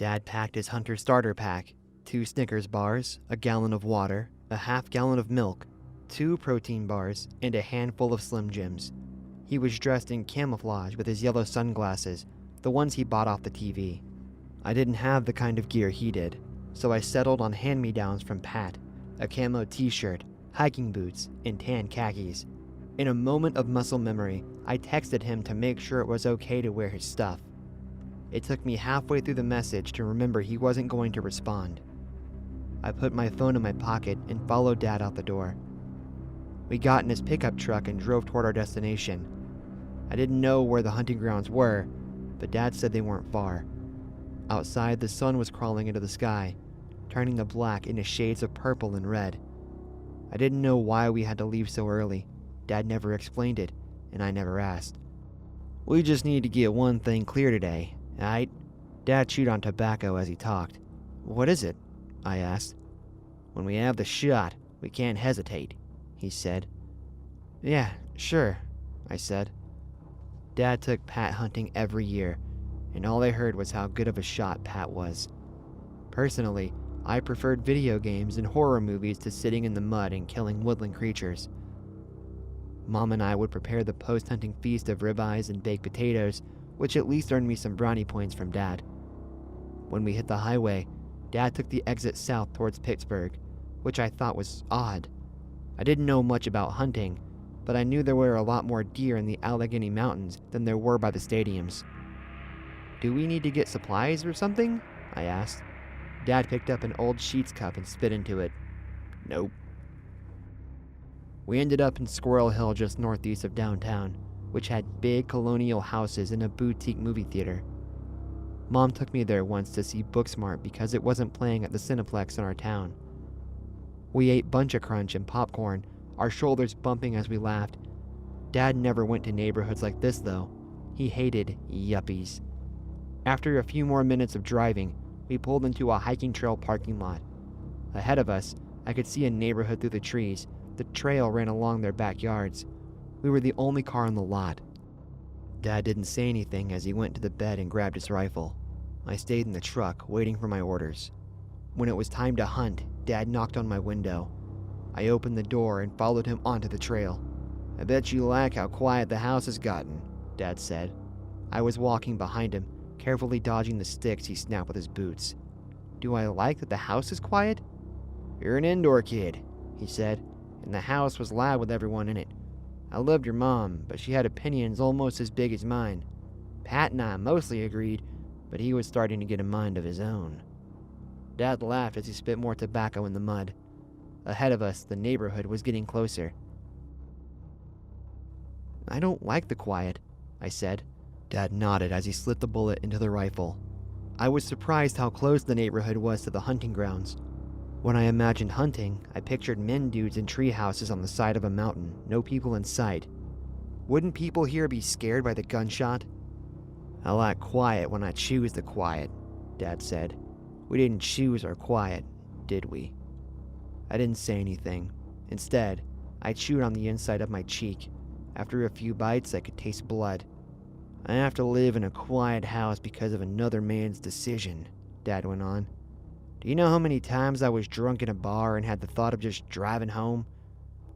Dad packed his hunter starter pack, 2 Snickers bars, a gallon of water, a half gallon of milk, 2 protein bars, and a handful of Slim Jims. He was dressed in camouflage with his yellow sunglasses, the ones he bought off the TV. I didn't have the kind of gear he did, so I settled on hand-me-downs from Pat, a camo t-shirt, hiking boots, and tan khakis. In a moment of muscle memory, I texted him to make sure it was okay to wear his stuff. It took me halfway through the message to remember he wasn't going to respond. I put my phone in my pocket and followed Dad out the door. We got in his pickup truck and drove toward our destination. I didn't know where the hunting grounds were, but Dad said they weren't far. Outside, the sun was crawling into the sky, turning the black into shades of purple and red. I didn't know why we had to leave so early. Dad never explained it, and I never asked. "We just need to get one thing clear today, aight?" Dad chewed on tobacco as he talked. "What is it?" I asked. "When we have the shot, we can't hesitate," he said. "Yeah, sure," I said. Dad took Pat hunting every year, and all I heard was how good of a shot Pat was. Personally, I preferred video games and horror movies to sitting in the mud and killing woodland creatures. Mom and I would prepare the post-hunting feast of ribeyes and baked potatoes, which at least earned me some brownie points from Dad. When we hit the highway, Dad took the exit south towards Pittsburgh, which I thought was odd. I didn't know much about hunting, but I knew there were a lot more deer in the Allegheny Mountains than there were by the stadiums. "Do we need to get supplies or something?" I asked. Dad picked up an old Sheets cup and spit into it. "Nope." We ended up in Squirrel Hill just northeast of downtown, which had big colonial houses and a boutique movie theater. Mom took me there once to see Booksmart because it wasn't playing at the Cineplex in our town. We ate Bunch of Crunch and popcorn, our shoulders bumping as we laughed. Dad never went to neighborhoods like this though. He hated yuppies. After a few more minutes of driving, we pulled into a hiking trail parking lot. Ahead of us, I could see a neighborhood through the trees. The trail ran along their backyards. We were the only car on the lot. Dad didn't say anything as he went to the bed and grabbed his rifle. I stayed in the truck, waiting for my orders. When it was time to hunt, Dad knocked on my window. I opened the door and followed him onto the trail. "I bet you like how quiet the house has gotten," Dad said. I was walking behind him, carefully dodging the sticks he snapped with his boots. "Do I like that the house is quiet?" "You're an indoor kid," he said, "and the house was loud with everyone in it. I loved your mom, but she had opinions almost as big as mine. Pat and I mostly agreed, but he was starting to get a mind of his own." Dad laughed as he spit more tobacco in the mud. Ahead of us, the neighborhood was getting closer. "I don't like the quiet," I said. Dad nodded as he slipped the bullet into the rifle. I was surprised how close the neighborhood was to the hunting grounds. When I imagined hunting, I pictured men dudes in tree houses on the side of a mountain, no people in sight. Wouldn't people here be scared by the gunshot? "I like quiet when I choose the quiet," Dad said. "We didn't choose our quiet, did we?" I didn't say anything. Instead, I chewed on the inside of my cheek. After a few bites, I could taste blood. "I have to live in a quiet house because of another man's decision," Dad went on. "Do you know how many times I was drunk in a bar and had the thought of just driving home?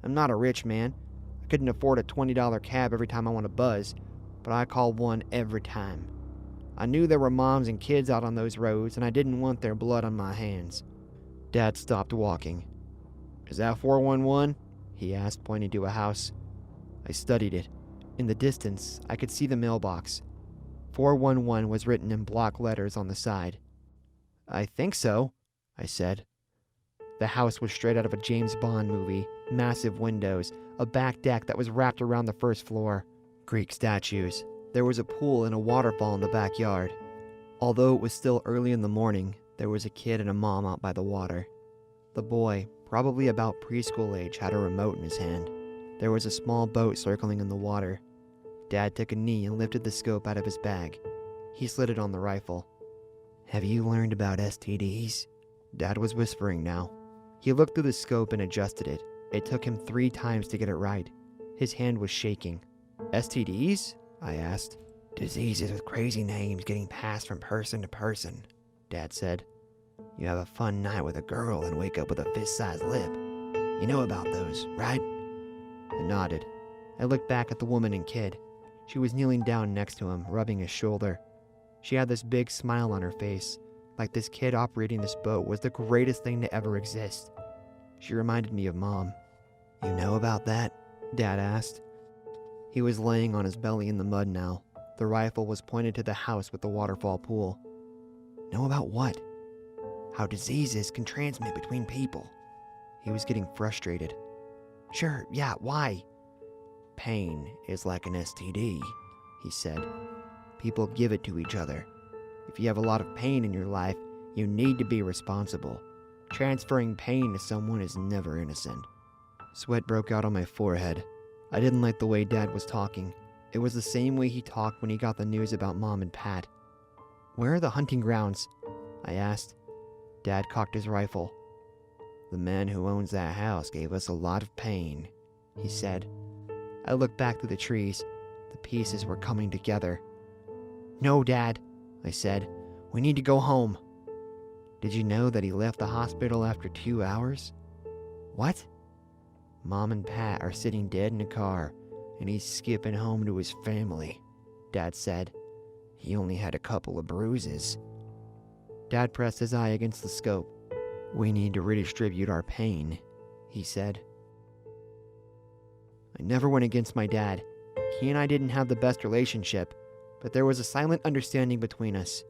I'm not a rich man. I couldn't afford a $20 cab every time I want to buzz, but I called one every time. I knew there were moms and kids out on those roads, and I didn't want their blood on my hands." Dad stopped walking. "Is that 411? He asked, pointing to a house. I studied it. In the distance, I could see the mailbox. 411 was written in block letters on the side. "I think so," I said. The house was straight out of a James Bond movie. Massive windows, a back deck that was wrapped around the first floor, Greek statues. There was a pool and a waterfall in the backyard. Although it was still early in the morning, there was a kid and a mom out by the water. The boy, probably about preschool age, had a remote in his hand. There was a small boat circling in the water. Dad took a knee and lifted the scope out of his bag. He slid it on the rifle. "Have you learned about STDs?" Dad was whispering now. He looked through the scope and adjusted it. It took him 3 times to get it right. His hand was shaking. "STDs?" I asked. "Diseases with crazy names getting passed from person to person." Dad said. You have a fun night with a girl and wake up with a fist-sized lip. You know about those, right? I nodded. I looked back at the woman and kid. She was kneeling down next to him, rubbing his shoulder. She had this big smile on her face, like this kid operating this boat was the greatest thing to ever exist. She reminded me of Mom. You know about that? Dad asked. He was laying on his belly in the mud now. The rifle was pointed to the house with the waterfall pool. Know about what? How diseases can transmit between people. He was getting frustrated. Sure, yeah, why? Pain is like an STD, he said. People give it to each other. If you have a lot of pain in your life, you need to be responsible. Transferring pain to someone is never innocent. Sweat broke out on my forehead. I didn't like the way Dad was talking. It was the same way he talked when he got the news about Mom and Pat. Where are the hunting grounds? I asked. Dad cocked his rifle. The man who owns that house gave us a lot of pain, he said. I looked back through the trees. The pieces were coming together. No, Dad, I said. We need to go home. Did you know that he left the hospital after 2 hours? What? Mom and Pat are sitting dead in a car, and he's skipping home to his family, Dad said. He only had a couple of bruises. Dad pressed his eye against the scope. We need to redistribute our pain, he said. I never went against my dad. He and I didn't have the best relationship, but there was a silent understanding between us.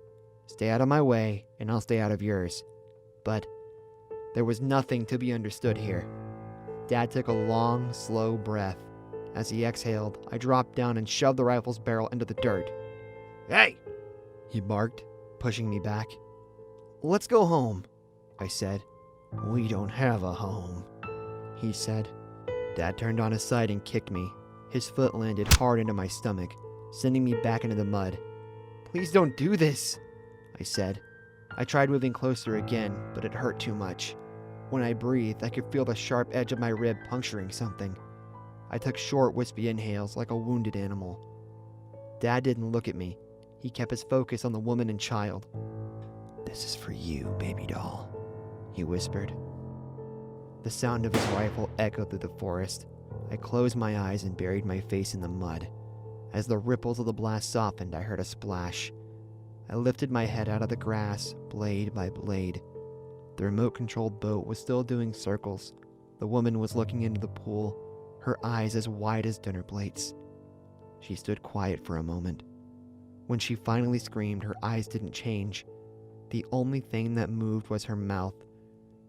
Stay out of my way, and I'll stay out of yours. But there was nothing to be understood here. Dad took a long, slow breath. As he exhaled, I dropped down and shoved the rifle's barrel into the dirt. Hey! He barked, pushing me back. Let's go home, I said. We don't have a home, he said. Dad turned on his side and kicked me. His foot landed hard into my stomach, sending me back into the mud. Please don't do this, I said. I tried moving closer again, but it hurt too much. When I breathed, I could feel the sharp edge of my rib puncturing something. I took short, wispy inhales like a wounded animal. Dad didn't look at me. He kept his focus on the woman and child. This is for you, baby doll, he whispered. The sound of his rifle echoed through the forest. I closed my eyes and buried my face in the mud. As the ripples of the blast softened, I heard a splash. I lifted my head out of the grass, blade by blade. The remote-controlled boat was still doing circles. The woman was looking into the pool, her eyes as wide as dinner plates. She stood quiet for a moment. When she finally screamed, her eyes didn't change. The only thing that moved was her mouth.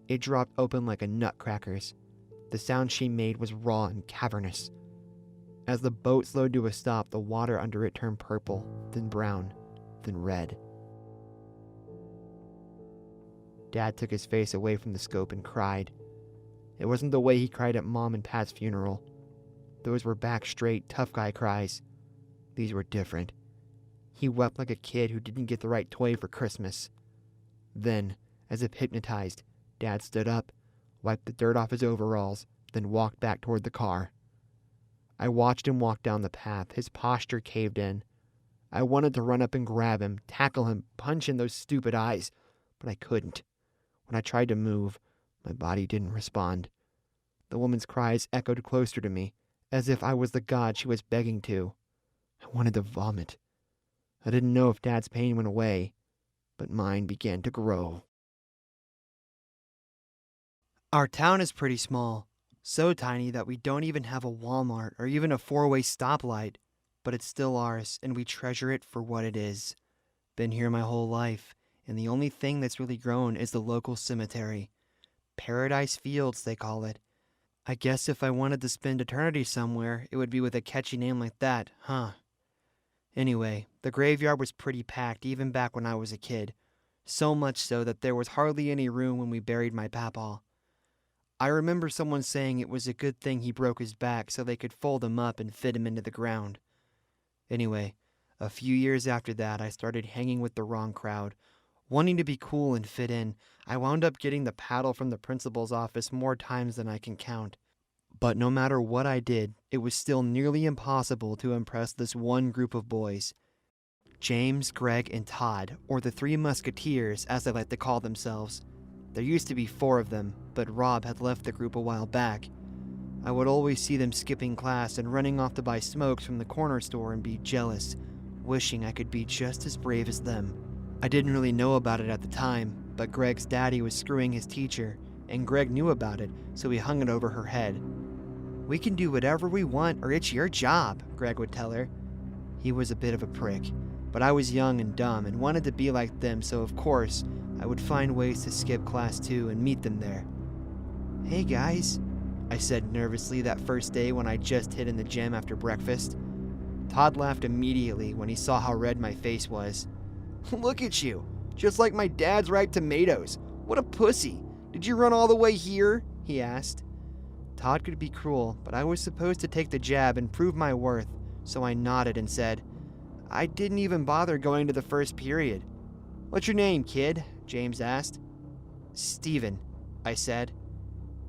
It dropped open like a nutcracker's. The sound she made was raw and cavernous. As the boat slowed to a stop, the water under it turned purple, then brown, then red. Dad took his face away from the scope and cried. It wasn't the way he cried at Mom and Pat's funeral. Those were back straight, tough guy cries. These were different. He wept like a kid who didn't get the right toy for Christmas. Then, as if hypnotized, Dad stood up, wiped the dirt off his overalls, then walked back toward the car. I watched him walk down the path, his posture caved in. I wanted to run up and grab him, tackle him, punch in those stupid eyes, but I couldn't. When I tried to move, my body didn't respond. The woman's cries echoed closer to me, as if I was the god she was begging to. I wanted to vomit. I didn't know if Dad's pain went away, but mine began to grow. Our town is pretty small, so tiny that we don't even have a Walmart or even a four-way stoplight, but it's still ours, and we treasure it for what it is. Been here my whole life, and the only thing that's really grown is the local cemetery. Paradise Fields, they call it. I guess if I wanted to spend eternity somewhere, it would be with a catchy name like that, huh? Anyway, the graveyard was pretty packed even back when I was a kid, so much so that there was hardly any room when we buried my papaw. I remember someone saying it was a good thing he broke his back so they could fold him up and fit him into the ground. Anyway, a few years after that, I started hanging with the wrong crowd. Wanting to be cool and fit in, I wound up getting the paddle from the principal's office more times than I can count. But no matter what I did, it was still nearly impossible to impress this one group of boys. James, Greg, and Todd, or the Three Musketeers as they like to call themselves. There used to be 4 of them, but Rob had left the group a while back. I would always see them skipping class and running off to buy smokes from the corner store and be jealous, wishing I could be just as brave as them. I didn't really know about it at the time, but Greg's daddy was screwing his teacher, and Greg knew about it, so he hung it over her head. "We can do whatever we want, or it's your job," Greg would tell her. He was a bit of a prick, but I was young and dumb and wanted to be like them, so of course, I would find ways to skip class too and meet them there. "Hey guys," I said nervously that first day when I just hid in the gym after breakfast. Todd laughed immediately when he saw how red my face was. "Look at you, just like my dad's ripe tomatoes. What a pussy. Did you run all the way here?" he asked. Todd could be cruel, but I was supposed to take the jab and prove my worth, so I nodded and said, "I didn't even bother going to the first period." "What's your name, kid?" James asked. "Steven," I said.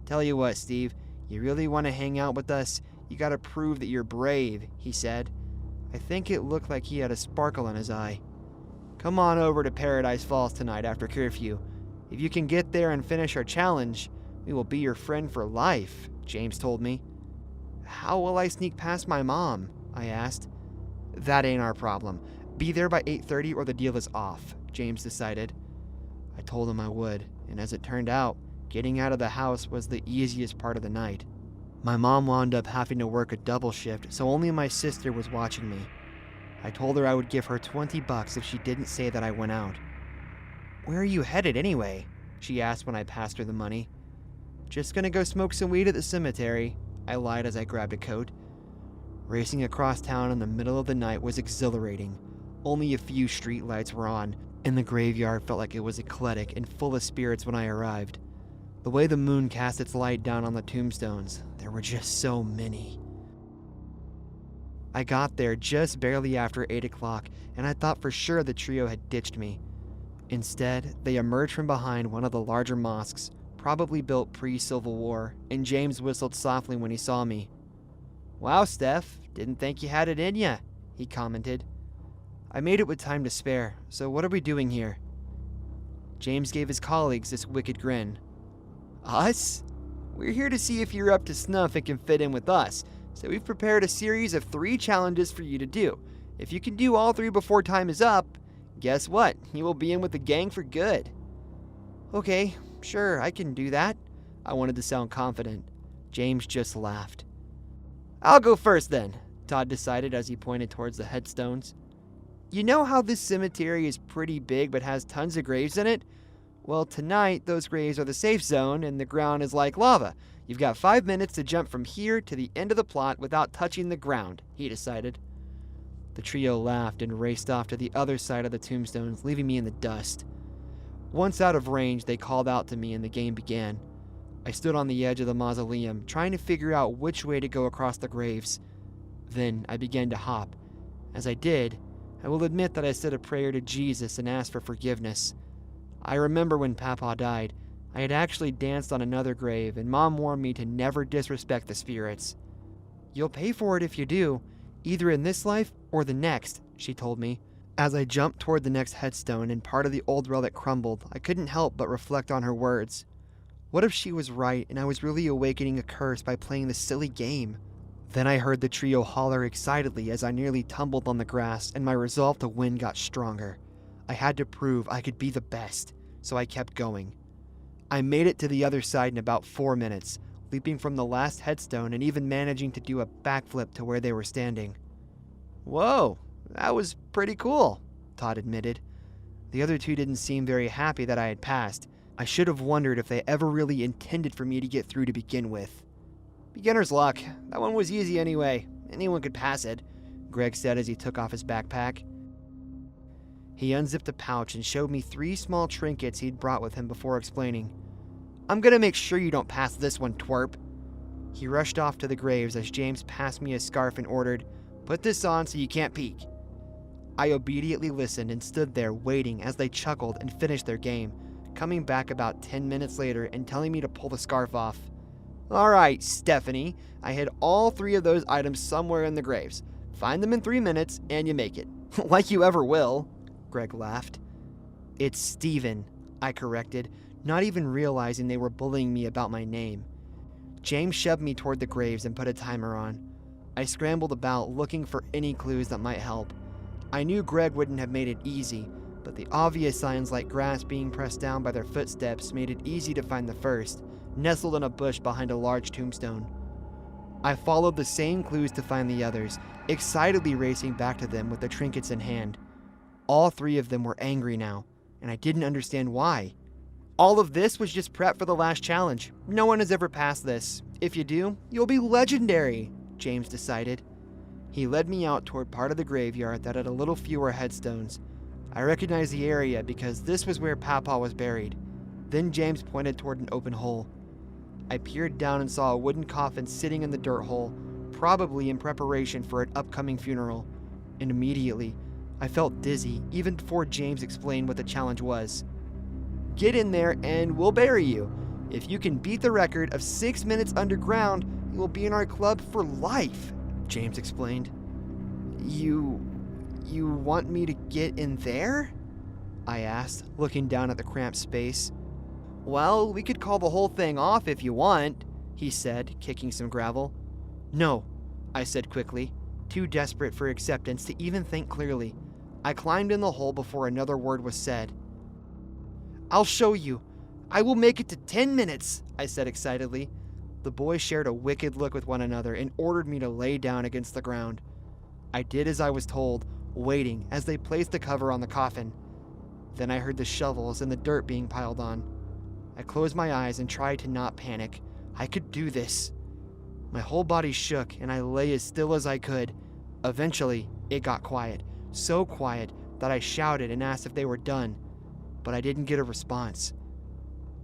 "Tell you what, Steve, you really want to hang out with us? You gotta prove that you're brave," he said. I think it looked like he had a sparkle in his eye. "Come on over to Paradise Falls tonight after curfew. If you can get there and finish our challenge, we will be your friend for life," James told me. "How will I sneak past my mom?" I asked. "That ain't our problem. Be there by 8:30 or the deal is off," James decided. I told him I would, and as it turned out, getting out of the house was the easiest part of the night. My mom wound up having to work a double shift, so only my sister was watching me. I told her I would give her $20 if she didn't say that I went out. "Where are you headed anyway?" she asked when I passed her the money. "Just gonna go smoke some weed at the cemetery," I lied as I grabbed a coat. Racing across town in the middle of the night was exhilarating. Only a few street lights were on, and the graveyard felt like it was eclectic and full of spirits when I arrived. The way the moon cast its light down on the tombstones, there were just so many. I got there just barely after 8 o'clock, and I thought for sure the trio had ditched me. Instead, they emerged from behind one of the larger mosques, probably built pre-Civil War, and James whistled softly when he saw me. "Wow, Steph, didn't think you had it in ya," he commented. I made it with time to spare, so what are we doing here? James gave his colleagues this wicked grin. "Us? We're here to see if you're up to snuff and can fit in with us, so we've prepared a series of 3 challenges for you to do. If you can do all 3 before time is up, guess what? You will be in with the gang for good." "Okay, sure, I can do that." I wanted to sound confident. James just laughed. "I'll go first then," Todd decided as he pointed towards the headstones. "You know how this cemetery is pretty big but has tons of graves in it? Well, tonight those graves are the safe zone and the ground is like lava. You've got 5 minutes to jump from here to the end of the plot without touching the ground," he decided. The trio laughed and raced off to the other side of the tombstones, leaving me in the dust. Once out of range, they called out to me and the game began. I stood on the edge of the mausoleum, trying to figure out which way to go across the graves. Then I began to hop. As I did, I will admit that I said a prayer to Jesus and asked for forgiveness. I remember when Papa died, I had actually danced on another grave, and Mom warned me to never disrespect the spirits. "You'll pay for it if you do, either in this life or the next," she told me. As I jumped toward the next headstone and part of the old relic crumbled, I couldn't help but reflect on her words. What if she was right and I was really awakening a curse by playing this silly game? Then I heard the trio holler excitedly as I nearly tumbled on the grass, and my resolve to win got stronger. I had to prove I could be the best, so I kept going. I made it to the other side in about 4 minutes, leaping from the last headstone and even managing to do a backflip to where they were standing. "Whoa, that was pretty cool," Todd admitted. The other 2 didn't seem very happy that I had passed. I should have wondered if they ever really intended for me to get through to begin with. "Beginner's luck. That one was easy anyway. Anyone could pass it," Greg said as he took off his backpack. He unzipped a pouch and showed me 3 small trinkets he'd brought with him before explaining. "I'm gonna make sure you don't pass this one, twerp." He rushed off to the graves as James passed me a scarf and ordered, "Put this on so you can't peek." I obediently listened and stood there waiting as they chuckled and finished their game, coming back about 10 minutes later and telling me to pull the scarf off. "All right, Stephanie, I hid all 3 of those items somewhere in the graves. Find them in 3 minutes and you make it. Like you ever will, Greg laughed. It's Steven, I corrected, not even realizing they were bullying me about my name. James shoved me toward the graves and put a timer on. I scrambled about, looking for any clues that might help. I knew Greg wouldn't have made it easy, but the obvious signs like grass being pressed down by their footsteps made it easy to find the first, nestled in a bush behind a large tombstone. I followed the same clues to find the others, excitedly racing back to them with the trinkets in hand. All three of them were angry now, and I didn't understand why. All of this was just prep for the last challenge. No one has ever passed this. If you do, you'll be legendary, James decided. He led me out toward part of the graveyard that had a little fewer headstones. I recognized the area because this was where Papa was buried. Then James pointed toward an open hole. I peered down and saw a wooden coffin sitting in the dirt hole, probably in preparation for an upcoming funeral. And immediately, I felt dizzy, even before James explained what the challenge was. Get in there and we'll bury you. If you can beat the record of 6 minutes underground, you will be in our club for life, James explained. You want me to get in there? I asked, looking down at the cramped space. Well, we could call the whole thing off if you want, he said, kicking some gravel. No, I said quickly, too desperate for acceptance to even think clearly. I climbed in the hole before another word was said. I'll show you. I will make it to 10 minutes, I said excitedly. The boys shared a wicked look with one another and ordered me to lay down against the ground. I did as I was told, waiting as they placed the cover on the coffin. Then I heard the shovels and the dirt being piled on. I closed my eyes and tried to not panic. I could do this. My whole body shook and I lay as still as I could. Eventually, it got quiet. So quiet that I shouted and asked if they were done. But I didn't get a response.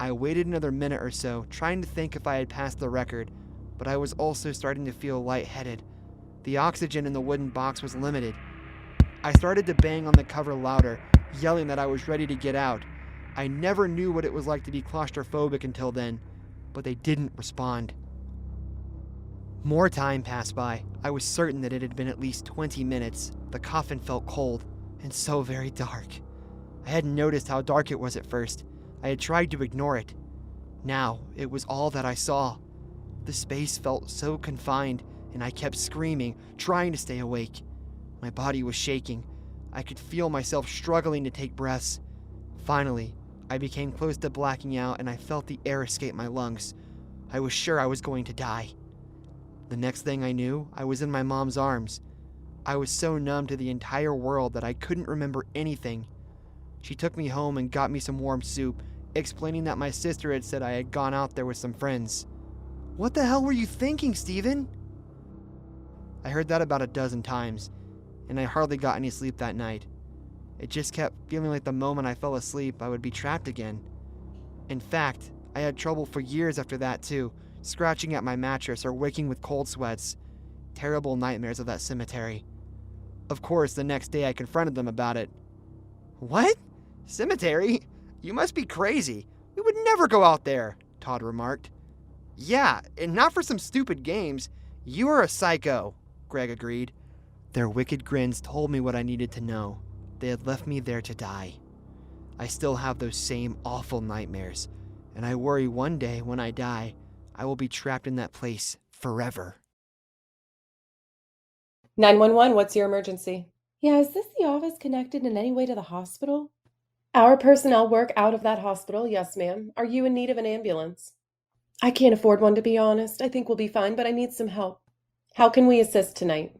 I waited another minute or so, trying to think if I had passed the record, but I was also starting to feel lightheaded. The oxygen in the wooden box was limited. I started to bang on the cover louder, yelling that I was ready to get out. I never knew what it was like to be claustrophobic until then, but they didn't respond. More time passed by. I was certain that it had been at least 20 minutes. The coffin felt cold, and so very dark. I hadn't noticed how dark it was at first. I had tried to ignore it. Now, it was all that I saw. The space felt so confined, and I kept screaming, trying to stay awake. My body was shaking. I could feel myself struggling to take breaths. Finally, I became close to blacking out, and I felt the air escape my lungs. I was sure I was going to die. The next thing I knew, I was in my mom's arms. I was so numb to the entire world that I couldn't remember anything. She took me home and got me some warm soup, explaining that my sister had said I had gone out there with some friends. What the hell were you thinking, Steven? I heard that about a dozen times, and I hardly got any sleep that night. It just kept feeling like the moment I fell asleep, I would be trapped again. In fact, I had trouble for years after that too, scratching at my mattress or waking with cold sweats. Terrible nightmares of that cemetery. Of course, the next day I confronted them about it. What? Cemetery? You must be crazy. We would never go out there, Todd remarked. Yeah, and not for some stupid games. You are a psycho, Greg agreed. Their wicked grins told me what I needed to know. They had left me there to die. I still have those same awful nightmares, and I worry one day when I die, I will be trapped in that place forever. 911, what's your emergency? Yeah, is this the office connected in any way to the hospital? Our personnel work out of that hospital, yes, ma'am. Are you in need of an ambulance? I can't afford one, to be honest. I think we'll be fine, but I need some help. How can we assist tonight?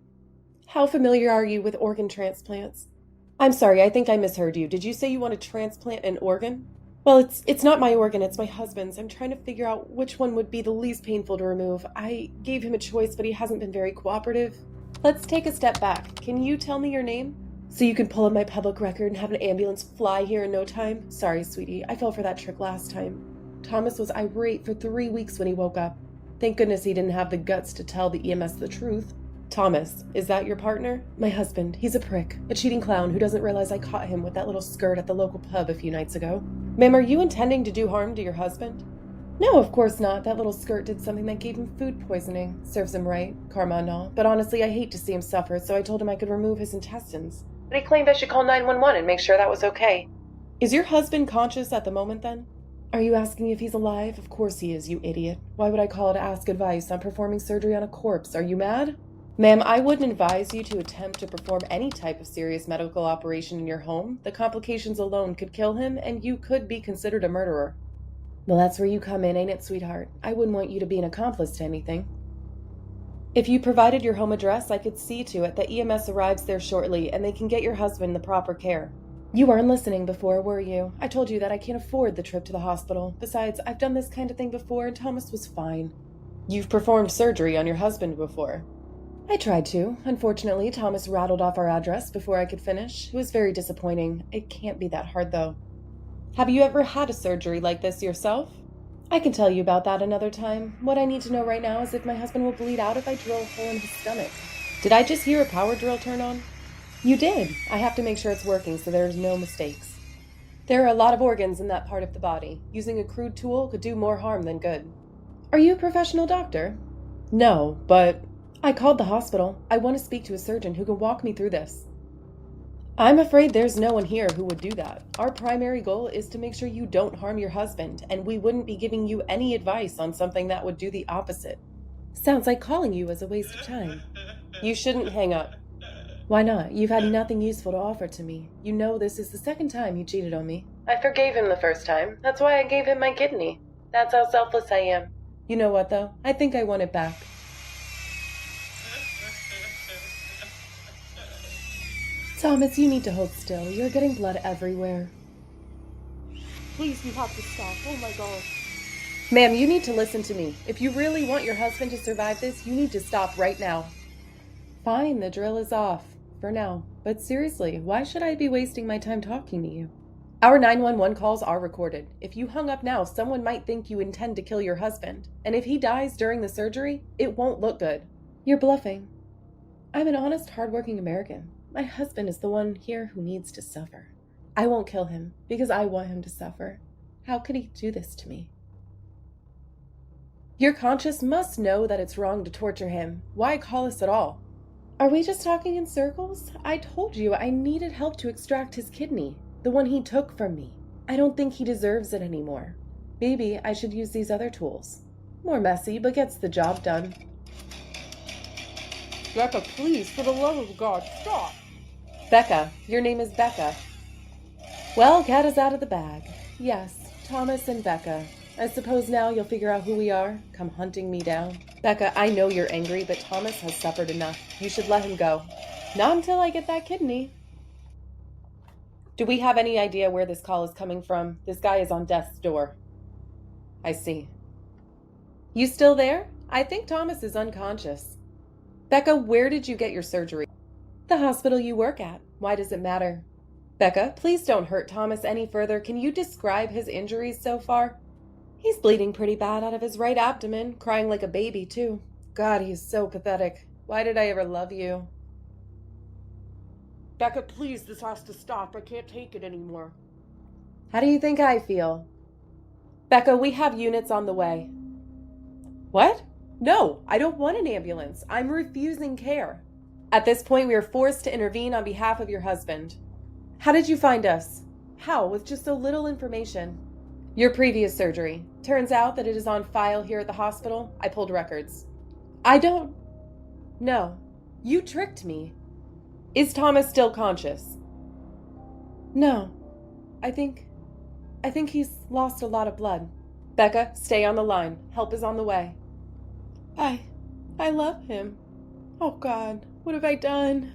How familiar are you with organ transplants? I'm sorry, I think I misheard you. Did you say you want to transplant an organ? Well, it's not my organ, it's my husband's. I'm trying to figure out which one would be the least painful to remove. I gave him a choice, but he hasn't been very cooperative. Let's take a step back. Can you tell me your name? So you can pull up my public record and have an ambulance fly here in no time? Sorry, sweetie, I fell for that trick last time. Thomas was irate for 3 weeks when he woke up. Thank goodness he didn't have the guts to tell the EMS the truth. Thomas, is that your partner? My husband. He's a prick, a cheating clown who doesn't realize I caught him with that little skirt at the local pub a few nights ago. Ma'am, are you intending to do harm to your husband? No, of course not. That little skirt did something that gave him food poisoning. Serves him right, karma and all. But honestly, I hate to see him suffer, so I told him I could remove his intestines. but he claimed I should call 911 and make sure that was okay. Is your husband conscious at the moment then? Are you asking if he's alive? Of course he is, you idiot. Why would I call to ask advice on performing surgery on a corpse? Are you mad? Ma'am, I wouldn't advise you to attempt to perform any type of serious medical operation in your home. The complications alone could kill him, and you could be considered a murderer. Well, that's where you come in, ain't it, sweetheart? I wouldn't want you to be an accomplice to anything. If you provided your home address, I could see to it that EMS arrives there shortly, and they can get your husband the proper care. You weren't listening before, were you? I told you that I can't afford the trip to the hospital. Besides, I've done this kind of thing before, and Thomas was fine. You've performed surgery on your husband before. I tried to. Unfortunately, Thomas rattled off our address before I could finish. It was very disappointing. It can't be that hard, though. Have you ever had a surgery like this yourself? I can tell you about that another time. What I need to know right now is if my husband will bleed out if I drill a hole in his stomach. Did I just hear a power drill turn on? You did. I have to make sure it's working so there's no mistakes. There are a lot of organs in that part of the body. Using a crude tool could do more harm than good. Are you a professional doctor? No, but I called the hospital. I want to speak to a surgeon who can walk me through this. I'm afraid there's no one here who would do that. Our primary goal is to make sure you don't harm your husband, and we wouldn't be giving you any advice on something that would do the opposite. Sounds like calling you was a waste of time. You shouldn't hang up. Why not? You've had nothing useful to offer to me. You know this is the second time you cheated on me. I forgave him the first time. That's why I gave him my kidney. That's how selfless I am. You know what, though? I think I want it back. Thomas, you need to hold still. You're getting blood everywhere. Please, you have to stop. Oh my God. Ma'am, you need to listen to me. If you really want your husband to survive this, you need to stop right now. Fine, the drill is off. For now. But seriously, why should I be wasting my time talking to you? Our 911 calls are recorded. If you hung up now, someone might think you intend to kill your husband. And if he dies during the surgery, it won't look good. You're bluffing. I'm an honest, hardworking American. My husband is the one here who needs to suffer. I won't kill him because I want him to suffer. How could he do this to me? Your conscience must know that it's wrong to torture him. Why call us at all? Are we just talking in circles? I told you I needed help to extract his kidney, the one he took from me. I don't think he deserves it anymore. Maybe I should use these other tools. More messy, but gets the job done. Becca, please, for the love of God, stop! Becca, your name is Becca. Well, cat is out of the bag. Yes, Thomas and Becca. I suppose now you'll figure out who we are, come hunting me down. Becca, I know you're angry, but Thomas has suffered enough. You should let him go. Not until I get that kidney. Do we have any idea where this call is coming from? This guy is on death's door. I see. You still there? I think Thomas is unconscious. Becca, where did you get your surgery? The hospital you work at. Why does it matter? Becca, please don't hurt Thomas any further. Can you describe his injuries so far? He's bleeding pretty bad out of his right abdomen, crying like a baby, too. God, he's so pathetic. Why did I ever love you? Becca, please, this has to stop. I can't take it anymore. How do you think I feel? Becca, we have units on the way. What? No, I don't want an ambulance. I'm refusing care. At this point, we are forced to intervene on behalf of your husband. How did you find us? How, with just so little information? Your previous surgery. Turns out that it is on file here at the hospital. I pulled records. I don't... No. You tricked me. Is Thomas still conscious? No. I think he's lost a lot of blood. Becca, stay on the line. Help is on the way. I love him. Oh God, what have I done?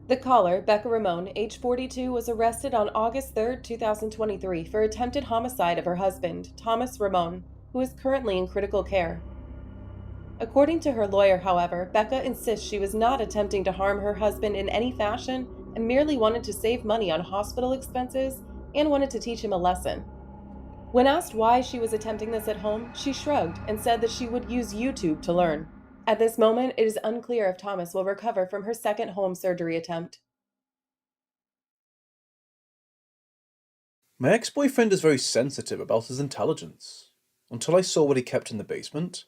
The caller, Becca Ramon, age 42, was arrested on August 3, 2023 for attempted homicide of her husband, Thomas Ramon, who is currently in critical care. According to her lawyer, however, Becca insists she was not attempting to harm her husband in any fashion and merely wanted to save money on hospital expenses and wanted to teach him a lesson. When asked why she was attempting this at home, she shrugged and said that she would use YouTube to learn. At this moment, it is unclear if Thomas will recover from her second home surgery attempt. My ex-boyfriend is very sensitive about his intelligence. Until I saw what he kept in the basement,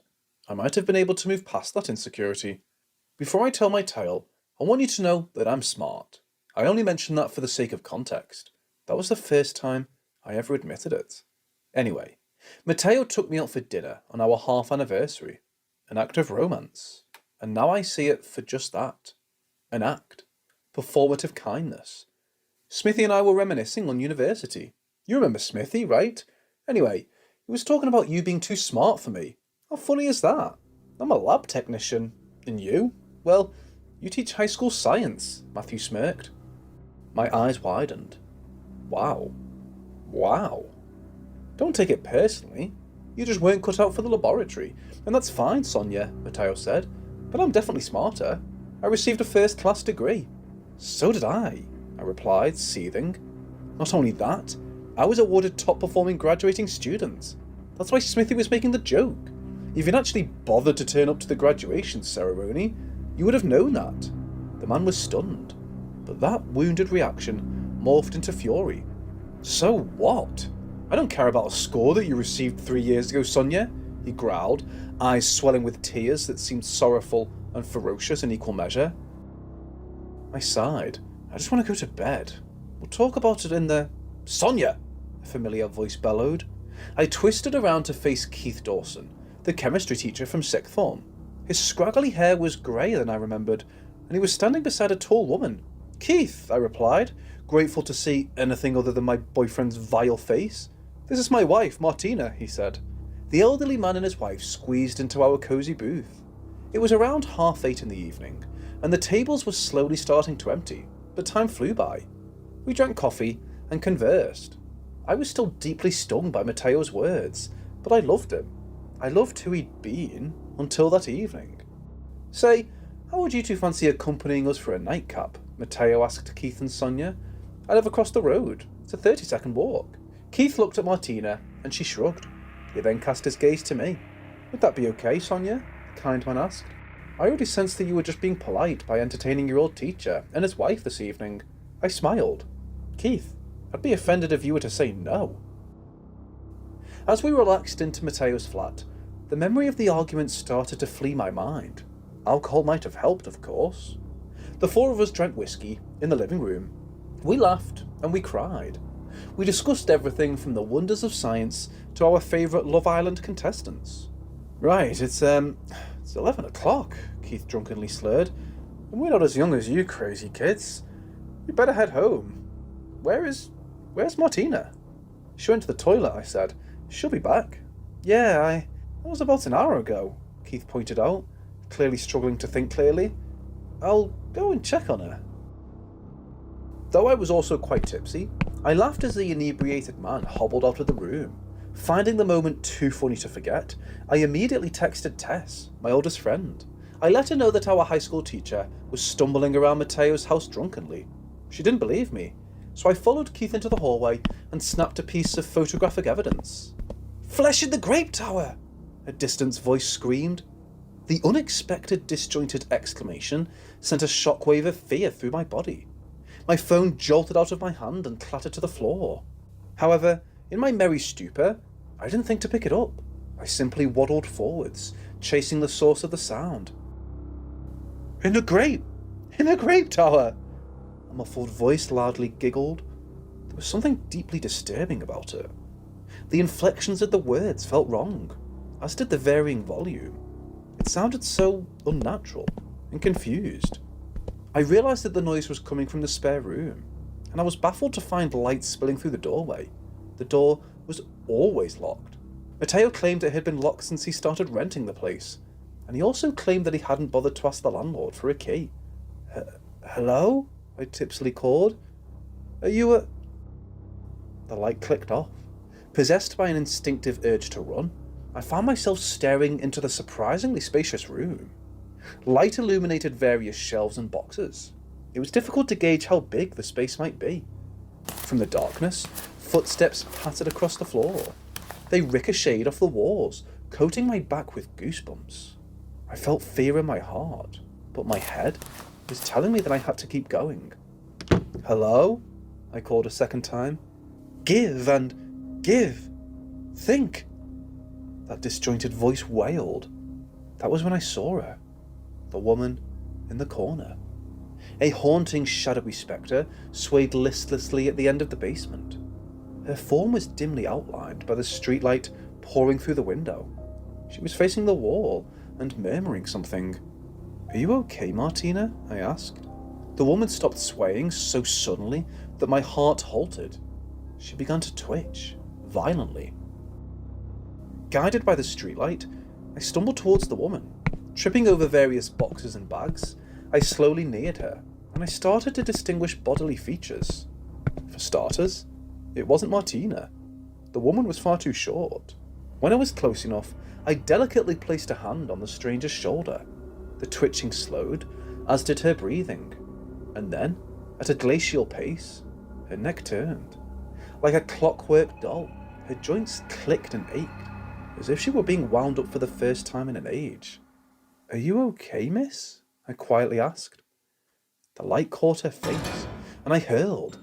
I might have been able to move past that insecurity. Before I tell my tale, I want you to know that I'm smart. I only mention that for the sake of context. That was the first time I ever admitted it. Anyway, Matteo took me out for dinner on our half anniversary. An act of romance. And now I see it for just that. An act. Performative kindness. Smithy and I were reminiscing on university. You remember Smithy, right? Anyway, he was talking about you being too smart for me. How funny is that? I'm a lab technician. And you? Well, you teach high school science, Matthew smirked. My eyes widened. Wow. Wow. Don't take it personally. You just weren't cut out for the laboratory. And that's fine, Sonia, Matteo said. But I'm definitely smarter. I received a first-class degree. So did I replied, seething. Not only that, I was awarded top-performing graduating student. That's why Smithy was making the joke. If you'd actually bothered to turn up to the graduation ceremony, you would have known that. The man was stunned. But that wounded reaction morphed into fury. So what? I don't care about a score that you received 3 years ago, Sonia, he growled, eyes swelling with tears that seemed sorrowful and ferocious in equal measure. I sighed. I just want to go to bed. We'll talk about it in the... Sonia! A familiar voice bellowed. I twisted around to face Keith Dawson, the chemistry teacher from sixth form. His scraggly hair was greyer than I remembered, and he was standing beside a tall woman. Keith, I replied, grateful to see anything other than my boyfriend's vile face. This is my wife, Martina, he said. The elderly man and his wife squeezed into our cosy booth. It was around 8:30 in the evening, and the tables were slowly starting to empty, but time flew by. We drank coffee and conversed. I was still deeply stung by Matteo's words, but I loved him. I loved who he'd been until that evening. Say, how would you two fancy accompanying us for a nightcap? Matteo asked Keith and Sonia. I live across the road. It's a 30-second walk. Keith looked at Martina, and she shrugged. He then cast his gaze to me. Would that be okay, Sonia? The kind man asked. I already sensed that you were just being polite by entertaining your old teacher and his wife this evening. I smiled. Keith, I'd be offended if you were to say no. As we relaxed into Matteo's flat, the memory of the argument started to flee my mind. Alcohol might have helped, of course. The four of us drank whiskey in the living room. We laughed and we cried. We discussed everything from the wonders of science to our favourite Love Island contestants. Right, it's 11 o'clock, Keith drunkenly slurred. And we're not as young as you crazy kids. You better head home. Where's Martina? She went to the toilet, I said. She'll be back. Yeah, that was about an hour ago, Keith pointed out, clearly struggling to think clearly. I'll go and check on her. Though I was also quite tipsy, I laughed as the inebriated man hobbled out of the room. Finding the moment too funny to forget, I immediately texted Tess, my oldest friend. I let her know that our high school teacher was stumbling around Matteo's house drunkenly. She didn't believe me, so I followed Keith into the hallway and snapped a piece of photographic evidence. Flesh in the grape tower! A distant voice screamed. The unexpected disjointed exclamation sent a shockwave of fear through my body. My phone jolted out of my hand and clattered to the floor. However, in my merry stupor, I didn't think to pick it up. I simply waddled forwards, chasing the source of the sound. In a grape tower! A muffled voice loudly giggled. There was something deeply disturbing about it. The inflections of the words felt wrong, as did the varying volume. It sounded so unnatural and confused. I realised that the noise was coming from the spare room, and I was baffled to find light spilling through the doorway. The door was always locked. Matteo claimed it had been locked since he started renting the place, and he also claimed that he hadn't bothered to ask the landlord for a key. Hello? I tipsily called. Are you a... The light clicked off. Possessed by an instinctive urge to run, I found myself staring into the surprisingly spacious room. Light illuminated various shelves and boxes. It was difficult to gauge how big the space might be. From the darkness, footsteps pattered across the floor. They ricocheted off the walls, coating my back with goosebumps. I felt fear in my heart, but my head was telling me that I had to keep going. Hello? I called a second time. Give and give. Think. That disjointed voice wailed. That was when I saw her. The woman in the corner. A haunting, shadowy spectre swayed listlessly at the end of the basement. Her form was dimly outlined by the streetlight pouring through the window. She was facing the wall and murmuring something. "Are you okay, Martina?" I asked. The woman stopped swaying so suddenly that my heart halted. She began to twitch, violently. Guided by the streetlight, I stumbled towards the woman. Tripping over various boxes and bags, I slowly neared her, and I started to distinguish bodily features. For starters, it wasn't Martina. The woman was far too short. When I was close enough, I delicately placed a hand on the stranger's shoulder. The twitching slowed, as did her breathing. And then, at a glacial pace, her neck turned. Like a clockwork doll, her joints clicked and ached, as if she were being wound up for the first time in an age. "Are you okay, miss?" I quietly asked. The light caught her face, and I hurled.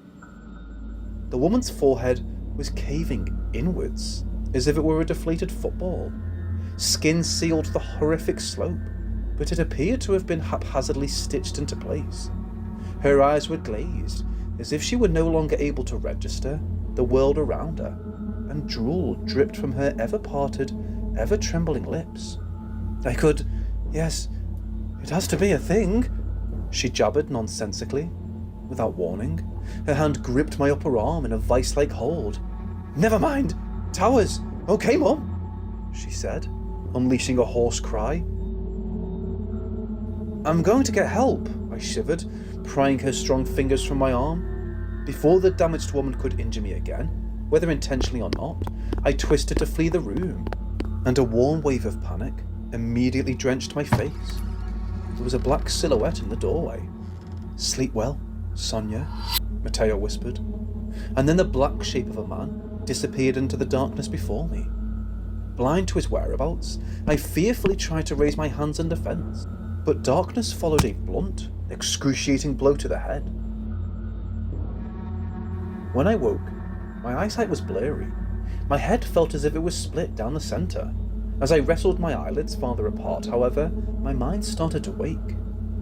The woman's forehead was caving inwards, as if it were a deflated football. Skin sealed the horrific slope, but it appeared to have been haphazardly stitched into place. Her eyes were glazed, as if she were no longer able to register the world around her, and drool dripped from her ever-parted, ever-trembling lips. Yes, it has to be a thing," she jabbered nonsensically. Without warning, her hand gripped my upper arm in a vice-like hold. "Never mind! Towers! Okay, Mum," she said, unleashing a hoarse cry. "I'm going to get help," I shivered, prying her strong fingers from my arm. Before the damaged woman could injure me again, whether intentionally or not, I twisted to flee the room, and a warm wave of panic immediately drenched my face. There was a black silhouette in the doorway. "Sleep well, Sonia," Matteo whispered, and then the black shape of a man disappeared into the darkness before me. Blind to his whereabouts, I fearfully tried to raise my hands in defense, but darkness followed a blunt, excruciating blow to the head. When I woke, my eyesight was blurry. My head felt as if it was split down the center. As I wrestled my eyelids farther apart, however, my mind started to wake.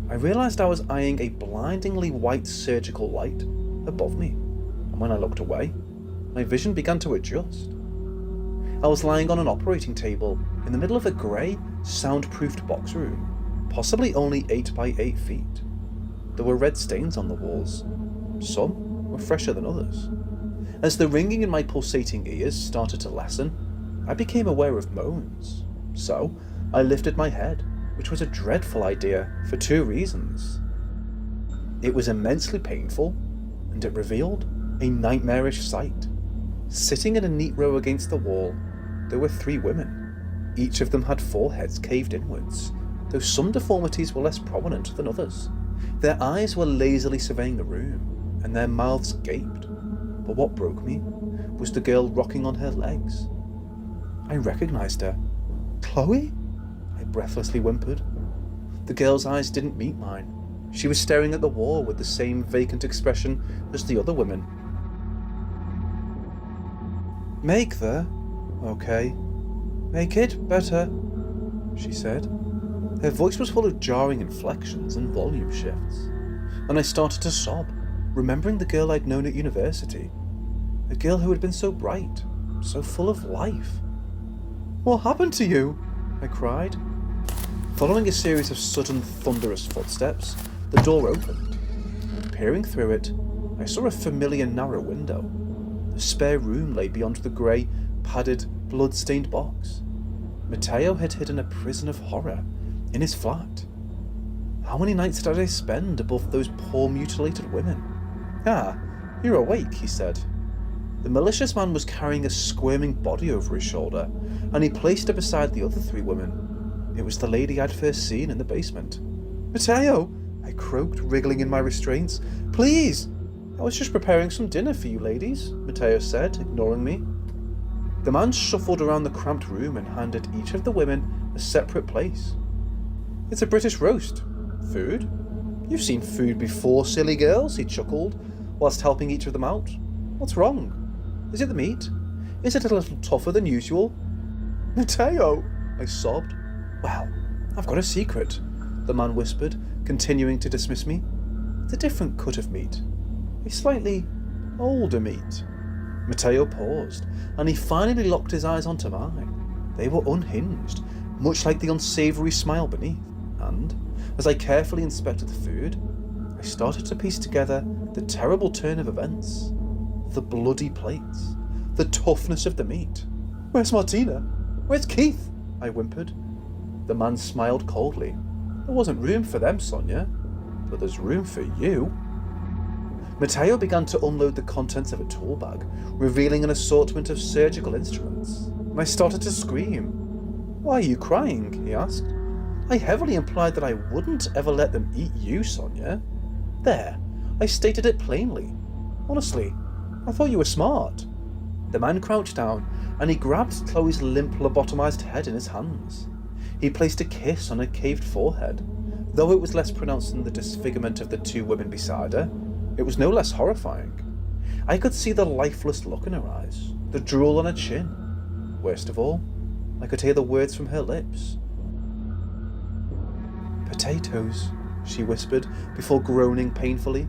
I realized I was eyeing a blindingly white surgical light above me, and when I looked away, my vision began to adjust. I was lying on an operating table in the middle of a grey, soundproofed box room, possibly only 8 by 8 feet. There were red stains on the walls. Some were fresher than others. As the ringing in my pulsating ears started to lessen, I became aware of moans. So, I lifted my head, which was a dreadful idea for 2 reasons. It was immensely painful, and it revealed a nightmarish sight. Sitting in a neat row against the wall, there were 3 women. Each of them had foreheads caved inwards, though some deformities were less prominent than others. Their eyes were lazily surveying the room, and their mouths gaped. But what broke me was the girl rocking on her legs. I recognized her. "Chloe?" I breathlessly whimpered. The girl's eyes didn't meet mine. She was staring at the wall with the same vacant expression as the other women. "Make it better," she said. Her voice was full of jarring inflections and volume shifts, and I started to sob, remembering the girl I'd known at university. A girl who had been so bright, so full of life. "What happened to you?" I cried. Following a series of sudden thunderous footsteps, the door opened, and peering through it, I saw a familiar narrow window. A spare room lay beyond the grey, padded, blood-stained box. Matteo had hidden a prison of horror in his flat. How many nights did I spend above those poor mutilated women? "Ah, you're awake," he said. The malicious man was carrying a squirming body over his shoulder, and he placed her beside the other 3 women. It was the lady I'd first seen in the basement. "Matteo!" I croaked, wriggling in my restraints. "Please!" "I was just preparing some dinner for you ladies," Matteo said, ignoring me. The man shuffled around the cramped room and handed each of the women a separate place. "It's a British roast. Food? You've seen food before, silly girls," he chuckled, whilst helping each of them out. "What's wrong? Is it the meat? Is it a little tougher than usual?" "Matteo!" I sobbed. "Well, I've got a secret," the man whispered, continuing to dismiss me. It's a different cut of meat. A slightly older meat. Matteo paused, and he finally locked his eyes onto mine. They were unhinged, much like the unsavoury smile beneath, and, as I carefully inspected the food, I started to piece together the terrible turn of events. The bloody plates. The toughness of the meat. "Where's Martina? Where's Keith?" I whimpered. The man smiled coldly. "There wasn't room for them, Sonia, but there's room for you." Matteo began to unload the contents of a tool bag, revealing an assortment of surgical instruments, and I started to scream. "Why are you crying?" he asked. "I heavily implied that I wouldn't ever let them eat you, Sonia. There, I stated it plainly. Honestly, I thought you were smart." The man crouched down, and he grabbed Chloe's limp lobotomized head in his hands. He placed a kiss on her caved forehead. Though it was less pronounced than the disfigurement of the two women beside her, it was no less horrifying. I could see the lifeless look in her eyes, the drool on her chin. Worst of all, I could hear the words from her lips. "Potatoes," she whispered, before groaning painfully.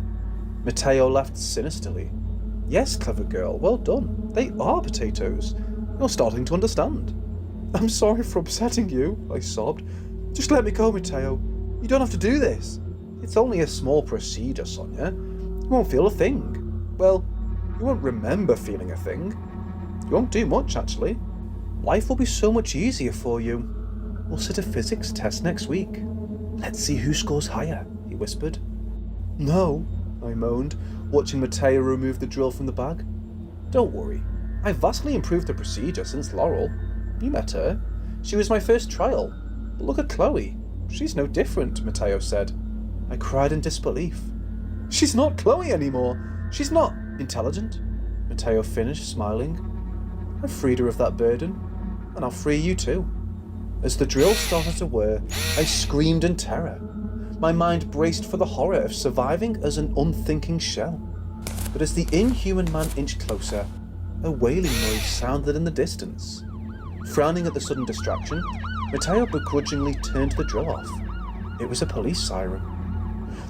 Matteo laughed sinisterly. "Yes, clever girl, well done. They are potatoes. You're starting to understand." "I'm sorry for upsetting you," I sobbed. "Just let me go, Matteo. You don't have to do this." "It's only a small procedure, Sonia. You won't feel a thing. Well, you won't remember feeling a thing. You won't do much, actually. Life will be so much easier for you. We'll sit a physics test next week. Let's see who scores higher," he whispered. "No," I moaned, watching Matteo remove the drill from the bag. "Don't worry. I've vastly improved the procedure since Laurel. You met her. She was my first trial. But look at Chloe. She's no different," Matteo said. I cried in disbelief. "She's not Chloe anymore. She's not intelligent," Matteo finished, smiling. "I've freed her of that burden, and I'll free you too." As the drill started to whir, I screamed in terror. My mind braced for the horror of surviving as an unthinking shell. But as the inhuman man inched closer, a wailing noise sounded in the distance. Frowning at the sudden distraction, Matteo begrudgingly turned the drill off. It was a police siren.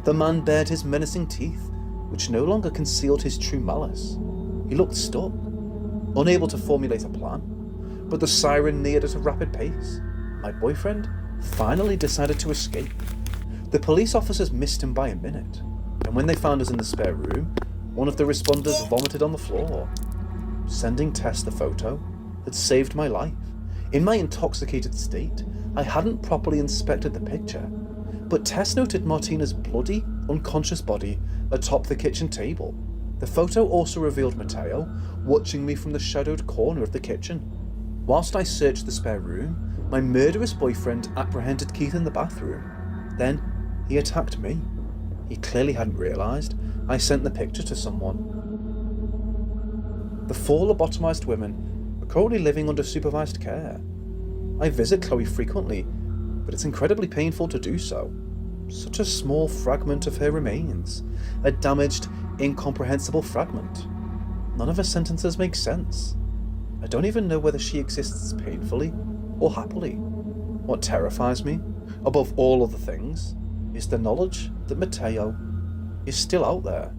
The man bared his menacing teeth, which no longer concealed his true malice. He looked stuck, unable to formulate a plan, but the siren neared at a rapid pace. My boyfriend finally decided to escape. The police officers missed him by a minute, and when they found us in the spare room, one of the responders vomited on the floor. Sending Tess the photo had saved my life. In my intoxicated state, I hadn't properly inspected the picture, but Tess noted Martina's bloody, unconscious body atop the kitchen table. The photo also revealed Matteo watching me from the shadowed corner of the kitchen. Whilst I searched the spare room, my murderous boyfriend apprehended Keith in the bathroom. Then he attacked me. He clearly hadn't realised I sent the picture to someone. The 4 lobotomized women are currently living under supervised care. I visit Chloe frequently, but it's incredibly painful to do so. Such a small fragment of her remains. A damaged, incomprehensible fragment. None of her sentences make sense. I don't even know whether she exists painfully or happily. What terrifies me, above all other things, is the knowledge that Matteo is still out there.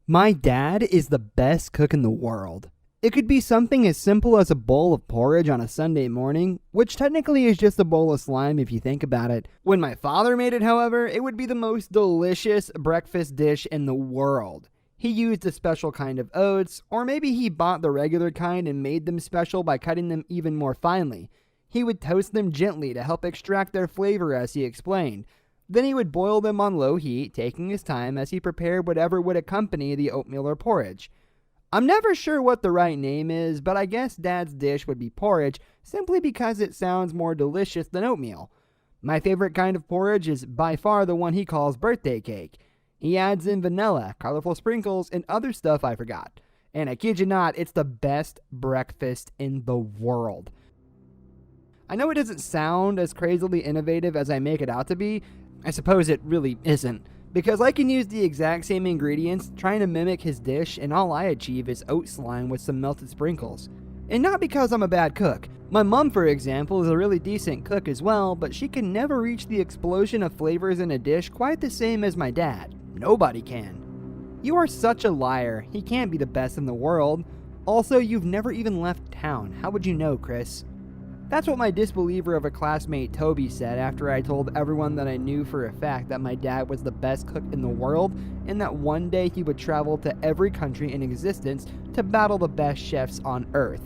My dad is the best cook in the world. It could be something as simple as a bowl of porridge on a Sunday morning, which technically is just a bowl of slime if you think about it. When my father made it, however, it would be the most delicious breakfast dish in the world. He used a special kind of oats, or maybe he bought the regular kind and made them special by cutting them even more finely. He would toast them gently to help extract their flavor, as he explained. Then he would boil them on low heat, taking his time as he prepared whatever would accompany the oatmeal or porridge. I'm never sure what the right name is, but I guess Dad's dish would be porridge simply because it sounds more delicious than oatmeal. My favorite kind of porridge is by far the one he calls birthday cake. He adds in vanilla, colorful sprinkles, and other stuff I forgot. And I kid you not, it's the best breakfast in the world. I know it doesn't sound as crazily innovative as I make it out to be. I suppose it really isn't, because I can use the exact same ingredients trying to mimic his dish, and all I achieve is oat slime with some melted sprinkles. And not because I'm a bad cook. My mom, for example, is a really decent cook as well, but she can never reach the explosion of flavors in a dish quite the same as my dad. Nobody can. You are such a liar. He can't be the best in the world. Also, you've never even left town. How would you know, Chris? That's what my disbeliever of a classmate Toby said after I told everyone that I knew for a fact that my dad was the best cook in the world and that one day he would travel to every country in existence to battle the best chefs on earth.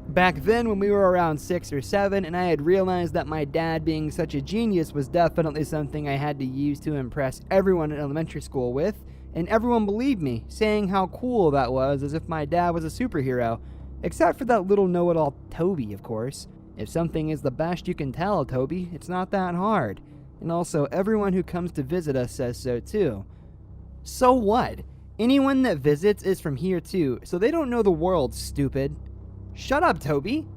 Back then, when we were around 6 or 7, and I had realized that my dad being such a genius was definitely something I had to use to impress everyone in elementary school with, and everyone believed me, saying how cool that was as if my dad was a superhero, except for that little know-it-all Toby, of course. If something is the best you can tell, Toby, it's not that hard. And also, everyone who comes to visit us says so too. So what? Anyone that visits is from here too, so they don't know the world, stupid. Shut up, Toby!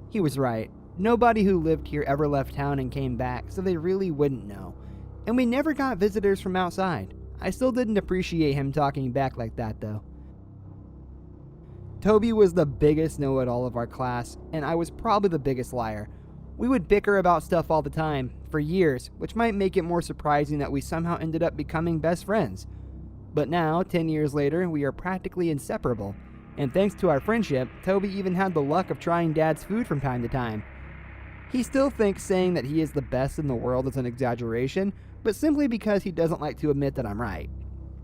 He was right. Nobody who lived here ever left town and came back, so they really wouldn't know. And we never got visitors from outside. I still didn't appreciate him talking back like that, though. Toby was the biggest know-it-all of our class, and I was probably the biggest liar. We would bicker about stuff all the time, for years, which might make it more surprising that we somehow ended up becoming best friends. But now, 10 years later, we are practically inseparable. And thanks to our friendship, Toby even had the luck of trying Dad's food from time to time. He still thinks saying that he is the best in the world is an exaggeration, but simply because he doesn't like to admit that I'm right.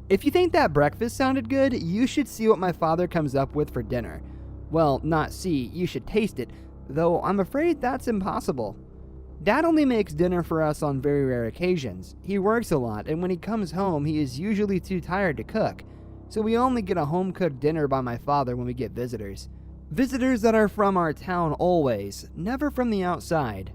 If you think that breakfast sounded good, you should see what my father comes up with for dinner. Well, not see, you should taste it, though I'm afraid that's impossible. Dad only makes dinner for us on very rare occasions. He works a lot, and when he comes home, he is usually too tired to cook. So we only get a home-cooked dinner by my father when we get visitors. Visitors that are from our town always, never from the outside.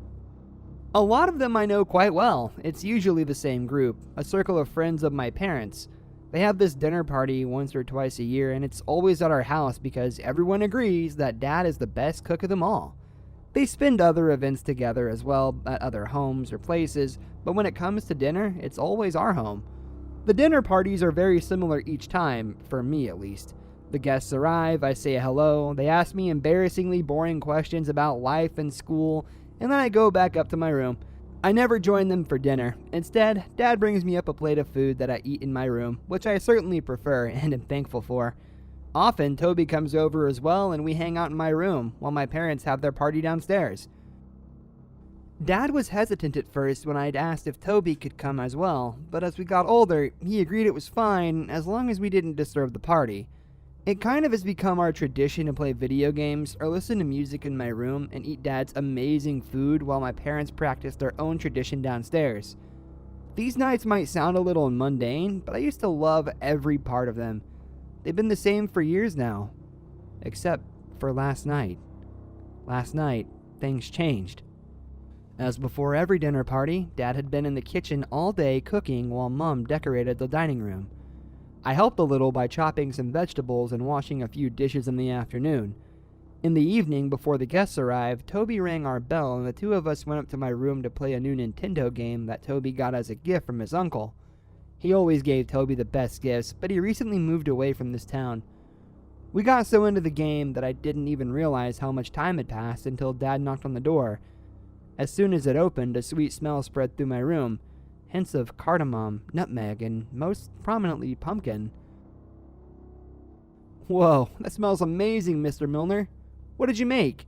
A lot of them I know quite well. It's usually the same group, a circle of friends of my parents. They have this dinner party once or twice a year, and it's always at our house because everyone agrees that Dad is the best cook of them all. They spend other events together as well at other homes or places, but when it comes to dinner, it's always our home. The dinner parties are very similar each time, for me at least. The guests arrive, I say hello, they ask me embarrassingly boring questions about life and school, and then I go back up to my room. I never join them for dinner. Instead, Dad brings me up a plate of food that I eat in my room, which I certainly prefer and am thankful for. Often, Toby comes over as well and we hang out in my room while my parents have their party downstairs. Dad was hesitant at first when I'd asked if Toby could come as well, but as we got older, he agreed it was fine as long as we didn't disturb the party. It kind of has become our tradition to play video games or listen to music in my room and eat Dad's amazing food while my parents practice their own tradition downstairs. These nights might sound a little mundane, but I used to love every part of them. They've been the same for years now. Except for last night. Last night, things changed. As before every dinner party, Dad had been in the kitchen all day cooking while Mom decorated the dining room. I helped a little by chopping some vegetables and washing a few dishes in the afternoon. In the evening, before the guests arrived, Toby rang our bell and the two of us went up to my room to play a new Nintendo game that Toby got as a gift from his uncle. He always gave Toby the best gifts, but he recently moved away from this town. We got so into the game that I didn't even realize how much time had passed until Dad knocked on the door. As soon as it opened, a sweet smell spread through my room. Hints of cardamom, nutmeg, and most prominently pumpkin. Whoa, that smells amazing, Mr. Milner. What did you make?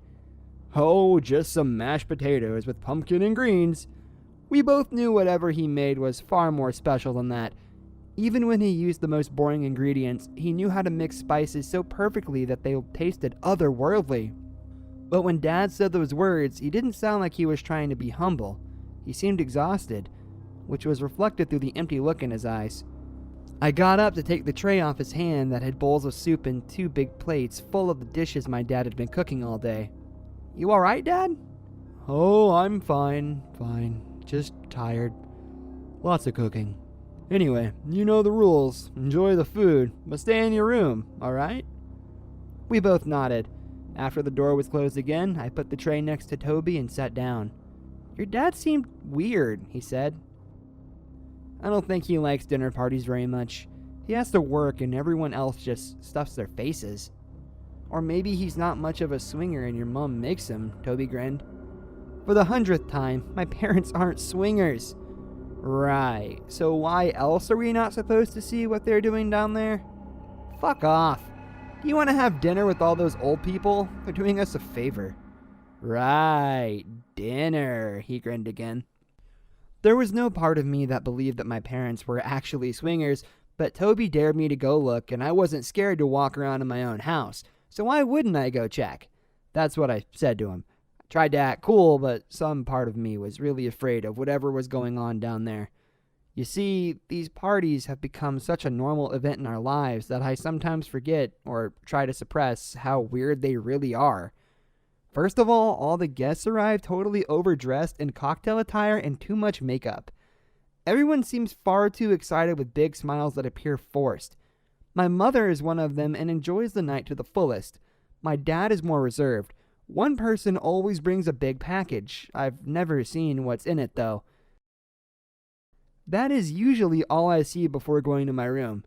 Oh, just some mashed potatoes with pumpkin and greens. We both knew whatever he made was far more special than that. Even when he used the most boring ingredients, he knew how to mix spices so perfectly that they tasted otherworldly. But when Dad said those words, he didn't sound like he was trying to be humble. He seemed exhausted, which was reflected through the empty look in his eyes. I got up to take the tray off his hand that had bowls of soup and 2 big plates full of the dishes my dad had been cooking all day. You alright, Dad? Oh, I'm fine. Just tired. Lots of cooking. Anyway, you know the rules. Enjoy the food, but stay in your room, alright? We both nodded. After the door was closed again, I put the tray next to Toby and sat down. Your dad seemed weird, he said. I don't think he likes dinner parties very much. He has to work and everyone else just stuffs their faces. Or maybe he's not much of a swinger and your mom makes him, Toby grinned. For the 100th time, my parents aren't swingers. Right, so why else are we not supposed to see what they're doing down there? Fuck off. Do you want to have dinner with all those old people? They're doing us a favor. Right, dinner, he grinned again. There was no part of me that believed that my parents were actually swingers, but Toby dared me to go look, and I wasn't scared to walk around in my own house, so why wouldn't I go check? That's what I said to him. I tried to act cool, but some part of me was really afraid of whatever was going on down there. You see, these parties have become such a normal event in our lives that I sometimes forget, or try to suppress, how weird they really are. First of all the guests arrived totally overdressed in cocktail attire and too much makeup. Everyone seems far too excited with big smiles that appear forced. My mother is one of them and enjoys the night to the fullest. My dad is more reserved. One person always brings a big package. I've never seen what's in it, though. That is usually all I see before going to my room.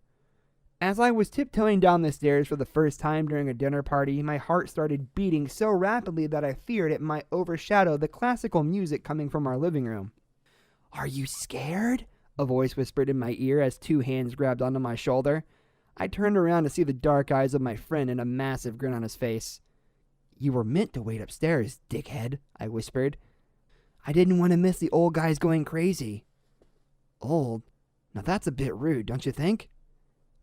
As I was tiptoeing down the stairs for the first time during a dinner party, my heart started beating so rapidly that I feared it might overshadow the classical music coming from our living room. "Are you scared?" a voice whispered in my ear as 2 hands grabbed onto my shoulder. I turned around to see the dark eyes of my friend and a massive grin on his face. "You were meant to wait upstairs, dickhead," I whispered. "I didn't want to miss the old guys going crazy." "Old? Now that's a bit rude, don't you think?"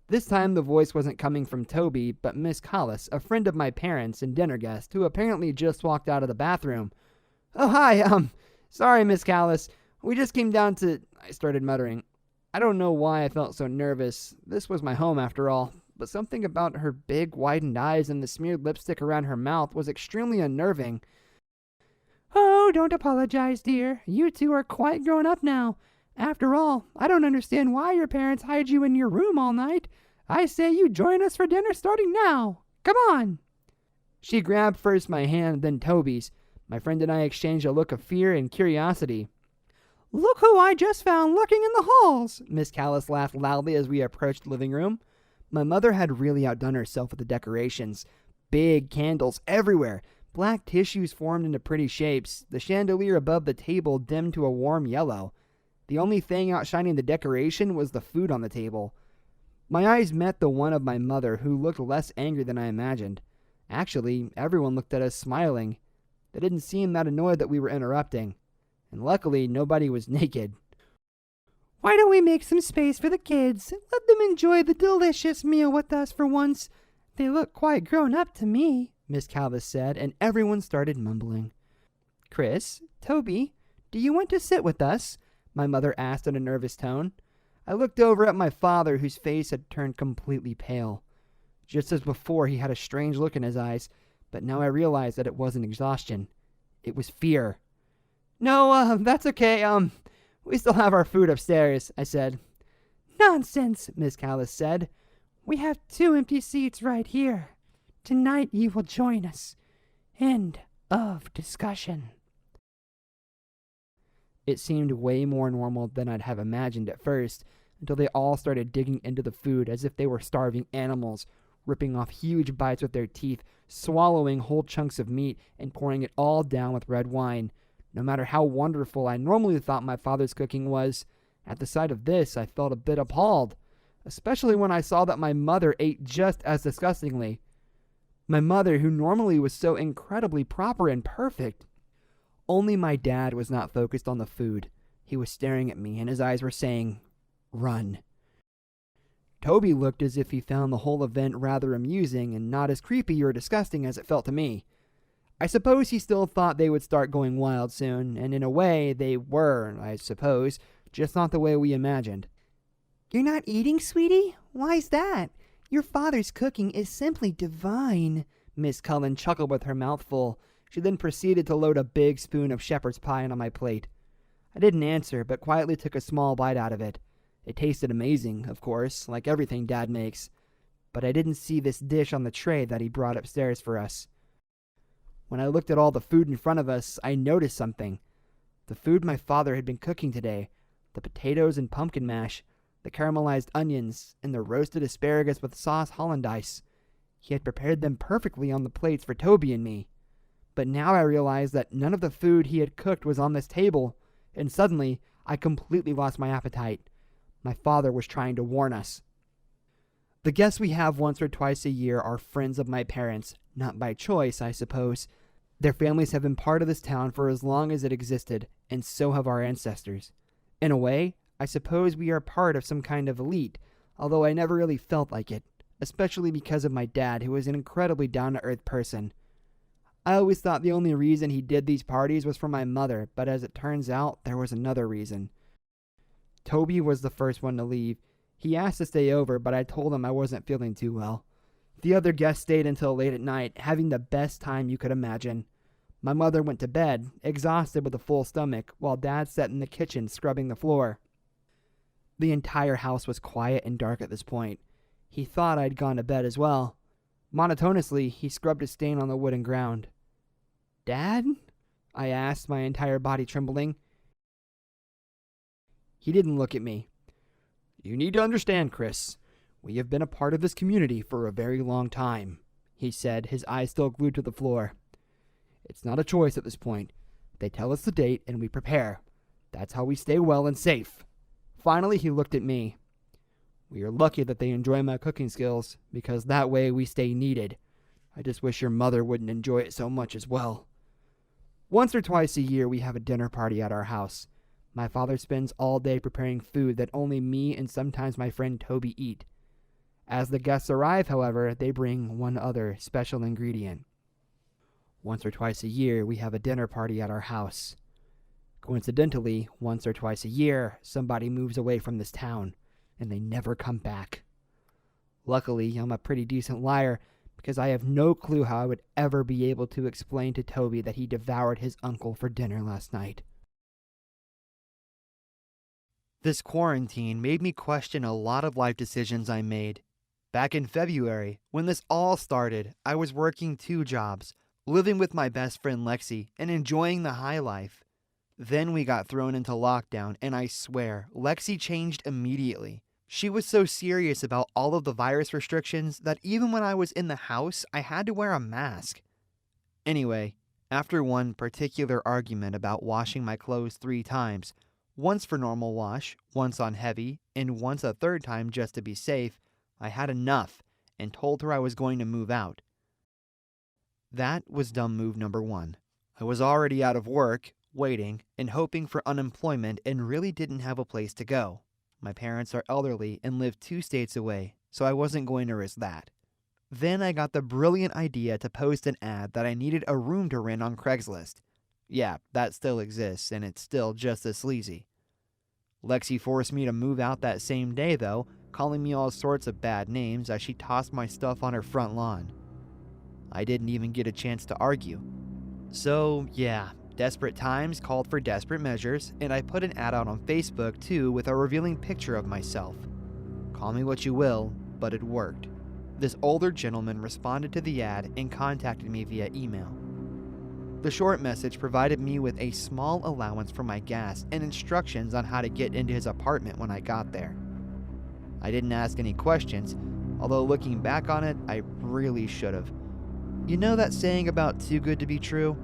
This time the voice wasn't coming from Toby, but Miss Collis, a friend of my parents and dinner guest, who apparently just walked out of the bathroom. "Oh, hi, sorry, Miss Collis. We just came down to," I started muttering. I don't know why I felt so nervous. This was my home after all, but something about her big, widened eyes and the smeared lipstick around her mouth was extremely unnerving. "Oh, don't apologize, dear. You two are quite grown up now. After all, I don't understand why your parents hide you in your room all night. I say you join us for dinner starting now. Come on." She grabbed first my hand, then Toby's. My friend and I exchanged a look of fear and curiosity. "Look who I just found lurking in the halls!" Miss Callis laughed loudly as we approached the living room. My mother had really outdone herself with the decorations. Big candles everywhere. Black tissues formed into pretty shapes. The chandelier above the table dimmed to a warm yellow. The only thing outshining the decoration was the food on the table. My eyes met the one of my mother, who looked less angry than I imagined. Actually, everyone looked at us smiling. They didn't seem that annoyed that we were interrupting. And luckily, nobody was naked. "Why don't we make some space for the kids? Let them enjoy the delicious meal with us for once. They look quite grown up to me," Miss Calvis said, and everyone started mumbling. "Chris, Toby, do you want to sit with us?" my mother asked in a nervous tone. I looked over at my father, whose face had turned completely pale. Just as before, he had a strange look in his eyes, but now I realized that it wasn't exhaustion. It was fear. "No, that's okay. We still have our food upstairs," I said. "Nonsense," Miss Callis said. "We have 2 empty seats right here. Tonight you will join us. End of discussion." It seemed way more normal than I'd have imagined at first, until they all started digging into the food as if they were starving animals, ripping off huge bites with their teeth, swallowing whole chunks of meat, and pouring it all down with red wine. No matter how wonderful I normally thought my father's cooking was, at the sight of this I felt a bit appalled, especially when I saw that my mother ate just as disgustingly. My mother, who normally was so incredibly proper and perfect. Only my dad was not focused on the food. He was staring at me, and his eyes were saying, "Run." Toby looked as if he found the whole event rather amusing and not as creepy or disgusting as it felt to me. I suppose he still thought they would start going wild soon, and in a way they were, I suppose, just not the way we imagined. "You're not eating, sweetie? Why's that? Your father's cooking is simply divine," Miss Cullen chuckled with her mouth full. She then proceeded to load a big spoon of shepherd's pie onto my plate. I didn't answer, but quietly took a small bite out of it. It tasted amazing, of course, like everything Dad makes. But I didn't see this dish on the tray that he brought upstairs for us. When I looked at all the food in front of us, I noticed something. The food my father had been cooking today, the potatoes and pumpkin mash, the caramelized onions, and the roasted asparagus with sauce hollandaise. He had prepared them perfectly on the plates for Toby and me. But now I realized that none of the food he had cooked was on this table, and suddenly I completely lost my appetite. My father was trying to warn us. The guests we have once or twice a year are friends of my parents, not by choice, I suppose. Their families have been part of this town for as long as it existed, and so have our ancestors. In a way, I suppose we are part of some kind of elite, although I never really felt like it, especially because of my dad, who was an incredibly down-to-earth person. I always thought the only reason he did these parties was for my mother, but as it turns out, there was another reason. Toby was the first one to leave. He asked to stay over, but I told him I wasn't feeling too well. The other guests stayed until late at night, having the best time you could imagine. My mother went to bed, exhausted with a full stomach, while Dad sat in the kitchen scrubbing the floor. The entire house was quiet and dark at this point. He thought I'd gone to bed as well. Monotonously, he scrubbed a stain on the wooden ground. "Dad?" I asked, my entire body trembling. He didn't look at me. "You need to understand, Chris. We have been a part of this community for a very long time," he said, his eyes still glued to the floor. "It's not a choice at this point. They tell us the date and we prepare. That's how we stay well and safe." Finally, he looked at me. "We are lucky that they enjoy my cooking skills, because that way we stay needed. I just wish your mother wouldn't enjoy it so much as well." Once or twice a year, we have a dinner party at our house. My father spends all day preparing food that only me and sometimes my friend Toby eat. As the guests arrive, however, they bring one other special ingredient. Once or twice a year, we have a dinner party at our house. Coincidentally, once or twice a year, somebody moves away from this town, and they never come back. Luckily, I'm a pretty decent liar, because I have no clue how I would ever be able to explain to Toby that he devoured his uncle for dinner last night. This quarantine made me question a lot of life decisions I made. Back in February, when this all started, I was working 2 jobs, living with my best friend Lexi, and enjoying the high life. Then we got thrown into lockdown, and I swear, Lexi changed immediately. She was so serious about all of the virus restrictions that even when I was in the house, I had to wear a mask. Anyway, after one particular argument about washing my clothes 3 times, once for normal wash, once on heavy, and once a 3rd time just to be safe, I had enough and told her I was going to move out. That was dumb move number 1. I was already out of work, waiting, and hoping for unemployment and really didn't have a place to go. My parents are elderly and live 2 states away, so I wasn't going to risk that. Then I got the brilliant idea to post an ad that I needed a room to rent on Craigslist. Yeah, that still exists, and it's still just as sleazy. Lexi forced me to move out that same day, though, calling me all sorts of bad names as she tossed my stuff on her front lawn. I didn't even get a chance to argue. So, yeah, desperate times called for desperate measures, and I put an ad out on Facebook too with a revealing picture of myself. Call me what you will, but it worked. This older gentleman responded to the ad and contacted me via email. The short message provided me with a small allowance for my gas and instructions on how to get into his apartment when I got there. I didn't ask any questions, although looking back on it, I really should have. You know that saying about too good to be true?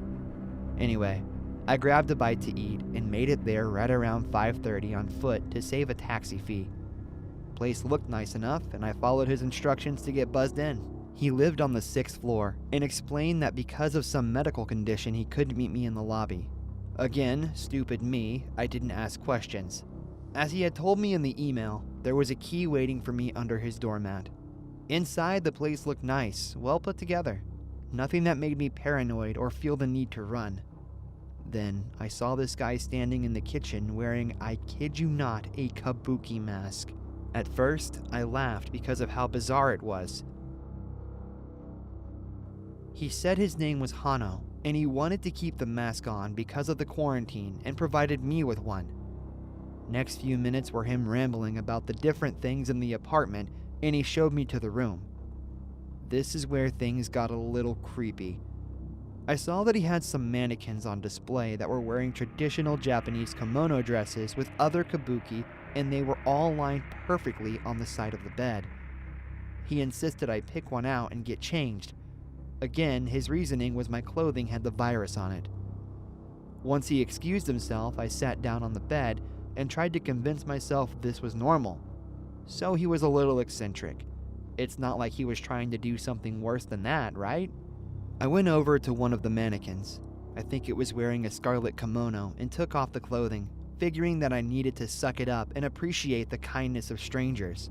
Anyway, I grabbed a bite to eat and made it there right around 5:30 on foot to save a taxi fee. Place looked nice enough, and I followed his instructions to get buzzed in. He lived on the 6th floor and explained that because of some medical condition he couldn't meet me in the lobby. Again, stupid me, I didn't ask questions. As he had told me in the email, there was a key waiting for me under his doormat. Inside, the place looked nice, well put together. Nothing that made me paranoid or feel the need to run. Then I saw this guy standing in the kitchen wearing, I kid you not, a kabuki mask. At first, I laughed because of how bizarre it was. He said his name was Hano, and he wanted to keep the mask on because of the quarantine and provided me with one. Next few minutes were him rambling about the different things in the apartment, and he showed me to the room. This is where things got a little creepy. I saw that he had some mannequins on display that were wearing traditional Japanese kimono dresses with other kabuki, and they were all lined perfectly on the side of the bed. He insisted I pick one out and get changed. Again, his reasoning was my clothing had the virus on it. Once he excused himself, I sat down on the bed and tried to convince myself this was normal. So he was a little eccentric. It's not like he was trying to do something worse than that, right? I went over to one of the mannequins. I think it was wearing a scarlet kimono, and took off the clothing, figuring that I needed to suck it up and appreciate the kindness of strangers.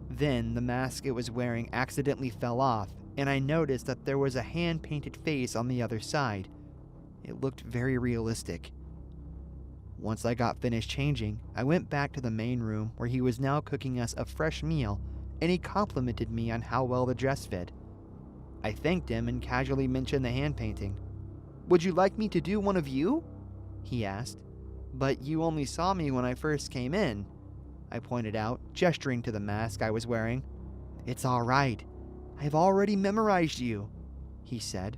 Then the mask it was wearing accidentally fell off, and I noticed that there was a hand-painted face on the other side. It looked very realistic. Once I got finished changing, I went back to the main room where he was now cooking us a fresh meal, and he complimented me on how well the dress fit. I thanked him and casually mentioned the hand painting. "Would you like me to do one of you?" he asked. "But you only saw me when I first came in," I pointed out, gesturing to the mask I was wearing. "It's all right. I've already memorized you," he said.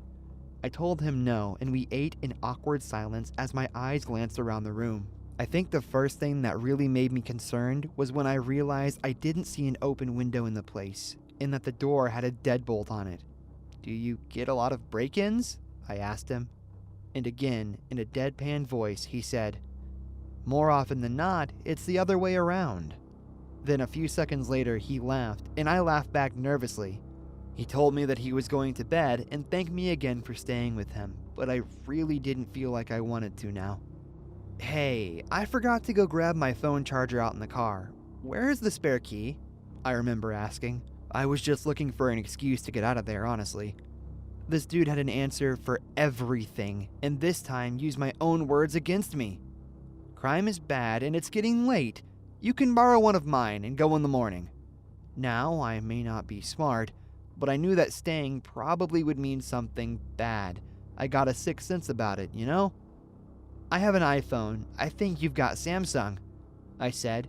I told him no, and we ate in awkward silence as my eyes glanced around the room. I think the first thing that really made me concerned was when I realized I didn't see an open window in the place, and that the door had a deadbolt on it. "Do you get a lot of break-ins?" I asked him. And again, in a deadpan voice, he said, "More often than not, it's the other way around." Then a few seconds later, he laughed, and I laughed back nervously. He told me that he was going to bed and thanked me again for staying with him, but I really didn't feel like I wanted to now. "Hey, I forgot to go grab my phone charger out in the car. Where is the spare key?" I remember asking. I was just looking for an excuse to get out of there, honestly. This dude had an answer for everything, and this time used my own words against me. "Crime is bad and it's getting late. You can borrow one of mine and go in the morning." Now, I may not be smart, but I knew that staying probably would mean something bad. I got a sixth sense about it, you know? "I have an iPhone. I think you've got Samsung," I said,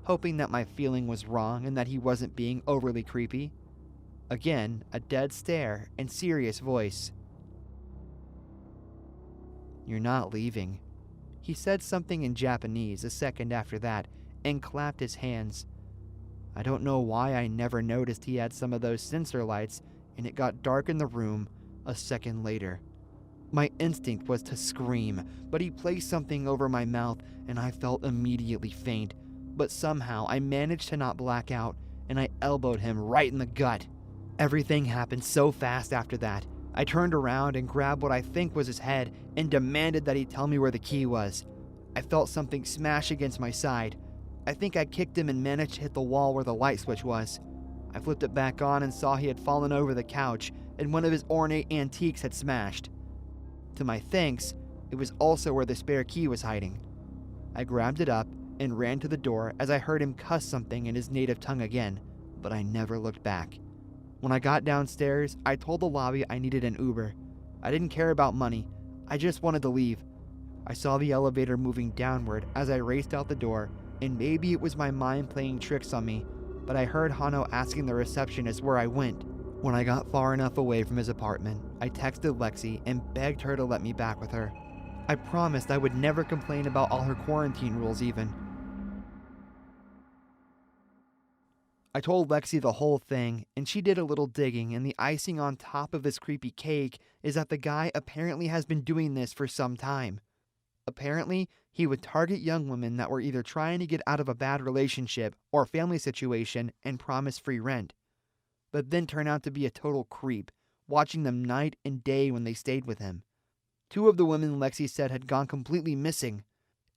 hoping that my feeling was wrong and that he wasn't being overly creepy. Again, a dead stare and serious voice. "You're not leaving." He said something in Japanese a second after that and clapped his hands. I don't know why I never noticed he had some of those sensor lights, and it got dark in the room a second later. My instinct was to scream, but he placed something over my mouth and I felt immediately faint, but somehow I managed to not black out, and I elbowed him right in the gut. Everything happened so fast after that. I turned around and grabbed what I think was his head and demanded that he tell me where the key was. I felt something smash against my side. I think I kicked him and managed to hit the wall where the light switch was. I flipped it back on and saw he had fallen over the couch and one of his ornate antiques had smashed. To my thanks, it was also where the spare key was hiding. I grabbed it up and ran to the door as I heard him cuss something in his native tongue again, but I never looked back. When I got downstairs, I told the lobby I needed an Uber. I didn't care about money. I just wanted to leave. I saw the elevator moving downward as I raced out the door, and maybe it was my mind playing tricks on me, but I heard Hano asking the receptionist where I went. When I got far enough away from his apartment, I texted Lexi and begged her to let me back with her. I promised I would never complain about all her quarantine rules even. I told Lexi the whole thing, and she did a little digging, and the icing on top of this creepy cake is that the guy apparently has been doing this for some time. Apparently, he would target young women that were either trying to get out of a bad relationship or family situation and promise free rent, but then turn out to be a total creep, watching them night and day when they stayed with him. 2 of the women Lexi said had gone completely missing.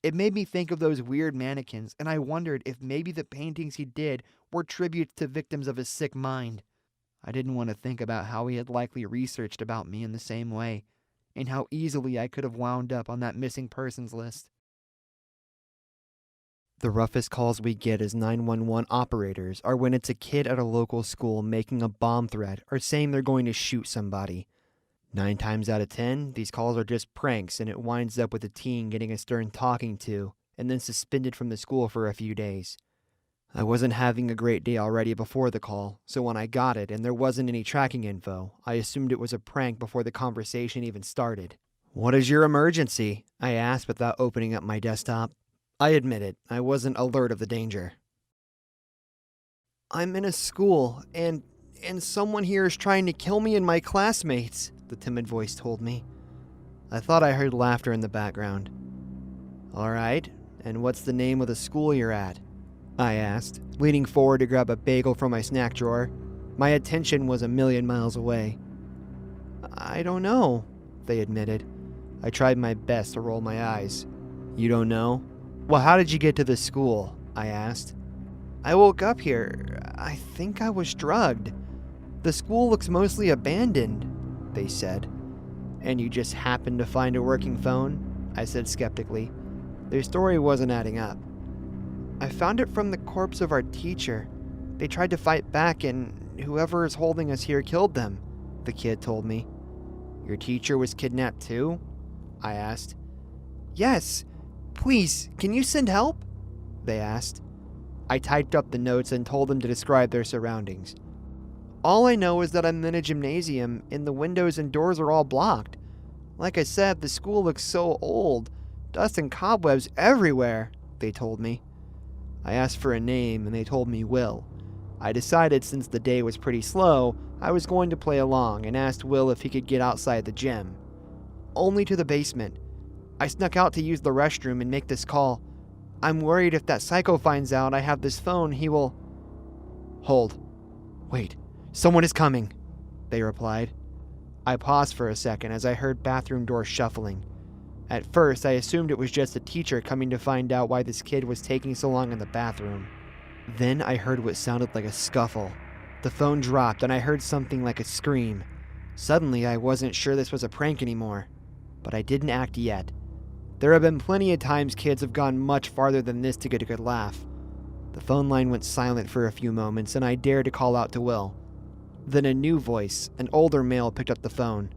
It made me think of those weird mannequins, and I wondered if maybe the paintings he did were tributes to victims of his sick mind. I didn't want to think about how he had likely researched about me in the same way, and how easily I could have wound up on that missing persons list. The roughest calls we get as 911 operators are when it's a kid at a local school making a bomb threat or saying they're going to shoot somebody. 9 times out of 10, these calls are just pranks, and it winds up with a teen getting a stern talking to and then suspended from the school for a few days. I wasn't having a great day already before the call, so when I got it and there wasn't any tracking info, I assumed it was a prank before the conversation even started. "What is your emergency?" I asked without opening up my desktop. I admitted I wasn't alert of the danger. "I'm in a school, and and someone here is trying to kill me and my classmates, the timid voice told me. I thought I heard laughter in the background. All right, and what's the name of the school you're at? I asked, leaning forward to grab a bagel from my snack drawer. My attention was a million miles away. I don't know, they admitted. I tried my best to roll my eyes. You don't know? Well, how did you get to the school? I asked. I woke up here. I think I was drugged. The school looks mostly abandoned, they said. And you just happened to find a working phone? I said skeptically. Their story wasn't adding up. I found it from the corpse of our teacher. They tried to fight back and whoever is holding us here killed them, the kid told me. Your teacher was kidnapped too? I asked. Yes. Please, can you send help? They asked. I typed up the notes and told them to describe their surroundings. All I know is that I'm in a gymnasium and the windows and doors are all blocked. Like I said, the school looks so old. Dust and cobwebs everywhere, they told me. I asked for a name and they told me Will. I decided since the day was pretty slow, I was going to play along and asked Will if he could get outside the gym. Only to the basement. I snuck out to use the restroom and make this call. I'm worried if that psycho finds out I have this phone, he will... Hold. Wait, someone is coming, they replied. I paused for a second as I heard bathroom doors shuffling. At first, I assumed it was just a teacher coming to find out why this kid was taking so long in the bathroom. Then I heard what sounded like a scuffle. The phone dropped and I heard something like a scream. Suddenly, I wasn't sure this was a prank anymore. But I didn't act yet. There have been plenty of times kids have gone much farther than this to get a good laugh. The phone line went silent for a few moments and I dared to call out to Will. Then a new voice, an older male, picked up the phone.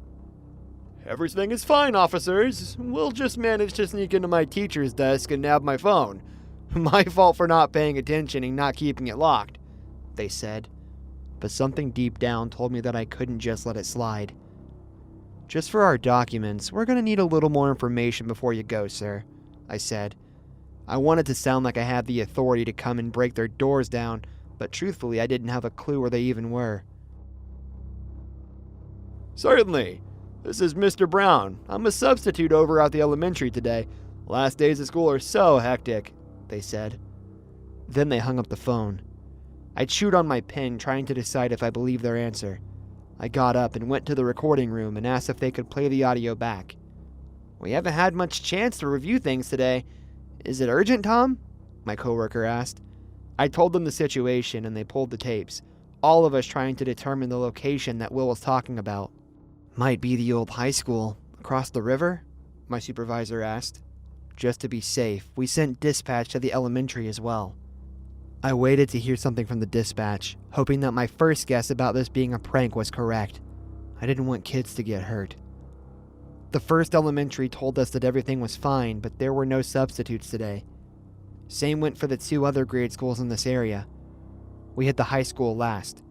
Everything is fine, officers. We'll just manage to sneak into my teacher's desk and nab my phone. My fault for not paying attention and not keeping it locked, they said. But something deep down told me that I couldn't just let it slide. Just for our documents, we're going to need a little more information before you go, sir, I said. I wanted to sound like I had the authority to come and break their doors down, but truthfully I didn't have a clue where they even were. Certainly. This is Mr. Brown. I'm a substitute over at the elementary today. Last days of school are so hectic, they said. Then they hung up the phone. I chewed on my pen, trying to decide if I believed their answer. I got up and went to the recording room and asked if they could play the audio back. We haven't had much chance to review things today. Is it urgent, Tom? My coworker asked. I told them the situation and they pulled the tapes, all of us trying to determine the location that Will was talking about. Might be the old high school across the river? My supervisor asked. Just to be safe, we sent dispatch to the elementary as well. I waited to hear something from the dispatch, hoping that my first guess about this being a prank was correct. I didn't want kids to get hurt. The first elementary told us that everything was fine, but there were no substitutes today. Same went for the two other grade schools in this area. We hit the high school last.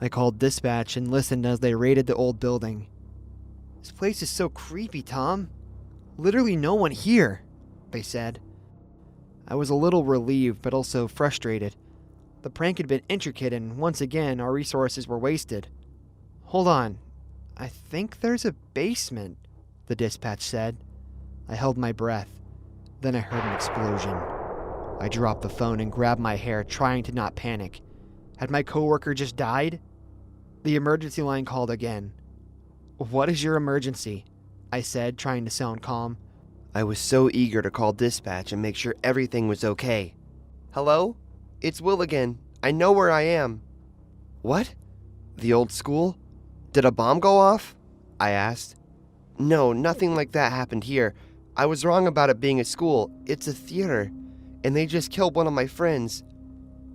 I called dispatch and listened as they raided the old building. This place is so creepy, Tom. Literally no one here, they said. I was a little relieved, but also frustrated. The prank had been intricate, and once again, our resources were wasted. Hold on. I think there's a basement, the dispatch said. I held my breath. Then I heard an explosion. I dropped the phone and grabbed my hair, trying to not panic. Had my coworker just died? The emergency line called again. What is your emergency? I said, trying to sound calm. I was so eager to call dispatch and make sure everything was okay. Hello? It's Will again. I know where I am. What? The old school? Did a bomb go off? I asked. No, nothing like that happened here. I was wrong about it being a school. It's a theater. And they just killed one of my friends.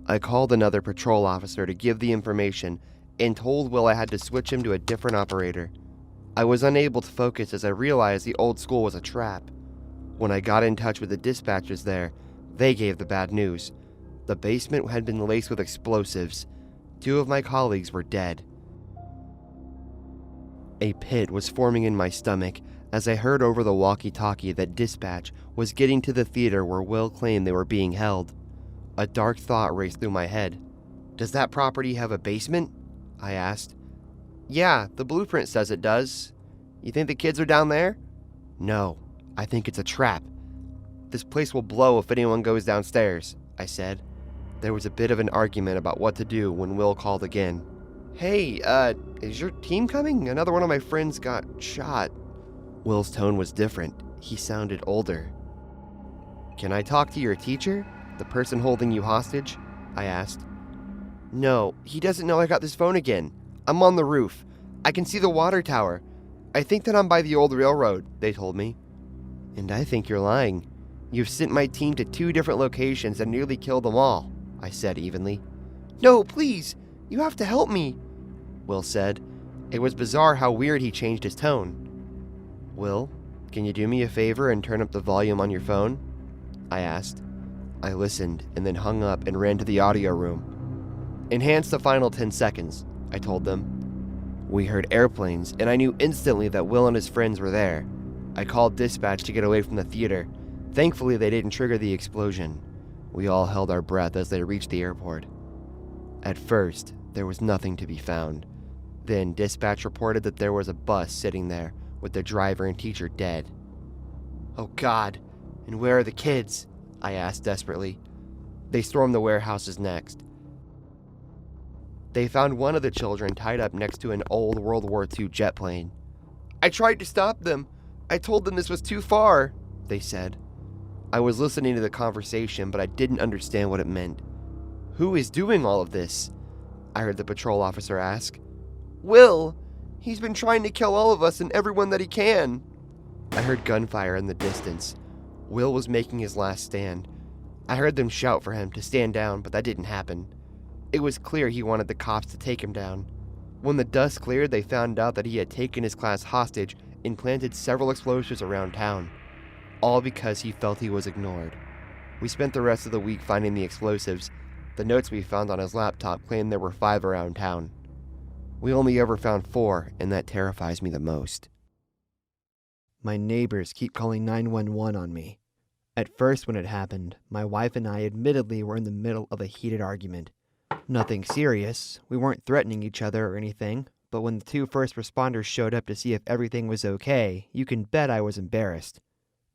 I called another patrol officer to give the information and told Will I had to switch him to a different operator. I was unable to focus as I realized the old school was a trap. When I got in touch with the dispatchers there, they gave the bad news. The basement had been laced with explosives. 2 of my colleagues were dead. A pit was forming in my stomach as I heard over the walkie-talkie that dispatch was getting to the theater where Will claimed they were being held. A dark thought raced through my head. Does that property have a basement? I asked. Yeah, the blueprint says it does. You think the kids are down there? No, I think it's a trap. This place will blow if anyone goes downstairs, I said. There was a bit of an argument about what to do when Will called again. Hey, is your team coming? Another one of my friends got shot. Will's tone was different. He sounded older. Can I talk to your teacher? The person holding you hostage? I asked. No, he doesn't know I got this phone again. I'm on the roof. I can see the water tower. I think that I'm by the old railroad, they told me. And I think you're lying. You've sent my team to 2 different locations and nearly killed them all, I said evenly. No, please, you have to help me, Will said. It was bizarre how weird he changed his tone. Will, can you do me a favor and turn up the volume on your phone? I asked. I listened and then hung up and ran to the audio room. Enhance the final 10 seconds, I told them. We heard airplanes, and I knew instantly that Will and his friends were there. I called dispatch to get away from the theater. Thankfully, they didn't trigger the explosion. We all held our breath as they reached the airport. At first, there was nothing to be found. Then, dispatch reported that there was a bus sitting there, with the driver and teacher dead. Oh God, and where are the kids? I asked desperately. They stormed the warehouses next. They found one of the children tied up next to an old World War II jet plane. I tried to stop them. I told them this was too far, they said. I was listening to the conversation, but I didn't understand what it meant. Who is doing all of this? I heard the patrol officer ask. Will! He's been trying to kill all of us and everyone that he can. I heard gunfire in the distance. Will was making his last stand. I heard them shout for him to stand down, but that didn't happen. It was clear he wanted the cops to take him down. When the dust cleared, they found out that he had taken his class hostage and planted several explosives around town, all because he felt he was ignored. We spent the rest of the week finding the explosives. The notes we found on his laptop claimed there were 5 around town. We only ever found 4, and that terrifies me the most. My neighbors keep calling 911 on me. At first, when it happened, my wife and I admittedly were in the middle of a heated argument. Nothing serious. We weren't threatening each other or anything, but when the 2 first responders showed up to see if everything was okay, you can bet I was embarrassed.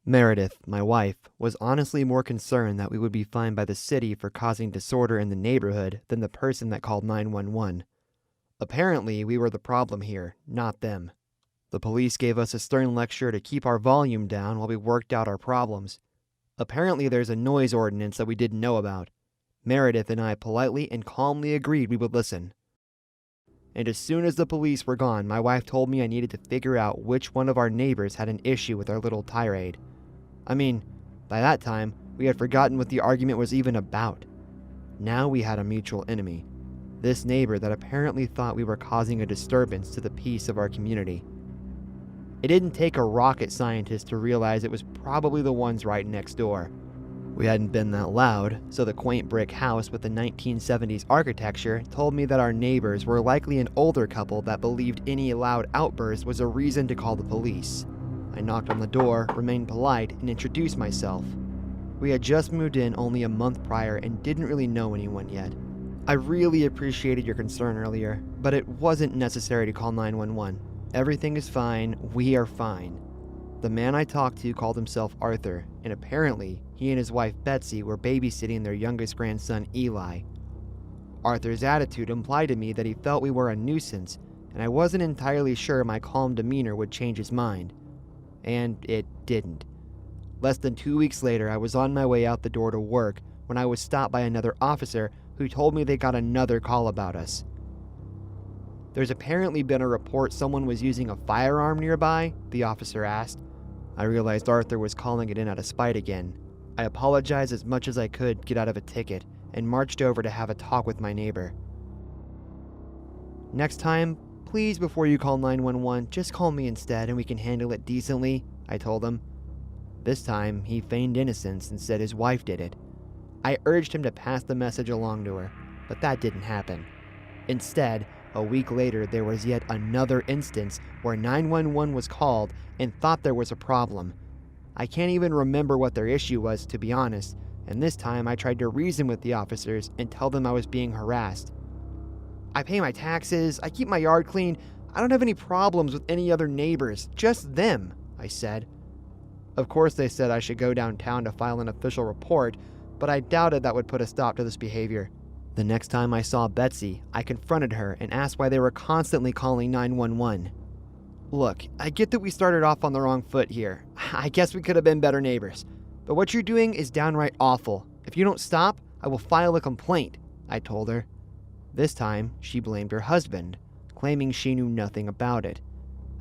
Meredith, my wife, was honestly more concerned that we would be fined by the city for causing disorder in the neighborhood than the person that called 911. Apparently, we were the problem here, not them. The police gave us a stern lecture to keep our volume down while we worked out our problems. Apparently, there's a noise ordinance that we didn't know about. Meredith and I politely and calmly agreed we would listen. And as soon as the police were gone, my wife told me I needed to figure out which one of our neighbors had an issue with our little tirade. I mean, by that time, we had forgotten what the argument was even about. Now we had a mutual enemy. This neighbor that apparently thought we were causing a disturbance to the peace of our community. It didn't take a rocket scientist to realize it was probably the ones right next door. We hadn't been that loud, so the quaint brick house with the 1970s architecture told me that our neighbors were likely an older couple that believed any loud outburst was a reason to call the police. I knocked on the door, remained polite, and introduced myself. We had just moved in only a month prior and didn't really know anyone yet. I really appreciated your concern earlier, but it wasn't necessary to call 911. Everything is fine, we are fine. The man I talked to called himself Arthur, and apparently, he and his wife Betsy were babysitting their youngest grandson Eli. Arthur's attitude implied to me that he felt we were a nuisance, and I wasn't entirely sure my calm demeanor would change his mind. And it didn't. Less than 2 weeks later, I was on my way out the door to work when I was stopped by another officer who told me they got another call about us. There's apparently been a report someone was using a firearm nearby, the officer asked. I realized Arthur was calling it in out of spite again. I apologized as much as I could get out of a ticket and marched over to have a talk with my neighbor. Next time, please before you call 911, just call me instead and we can handle it decently, I told him. This time, he feigned innocence and said his wife did it. I urged him to pass the message along to her, but that didn't happen. Instead, a week later, there was yet another instance where 911 was called and thought there was a problem. I can't even remember what their issue was, to be honest, and this time I tried to reason with the officers and tell them I was being harassed. I pay my taxes, I keep my yard clean, I don't have any problems with any other neighbors, just them, I said. Of course they said I should go downtown to file an official report, but I doubted that would put a stop to this behavior. The next time I saw Betsy, I confronted her and asked why they were constantly calling 911. Look, I get that we started off on the wrong foot here. I guess we could have been better neighbors. But what you're doing is downright awful. If you don't stop, I will file a complaint, I told her. This time, she blamed her husband, claiming she knew nothing about it.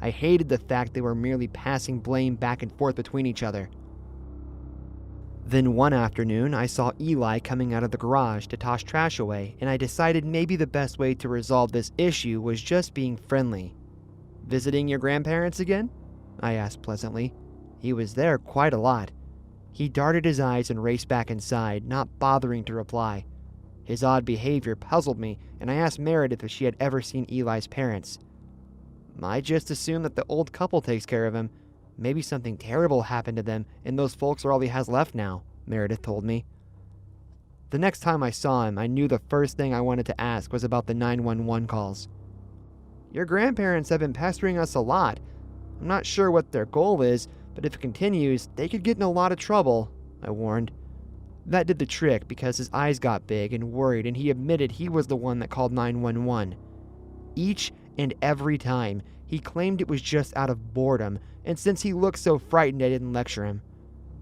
I hated the fact they were merely passing blame back and forth between each other. Then one afternoon, I saw Eli coming out of the garage to toss trash away, and I decided maybe the best way to resolve this issue was just being friendly. Visiting your grandparents again? I asked pleasantly. He was there quite a lot. He darted his eyes and raced back inside, not bothering to reply. His odd behavior puzzled me, and I asked Meredith if she had ever seen Eli's parents. I just assumed that the old couple takes care of him. Maybe something terrible happened to them, and those folks are all he has left now, Meredith told me. The next time I saw him, I knew the first thing I wanted to ask was about the 911 calls. Your grandparents have been pestering us a lot. I'm not sure what their goal is, but if it continues, they could get in a lot of trouble, I warned. That did the trick because his eyes got big and worried, and he admitted he was the one that called 911. Each and every time, he claimed it was just out of boredom, and since he looked so frightened, I didn't lecture him.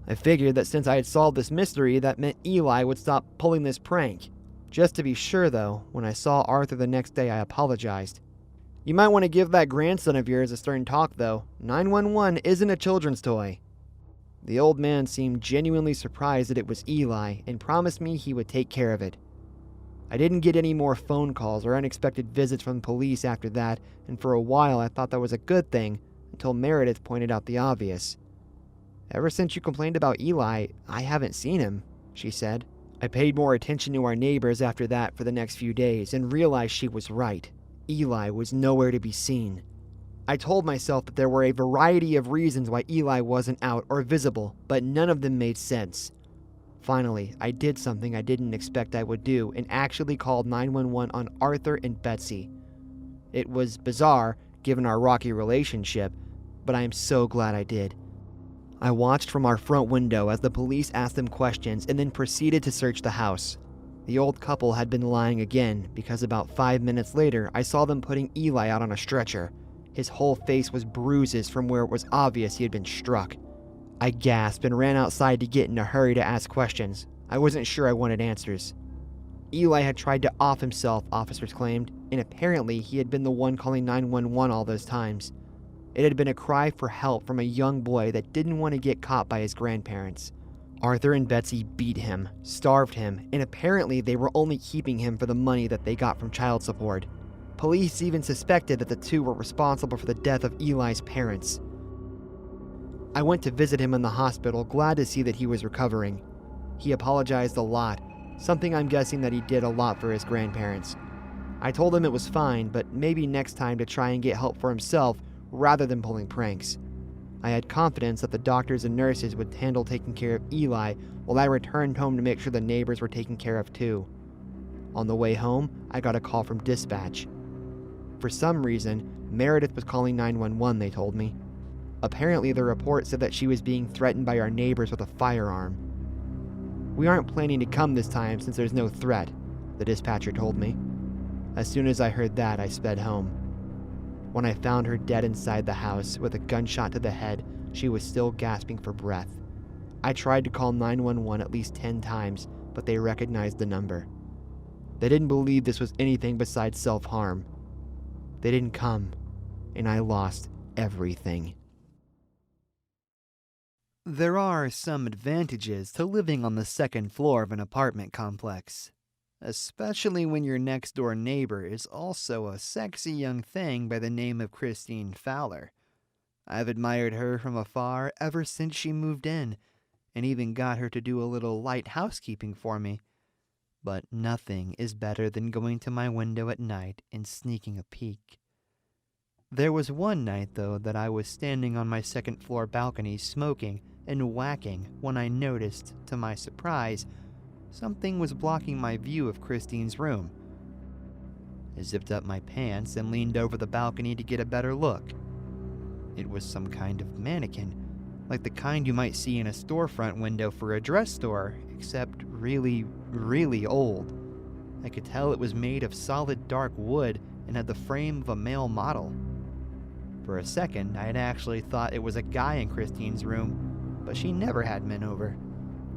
I figured that since I had solved this mystery, that meant Eli would stop pulling this prank. Just to be sure, though, when I saw Arthur the next day, I apologized. You might want to give that grandson of yours a stern talk, though. 911 isn't a children's toy. The old man seemed genuinely surprised that it was Eli and promised me he would take care of it. I didn't get any more phone calls or unexpected visits from the police after that, and for a while I thought that was a good thing, until Meredith pointed out the obvious. Ever since you complained about Eli, I haven't seen him, she said. I paid more attention to our neighbors after that for the next few days and realized she was right. Eli was nowhere to be seen. I told myself that there were a variety of reasons why Eli wasn't out or visible, but none of them made sense. Finally, I did something I didn't expect I would do and actually called 911 on Arthur and Betsy. It was bizarre, given our rocky relationship, but I am so glad I did. I watched from our front window as the police asked them questions and then proceeded to search the house. The old couple had been lying again because about 5 minutes later, I saw them putting Eli out on a stretcher. His whole face was bruises from where it was obvious he had been struck. I gasped and ran outside to get in a hurry to ask questions. I wasn't sure I wanted answers. Eli had tried to off himself, officers claimed, and apparently he had been the one calling 911 all those times. It had been a cry for help from a young boy that didn't want to get caught by his grandparents. Arthur and Betsy beat him, starved him, and apparently they were only keeping him for the money that they got from child support. Police even suspected that the two were responsible for the death of Eli's parents. I went to visit him in the hospital, glad to see that he was recovering. He apologized a lot, something I'm guessing that he did a lot for his grandparents. I told him it was fine, but maybe next time to try and get help for himself rather than pulling pranks. I had confidence that the doctors and nurses would handle taking care of Eli while I returned home to make sure the neighbors were taken care of too. On the way home, I got a call from dispatch. For some reason, Meredith was calling 911, they told me. Apparently, the report said that she was being threatened by our neighbors with a firearm. We aren't planning to come this time since there's no threat, the dispatcher told me. As soon as I heard that, I sped home. When I found her dead inside the house with a gunshot to the head, she was still gasping for breath. I tried to call 911 at least 10 times, but they recognized the number. They didn't believe this was anything besides self-harm. They didn't come, and I lost everything. There are some advantages to living on the second floor of an apartment complex, especially when your next-door neighbor is also a sexy young thing by the name of Christine Fowler. I've admired her from afar ever since she moved in, and even got her to do a little light housekeeping for me. But nothing is better than going to my window at night and sneaking a peek. There was one night, though, that I was standing on my second-floor balcony smoking and whacking when I noticed, to my surprise, something was blocking my view of Christine's room. I zipped up my pants and leaned over the balcony to get a better look. It was some kind of mannequin, like the kind you might see in a storefront window for a dress store, except really, really old. I could tell it was made of solid dark wood and had the frame of a male model. For a second, I had actually thought it was a guy in Christine's room, but she never had men over.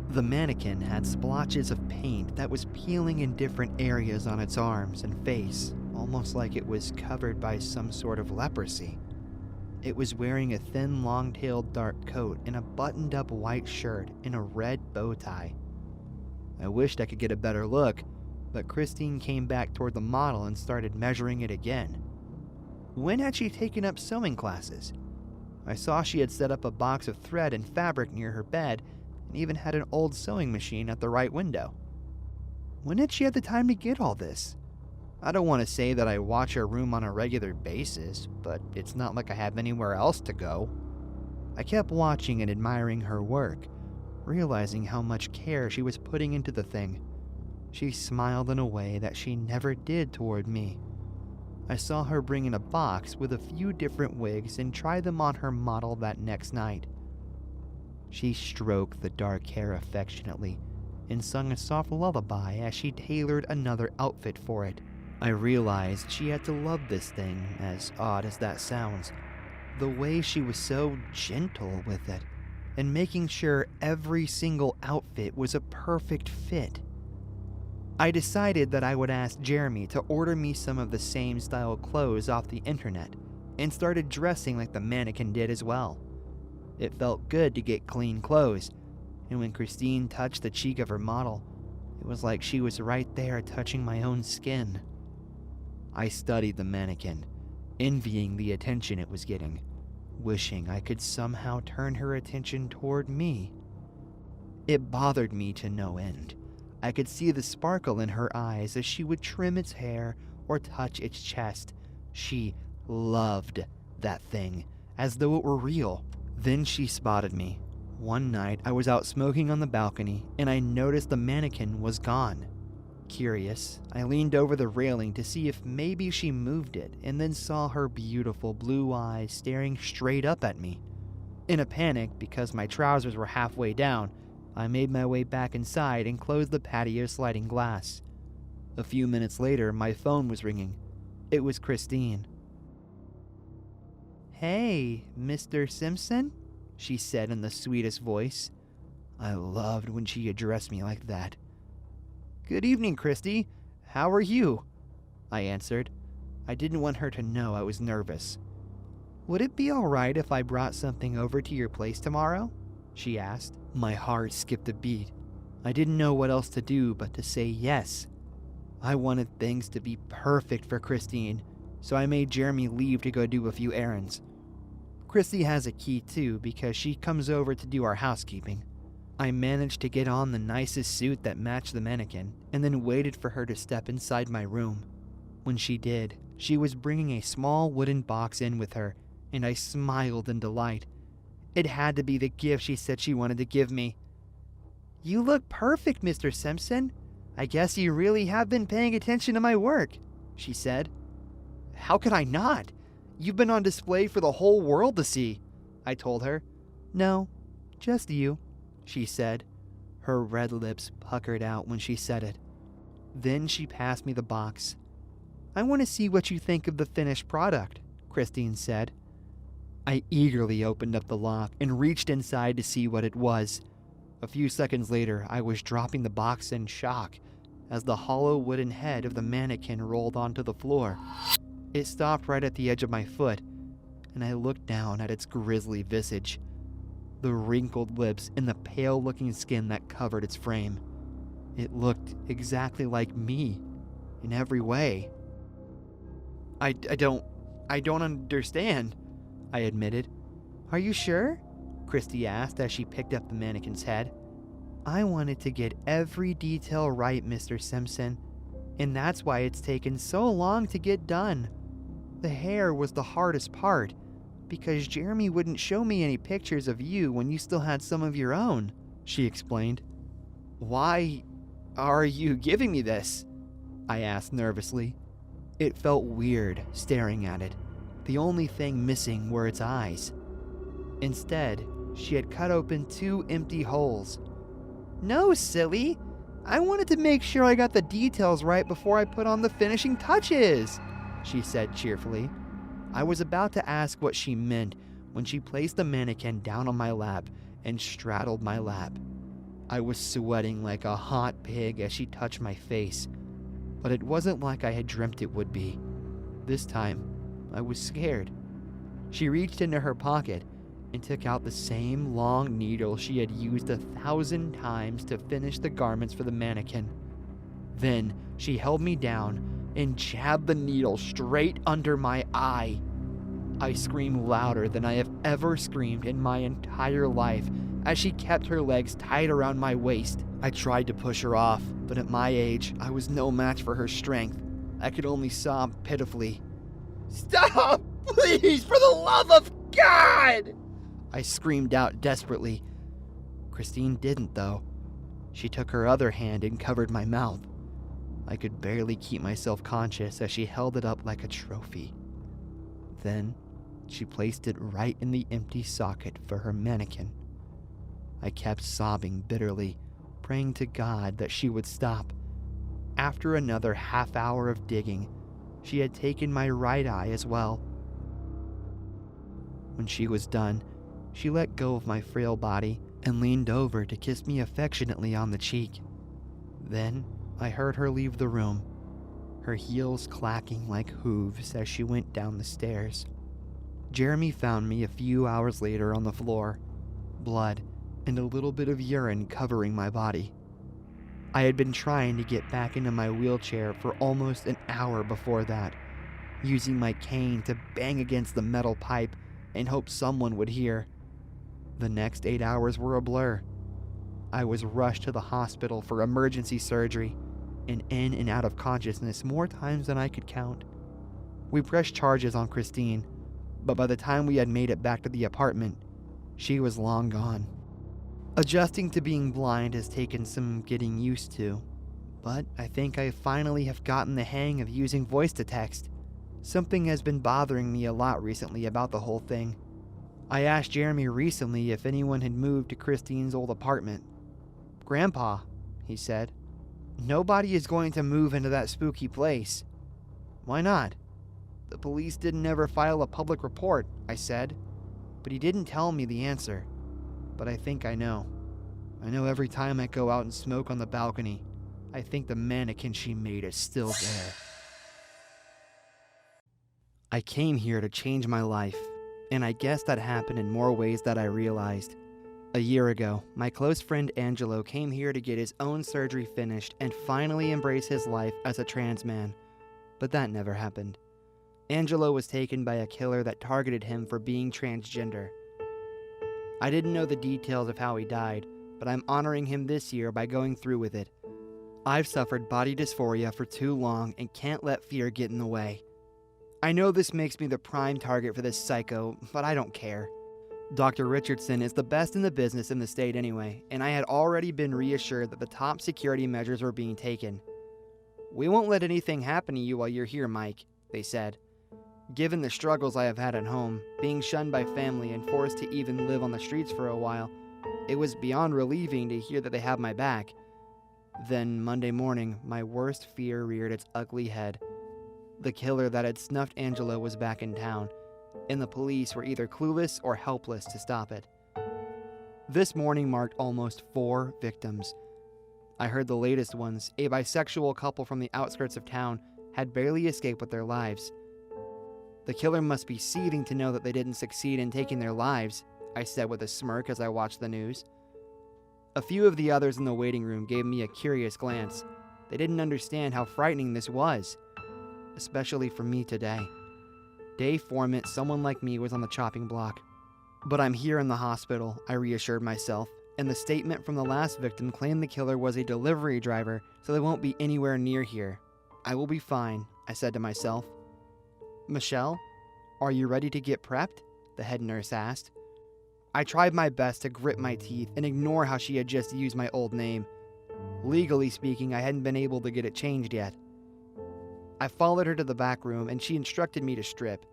The mannequin had splotches of paint that was peeling in different areas on its arms and face, almost like it was covered by some sort of leprosy. It was wearing a thin, long-tailed dark coat and a buttoned-up white shirt and a red bow tie. I wished I could get a better look, but Christine came back toward the model and started measuring it again. When had she taken up sewing classes? I saw she had set up a box of thread and fabric near her bed and even had an old sewing machine at the right window. When had she had the time to get all this? I don't want to say that I watch her room on a regular basis, but it's not like I have anywhere else to go. I kept watching and admiring her work, realizing how much care she was putting into the thing. She smiled in a way that she never did toward me. I saw her bring in a box with a few different wigs and try them on her model that next night. She stroked the dark hair affectionately and sung a soft lullaby as she tailored another outfit for it. I realized she had to love this thing, as odd as that sounds, the way she was so gentle with it, and making sure every single outfit was a perfect fit. I decided that I would ask Jeremy to order me some of the same style clothes off the internet, and started dressing like the mannequin did as well. It felt good to get clean clothes, and when Christine touched the cheek of her model, it was like she was right there touching my own skin. I studied the mannequin, envying the attention it was getting, wishing I could somehow turn her attention toward me. It bothered me to no end. I could see the sparkle in her eyes as she would trim its hair or touch its chest. She loved that thing, as though it were real. Then she spotted me. One night, I was out smoking on the balcony, and I noticed the mannequin was gone. Curious, I leaned over the railing to see if maybe she moved it, and then saw her beautiful blue eyes staring straight up at me. In a panic, because my trousers were halfway down, I made my way back inside and closed the patio sliding glass. A few minutes later, my phone was ringing. It was Christine. "Hey, Mr. Simpson?" she said in the sweetest voice. I loved when she addressed me like that. "Good evening, Christy. How are you?" I answered. I didn't want her to know I was nervous. "Would it be all right if I brought something over to your place tomorrow?" she asked. My heart skipped a beat. I didn't know what else to do but to say yes. I wanted things to be perfect for Christine, so I made Jeremy leave to go do a few errands. Christy has a key too because she comes over to do our housekeeping. I managed to get on the nicest suit that matched the mannequin and then waited for her to step inside my room. When she did, she was bringing a small wooden box in with her, and I smiled in delight. It had to be the gift she said she wanted to give me. "You look perfect, Mr. Simpson. I guess you really have been paying attention to my work," she said. "How could I not? You've been on display for the whole world to see," I told her. "No, just you," she said. Her red lips puckered out when she said it. Then she passed me the box. "I want to see what you think of the finished product," Christine said. I eagerly opened up the lock and reached inside to see what it was. A few seconds later, I was dropping the box in shock as the hollow wooden head of the mannequin rolled onto the floor. It stopped right at the edge of my foot, and I looked down at its grisly visage, the wrinkled lips and the pale-looking skin that covered its frame. It looked exactly like me in every way. I don't understand," I admitted. "Are you sure?" Christy asked as she picked up the mannequin's head. "I wanted to get every detail right, Mr. Simpson, and that's why it's taken so long to get done. The hair was the hardest part, because Jeremy wouldn't show me any pictures of you when you still had some of your own," she explained. "Why are you giving me this?" I asked nervously. It felt weird staring at it. The only thing missing were its eyes. Instead, she had cut open 2 empty holes. "No, silly. I wanted to make sure I got the details right before I put on the finishing touches," she said cheerfully. I was about to ask what she meant when she placed the mannequin down on my lap and straddled my lap. I was sweating like a hot pig as she touched my face, but it wasn't like I had dreamt it would be. This time, I was scared. She reached into her pocket and took out the same long needle she had used 1,000 times to finish the garments for the mannequin. Then she held me down and jabbed the needle straight under my eye. I screamed louder than I have ever screamed in my entire life as she kept her legs tight around my waist. I tried to push her off, but at my age, I was no match for her strength. I could only sob pitifully. "Stop! Please, for the love of God!" I screamed out desperately. Christine didn't, though. She took her other hand and covered my mouth. I could barely keep myself conscious as she held it up like a trophy. Then, she placed it right in the empty socket for her mannequin. I kept sobbing bitterly, praying to God that she would stop. After another half hour of digging, she had taken my right eye as well. When she was done, she let go of my frail body and leaned over to kiss me affectionately on the cheek. Then I heard her leave the room, her heels clacking like hooves as she went down the stairs. Jeremy found me a few hours later on the floor, blood and a little bit of urine covering my body. I had been trying to get back into my wheelchair for almost an hour before that, using my cane to bang against the metal pipe and hope someone would hear. The next 8 hours were a blur. I was rushed to the hospital for emergency surgery and in and out of consciousness more times than I could count. We pressed charges on Christine, but by the time we had made it back to the apartment, she was long gone. Adjusting to being blind has taken some getting used to, but I think I finally have gotten the hang of using voice to text. Something has been bothering me a lot recently about the whole thing. I asked Jeremy recently if anyone had moved to Christine's old apartment. "Grandpa," he said, "nobody is going to move into that spooky place." "Why not?" "The police didn't ever file a public report," I said, but he didn't tell me the answer. But I think I know. I know every time I go out and smoke on the balcony, I think the mannequin she made is still there. I came here to change my life, and I guess that happened in more ways than I realized. A year ago, my close friend Angelo came here to get his own surgery finished and finally embrace his life as a trans man. But that never happened. Angelo was taken by a killer that targeted him for being transgender. I didn't know the details of how he died, but I'm honoring him this year by going through with it. I've suffered body dysphoria for too long and can't let fear get in the way. I know this makes me the prime target for this psycho, but I don't care. Dr. Richardson is the best in the business in the state anyway, and I had already been reassured that the top security measures were being taken. "We won't let anything happen to you while you're here, Mike," they said. Given the struggles I have had at home, being shunned by family and forced to even live on the streets for a while, it was beyond relieving to hear that they have my back. Then, Monday morning, my worst fear reared its ugly head. The killer that had snuffed Angelo was back in town, and the police were either clueless or helpless to stop it. This morning marked almost 4 victims. I heard the latest ones, a bisexual couple from the outskirts of town, had barely escaped with their lives. The killer must be seething to know that they didn't succeed in taking their lives, I said with a smirk as I watched the news. A few of the others in the waiting room gave me a curious glance. They didn't understand how frightening this was, especially for me today. Day 4 meant someone like me was on the chopping block. But I'm here in the hospital, I reassured myself, and the statement from the last victim claimed the killer was a delivery driver, so they won't be anywhere near here. I will be fine, I said to myself. "Michelle, are you ready to get prepped?" the head nurse asked. I tried my best to grit my teeth and ignore how she had just used my old name. Legally speaking, I hadn't been able to get it changed yet. I followed her to the back room and she instructed me to strip.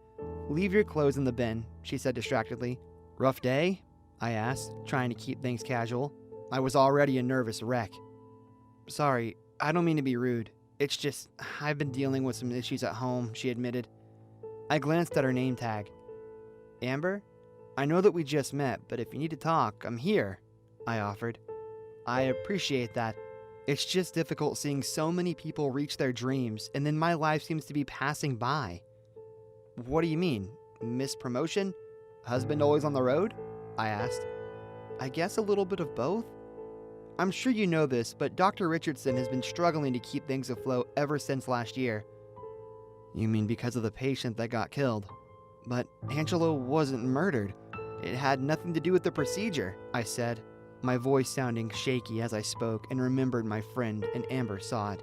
"Leave your clothes in the bin," she said distractedly. "Rough day?" I asked, trying to keep things casual. I was already a nervous wreck. "Sorry, I don't mean to be rude. It's just, I've been dealing with some issues at home," she admitted. I glanced at her name tag. "Amber? I know that we just met, but if you need to talk, I'm here," I offered. "I appreciate that. It's just difficult seeing so many people reach their dreams, and then my life seems to be passing by." "What do you mean? Missed promotion? Husband always on the road?" I asked. "I guess a little bit of both. I'm sure you know this, but Dr. Richardson has been struggling to keep things afloat ever since last year." "You mean because of the patient that got killed? But Angelo wasn't murdered. It had nothing to do with the procedure," I said, my voice sounding shaky as I spoke and remembered my friend and Amber saw it.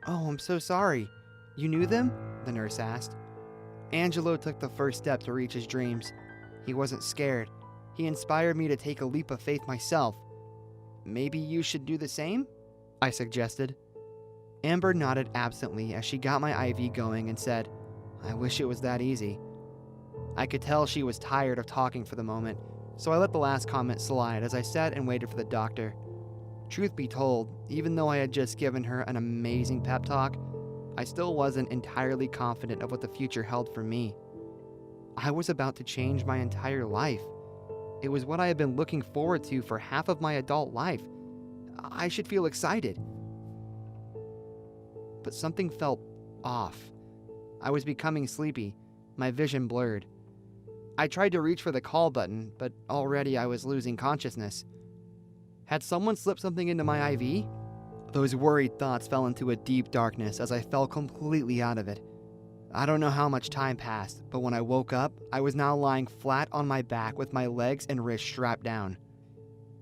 "Oh, I'm so sorry. You knew them?" the nurse asked. "Angelo took the first step to reach his dreams. He wasn't scared. He inspired me to take a leap of faith myself. Maybe you should do the same?" I suggested. Amber nodded absently as she got my IV going and said, "I wish it was that easy." I could tell she was tired of talking for the moment, so I let the last comment slide as I sat and waited for the doctor. Truth be told, even though I had just given her an amazing pep talk, I still wasn't entirely confident of what the future held for me. I was about to change my entire life. It was what I had been looking forward to for half of my adult life. I should feel excited. But something felt off. I was becoming sleepy, my vision blurred. I tried to reach for the call button, but already I was losing consciousness. Had someone slipped something into my IV? Those worried thoughts fell into a deep darkness as I fell completely out of it. I don't know how much time passed, but when I woke up, I was now lying flat on my back with my legs and wrists strapped down.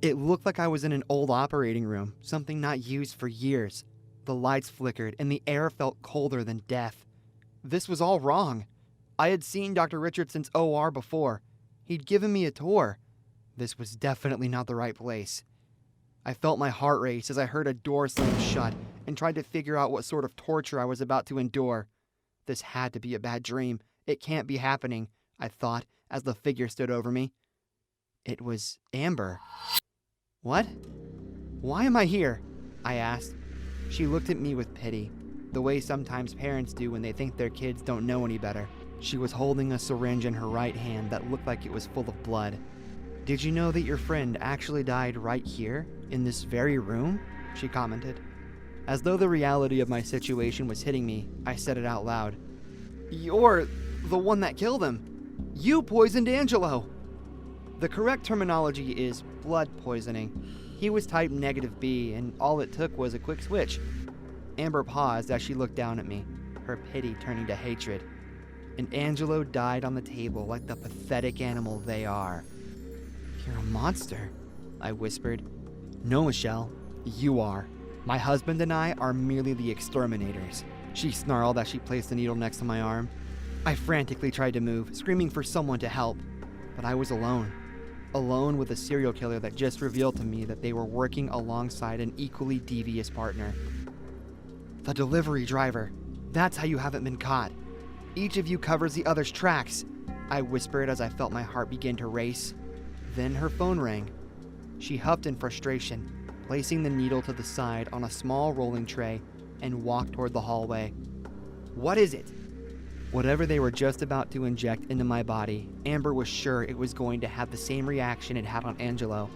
It looked like I was in an old operating room, something not used for years. The lights flickered and the air felt colder than death. This was all wrong. I had seen Dr. Richardson's OR before. He'd given me a tour. This was definitely not the right place. I felt my heart race as I heard a door slam shut and tried to figure out what sort of torture I was about to endure. This had to be a bad dream. It can't be happening, I thought as the figure stood over me. It was Amber. "What? Why am I here?" I asked. She looked at me with pity, the way sometimes parents do when they think their kids don't know any better. She was holding a syringe in her right hand that looked like it was full of blood. "Did you know that your friend actually died right here, in this very room?" she commented. As though the reality of my situation was hitting me, I said it out loud. "You're the one that killed him. You poisoned Angelo." The correct terminology is blood poisoning. He was type -B, and all it took was a quick switch. Amber paused as she looked down at me, her pity turning to hatred. "And Angelo died on the table like the pathetic animal they are." "You're a monster," I whispered. "No, Michelle, you are. My husband and I are merely the exterminators," she snarled as she placed the needle next to my arm. I frantically tried to move, screaming for someone to help, but I was alone. Alone with a serial killer that just revealed to me that they were working alongside an equally devious partner. "The delivery driver. That's how you haven't been caught. Each of you covers the other's tracks," I whispered as I felt my heart begin to race. Then her phone rang. She huffed in frustration, placing the needle to the side on a small rolling tray, and walked toward the hallway. "What is it?" Whatever they were just about to inject into my body, Amber was sure it was going to have the same reaction it had on Angelo.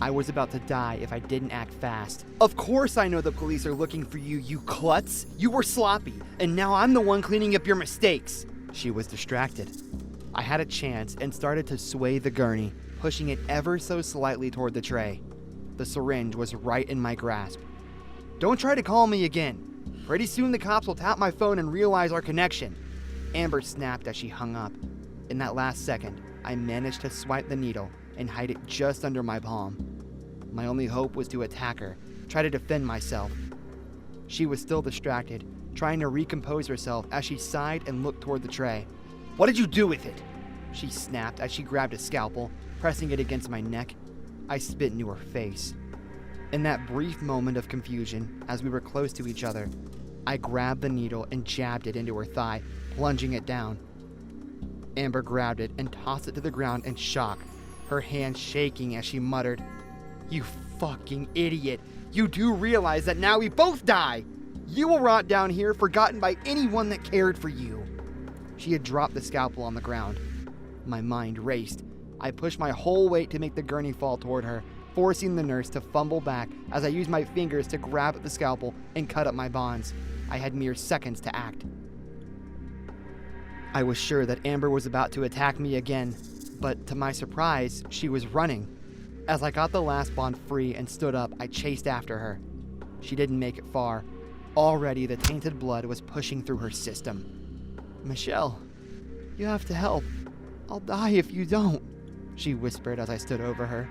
I was about to die if I didn't act fast. "Of course I know the police are looking for you, you klutz! You were sloppy, and now I'm the one cleaning up your mistakes!" She was distracted. I had a chance and started to sway the gurney, pushing it ever so slightly toward the tray. The syringe was right in my grasp. "Don't try to call me again. Pretty soon the cops will tap my phone and realize our connection." Amber snapped as she hung up. In that last second, I managed to swipe the needle and hide it just under my palm. My only hope was to attack her, try to defend myself. She was still distracted, trying to recompose herself as she sighed and looked toward the tray. "What did you do with it?" she snapped as she grabbed a scalpel, pressing it against my neck. I spit into her face. In that brief moment of confusion, as we were close to each other, I grabbed the needle and jabbed it into her thigh, plunging it down. Amber grabbed it and tossed it to the ground in shock, her hand shaking as she muttered, "You fucking idiot. You do realize that now we both die. You will rot down here, forgotten by anyone that cared for you." She had dropped the scalpel on the ground. My mind raced. I pushed my whole weight to make the gurney fall toward her, forcing the nurse to fumble back as I used my fingers to grab at the scalpel and cut up my bonds. I had mere seconds to act. I was sure that Amber was about to attack me again, but to my surprise, she was running. As I got the last bond free and stood up, I chased after her. She didn't make it far. Already the tainted blood was pushing through her system. "Michelle, you have to help. I'll die if you don't," she whispered as I stood over her.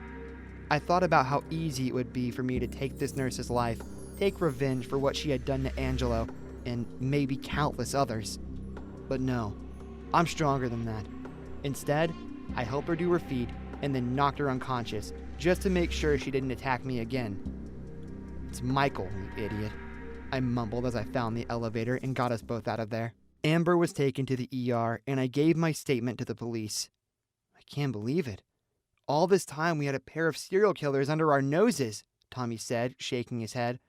I thought about how easy it would be for me to take this nurse's life, take revenge for what she had done to Angelo, and maybe countless others. But no, I'm stronger than that. Instead, I helped her to her feet and then knocked her unconscious, just to make sure she didn't attack me again. "It's Michael, you idiot," I mumbled as I found the elevator and got us both out of there. Amber was taken to the ER, and I gave my statement to the police. "I can't believe it. All this time we had a pair of serial killers under our noses," Tommy said, shaking his head.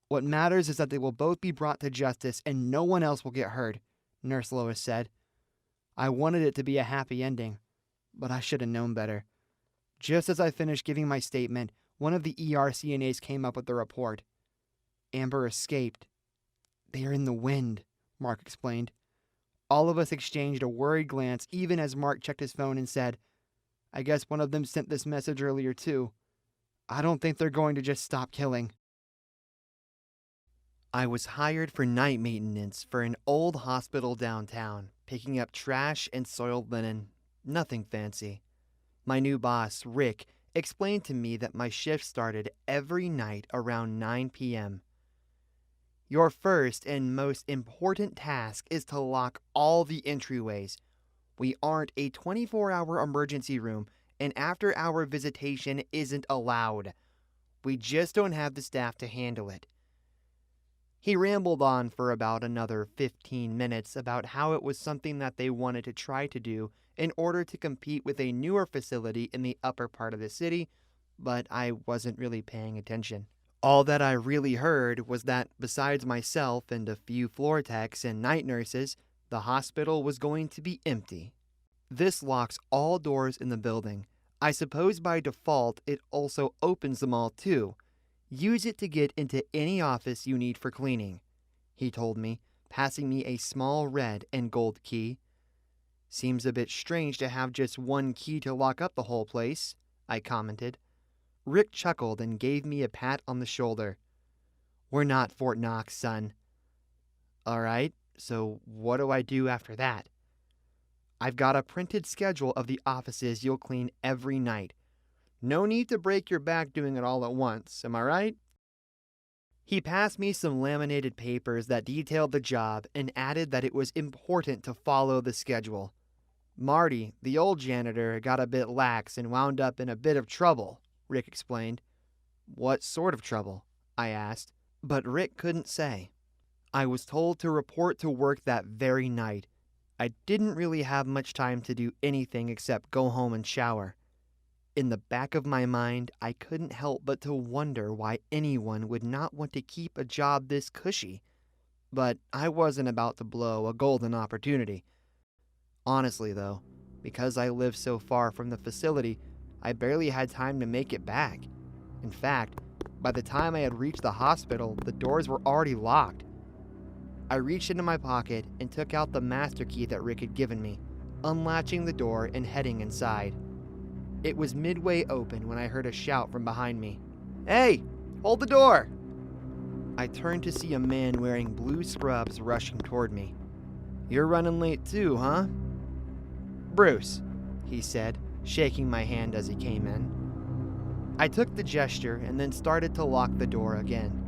"What matters is that they will both be brought to justice and no one else will get hurt," Nurse Lois said. I wanted it to be a happy ending, but I should have known better. Just as I finished giving my statement, one of the ER CNAs came up with the report. "Amber escaped. They are in the wind," Mark explained. All of us exchanged a worried glance even as Mark checked his phone and said, "I guess one of them sent this message earlier too. I don't think they're going to just stop killing." I was hired for night maintenance for an old hospital downtown, picking up trash and soiled linen. Nothing fancy. My new boss, Rick, explained to me that my shift started every night around 9 p.m. "Your first and most important task is to lock all the entryways. We aren't a 24-hour emergency room, and after-hour visitation isn't allowed. We just don't have the staff to handle it." He rambled on for about another 15 minutes about how it was something that they wanted to try to do in order to compete with a newer facility in the upper part of the city, but I wasn't really paying attention. All that I really heard was that besides myself and a few floor techs and night nurses, the hospital was going to be empty. This locks all doors in the building. I suppose by default it also opens them all too. "Use it to get into any office you need for cleaning," he told me, passing me a small red and gold key. "Seems a bit strange to have just one key to lock up the whole place," I commented. Rick chuckled and gave me a pat on the shoulder. "We're not Fort Knox, son." "All right, so what do I do after that?" "I've got a printed schedule of the offices you'll clean every night. No need to break your back doing it all at once, am I right?" He passed me some laminated papers that detailed the job and added that it was important to follow the schedule. "Marty, the old janitor, got a bit lax and wound up in a bit of trouble," Rick explained. "What sort of trouble?" I asked, but Rick couldn't say. I was told to report to work that very night. I didn't really have much time to do anything except go home and shower. In the back of my mind, I couldn't help but to wonder why anyone would not want to keep a job this cushy. But I wasn't about to blow a golden opportunity. Honestly, though, because I lived so far from the facility, I barely had time to make it back. In fact, by the time I had reached the hospital, the doors were already locked. I reached into my pocket and took out the master key that Rick had given me, unlatching the door and heading inside. It was midway open when I heard a shout from behind me. "Hey, hold the door!" I turned to see a man wearing blue scrubs rushing toward me. "You're running late too, huh?" "Bruce," he said, shaking my hand as he came in. I took the gesture and then started to lock the door again.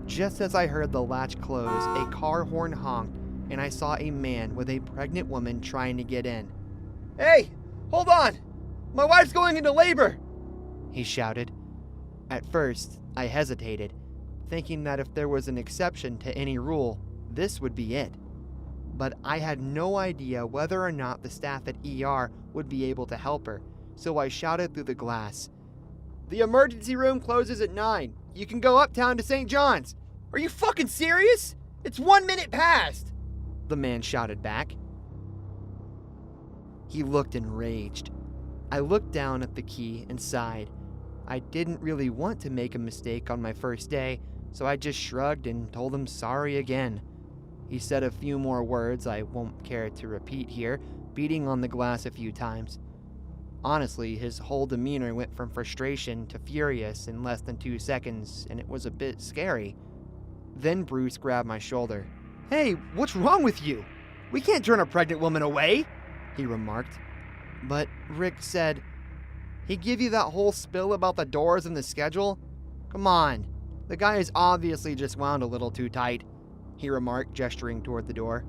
Just as I heard the latch close, a car horn honked, and I saw a man with a pregnant woman trying to get in. "Hey, hold on! My wife's going into labor!" he shouted. At first, I hesitated, thinking that if there was an exception to any rule, this would be it. But I had no idea whether or not the staff at ER would be able to help her, so I shouted through the glass, "The emergency room closes at 9. You can go uptown to St. John's." "Are you fucking serious? It's 1 minute past!" the man shouted back. He looked enraged. I looked down at the key and sighed. I didn't really want to make a mistake on my first day, so I just shrugged and told him sorry again. He said a few more words I won't care to repeat here, beating on the glass a few times. Honestly, his whole demeanor went from frustration to furious in less than 2 seconds, and it was a bit scary. Then Bruce grabbed my shoulder. "Hey, what's wrong with you? We can't turn a pregnant woman away," he remarked. "But," Rick said, "he give you that whole spill about the doors and the schedule? Come on, the guy is obviously just wound a little too tight," he remarked, gesturing toward the door.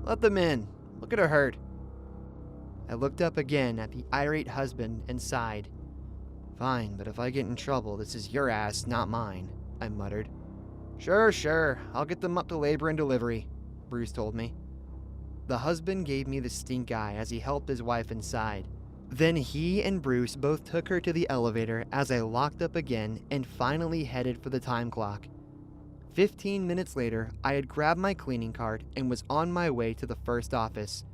"Let them in. Look at her hurt." I looked up again at the irate husband and sighed. "Fine, but if I get in trouble, this is your ass, not mine," I muttered. Sure, I'll get them up to labor and delivery," Bruce told me. The husband gave me the stink eye as he helped his wife inside. Then he and Bruce both took her to the elevator as I locked up again and finally headed for the time clock. 15 minutes later, I had grabbed my cleaning cart and was on my way to the first office.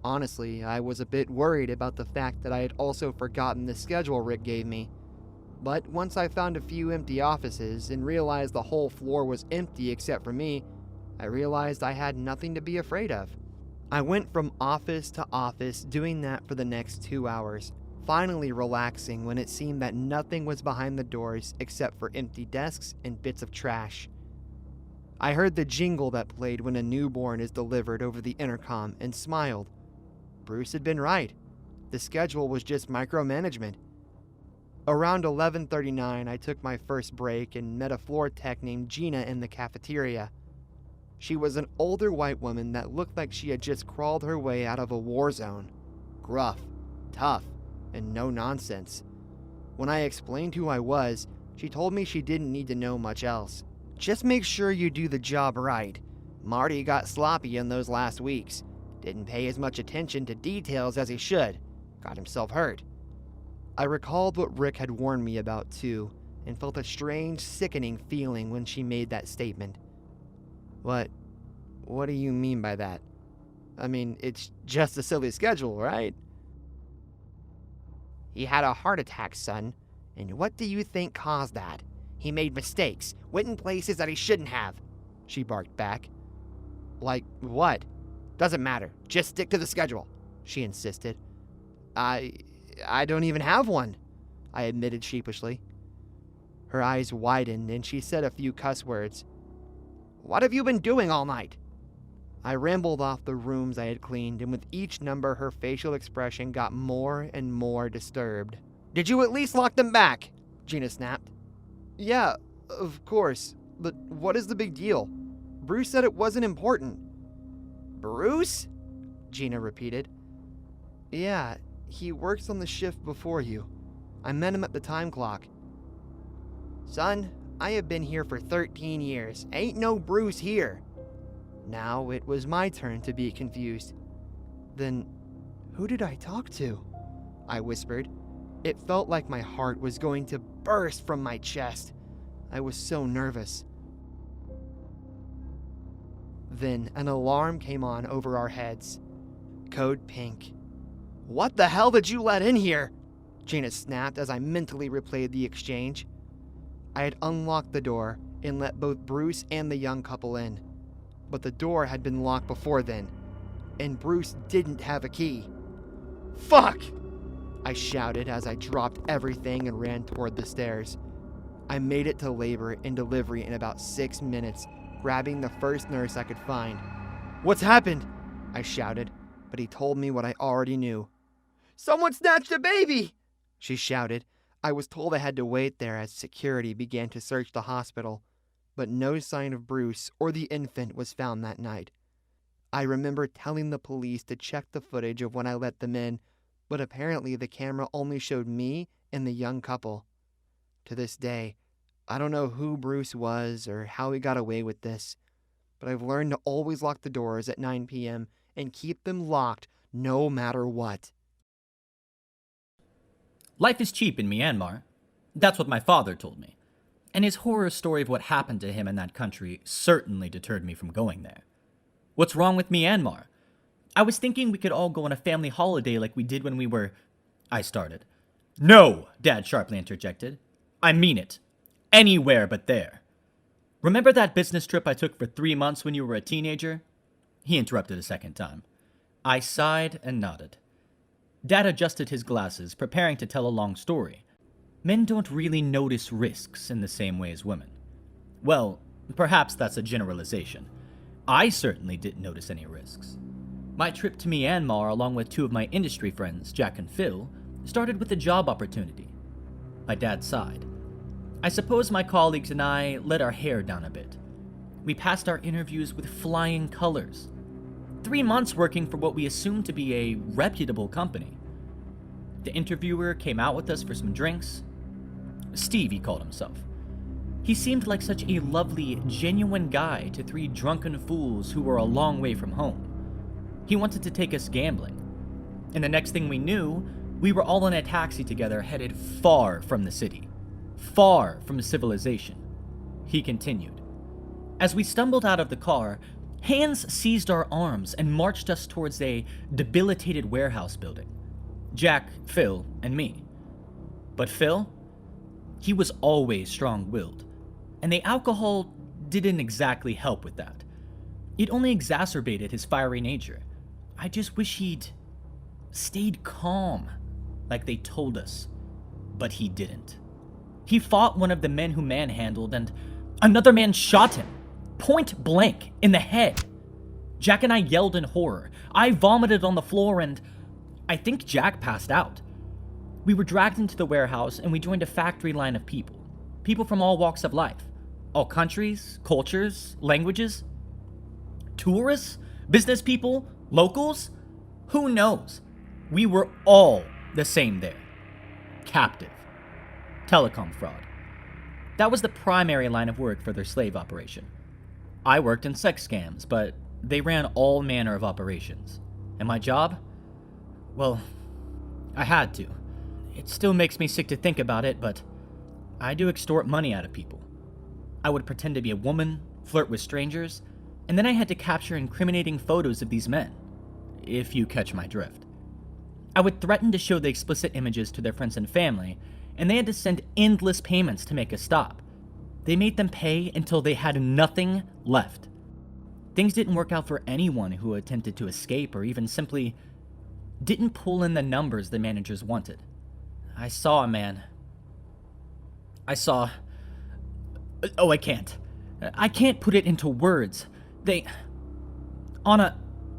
Honestly, I was a bit worried about the fact that I had also forgotten the schedule Rick gave me. But once I found a few empty offices and realized the whole floor was empty except for me, I realized I had nothing to be afraid of. I went from office to office doing that for the next 2 hours, finally relaxing when it seemed that nothing was behind the doors except for empty desks and bits of trash. I heard the jingle that played when a newborn is delivered over the intercom and smiled. Bruce had been right. The schedule was just micromanagement. Around 11:39, I took my first break and met a floor tech named Gina in the cafeteria. She was an older white woman that looked like she had just crawled her way out of a war zone. Gruff, tough, and no nonsense. When I explained who I was, she told me she didn't need to know much else. "Just make sure you do the job right. Marty got sloppy in those last weeks. Didn't pay as much attention to details as he should. Got himself hurt." I recalled what Rick had warned me about too, and felt a strange, sickening feeling when she made that statement. What do you mean by that? I mean, it's just a silly schedule, right?" "He had a heart attack, son. And what do you think caused that? He made mistakes, went in places that he shouldn't have," she barked back. "Like what?" "Doesn't matter. Just stick to the schedule," she insisted. I don't even have one," I admitted sheepishly. Her eyes widened and she said a few cuss words. "What have you been doing all night?" I rambled off the rooms I had cleaned, and with each number her facial expression got more and more disturbed. "Did you at least lock them back?" Gina snapped. "Yeah, of course. But what is the big deal? Bruce said it wasn't important." "Bruce?" Gina repeated. "Yeah, he works on the shift before you. I met him at the time clock." "Son, I have been here for 13 years. Ain't no Bruce here." Now it was my turn to be confused. "Then, who did I talk to?" I whispered. It felt like my heart was going to burst from my chest. I was so nervous. Then an alarm came on over our heads. Code pink. "What the hell did you let in here?" Gina snapped as I mentally replayed the exchange. I had unlocked the door and let both Bruce and the young couple in. But the door had been locked before then, and Bruce didn't have a key. "Fuck!" I shouted as I dropped everything and ran toward the stairs. I made it to labor and delivery in about 6 minutes, grabbing the first nurse I could find. "What's happened?" I shouted, but he told me what I already knew. "Someone snatched a baby!" she shouted. I was told I had to wait there as security began to search the hospital, but no sign of Bruce or the infant was found that night. I remember telling the police to check the footage of when I let them in, but apparently the camera only showed me and the young couple. To this day, I don't know who Bruce was or how he got away with this, but I've learned to always lock the doors at 9 p.m. and keep them locked no matter what. Life is cheap in Myanmar. That's what my father told me. And his horror story of what happened to him in that country certainly deterred me from going there. What's wrong with Myanmar? I was thinking we could all go on a family holiday like we did when we were... I started. No, Dad sharply interjected. I mean it. Anywhere but there. Remember that business trip I took for 3 months when you were a teenager? He interrupted a second time. I sighed and nodded. Dad adjusted his glasses, preparing to tell a long story. Men don't really notice risks in the same way as women. Well, perhaps that's a generalization. I certainly didn't notice any risks. My trip to Myanmar, along with 2 of my industry friends, Jack and Phil, started with a job opportunity. My dad sighed. I suppose my colleagues and I let our hair down a bit. We passed our interviews with flying colors. 3 months working for what we assumed to be a reputable company. The interviewer came out with us for some drinks. Steve, he called himself. He seemed like such a lovely, genuine guy to 3 drunken fools who were a long way from home. He wanted to take us gambling. And the next thing we knew, we were all in a taxi together headed far from the city. Far from civilization. He continued. As we stumbled out of the car, hands seized our arms and marched us towards a debilitated warehouse building. Jack, Phil, and me. But Phil? He was always strong-willed, and the alcohol didn't exactly help with that. It only exacerbated his fiery nature. I just wish he'd stayed calm, like they told us, but he didn't. He fought one of the men who manhandled, and another man shot him, point blank, in the head. Jack and I yelled in horror. I vomited on the floor, and I think Jack passed out. We were dragged into the warehouse, and we joined a factory line of people. People from all walks of life. All countries, cultures, languages. Tourists, business people, locals. Who knows? We were all the same there. Captive. Telecom fraud. That was the primary line of work for their slave operation. I worked in sex scams, but they ran all manner of operations. And my job? Well, I had to. It still makes me sick to think about it, but I do extort money out of people. I would pretend to be a woman, flirt with strangers, and then I had to capture incriminating photos of these men, if you catch my drift. I would threaten to show the explicit images to their friends and family, and they had to send endless payments to make us stop. They made them pay until they had nothing left. Things didn't work out for anyone who attempted to escape or even simply didn't pull in the numbers the managers wanted. I saw a man. Oh, I can't. I can't put it into words. They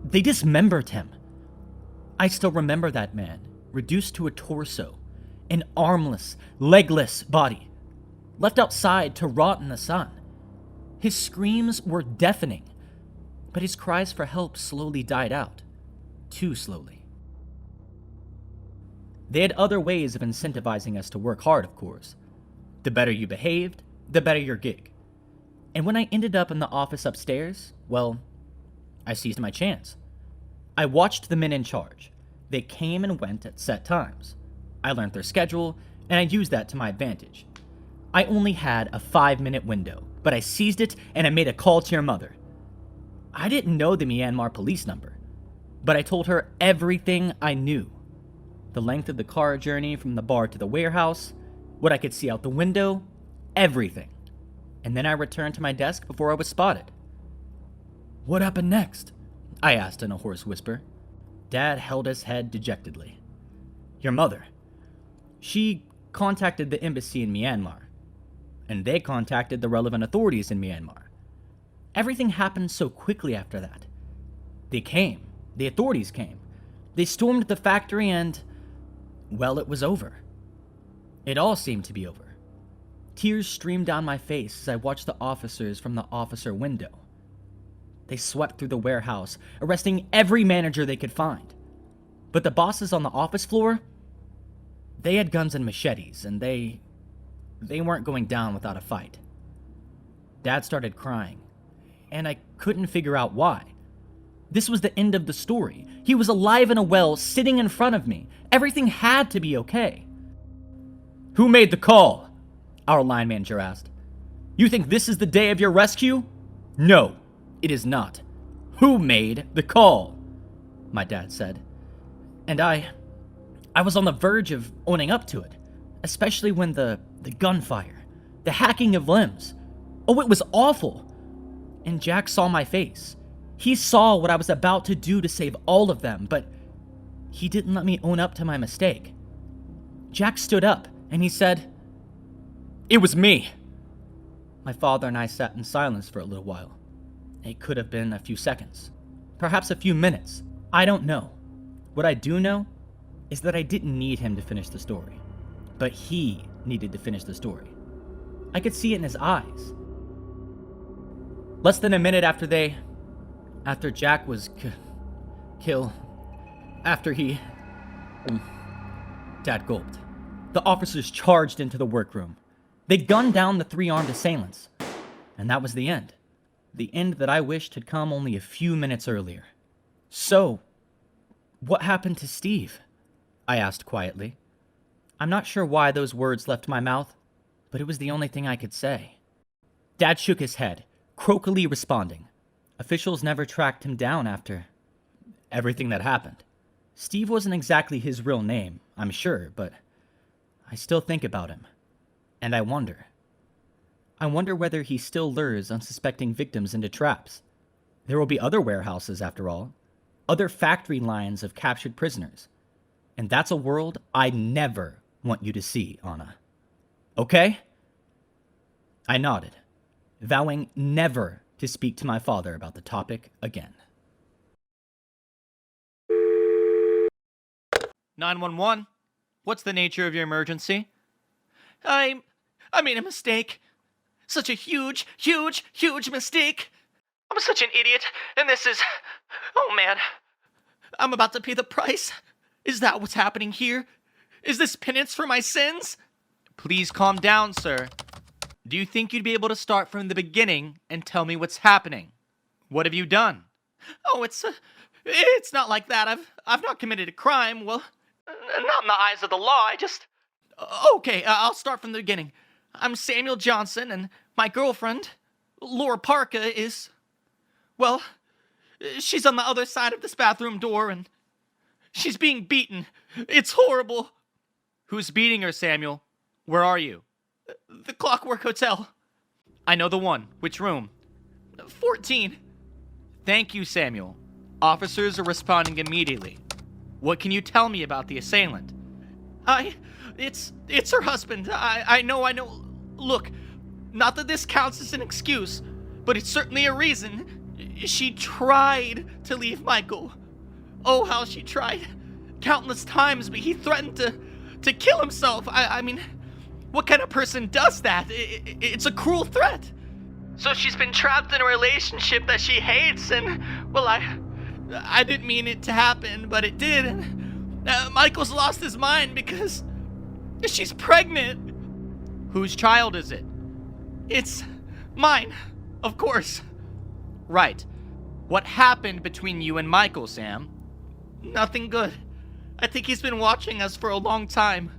dismembered him. I still remember that man, reduced to a torso, an armless, legless body, left outside to rot in the sun. His screams were deafening, but his cries for help slowly died out. Too slowly. They had other ways of incentivizing us to work hard, of course. The better you behaved, the better your gig. And when I ended up in the office upstairs, well, I seized my chance. I watched the men in charge. They came and went at set times. I learned their schedule, and I used that to my advantage. I only had a 5-minute window, but I seized it and I made a call to your mother. I didn't know the Myanmar police number, but I told her everything I knew. The length of the car journey from the bar to the warehouse, what I could see out the window, everything. And then I returned to my desk before I was spotted. What happened next? I asked in a hoarse whisper. Dad held his head dejectedly. Your mother. She contacted the embassy in Myanmar, and they contacted the relevant authorities in Myanmar. Everything happened so quickly after that. They came. The authorities came. They stormed the factory and, well, it was over. It all seemed to be over. Tears streamed down my face as I watched the officers from the officer window. They swept through the warehouse, arresting every manager they could find. But the bosses on the office floor, they had guns and machetes, and they they weren't going down without a fight. Dad started crying, and I couldn't figure out why. This was the end of the story. He was alive and well, sitting in front of me. Everything had to be okay. "Who made the call?" our line manager asked. "You think this is the day of your rescue?" "No, it is not." "Who made the call?" my dad said. And I was on the verge of owning up to it, especially when the gunfire, the hacking of limbs. Oh, it was awful. And Jack saw my face. He saw what I was about to do to save all of them, but he didn't let me own up to my mistake. Jack stood up and he said, "It was me." My father and I sat in silence for a little while. It could have been a few seconds, perhaps a few minutes. I don't know. What I do know is that I didn't need him to finish the story, but he needed to finish the story. I could see it in his eyes. Less than a minute after Jack was killed, after he... Dad gulped. The officers charged into the workroom. They gunned down the 3-armed assailants. And that was the end. The end that I wished had come only a few minutes earlier. "So, what happened to Steve?" I asked quietly. I'm not sure why those words left my mouth, but it was the only thing I could say. Dad shook his head, croakily responding. Officials never tracked him down after everything that happened. Steve wasn't exactly his real name, I'm sure, but I still think about him. And I wonder. I wonder whether he still lures unsuspecting victims into traps. There will be other warehouses, after all. Other factory lines of captured prisoners. And that's a world I never want you to see, Anna. Okay? I nodded, vowing never to speak to my father about the topic again. 911. What's the nature of your emergency? I made a mistake. Such a huge mistake. I'm such an idiot, and this is... Oh man. I'm about to pay the price. Is that what's happening here? Is this penance for my sins? Please calm down, sir. Do you think you'd be able to start from the beginning and tell me what's happening? What have you done? Oh, it's not like that. I've not committed a crime. Well, not in the eyes of the law. Okay, I'll start from the beginning. I'm Samuel Johnson, and my girlfriend, Laura Parka, is... Well, she's on the other side of this bathroom door, and she's being beaten. It's horrible. Who's beating her, Samuel? Where are you? The Clockwork Hotel. I know the one. Which room? 14. Thank you, Samuel. Officers are responding immediately. What can you tell me about the assailant? It's her husband. I know. Look, not that this counts as an excuse, but it's certainly a reason. She tried to leave Michael. Oh, how she tried. Countless times, but he threatened to kill himself. I mean, what kind of person does that? It's a cruel threat. So she's been trapped in a relationship that she hates, and, well, I didn't mean it to happen, but it did. And Michael's lost his mind because she's pregnant. Whose child is it? It's mine, of course. Right. What happened between you and Michael, Sam? Nothing good. I think he's been watching us for a long time.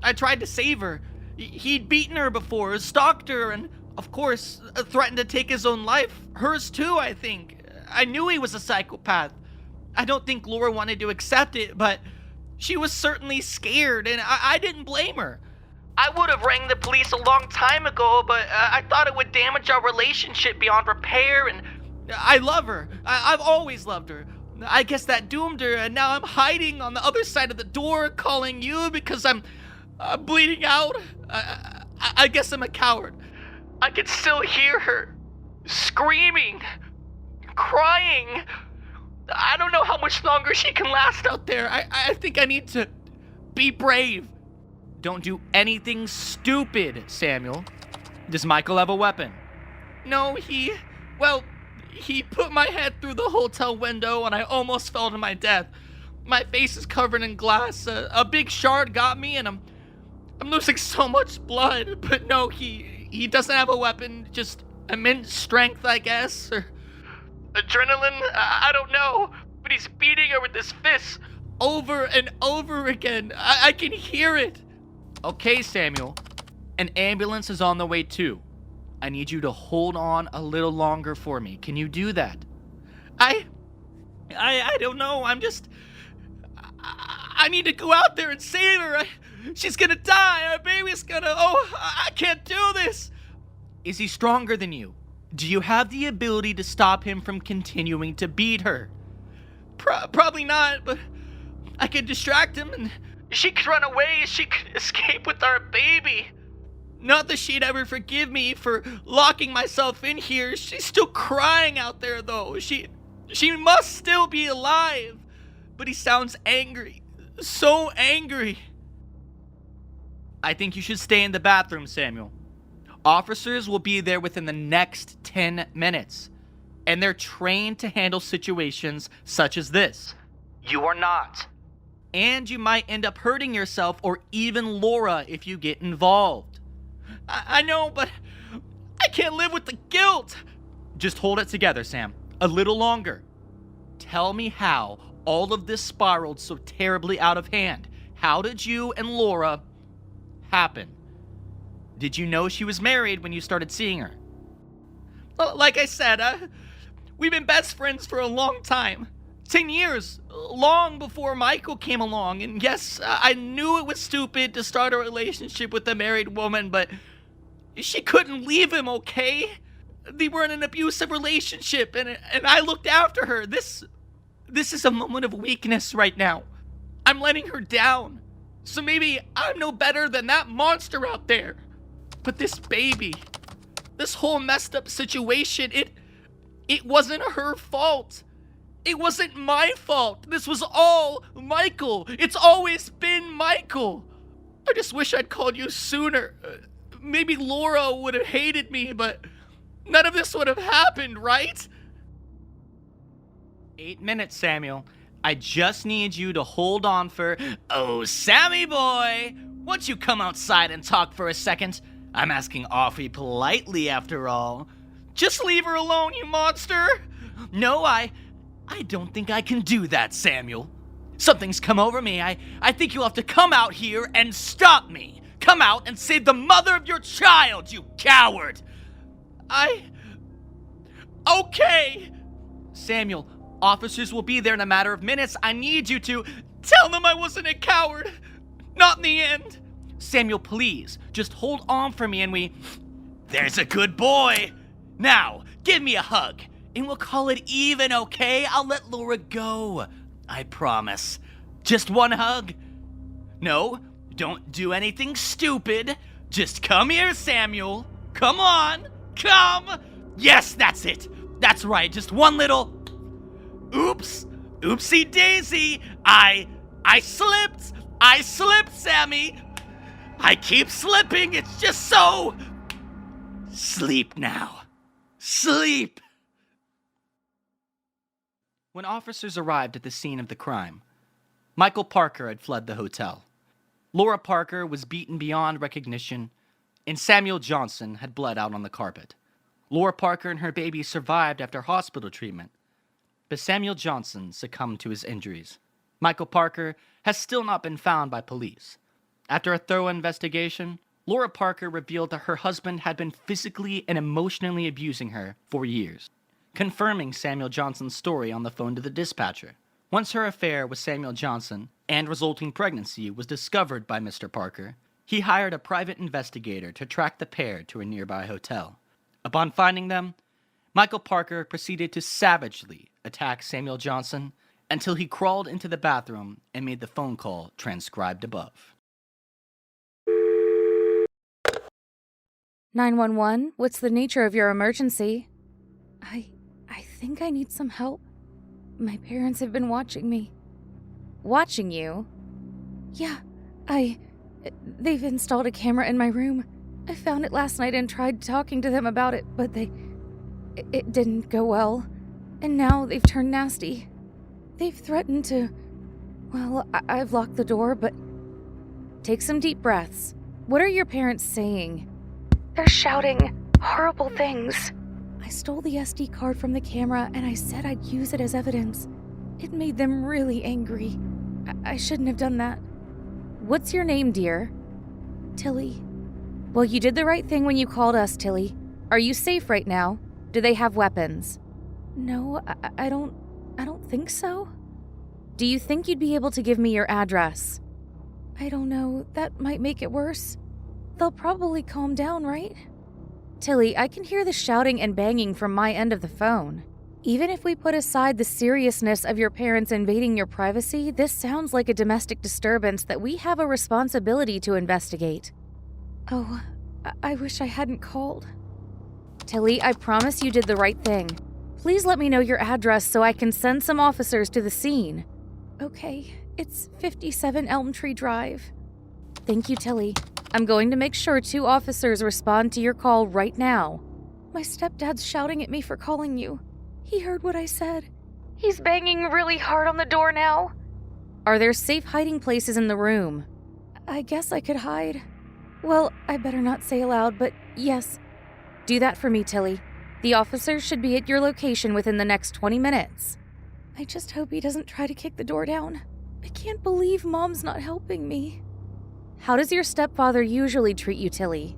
I tried to save her. He'd beaten her before, stalked her, and, of course, threatened to take his own life. Hers too, I think. I knew he was a psychopath. I don't think Laura wanted to accept it, but she was certainly scared, and I didn't blame her. I would have rang the police a long time ago, but I thought it would damage our relationship beyond repair, and I love her. I've always loved her. I guess that doomed her, and now I'm hiding on the other side of the door, calling you because I'm bleeding out. I guess I'm a coward. I can still hear her screaming, crying. I don't know how much longer she can last out there. I think I need to be brave. Don't do anything stupid, Samuel. Does Michael have a weapon? No, he put my head through the hotel window and I almost fell to my death. My face is covered in glass. A big shard got me and I'm losing so much blood, but no, he doesn't have a weapon, just immense strength, I guess, or adrenaline, I don't know, but he's beating her with his fists over and over again. I can hear it. Okay, Samuel, an ambulance is on the way too. I need you to hold on a little longer for me. Can you do that? I don't know, I need to go out there and save her. She's gonna die. Our baby's gonna. Oh, I can't do this. Is he stronger than you? Do you have the ability to stop him from continuing to beat her? Probably not, but I could distract him and she could run away. She could escape with our baby. Not that she'd ever forgive me for locking myself in here. She's still crying out there, though. She must still be alive. But he sounds angry. So angry. I think you should stay in the bathroom, Samuel. Officers will be there within the next 10 minutes. And they're trained to handle situations such as this. You are not. And you might end up hurting yourself or even Laura if you get involved. I know, but I can't live with the guilt. Just hold it together, Sam. A little longer. Tell me how all of this spiraled so terribly out of hand. How did you and Laura happen? Did you know she was married when you started seeing her? Like I said, we've been best friends for a long time. 10 years, long before Michael came along. And yes, I knew it was stupid to start a relationship with a married woman, but she couldn't leave him, okay? They were in an abusive relationship, and I looked after her. This is a moment of weakness right now. I'm letting her down. So maybe I'm no better than that monster out there. But this baby, this whole messed up situation, it wasn't her fault. It wasn't my fault. This was all Michael. It's always been Michael. I just wish I'd called you sooner. Maybe Laura would have hated me, but none of this would have happened, right? 8 minutes, Samuel. I just need you to hold on for... Oh, Sammy boy! Won't you come outside and talk for a second? I'm asking awfully politely, after all. Just leave her alone, you monster! No, I don't think I can do that, Samuel. Something's come over me. I think you'll have to come out here and stop me. Come out and save the mother of your child, you coward! Okay! Samuel, officers will be there in a matter of minutes. I need you to tell them I wasn't a coward. Not in the end. Samuel, please, just hold on for me and There's a good boy. Now, give me a hug, and we'll call it even, okay? I'll let Laura go. I promise. Just one hug. No, don't do anything stupid. Just come here, Samuel. Come on. Come. Yes, that's it. That's right. Just one little... Oops. Oopsie daisy. I slipped. I slipped, Sammy. I keep slipping. It's just so... Sleep now. Sleep. When officers arrived at the scene of the crime, Michael Parker had fled the hotel. Laura Parker was beaten beyond recognition, and Samuel Johnson had bled out on the carpet. Laura Parker and her baby survived after hospital treatment, but Samuel Johnson succumbed to his injuries. Michael Parker has still not been found by police. After a thorough investigation, Laura Parker revealed that her husband had been physically and emotionally abusing her for years, confirming Samuel Johnson's story on the phone to the dispatcher. Once her affair with Samuel Johnson and resulting pregnancy was discovered by Mr. Parker, he hired a private investigator to track the pair to a nearby hotel. Upon finding them, Michael Parker proceeded to savagely attack Samuel Johnson until he crawled into the bathroom and made the phone call transcribed above. 911, what's the nature of your emergency? I think I need some help. My parents have been watching me. Watching you? Yeah, they've installed a camera in my room. I found it last night and tried talking to them about it, but it didn't go well. And now they've turned nasty. They've threatened to... Well, I've locked the door, but... Take some deep breaths. What are your parents saying? They're shouting horrible things. I stole the SD card from the camera and I said I'd use it as evidence. It made them really angry. I shouldn't have done that. What's your name, dear? Tilly. Well, you did the right thing when you called us, Tilly. Are you safe right now? Do they have weapons? No, I don't think so. Do you think you'd be able to give me your address? I don't know. That might make it worse. They'll probably calm down, right? Tilly, I can hear the shouting and banging from my end of the phone. Even if we put aside the seriousness of your parents invading your privacy, this sounds like a domestic disturbance that we have a responsibility to investigate. Oh, I wish I hadn't called. Tilly, I promise you did the right thing. Please let me know your address so I can send some officers to the scene. Okay, it's 57 Elm Tree Drive. Thank you, Tilly. I'm going to make sure 2 officers respond to your call right now. My stepdad's shouting at me for calling you. He heard what I said. He's banging really hard on the door now. Are there safe hiding places in the room? I guess I could hide. Well, I better not say aloud, but yes. Do that for me, Tilly. The officers should be at your location within the next 20 minutes. I just hope he doesn't try to kick the door down. I can't believe Mom's not helping me. How does your stepfather usually treat you, Tilly?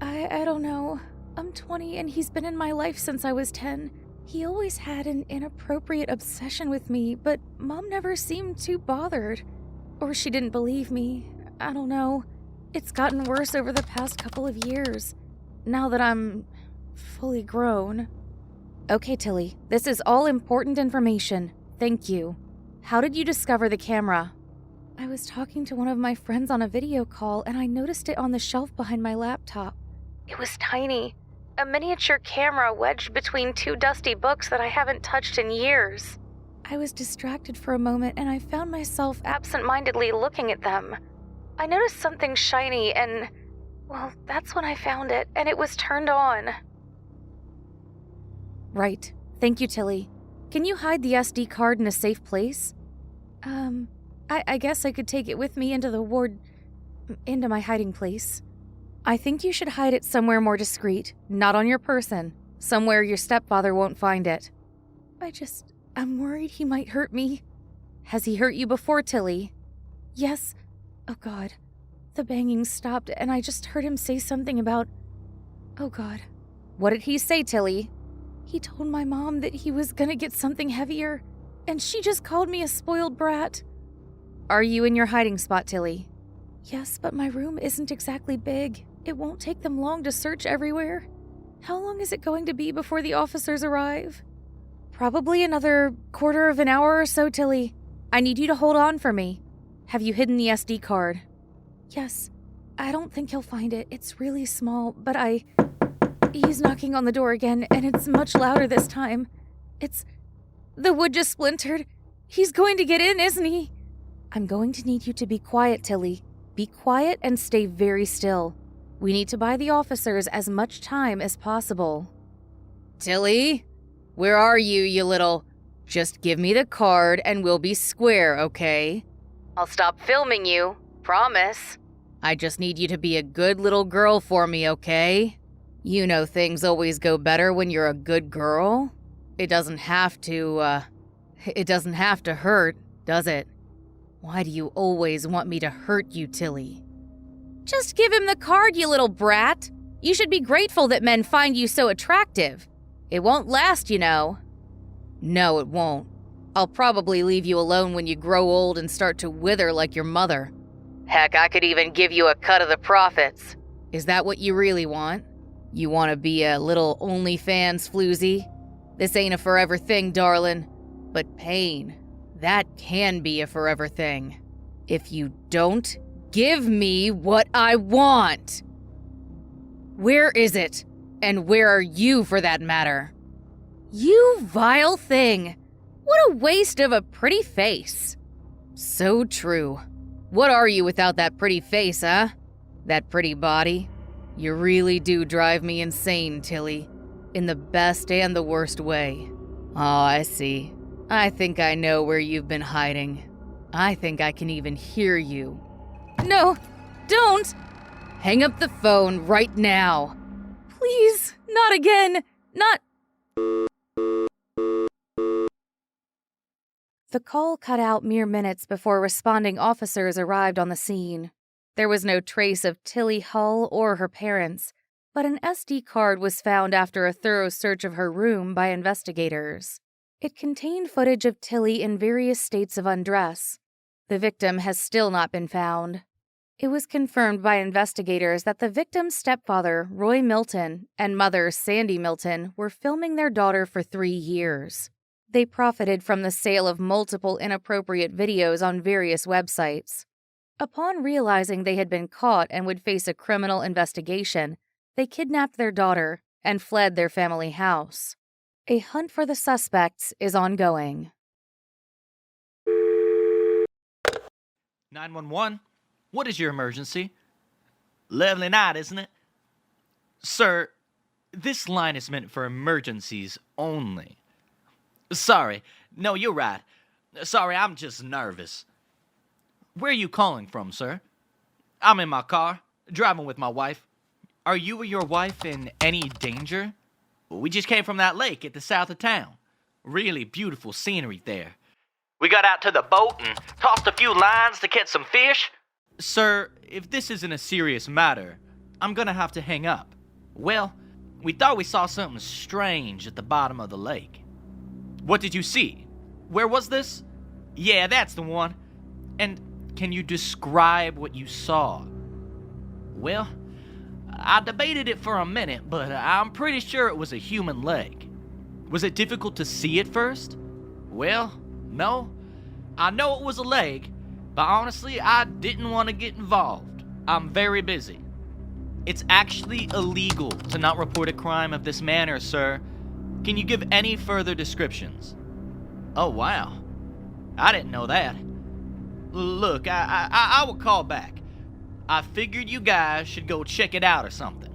I don't know. I'm 20 and he's been in my life since I was 10. He always had an inappropriate obsession with me, but Mom never seemed too bothered. Or she didn't believe me. I don't know. It's gotten worse over the past couple of years, now that I'm fully grown. Okay, Tilly, this is all important information. Thank you. How did you discover the camera? I was talking to one of my friends on a video call and I noticed it on the shelf behind my laptop. It was tiny. A miniature camera wedged between 2 dusty books that I haven't touched in years. I was distracted for a moment and I found myself absent-mindedly looking at them. I noticed something shiny and, well, that's when I found it, and it was turned on. Right. Thank you, Tilly. Can you hide the SD card in a safe place? I guess I could take it with me into the ward, into my hiding place. I think you should hide it somewhere more discreet, not on your person, somewhere your stepfather won't find it. I'm worried he might hurt me. Has he hurt you before, Tilly? Yes. Oh God. The banging stopped and I just heard him say something about... Oh God. What did he say, Tilly? He told my mom that he was gonna get something heavier, and she just called me a spoiled brat. Are you in your hiding spot, Tilly? Yes, but my room isn't exactly big. It won't take them long to search everywhere. How long is it going to be before the officers arrive? Probably another quarter of an hour or so, Tilly. I need you to hold on for me. Have you hidden the SD card? Yes. I don't think he'll find it. It's really small, but He's knocking on the door again, and it's much louder this time. The wood just splintered. He's going to get in, isn't he? I'm going to need you to be quiet, Tilly. Be quiet and stay very still. We need to buy the officers as much time as possible. Tilly? Where are you, you little... Just give me the card and we'll be square, okay? I'll stop filming you. Promise. I just need you to be a good little girl for me, okay? You know things always go better when you're a good girl. It doesn't have to hurt, does it? Why do you always want me to hurt you, Tilly? Just give him the card, you little brat. You should be grateful that men find you so attractive. It won't last, you know. No, it won't. I'll probably leave you alone when you grow old and start to wither like your mother. Heck, I could even give you a cut of the profits. Is that what you really want? You want to be a little OnlyFans floozy? This ain't a forever thing, darling. But pain, that can be a forever thing. If you don't give me what I want. Where is it? And where are you, for that matter? You vile thing. What a waste of a pretty face. So true. What are you without that pretty face, huh? That pretty body? You really do drive me insane, Tilly. In the best and the worst way. Oh, I see. I think I know where you've been hiding. I think I can even hear you. No, don't! Hang up the phone right now. Please, not again. Not. The call cut out mere minutes before responding officers arrived on the scene. There was no trace of Tilly Hull or her parents, but an SD card was found after a thorough search of her room by investigators. It contained footage of Tilly in various states of undress. The victim has still not been found. It was confirmed by investigators that the victim's stepfather, Roy Milton, and mother, Sandy Milton, were filming their daughter for 3 years. They profited from the sale of multiple inappropriate videos on various websites. Upon realizing they had been caught and would face a criminal investigation, they kidnapped their daughter and fled their family house. A hunt for the suspects is ongoing. 911, what is your emergency? Lovely night, isn't it? Sir, this line is meant for emergencies only. Sorry. No, you're right. Sorry, I'm just nervous. Where are you calling from, sir? I'm in my car, driving with my wife. Are you or your wife in any danger? We just came from that lake at the south of town. Really beautiful scenery there. We got out to the boat and tossed a few lines to catch some fish. Sir, if this isn't a serious matter, I'm gonna have to hang up. Well, we thought we saw something strange at the bottom of the lake. What did you see? Where was this? Yeah, that's the one. And can you describe what you saw? Well, I debated it for a minute, but I'm pretty sure it was a human leg. Was it difficult to see at first? Well, no. I know it was a leg, but honestly, I didn't want to get involved. I'm very busy. It's actually illegal to not report a crime of this manner, sir. Can you give any further descriptions? Oh, wow. I didn't know that. Look, I will call back. I figured you guys should go check it out or something.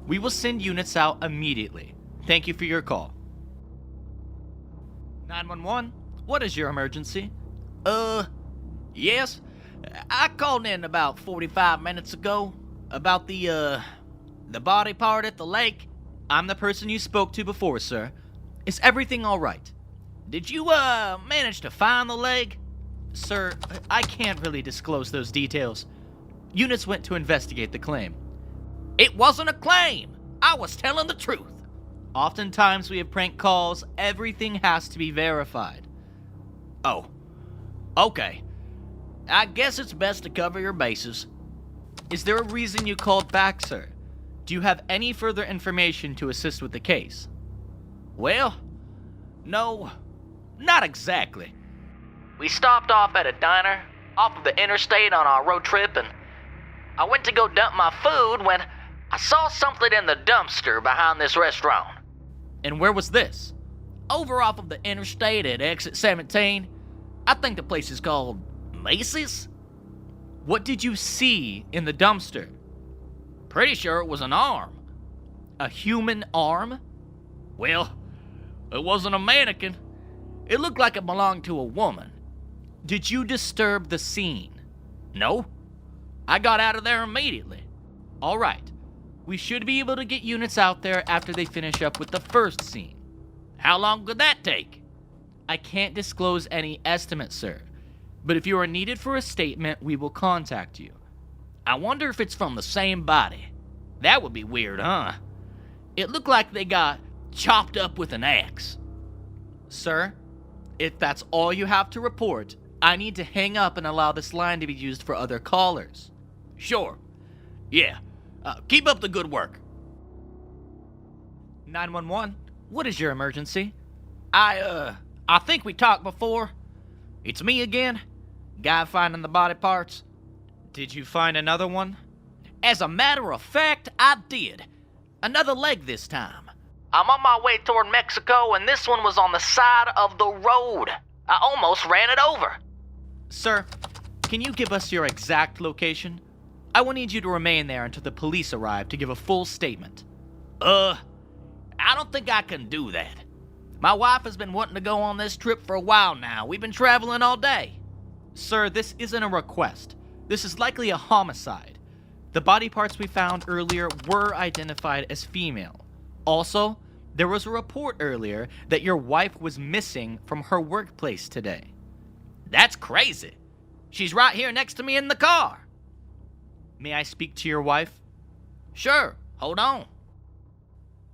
We will send units out immediately. Thank you for your call. 911, what is your emergency? Yes. I called in about 45 minutes ago about the body part at the lake. I'm the person you spoke to before, sir. Is everything all right? Did you, manage to find the leg? Sir, I can't really disclose those details. Units went to investigate the claim. It wasn't a claim! I was telling the truth. Oftentimes we have prank calls. Everything has to be verified. Oh. Okay. I guess it's best to cover your bases. Is there a reason you called back, sir? Do you have any further information to assist with the case? Well, no, not exactly. We stopped off at a diner off of the interstate on our road trip, and I went to go dump my food when I saw something in the dumpster behind this restaurant. And where was this? Over off of the interstate at exit 17. I think the place is called Macy's? What did you see in the dumpster? Pretty sure it was an arm. A human arm? Well, it wasn't a mannequin. It looked like it belonged to a woman. Did you disturb the scene? No. I got out of there immediately. All right. We should be able to get units out there after they finish up with the first scene. How long could that take? I can't disclose any estimates, sir. But if you are needed for a statement, we will contact you. I wonder if it's from the same body. That would be weird, huh? It looked like they got chopped up with an axe. Sir, if that's all you have to report, I need to hang up and allow this line to be used for other callers. Sure. Yeah. Keep up the good work. 911, what is your emergency? I think we talked before. It's me again. Guy finding the body parts. Did you find another one? As a matter of fact, I did. Another leg this time. I'm on my way toward Mexico, and this one was on the side of the road. I almost ran it over. Sir, can you give us your exact location? I will need you to remain there until the police arrive to give a full statement. I don't think I can do that. My wife has been wanting to go on this trip for a while now. We've been traveling all day. Sir, this isn't a request. This is likely a homicide. The body parts we found earlier were identified as female. Also, there was a report earlier that your wife was missing from her workplace today. That's crazy. She's right here next to me in the car. May I speak to your wife? Sure, hold on.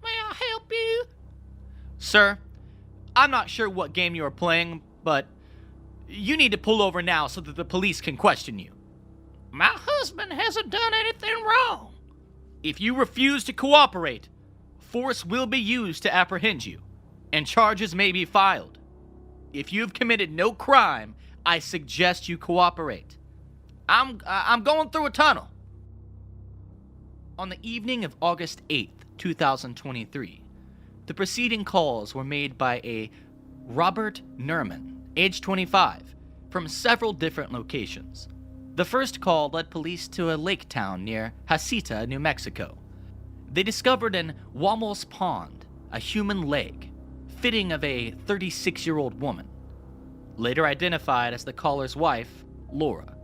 May I help you? Sir, I'm not sure what game you are playing, but you need to pull over now so that the police can question you. My husband hasn't done anything wrong. If you refuse to cooperate, force will be used to apprehend you, and charges may be filed. If you've committed no crime, I suggest you cooperate. I'm going through a tunnel. On the evening of August 8th, 2023, the preceding calls were made by a Robert Nerman, age 25, from several different locations. The first call led police to a lake town near Hasita, New Mexico. They discovered in Wamos Pond a human leg, fitting of a 36-year-old woman, later identified as the caller's wife, Laura.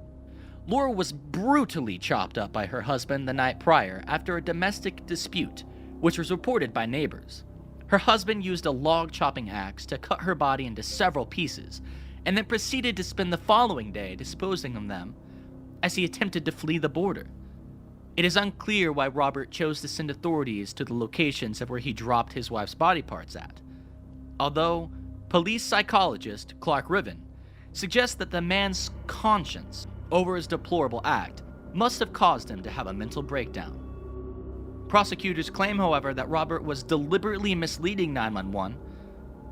Laura was brutally chopped up by her husband the night prior after a domestic dispute, which was reported by neighbors. Her husband used a log chopping axe to cut her body into several pieces, and then proceeded to spend the following day disposing of them as he attempted to flee the border. It is unclear why Robert chose to send authorities to the locations of where he dropped his wife's body parts at, although police psychologist Clark Riven suggests that the man's conscience over his deplorable act must have caused him to have a mental breakdown. Prosecutors claim, however, that Robert was deliberately misleading 911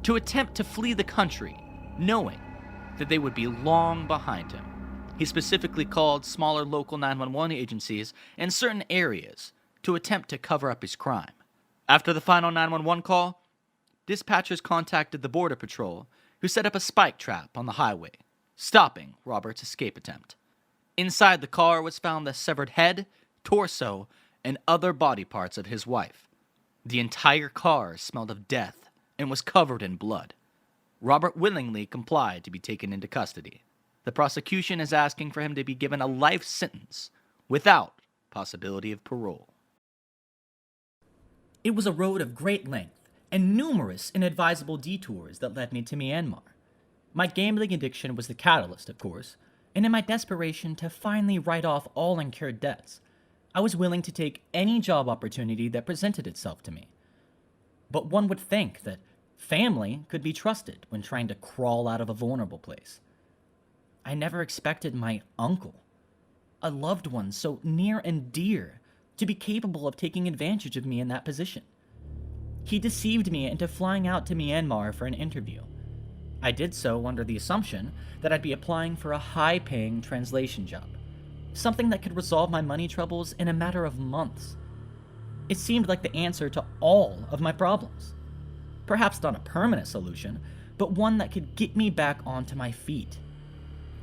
to attempt to flee the country, knowing that they would be long behind him. He specifically called smaller local 911 agencies in certain areas to attempt to cover up his crime. After the final 911 call, dispatchers contacted the Border Patrol, who set up a spike trap on the highway, stopping Robert's escape attempt. Inside the car was found the severed head, torso, and other body parts of his wife. The entire car smelled of death and was covered in blood. Robert willingly complied to be taken into custody. The prosecution is asking for him to be given a life sentence without possibility of parole. It was a road of great length and numerous inadvisable detours that led me to Myanmar. My gambling addiction was the catalyst, of course, and in my desperation to finally write off all incurred debts, I was willing to take any job opportunity that presented itself to me. But one would think that family could be trusted when trying to crawl out of a vulnerable place. I never expected my uncle, a loved one so near and dear, to be capable of taking advantage of me in that position. He deceived me into flying out to Myanmar for an interview. I did so under the assumption that I'd be applying for a high-paying translation job, something that could resolve my money troubles in a matter of months. It seemed like the answer to all of my problems. Perhaps not a permanent solution, but one that could get me back onto my feet.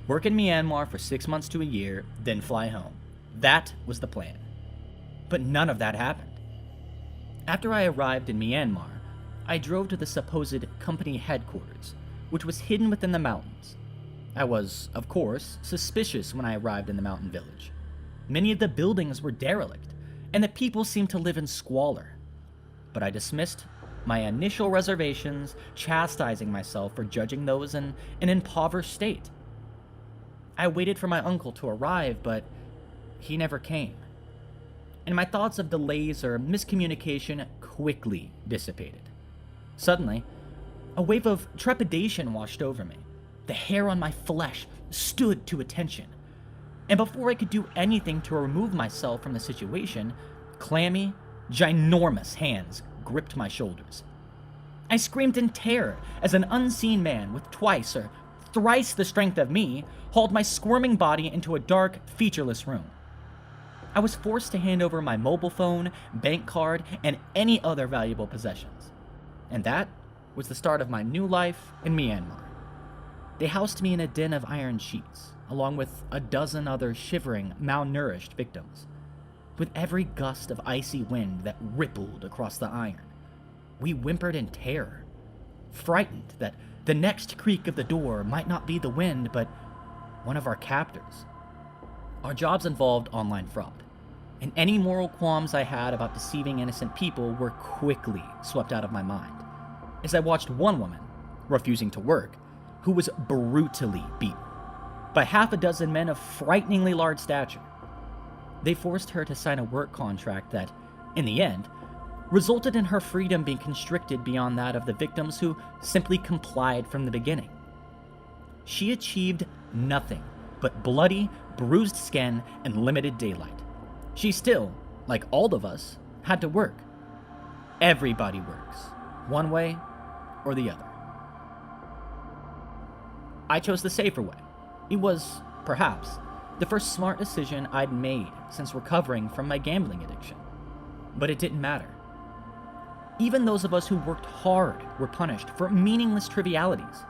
Work in Myanmar for 6 months to a year, then fly home. That was the plan. But none of that happened. After I arrived in Myanmar, I drove to the supposed company headquarters, which was hidden within the mountains. I was, of course, suspicious when I arrived in the mountain village. Many of the buildings were derelict, and the people seemed to live in squalor. But I dismissed my initial reservations, chastising myself for judging those in an impoverished state. I waited for my uncle to arrive, but he never came. And my thoughts of delays or miscommunication quickly dissipated. Suddenly, a wave of trepidation washed over me. The hair on my flesh stood to attention. And before I could do anything to remove myself from the situation, clammy, ginormous hands gripped my shoulders. I screamed in terror as an unseen man with twice or thrice the strength of me hauled my squirming body into a dark, featureless room. I was forced to hand over my mobile phone, bank card, and any other valuable possessions. And that was the start of my new life in Myanmar. They housed me in a den of iron sheets, along with a dozen other shivering, malnourished victims. With every gust of icy wind that rippled across the iron, we whimpered in terror, frightened that the next creak of the door might not be the wind, but one of our captors. Our jobs involved online fraud. and any moral qualms I had about deceiving innocent people were quickly swept out of my mind, as I watched one woman, refusing to work, who was brutally beaten by half a dozen men of frighteningly large stature. They forced her to sign a work contract that, in the end, resulted in her freedom being constricted beyond that of the victims who simply complied from the beginning. She achieved nothing but bloody, bruised skin and limited daylight. She still, like all of us, had to work. Everybody works, one way or the other. I chose the safer way. It was, perhaps, the first smart decision I'd made since recovering from my gambling addiction. But it didn't matter. Even those of us who worked hard were punished for meaningless trivialities.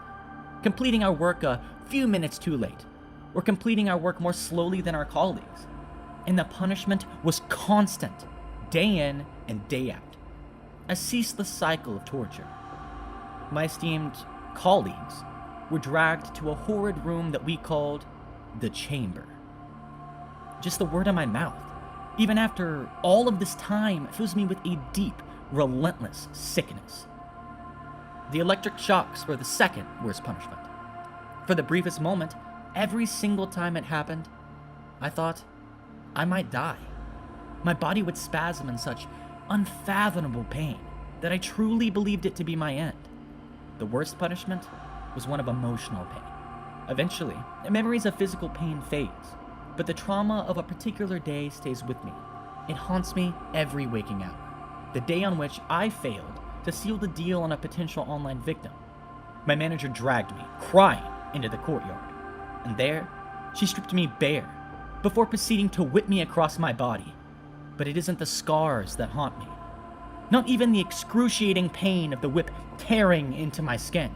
Completing our work a few minutes too late, or completing our work more slowly than our colleagues. And the punishment was constant, day in and day out. A ceaseless cycle of torture. My esteemed colleagues were dragged to a horrid room that we called the chamber. Just the word on my mouth, even after all of this time, fills me with a deep, relentless sickness. The electric shocks were the second worst punishment. For the briefest moment, every single time it happened, I thought I might die. My body would spasm in such unfathomable pain that I truly believed it to be my end. The worst punishment was one of emotional pain. Eventually, memories of physical pain fades, but the trauma of a particular day stays with me. It haunts me every waking hour. The day on which I failed to seal the deal on a potential online victim. My manager dragged me, crying, into the courtyard, and there, she stripped me bare, before proceeding to whip me across my body. But it isn't the scars that haunt me. Not even the excruciating pain of the whip tearing into my skin.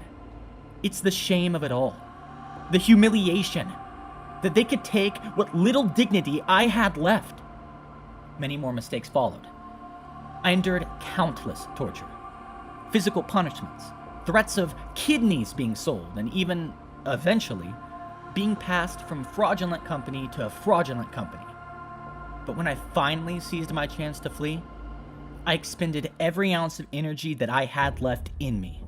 It's the shame of it all. The humiliation that they could take what little dignity I had left. Many more mistakes followed. I endured countless torture, physical punishments, threats of kidneys being sold, and even, eventually, being passed from fraudulent company to fraudulent company. But when I finally seized my chance to flee, I expended every ounce of energy that I had left in me.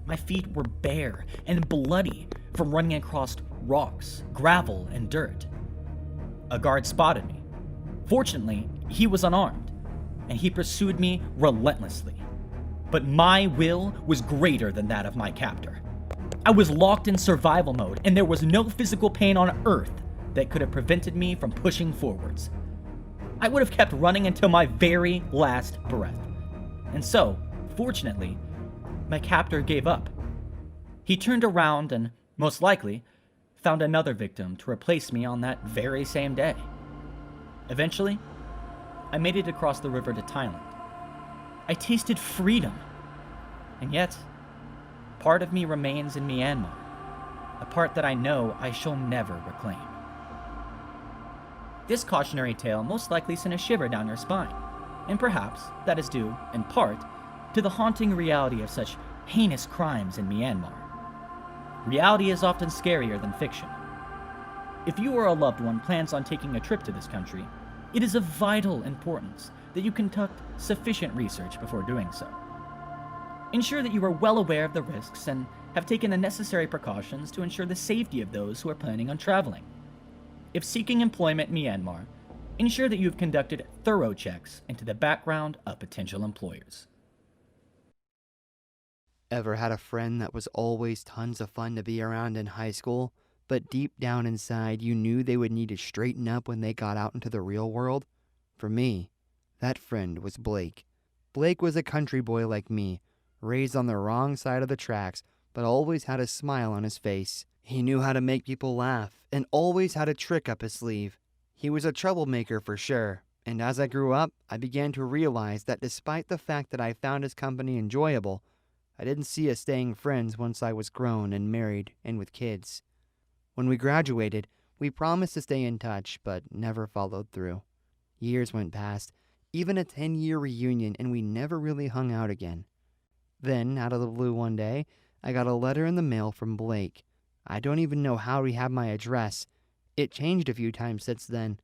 My feet were bare and bloody from running across rocks, gravel, and dirt. A guard spotted me. Fortunately, he was unarmed, and he pursued me relentlessly. But my will was greater than that of my captor. I was locked in survival mode, and there was no physical pain on earth that could have prevented me from pushing forwards. I would have kept running until my very last breath. And so, fortunately, my captor gave up. He turned around and, most likely, found another victim to replace me on that very same day. Eventually, I made it across the river to Thailand. I tasted freedom. And yet, part of me remains in Myanmar, a part that I know I shall never reclaim. This cautionary tale most likely sent a shiver down your spine, and perhaps that is due, in part, to the haunting reality of such heinous crimes in Myanmar. Reality is often scarier than fiction. If you or a loved one plans on taking a trip to this country, it is of vital importance that you conduct sufficient research before doing so. Ensure that you are well aware of the risks and have taken the necessary precautions to ensure the safety of those who are planning on traveling. If seeking employment in Myanmar, ensure that you have conducted thorough checks into the background of potential employers. Ever had a friend that was always tons of fun to be around in high school, but deep down inside you knew they would need to straighten up when they got out into the real world? For me, that friend was Blake. Blake was a country boy like me, raised on the wrong side of the tracks, but always had a smile on his face. He knew how to make people laugh, and always had a trick up his sleeve. He was a troublemaker for sure, and as I grew up, I began to realize that despite the fact that I found his company enjoyable, I didn't see us staying friends once I was grown and married and with kids. When we graduated, we promised to stay in touch, but never followed through. Years went past, even a 10-year reunion, and we never really hung out again. Then, out of the blue one day, I got a letter in the mail from Blake. I don't even know how he had my address. It changed a few times since then.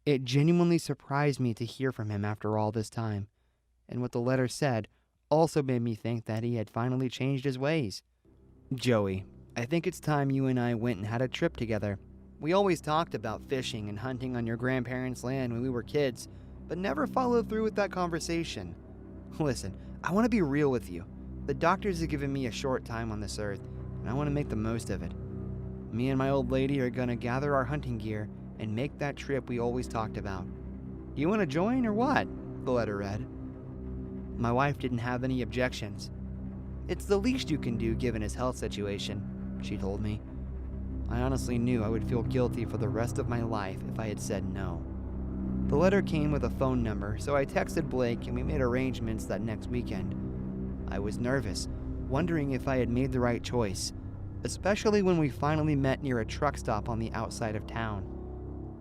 It genuinely surprised me to hear from him after all this time, and what the letter said also made me think that he had finally changed his ways. Joey, I think it's time you and I went and had a trip together. We always talked about fishing and hunting on your grandparents' land when we were kids, but never followed through with that conversation. Listen, I want to be real with you. The doctors have given me a short time on this earth, and I want to make the most of it. Me and my old lady are going to gather our hunting gear and make that trip we always talked about. Do you want to join or what? The letter read. My wife didn't have any objections. It's the least you can do given his health situation, she told me. I honestly knew I would feel guilty for the rest of my life if I had said no. The letter came with a phone number, so I texted Blake and we made arrangements that next weekend. I was nervous, wondering if I had made the right choice, especially when we finally met near a truck stop on the outside of town.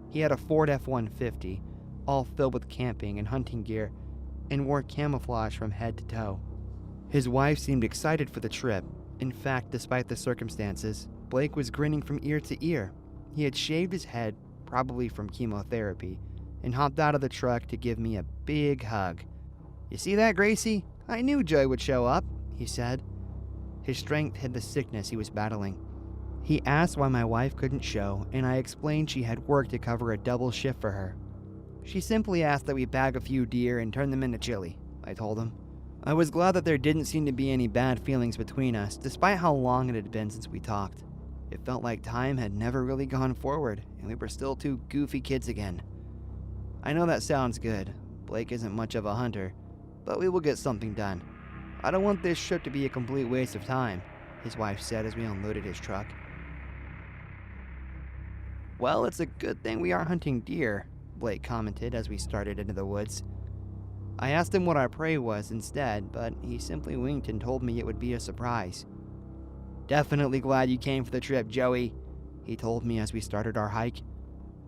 He had a Ford F-150, all filled with camping and hunting gear, and wore camouflage from head to toe. His wife seemed excited for the trip. In fact, despite the circumstances, Blake was grinning from ear to ear. He had shaved his head, probably from chemotherapy, and hopped out of the truck to give me a big hug. "You see that, Gracie? I knew Joey would show up," he said. His strength hid the sickness he was battling. He asked why my wife couldn't show, and I explained she had work to cover a double shift for her. She simply asked that we bag a few deer and turn them into chili, I told him. I was glad that there didn't seem to be any bad feelings between us, despite how long it had been since we talked. It felt like time had never really gone forward, and we were still two goofy kids again. I know that sounds good. Blake isn't much of a hunter, but we will get something done. I don't want this trip to be a complete waste of time, his wife said as we unloaded his truck. Well, it's a good thing we are hunting deer, Blake commented as we started into the woods. I asked him what our prey was instead, but he simply winked and told me it would be a surprise. Definitely glad you came for the trip, Joey, he told me as we started our hike.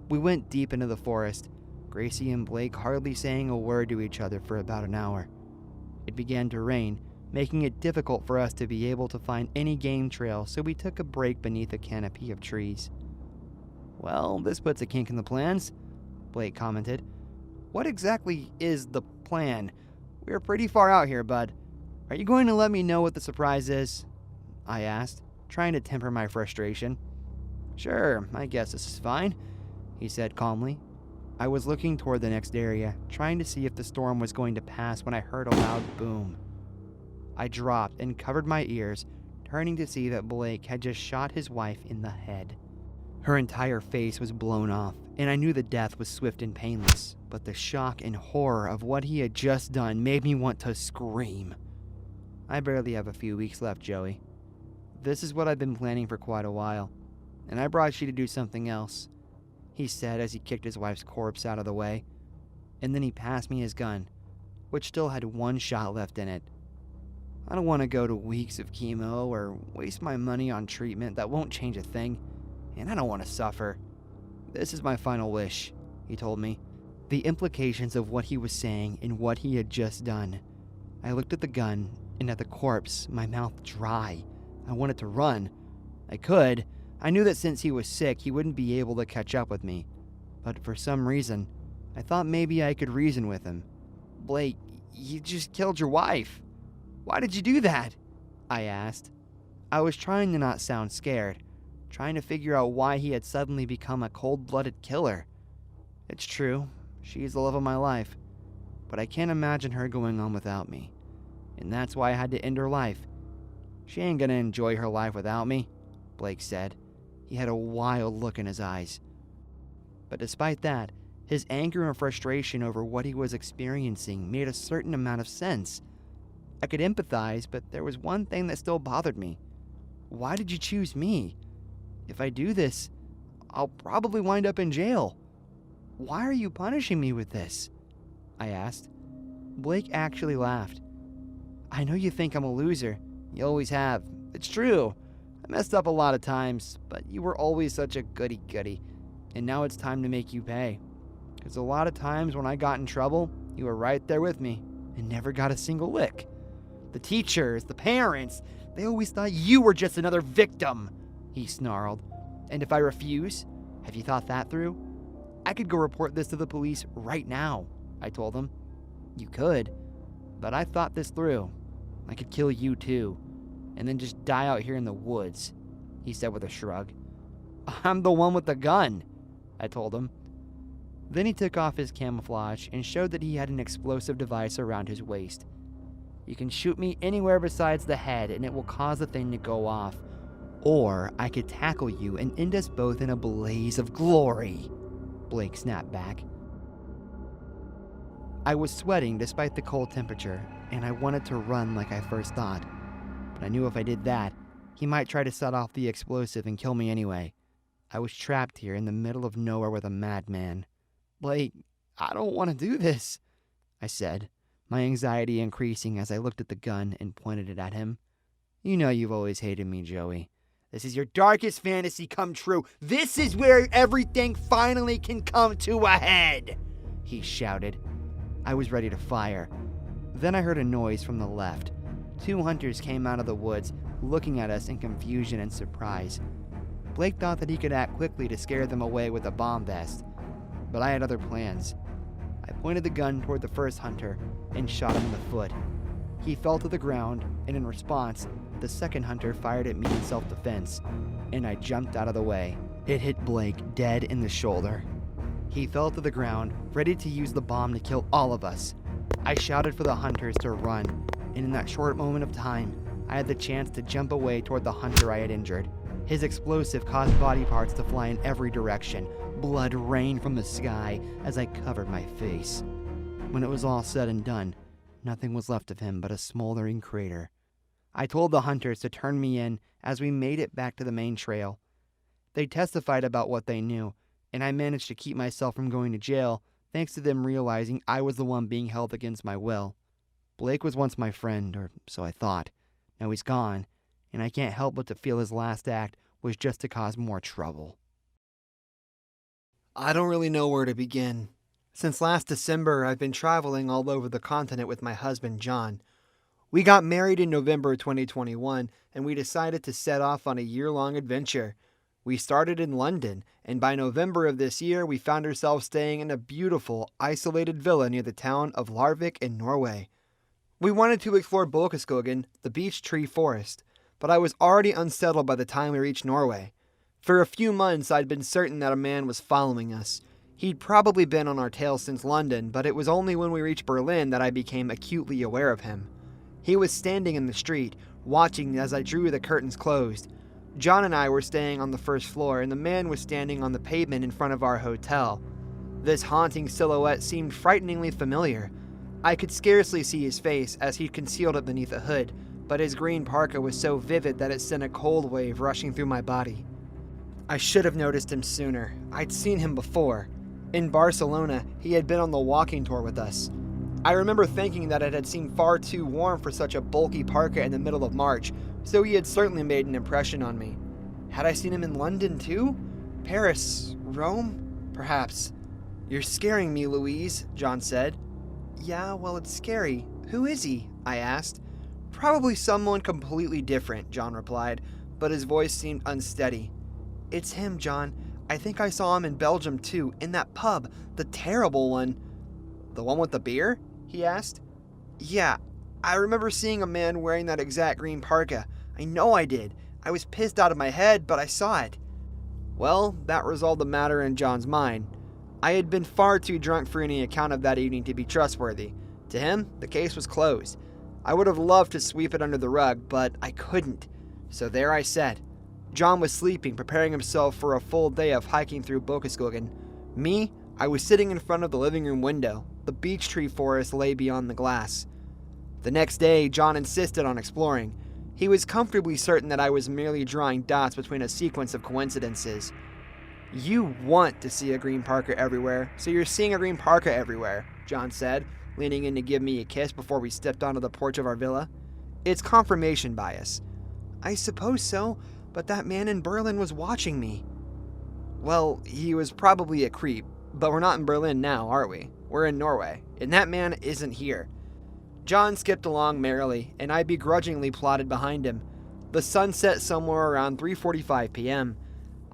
We went deep into the forest, Gracie and Blake hardly saying a word to each other for about an hour. It began to rain, making it difficult for us to be able to find any game trail, so we took a break beneath a canopy of trees. Well, this puts a kink in the plans, Blake commented. What exactly is the plan? We're pretty far out here, bud. Are you going to let me know what the surprise is? I asked, trying to temper my frustration. Sure, I guess this is fine, he said calmly. I was looking toward the next area, trying to see if the storm was going to pass when I heard a loud boom. I dropped and covered my ears, turning to see that Blake had just shot his wife in the head. Her entire face was blown off, and I knew the death was swift and painless, but the shock and horror of what he had just done made me want to scream. I barely have a few weeks left, Joey. This is what I've been planning for quite a while, and I brought you to do something else, he said as he kicked his wife's corpse out of the way, and then he passed me his gun, which still had one shot left in it. I don't want to go to weeks of chemo or waste my money on treatment that won't change a thing, and I don't want to suffer. This is my final wish, he told me. The implications of what he was saying and what he had just done. I looked at the gun and at the corpse, my mouth dry. I wanted to run. I could. I knew that since he was sick, he wouldn't be able to catch up with me. But for some reason, I thought maybe I could reason with him. Blake, you just killed your wife. Why did you do that? I asked. I was trying to not sound scared, trying to figure out why he had suddenly become a cold-blooded killer. It's true, she's the love of my life, but I can't imagine her going on without me, and that's why I had to end her life. She ain't gonna enjoy her life without me, Blake said. He had a wild look in his eyes. But despite that, his anger and frustration over what he was experiencing made a certain amount of sense. I could empathize, but there was one thing that still bothered me. Why did you choose me? If I do this, I'll probably wind up in jail. Why are you punishing me with this? I asked. Blake actually laughed. I know you think I'm a loser. You always have. It's true. I messed up a lot of times, but you were always such a goody-goody, and now it's time to make you pay. Because a lot of times when I got in trouble, you were right there with me and never got a single lick. The teachers, the parents, they always thought you were just another victim, he snarled. And if I refuse, have you thought that through? I could go report this to the police right now, I told him. You could, but I thought this through. I could kill you too, and then just die out here in the woods, he said with a shrug. I'm the one with the gun, I told him. Then he took off his camouflage and showed that he had an explosive device around his waist. You can shoot me anywhere besides the head and it will cause the thing to go off. Or I could tackle you and end us both in a blaze of glory, Blake snapped back. I was sweating despite the cold temperature, and I wanted to run like I first thought. But I knew if I did that, he might try to set off the explosive and kill me anyway. I was trapped here in the middle of nowhere with a madman. Blake, I don't want to do this, I said, my anxiety increasing as I looked at the gun and pointed it at him. You know you've always hated me, Joey. This is your darkest fantasy come true. This is where everything finally can come to a head, he shouted. I was ready to fire. Then I heard a noise from the left. 2 hunters came out of the woods, looking at us in confusion and surprise. Blake thought that he could act quickly to scare them away with a bomb vest, but I had other plans. I pointed the gun toward the first hunter and shot him in the foot. He fell to the ground, and in response, the second hunter fired at me in self-defense, and I jumped out of the way. It hit Blake dead in the shoulder. He fell to the ground, ready to use the bomb to kill all of us. I shouted for the hunters to run, and in that short moment of time, I had the chance to jump away toward the hunter I had injured. His explosive caused body parts to fly in every direction. Blood rained from the sky as I covered my face. When it was all said and done, nothing was left of him but a smoldering crater. I told the hunters to turn me in as we made it back to the main trail. They testified about what they knew, and I managed to keep myself from going to jail thanks to them realizing I was the one being held against my will. Blake was once my friend, or so I thought. Now he's gone, and I can't help but to feel his last act was just to cause more trouble. I don't really know where to begin. Since last December, I've been traveling all over the continent with my husband, John. We got married in November 2021, and we decided to set off on a year-long adventure. We started in London, and by November of this year, we found ourselves staying in a beautiful, isolated villa near the town of Larvik in Norway. We wanted to explore Bokeskogen, the beech tree forest, but I was already unsettled by the time we reached Norway. For a few months, I'd been certain that a man was following us. He'd probably been on our tail since London, but it was only when we reached Berlin that I became acutely aware of him. He was standing in the street, watching as I drew the curtains closed. John and I were staying on the first floor, and the man was standing on the pavement in front of our hotel. This haunting silhouette seemed frighteningly familiar. I could scarcely see his face as he'd concealed it beneath a hood, but his green parka was so vivid that it sent a cold wave rushing through my body. I should have noticed him sooner. I'd seen him before. In Barcelona, he had been on the walking tour with us. I remember thinking that it had seemed far too warm for such a bulky parka in the middle of March, so he had certainly made an impression on me. Had I seen him in London too? Paris? Rome? Perhaps. You're scaring me, Louise, John said. Yeah, well, it's scary. Who is he? I asked. Probably someone completely different, John replied, but his voice seemed unsteady. It's him, John. I think I saw him in Belgium too, in that pub, the terrible one. The one with the beer? He asked. Yeah, I remember seeing a man wearing that exact green parka. I know I did. I was pissed out of my head, but I saw it. Well, that resolved the matter in John's mind. I had been far too drunk for any account of that evening to be trustworthy. To him, the case was closed. I would have loved to sweep it under the rug, but I couldn't. So there I sat. John was sleeping, preparing himself for a full day of hiking through Bokeskogen. Me, I was sitting in front of the living room window. The beech tree forest lay beyond the glass. The next day, John insisted on exploring. He was comfortably certain that I was merely drawing dots between a sequence of coincidences. You want to see a green parka everywhere, so you're seeing a green parka everywhere, John said, leaning in to give me a kiss before we stepped onto the porch of our villa. It's confirmation bias. I suppose so, but that man in Berlin was watching me. Well, he was probably a creep, but we're not in Berlin now, are we? We're in Norway, and that man isn't here. John skipped along merrily, and I begrudgingly plodded behind him. The sun set somewhere around 3:45 p.m.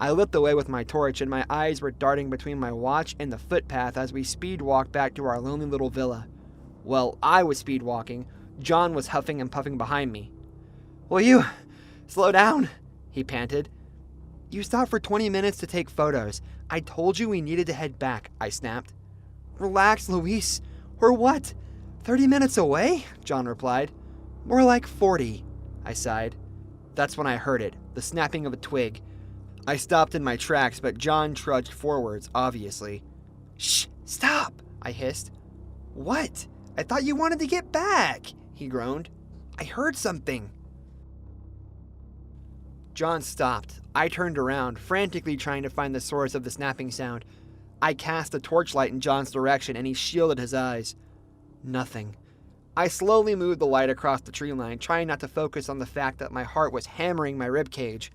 I lit the way with my torch, and my eyes were darting between my watch and the footpath as we speed walked back to our lonely little villa. Well, I was speed walking. John was huffing and puffing behind me. "Will you slow down?" he panted. "You stopped for 20 minutes to take photos. I told you we needed to head back," I snapped. "Relax, Luis. We're what, 30 minutes away?" John replied. "More like 40, I sighed. That's when I heard it, the snapping of a twig. I stopped in my tracks, but John trudged forwards, obviously. "Shh, stop," I hissed. "What? I thought you wanted to get back," he groaned. "I heard something." John stopped. I turned around, frantically trying to find the source of the snapping sound. I cast a torchlight in John's direction, and he shielded his eyes. Nothing. I slowly moved the light across the tree line, trying not to focus on the fact that my heart was hammering my ribcage.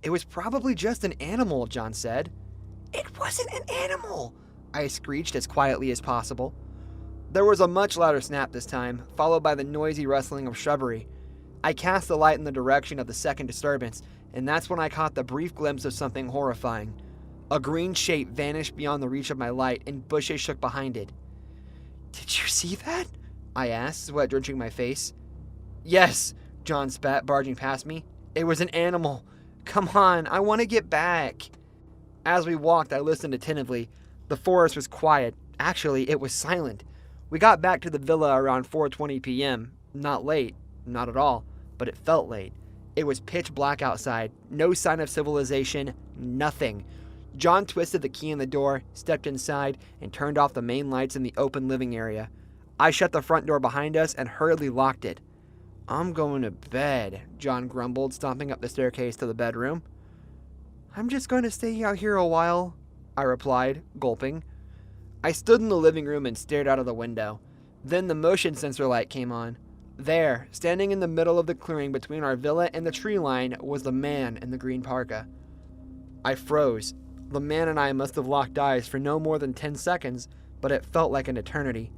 "It was probably just an animal," John said. "It wasn't an animal," I screeched as quietly as possible. There was a much louder snap this time, followed by the noisy rustling of shrubbery. I cast the light in the direction of the second disturbance, and that's when I caught the brief glimpse of something horrifying. A green shape vanished beyond the reach of my light, and bushes shook behind it. "Did you see that?" I asked, sweat drenching my face. "Yes," John spat, barging past me. "It was an animal. Come on, I want to get back." As we walked, I listened attentively. The forest was quiet. Actually, it was silent. We got back to the villa around 4:20 p.m. Not late, not at all, but it felt late. It was pitch black outside, no sign of civilization, nothing. John twisted the key in the door, stepped inside, and turned off the main lights in the open living area. I shut the front door behind us and hurriedly locked it. "I'm going to bed," John grumbled, stomping up the staircase to the bedroom. "I'm just going to stay out here a while," I replied, gulping. I stood in the living room and stared out of the window. Then the motion sensor light came on. There, standing in the middle of the clearing between our villa and the tree line, was the man in the green parka. I froze. The man and I must have locked eyes for no more than 10 seconds, but it felt like an eternity.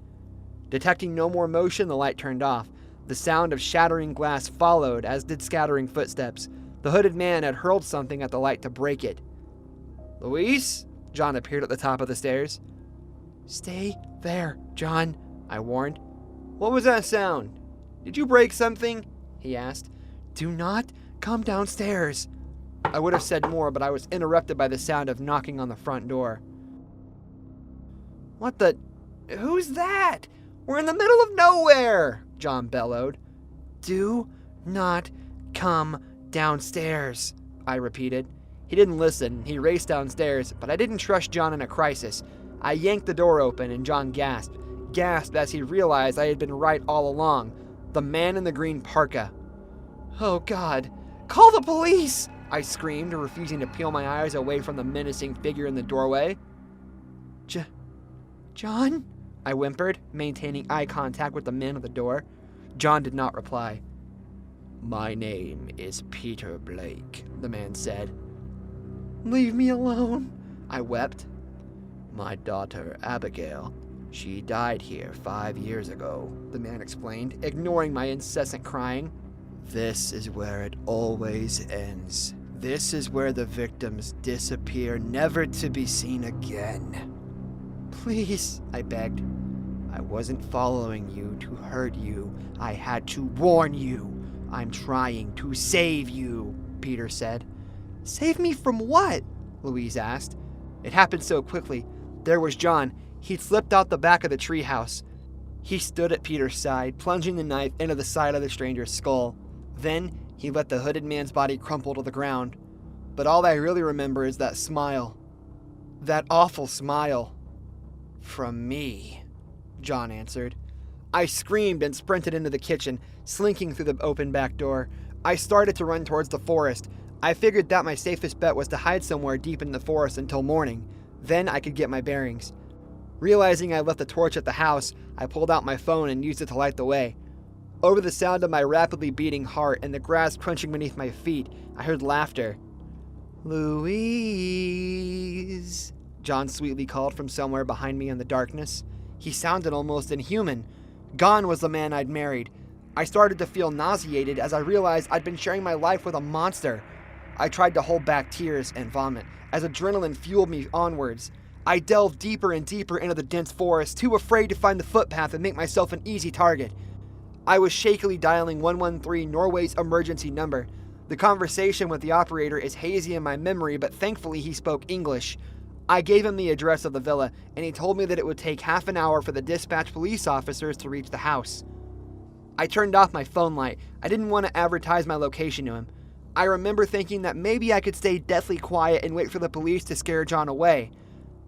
Detecting no more motion, the light turned off. The sound of shattering glass followed, as did scattering footsteps. The hooded man had hurled something at the light to break it. "Luis?" John appeared at the top of the stairs. "Stay there, John," I warned. "What was that sound? Did you break something?" he asked. "Do not come downstairs." I would have said more, but I was interrupted by the sound of knocking on the front door. "What the? Who's that? We're in the middle of nowhere!" John bellowed. "Do not come downstairs," I repeated. He didn't listen. He raced downstairs, but I didn't trust John in a crisis. I yanked the door open, and John gasped as he realized I had been right all along. The man in the green parka. "Oh, God. Call the police!" I screamed, refusing to peel my eyes away from the menacing figure in the doorway. John?" I whimpered, maintaining eye contact with the man at the door. John did not reply. "My name is Peter Blake," the man said. "Leave me alone," I wept. "My daughter, Abigail, she died here 5 years ago," the man explained, ignoring my incessant crying. "This is where it always ends. This is where the victims disappear, never to be seen again." "Please," I begged. "I wasn't following you to hurt you. I had to warn you. I'm trying to save you," Peter said. "Save me from what?" Louise asked. It happened so quickly. There was John. He'd slipped out the back of the treehouse. He stood at Peter's side, plunging the knife into the side of the stranger's skull. Then he let the hooded man's body crumple to the ground. But all I really remember is that smile. That awful smile. "From me," John answered. I screamed and sprinted into the kitchen, slinking through the open back door. I started to run towards the forest. I figured that my safest bet was to hide somewhere deep in the forest until morning. Then I could get my bearings. Realizing I left the torch at the house, I pulled out my phone and used it to light the way. Over the sound of my rapidly beating heart and the grass crunching beneath my feet, I heard laughter. "Louise," John sweetly called from somewhere behind me in the darkness. He sounded almost inhuman. Gone was the man I'd married. I started to feel nauseated as I realized I'd been sharing my life with a monster. I tried to hold back tears and vomit as adrenaline fueled me onwards. I delved deeper and deeper into the dense forest, too afraid to find the footpath and make myself an easy target. I was shakily dialing 113, Norway's emergency number. The conversation with the operator is hazy in my memory, but thankfully he spoke English. I gave him the address of the villa, and he told me that it would take half an hour for the dispatch police officers to reach the house. I turned off my phone light. I didn't want to advertise my location to him. I remember thinking that maybe I could stay deathly quiet and wait for the police to scare John away.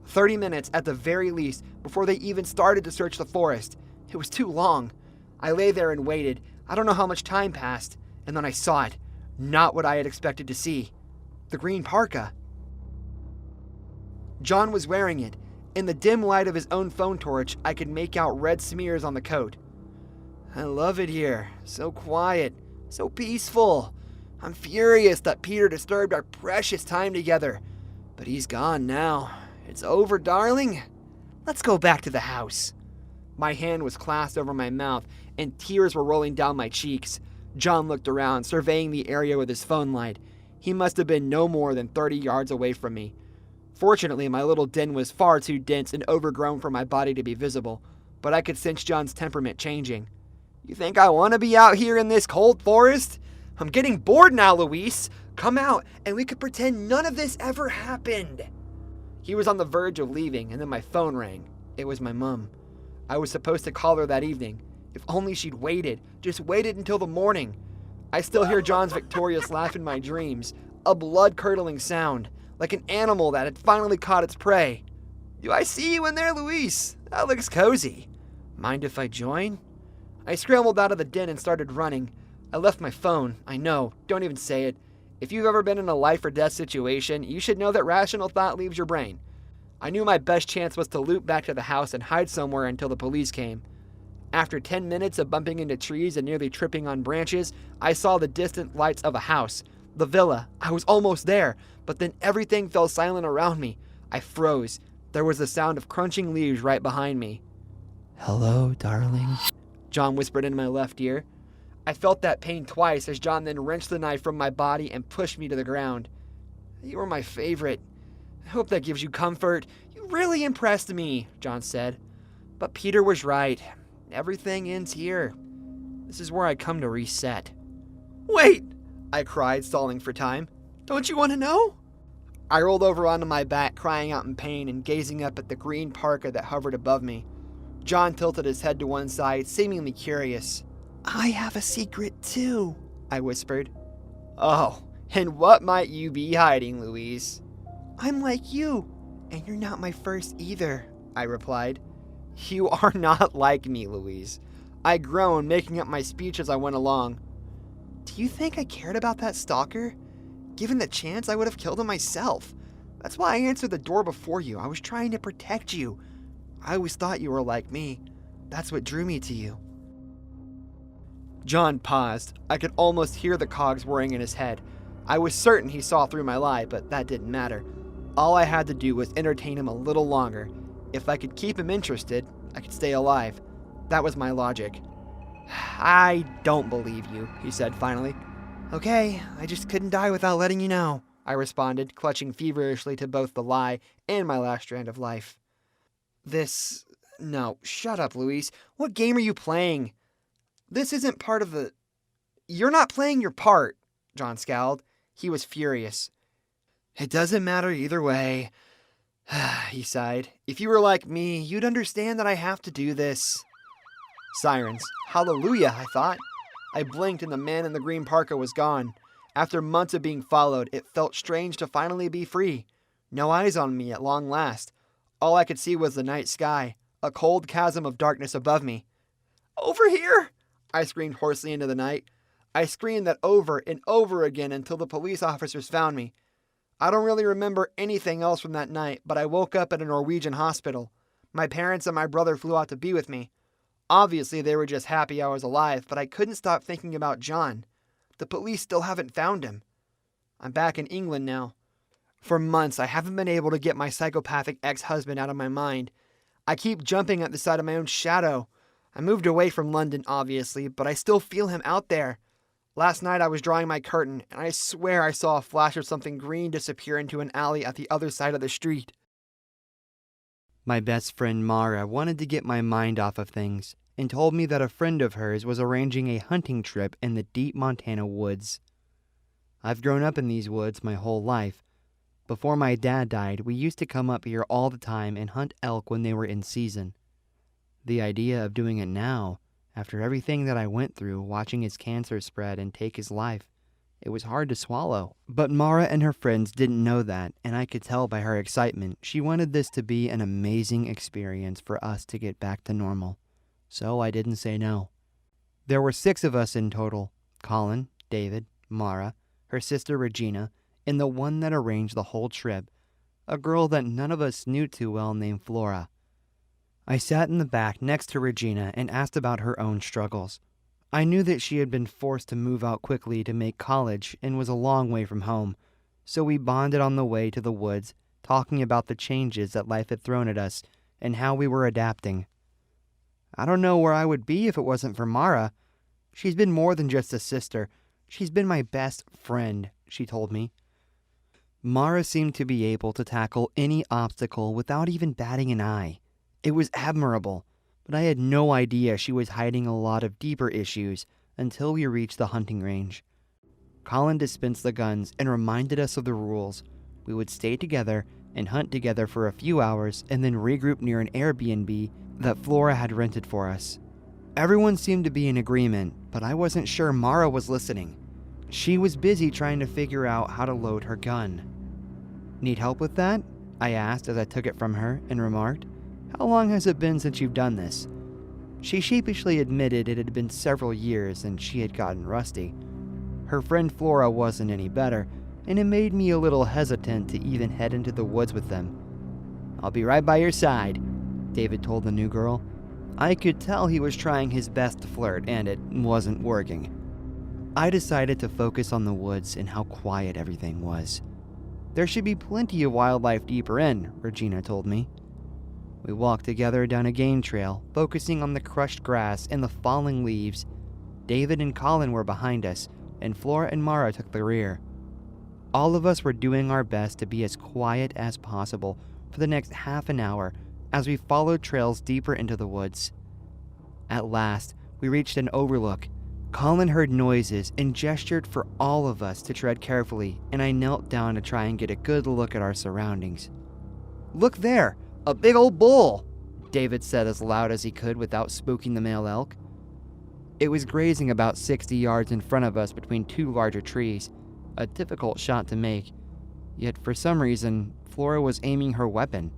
30 minutes at the very least before they even started to search the forest. It was too long. I lay there and waited. I don't know how much time passed, and then I saw it. Not what I had expected to see. The green parka. John was wearing it. In the dim light of his own phone torch, I could make out red smears on the coat. I love it here. So quiet. So peaceful. I'm furious that Peter disturbed our precious time together. But he's gone now. It's over, darling. Let's go back to the house. My hand was clasped over my mouth, and tears were rolling down my cheeks. John looked around, surveying the area with his phone light. He must have been no more than 30 yards away from me. Fortunately, my little den was far too dense and overgrown for my body to be visible, but I could sense John's temperament changing. You think I want to be out here in this cold forest? I'm getting bored now, Luis. Come out, and we could pretend none of this ever happened. He was on the verge of leaving, and then my phone rang. It was my mum. I was supposed to call her that evening. If only she'd waited, just waited until the morning. I still hear John's victorious laugh in my dreams, a blood-curdling sound, like an animal that had finally caught its prey. Do I see you in there, Luis? That looks cozy. Mind if I join? I scrambled out of the den and started running. I left my phone. I know, don't even say it. If you've ever been in a life or death situation, you should know that rational thought leaves your brain. I knew my best chance was to loop back to the house and hide somewhere until the police came. After 10 minutes of bumping into trees and nearly tripping on branches, I saw the distant lights of a house. The villa. I was almost there, but then everything fell silent around me. I froze. There was the sound of crunching leaves right behind me. Hello, darling, John whispered in my left ear. I felt that pain twice as John then wrenched the knife from my body and pushed me to the ground. You were my favorite. I hope that gives you comfort. You really impressed me, John said. But Peter was right. Everything ends here. This is where I come to reset. Wait, I cried, stalling for time. Don't you want to know? I rolled over onto my back, crying out in pain and gazing up at the green parka that hovered above me. John tilted his head to one side, seemingly curious. I have a secret too, I whispered. Oh, and what might you be hiding, Louise? I'm like you, and you're not my first either, I replied. You are not like me, Louise. I groaned, making up my speech as I went along. Do you think I cared about that stalker? Given the chance, I would have killed him myself. That's why I answered the door before you. I was trying to protect you. I always thought you were like me. That's what drew me to you. John paused. I could almost hear the cogs whirring in his head. I was certain he saw through my lie, but that didn't matter. All I had to do was entertain him a little longer. If I could keep him interested, I could stay alive. That was my logic. I don't believe you, he said finally. Okay, I just couldn't die without letting you know, I responded, clutching feverishly to both the lie and my last strand of life. No, shut up, Luis. What game are you playing? This isn't part of the... You're not playing your part, John scowled. He was furious. It doesn't matter either way, he sighed. If you were like me, you'd understand that I have to do this. Sirens. Hallelujah, I thought. I blinked and the man in the green parka was gone. After months of being followed, it felt strange to finally be free. No eyes on me at long last. All I could see was the night sky, a cold chasm of darkness above me. Over here! I screamed hoarsely into the night. I screamed that over and over again until the police officers found me. I don't really remember anything else from that night, but I woke up at a Norwegian hospital. My parents and my brother flew out to be with me. Obviously, they were just happy I was alive, but I couldn't stop thinking about John. The police still haven't found him. I'm back in England now. For months, I haven't been able to get my psychopathic ex-husband out of my mind. I keep jumping at the sight of my own shadow. I moved away from London, obviously, but I still feel him out there. Last night I was drawing my curtain, and I swear I saw a flash of something green disappear into an alley at the other side of the street. My best friend Mara wanted to get my mind off of things and told me that a friend of hers was arranging a hunting trip in the deep Montana woods. I've grown up in these woods my whole life. Before my dad died, we used to come up here all the time and hunt elk when they were in season. The idea of doing it now, after everything that I went through watching his cancer spread and take his life, it was hard to swallow. But Mara and her friends didn't know that, and I could tell by her excitement she wanted this to be an amazing experience for us to get back to normal. So I didn't say no. There were 6 of us in total: Colin, David, Mara, her sister Regina, and the one that arranged the whole trip, a girl that none of us knew too well named Flora. I sat in the back next to Regina and asked about her own struggles. I knew that she had been forced to move out quickly to make college and was a long way from home, so we bonded on the way to the woods, talking about the changes that life had thrown at us and how we were adapting. I don't know where I would be if it wasn't for Mara. She's been more than just a sister. She's been my best friend, she told me. Mara seemed to be able to tackle any obstacle without even batting an eye. It was admirable, but I had no idea she was hiding a lot of deeper issues until we reached the hunting range. Colin dispensed the guns and reminded us of the rules. We would stay together and hunt together for a few hours and then regroup near an Airbnb that Flora had rented for us. Everyone seemed to be in agreement, but I wasn't sure Mara was listening. She was busy trying to figure out how to load her gun. Need help with that? I asked as I took it from her and remarked, "How long has it been since you've done this?" She sheepishly admitted it had been several years and she had gotten rusty. Her friend Flora wasn't any better, and it made me a little hesitant to even head into the woods with them. "I'll be right by your side," David told the new girl. I could tell he was trying his best to flirt, and it wasn't working. I decided to focus on the woods and how quiet everything was. There should be plenty of wildlife deeper in, Regina told me. We walked together down a game trail, focusing on the crushed grass and the falling leaves. David and Colin were behind us, and Flora and Mara took the rear. All of us were doing our best to be as quiet as possible for the next half an hour as we followed trails deeper into the woods. At last, we reached an overlook. Colin heard noises and gestured for all of us to tread carefully, and I knelt down to try and get a good look at our surroundings. "Look there! A big old bull!" David said as loud as he could without spooking the male elk. It was grazing about 60 yards in front of us between 2 larger trees, a difficult shot to make. Yet for some reason, Flora was aiming her weapon,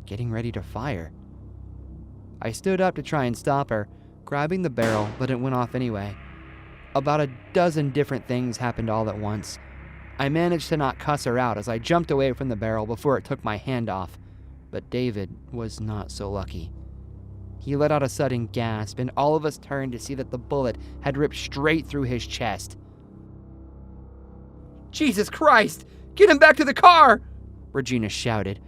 getting ready to fire. I stood up to try and stop her, grabbing the barrel, but it went off anyway. About a dozen different things happened all at once. I managed to not cuss her out as I jumped away from the barrel before it took my hand off, but David was not so lucky. He let out a sudden gasp, and all of us turned to see that the bullet had ripped straight through his chest. "Jesus Christ! Get him back to the car!" Regina shouted.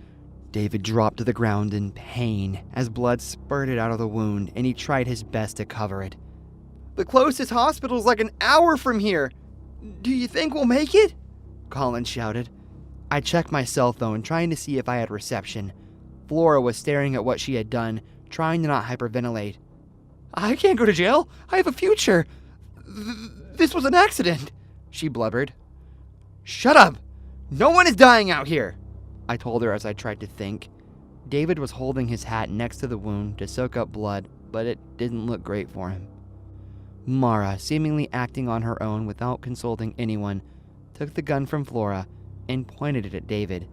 David dropped to the ground in pain as blood spurted out of the wound, and he tried his best to cover it. "The closest hospital's like an hour from here. Do you think we'll make it?" Colin shouted. I checked my cell phone, trying to see if I had reception. Flora was staring at what she had done, trying to not hyperventilate. "I can't go to jail. I have a future. This was an accident," she blubbered. "Shut up! No one is dying out here," I told her as I tried to think. David was holding his hat next to the wound to soak up blood, but it didn't look great for him. Mara, seemingly acting on her own without consulting anyone, took the gun from Flora and pointed it at David.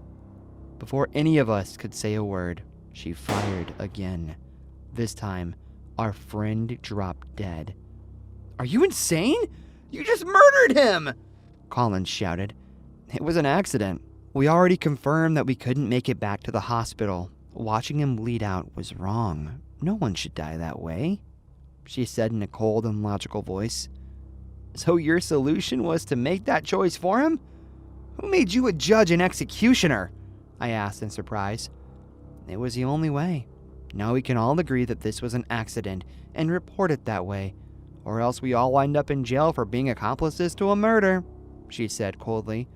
Before any of us could say a word, she fired again. This time, our friend dropped dead. "Are you insane? You just murdered him!" Colin shouted. "It was an accident. We already confirmed that we couldn't make it back to the hospital. Watching him bleed out was wrong. No one should die that way," she said in a cold and logical voice. "So your solution was to make that choice for him? Who made you a judge and executioner?" I asked in surprise. "It was the only way. Now we can all agree that this was an accident and report it that way. Or else we all wind up in jail for being accomplices to a murder, she said coldly.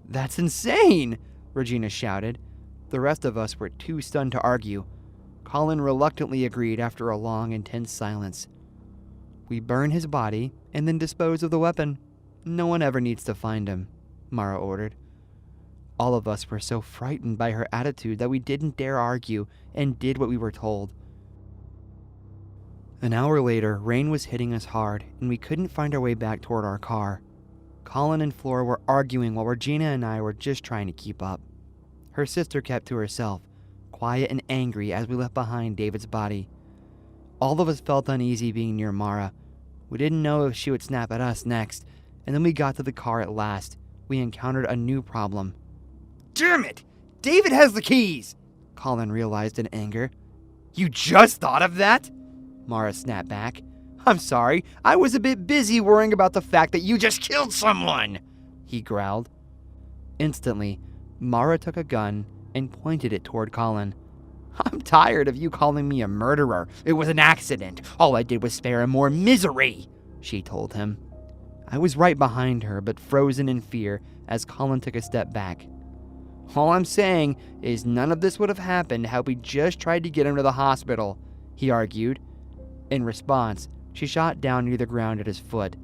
That's insane, Regina shouted. The rest of us were too stunned to argue. Colin reluctantly agreed after a long, intense silence. We burn his body and then dispose of the weapon. No one ever needs to find him, Mara ordered. All of us were so frightened by her attitude that we didn't dare argue and did what we were told. An hour later, rain was hitting us hard, and we couldn't find our way back toward our car. Colin and Flora were arguing while Regina and I were just trying to keep up. Her sister kept to herself, quiet and angry as we left behind David's body. All of us felt uneasy being near Mara. We didn't know if she would snap at us next, and then we got to the car at last. We encountered a new problem. Damn it! David has the keys! Colin realized in anger. You just thought of that? Mara snapped back. I'm sorry, I was a bit busy worrying about the fact that you just killed someone, he growled. Instantly, Mara took a gun and pointed it toward Colin. I'm tired of you calling me a murderer. It was an accident. All I did was spare him more misery, she told him. I was right behind her, but frozen in fear as Colin took a step back. All I'm saying is none of this would have happened had we just tried to get him to the hospital, he argued. In response, she shot down near the ground at his foot.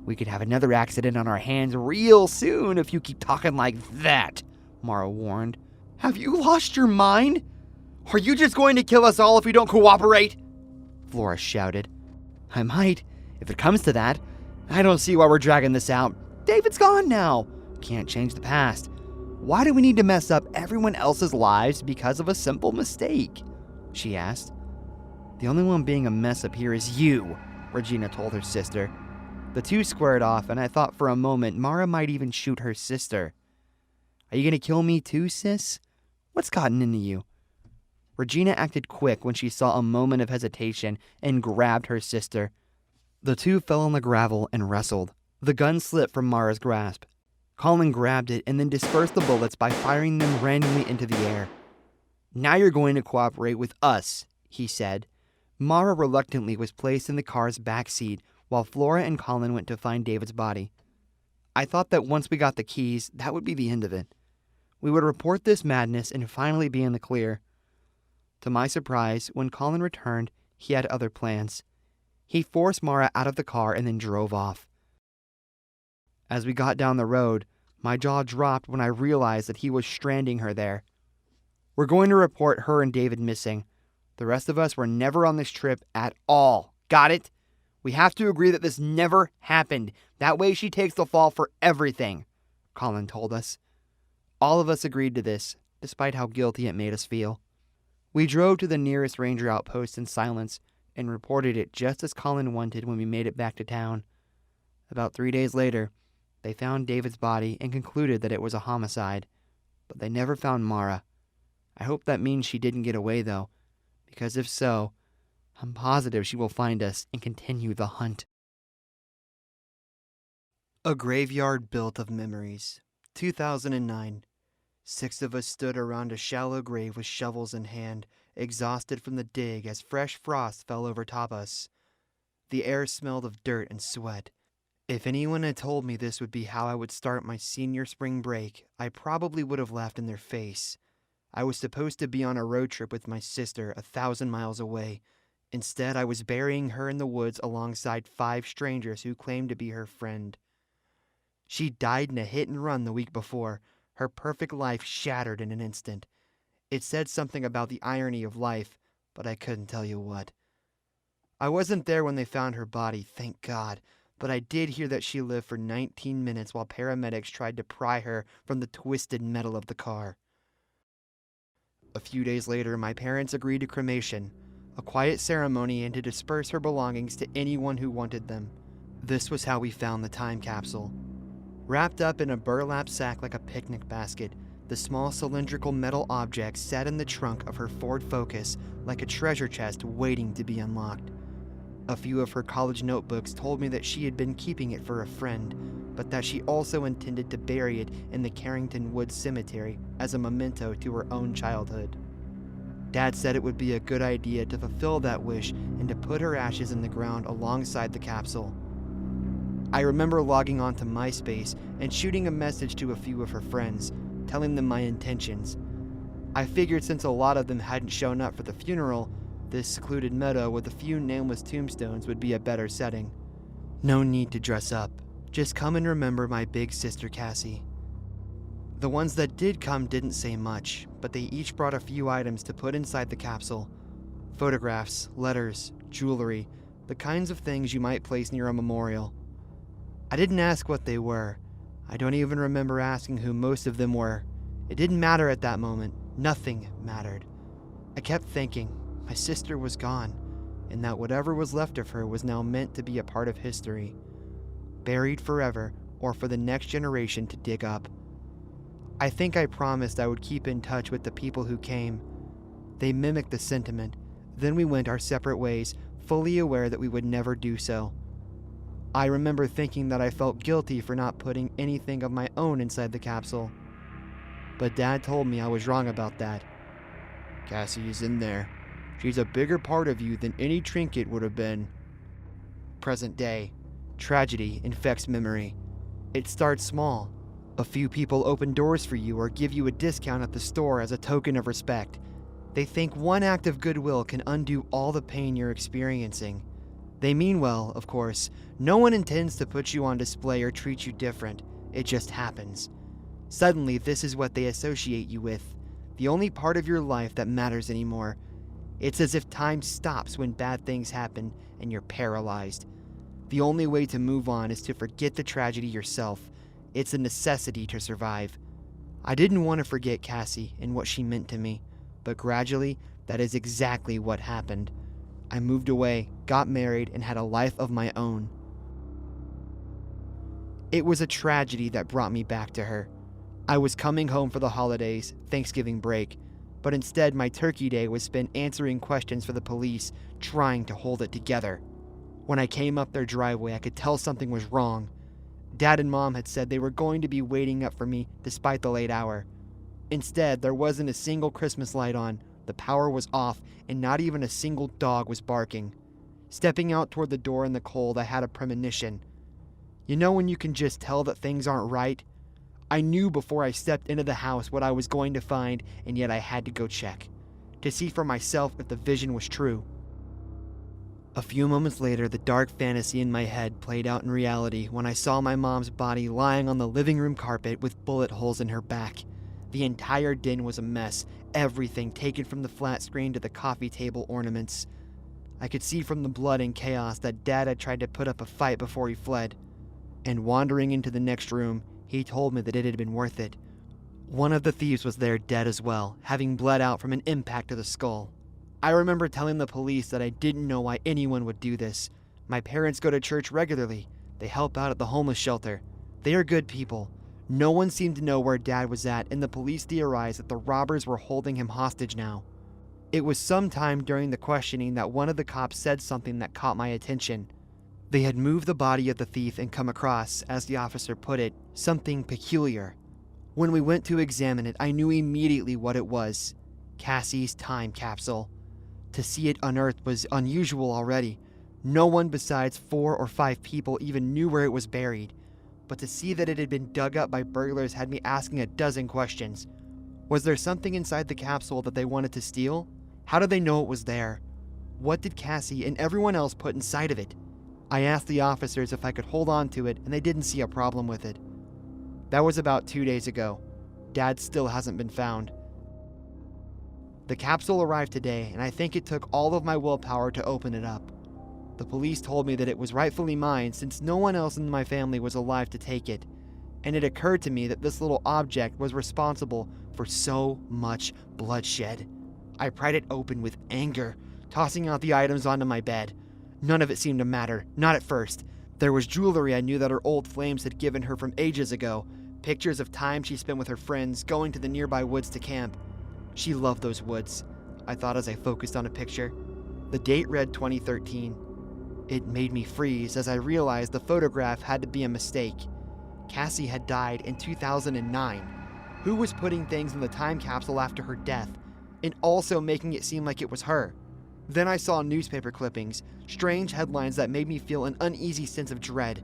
We could have another accident on our hands real soon if you keep talking like that, Mara warned. Have you lost your mind? Are you just going to kill us all if we don't cooperate? Flora shouted. I might, if it comes to that. I don't see why we're dragging this out. David's gone now. Can't change the past. Why do we need to mess up everyone else's lives because of a simple mistake? She asked. The only one being a mess up here is you, Regina told her sister. The two squared off, and I thought for a moment Mara might even shoot her sister. Are you gonna kill me too, sis? What's gotten into you? Regina acted quick when she saw a moment of hesitation and grabbed her sister. The two fell on the gravel and wrestled. The gun slipped from Mara's grasp. Colin grabbed it and then dispersed the bullets by firing them randomly into the air. Now you're going to cooperate with us, he said. Mara reluctantly was placed in the car's back seat while Flora and Colin went to find David's body. I thought that once we got the keys, that would be the end of it. We would report this madness and finally be in the clear. To my surprise, when Colin returned, he had other plans. He forced Mara out of the car and then drove off. As we got down the road, my jaw dropped when I realized that he was stranding her there. We're going to report her and David missing. The rest of us were never on this trip at all. Got it? We have to agree that this never happened. That way she takes the fall for everything, Colin told us. All of us agreed to this, despite how guilty it made us feel. We drove to the nearest ranger outpost in silence and reported it just as Colin wanted when we made it back to town. About 3 days later, they found David's body and concluded that it was a homicide, but they never found Mara. I hope that means she didn't get away, though, because if so, I'm positive she will find us and continue the hunt. A graveyard built of memories. 2009. 6 of us stood around a shallow grave with shovels in hand, exhausted from the dig as fresh frost fell over top us. The air smelled of dirt and sweat. If anyone had told me this would be how I would start my senior spring break, I probably would have laughed in their face. I was supposed to be on a road trip with my sister 1,000 miles away. Instead, I was burying her in the woods alongside 5 strangers who claimed to be her friend. She died in a hit and run the week before, her perfect life shattered in an instant. It said something about the irony of life, but I couldn't tell you what. I wasn't there when they found her body, thank God, but I did hear that she lived for 19 minutes while paramedics tried to pry her from the twisted metal of the car. A few days later, my parents agreed to cremation, a quiet ceremony and to disperse her belongings to anyone who wanted them. This was how we found the time capsule. Wrapped up in a burlap sack like a picnic basket, the small cylindrical metal object sat in the trunk of her Ford Focus like a treasure chest waiting to be unlocked. A few of her college notebooks told me that she had been keeping it for a friend, but that she also intended to bury it in the Carrington Woods Cemetery as a memento to her own childhood. Dad said it would be a good idea to fulfill that wish and to put her ashes in the ground alongside the capsule. I remember logging onto MySpace and shooting a message to a few of her friends, telling them my intentions. I figured since a lot of them hadn't shown up for the funeral, this secluded meadow with a few nameless tombstones would be a better setting. No need to dress up. Just come and remember my big sister Cassie. The ones that did come didn't say much, but they each brought a few items to put inside the capsule. Photographs, letters, jewelry, the kinds of things you might place near a memorial. I didn't ask what they were. I don't even remember asking who most of them were. It didn't matter at that moment. Nothing mattered. I kept thinking, my sister was gone, and that whatever was left of her was now meant to be a part of history. Buried forever, or for the next generation to dig up. I think I promised I would keep in touch with the people who came. They mimicked the sentiment. Then we went our separate ways, fully aware that we would never do so. I remember thinking that I felt guilty for not putting anything of my own inside the capsule. But Dad told me I was wrong about that. Cassie is in there. She's a bigger part of you than any trinket would have been. Present day. Tragedy infects memory. It starts small. A few people open doors for you or give you a discount at the store as a token of respect. They think one act of goodwill can undo all the pain you're experiencing. They mean well, of course. No one intends to put you on display or treat you different. It just happens. Suddenly, this is what they associate you with. The only part of your life that matters anymore. It's as if time stops when bad things happen and you're paralyzed. The only way to move on is to forget the tragedy yourself. It's a necessity to survive. I didn't want to forget Cassie and what she meant to me, but gradually, that is exactly what happened. I moved away, got married, and had a life of my own. It was a tragedy that brought me back to her. I was coming home for the holidays, Thanksgiving break, but instead my turkey day was spent answering questions for the police, trying to hold it together. When I came up their driveway, I could tell something was wrong. Dad and Mom had said they were going to be waiting up for me despite the late hour. Instead, there wasn't a single Christmas light on, the power was off, and not even a single dog was barking. Stepping out toward the door in the cold, I had a premonition. You know when you can just tell that things aren't right? I knew before I stepped into the house what I was going to find, and yet I had to go check, to see for myself if the vision was true. A few moments later, the dark fantasy in my head played out in reality when I saw my mom's body lying on the living room carpet with bullet holes in her back. The entire den was a mess, everything taken from the flat screen to the coffee table ornaments. I could see from the blood and chaos that Dad had tried to put up a fight before he fled. And wandering into the next room, he told me that it had been worth it. One of the thieves was there dead as well, having bled out from an impact to the skull. I remember telling the police that I didn't know why anyone would do this. My parents go to church regularly. They help out at the homeless shelter. They are good people. No one seemed to know where Dad was at, and the police theorized that the robbers were holding him hostage now. It was sometime during the questioning that one of the cops said something that caught my attention. They had moved the body of the thief and come across, as the officer put it, something peculiar. When we went to examine it, I knew immediately what it was. Cassie's time capsule. To see it unearthed was unusual already. No one besides 4 or 5 people even knew where it was buried. But to see that it had been dug up by burglars had me asking a dozen questions. Was there something inside the capsule that they wanted to steal? How did they know it was there? What did Cassie and everyone else put inside of it? I asked the officers if I could hold on to it, and they didn't see a problem with it. That was about 2 days ago. Dad still hasn't been found. The capsule arrived today, and I think it took all of my willpower to open it up. The police told me that it was rightfully mine since no one else in my family was alive to take it, and it occurred to me that this little object was responsible for so much bloodshed. I pried it open with anger, tossing out the items onto my bed. None of it seemed to matter, not at first. There was jewelry I knew that her old flames had given her from ages ago, pictures of time she spent with her friends going to the nearby woods to camp. She loved those woods, I thought as I focused on a picture. The date read 2013. It made me freeze as I realized the photograph had to be a mistake. Cassie had died in 2009. Who was putting things in the time capsule after her death? and also making it seem like it was her. Then I saw newspaper clippings, strange headlines that made me feel an uneasy sense of dread.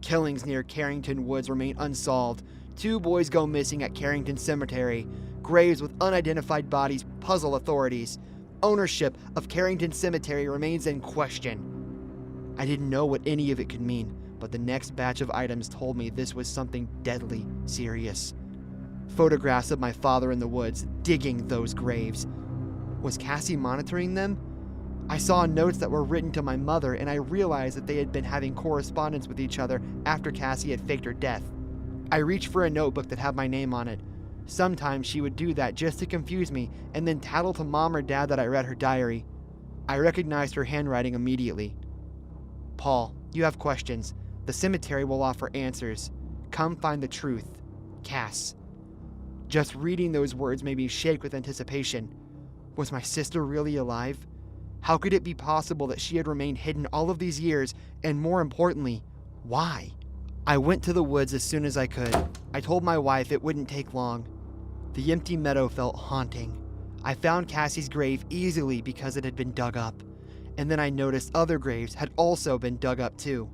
Killings near Carrington Woods remain unsolved. 2 boys go missing at Carrington Cemetery. Graves with unidentified bodies puzzle authorities. Ownership of Carrington Cemetery remains in question. I didn't know what any of it could mean, but the next batch of items told me this was something deadly serious. Photographs of my father in the woods, digging those graves. Was Cassie monitoring them? I saw notes that were written to my mother, and I realized that they had been having correspondence with each other after Cassie had faked her death. I reached for a notebook that had my name on it. Sometimes she would do that just to confuse me, and then tattle to mom or dad that I read her diary. I recognized her handwriting immediately. Paul, you have questions. The cemetery will offer answers. Come find the truth. Cass. Just reading those words made me shake with anticipation. Was my sister really alive? How could it be possible that she had remained hidden all of these years, and more importantly, why? I went to the woods as soon as I could. I told my wife it wouldn't take long. The empty meadow felt haunting. I found Cassie's grave easily because it had been dug up, and then I noticed other graves had also been dug up too.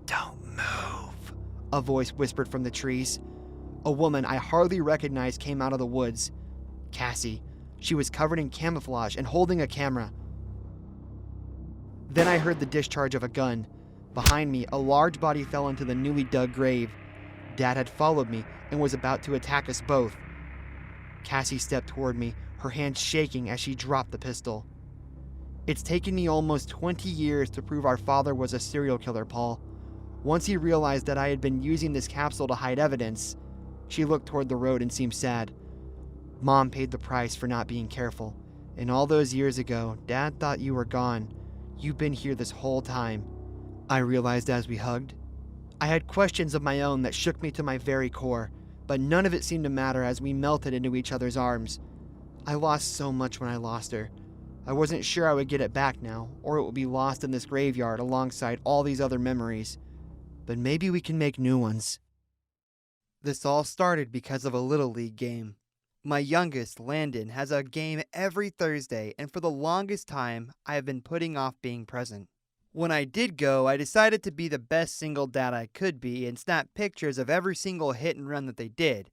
Don't move, a voice whispered from the trees. A woman I hardly recognized came out of the woods. Cassie. She was covered in camouflage and holding a camera. Then I heard the discharge of a gun. Behind me, a large body fell into the newly dug grave. Dad had followed me and was about to attack us both. Cassie stepped toward me, her hand shaking as she dropped the pistol. It's taken me almost 20 years to prove our father was a serial killer, Paul. Once he realized that I had been using this capsule to hide evidence, she looked toward the road and seemed sad. Mom paid the price for not being careful, and all those years ago, Dad thought you were gone. You've been here this whole time. I realized as we hugged. I had questions of my own that shook me to my very core, but none of it seemed to matter as we melted into each other's arms. I lost so much when I lost her. I wasn't sure I would get it back now, or it would be lost in this graveyard alongside all these other memories. But maybe we can make new ones. This all started because of a Little League game. My youngest, Landon, has a game every Thursday, and for the longest time, I have been putting off being present. When I did go, I decided to be the best single dad I could be and snap pictures of every single hit and run that they did.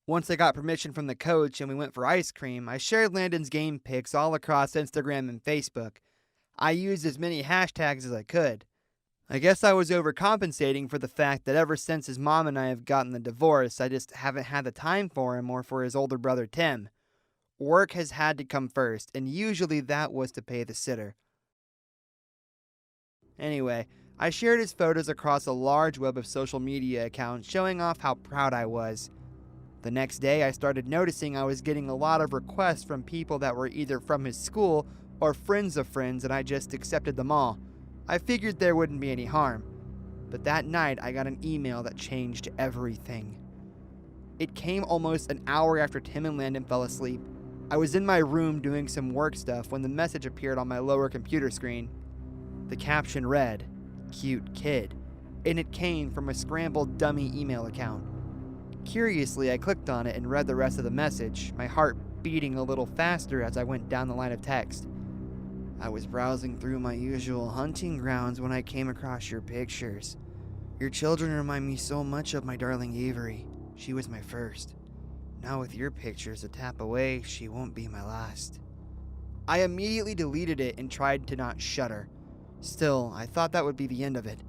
Once I got permission from the coach and we went for ice cream, I shared Landon's game pics all across Instagram and Facebook. I used as many hashtags as I could. I guess I was overcompensating for the fact that ever since his mom and I have gotten the divorce, I just haven't had the time for him or for his older brother Tim. Work has had to come first, and usually that was to pay the sitter. Anyway, I shared his photos across a large web of social media accounts showing off how proud I was. The next day, I started noticing I was getting a lot of requests from people that were either from his school or friends of friends, and I just accepted them all. I figured there wouldn't be any harm. But that night, I got an email that changed everything. It came almost an hour after Tim and Landon fell asleep. I was in my room doing some work stuff when the message appeared on my lower computer screen. The caption read, "Cute kid," and it came from a scrambled dummy email account. Curiously, I clicked on it and read the rest of the message, my heart beating a little faster as I went down the line of text. I was browsing through my usual hunting grounds when I came across your pictures. Your children remind me so much of my darling Avery. She was my first. Now with your pictures a tap away, she won't be my last. I immediately deleted it and tried to not shudder. Still, I thought that would be the end of it.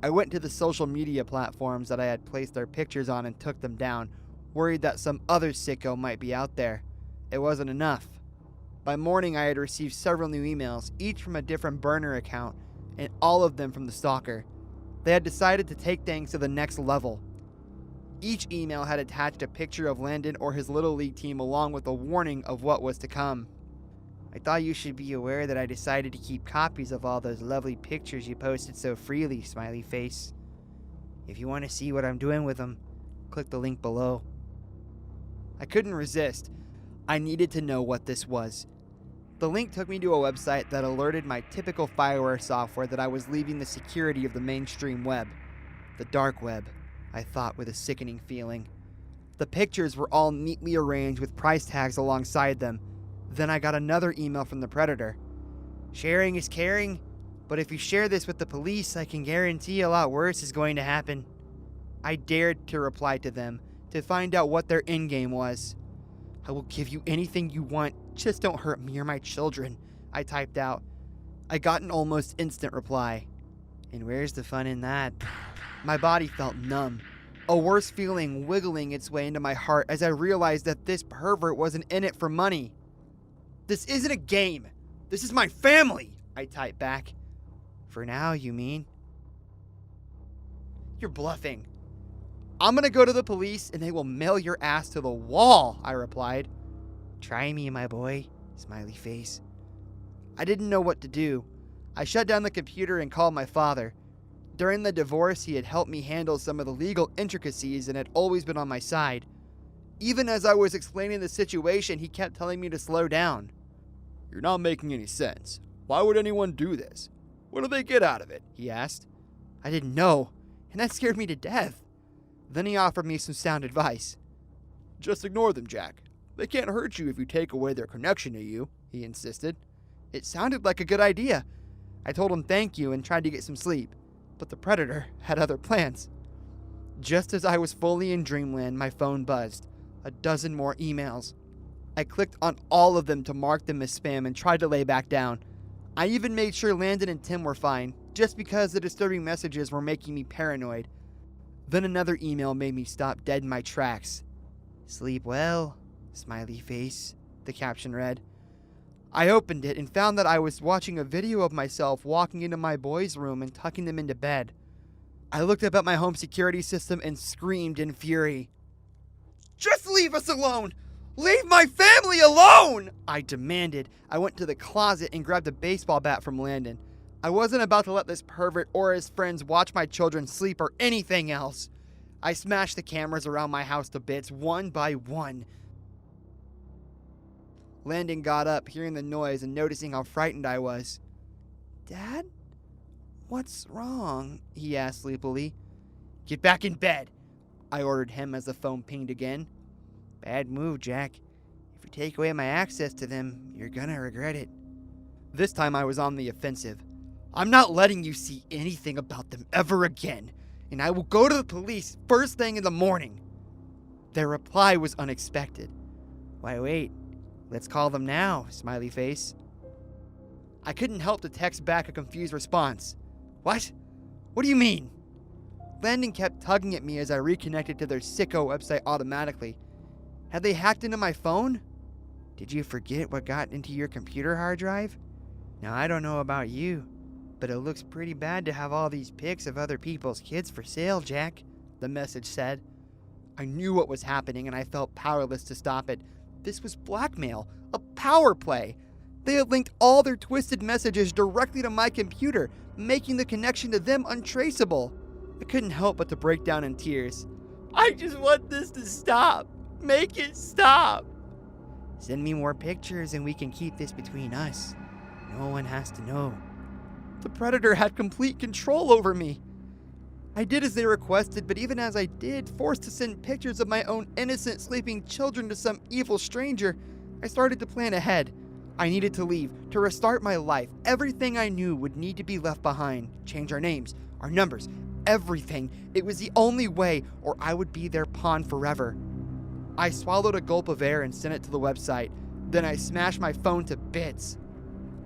I went to the social media platforms that I had placed our pictures on and took them down, worried that some other sicko might be out there. It wasn't enough. By morning, I had received several new emails, each from a different burner account, and all of them from the stalker. They had decided to take things to the next level. Each email had attached a picture of Landon or his Little League team along with a warning of what was to come. I thought you should be aware that I decided to keep copies of all those lovely pictures you posted so freely, smiley face. If you want to see what I'm doing with them, click the link below. I couldn't resist. I needed to know what this was. The link took me to a website that alerted my typical fireware software that I was leaving the security of the mainstream web. The dark web, I thought with a sickening feeling. The pictures were all neatly arranged with price tags alongside them. Then I got another email from the predator. Sharing is caring, but if you share this with the police, I can guarantee a lot worse is going to happen. I dared to reply to them to find out what their endgame was. I will give you anything you want, just don't hurt me or my children, I typed out. I got an almost instant reply. And where's the fun in that? My body felt numb, a worse feeling wiggling its way into my heart as I realized that this pervert wasn't in it for money. This isn't a game. This is my family, I typed back. For now, you mean? You're bluffing. I'm gonna go to the police and they will mail your ass to the wall, I replied. Try me, my boy, smiley face. I didn't know what to do. I shut down the computer and called my father. During the divorce, he had helped me handle some of the legal intricacies and had always been on my side. Even as I was explaining the situation, he kept telling me to slow down. You're not making any sense. Why would anyone do this? What do they get out of it? He asked. I didn't know, and that scared me to death. Then he offered me some sound advice. Just ignore them, Jack. They can't hurt you if you take away their connection to you, he insisted. It sounded like a good idea. I told him thank you and tried to get some sleep, but the predator had other plans. Just as I was fully in dreamland, my phone buzzed. A dozen more emails. I clicked on all of them to mark them as spam and tried to lay back down. I even made sure Landon and Tim were fine, just because the disturbing messages were making me paranoid. Then another email made me stop dead in my tracks. Sleep well, smiley face, the caption read. I opened it and found that I was watching a video of myself walking into my boys' room and tucking them into bed. I looked up at my home security system and screamed in fury. Just leave us alone! Leave my family alone! I demanded. I went to the closet and grabbed a baseball bat from Landon. I wasn't about to let this pervert or his friends watch my children sleep or anything else. I smashed the cameras around my house to bits one by one. Landon got up, hearing the noise and noticing how frightened I was. Dad? What's wrong? He asked sleepily. Get back in bed, I ordered him as the phone pinged again. Bad move, Jack. If you take away my access to them, you're gonna regret it. This time I was on the offensive. I'm not letting you see anything about them ever again, and I will go to the police first thing in the morning. Their reply was unexpected. Why wait? Let's call them now, smiley face. I couldn't help to text back a confused response. What? What do you mean? Landon kept tugging at me as I reconnected to their sicko website automatically. Had they hacked into my phone? Did you forget what got into your computer hard drive? Now, I don't know about you, but it looks pretty bad to have all these pics of other people's kids for sale, Jack, the message said. I knew what was happening and I felt powerless to stop it. This was blackmail, a power play. They had linked all their twisted messages directly to my computer, making the connection to them untraceable. I couldn't help but to break down in tears. I just want this to stop. Make it stop. Send me more pictures and we can keep this between us. No one has to know. The predator had complete control over me. I did as they requested, but even as I did, forced to send pictures of my own innocent sleeping children to some evil stranger, I started to plan ahead. I needed to leave, to restart my life. Everything I knew would need to be left behind. Change our names, our numbers, everything. It was the only way, or I would be their pawn forever. I swallowed a gulp of air and sent it to the website. Then I smashed my phone to bits.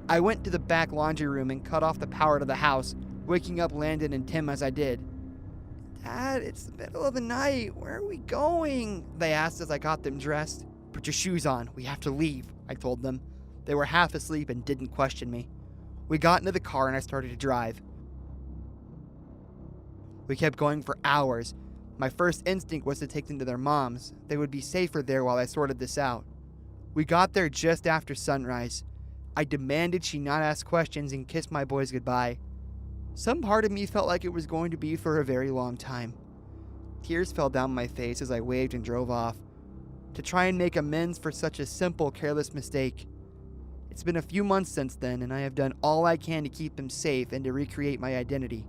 I went to the back laundry room and cut off the power to the house, waking up Landon and Tim as I did. Dad, it's the middle of the night. Where are we going? They asked as I got them dressed. Put your shoes on. We have to leave, I told them. They were half asleep and didn't question me. We got into the car and I started to drive. We kept going for hours. My first instinct was to take them to their moms. They would be safer there while I sorted this out. We got there just after sunrise. I demanded she not ask questions and kiss my boys goodbye. Some part of me felt like it was going to be for a very long time. Tears fell down my face as I waved and drove off, to try and make amends for such a simple, careless mistake. It's been a few months since then, and I have done all I can to keep them safe and to recreate my identity.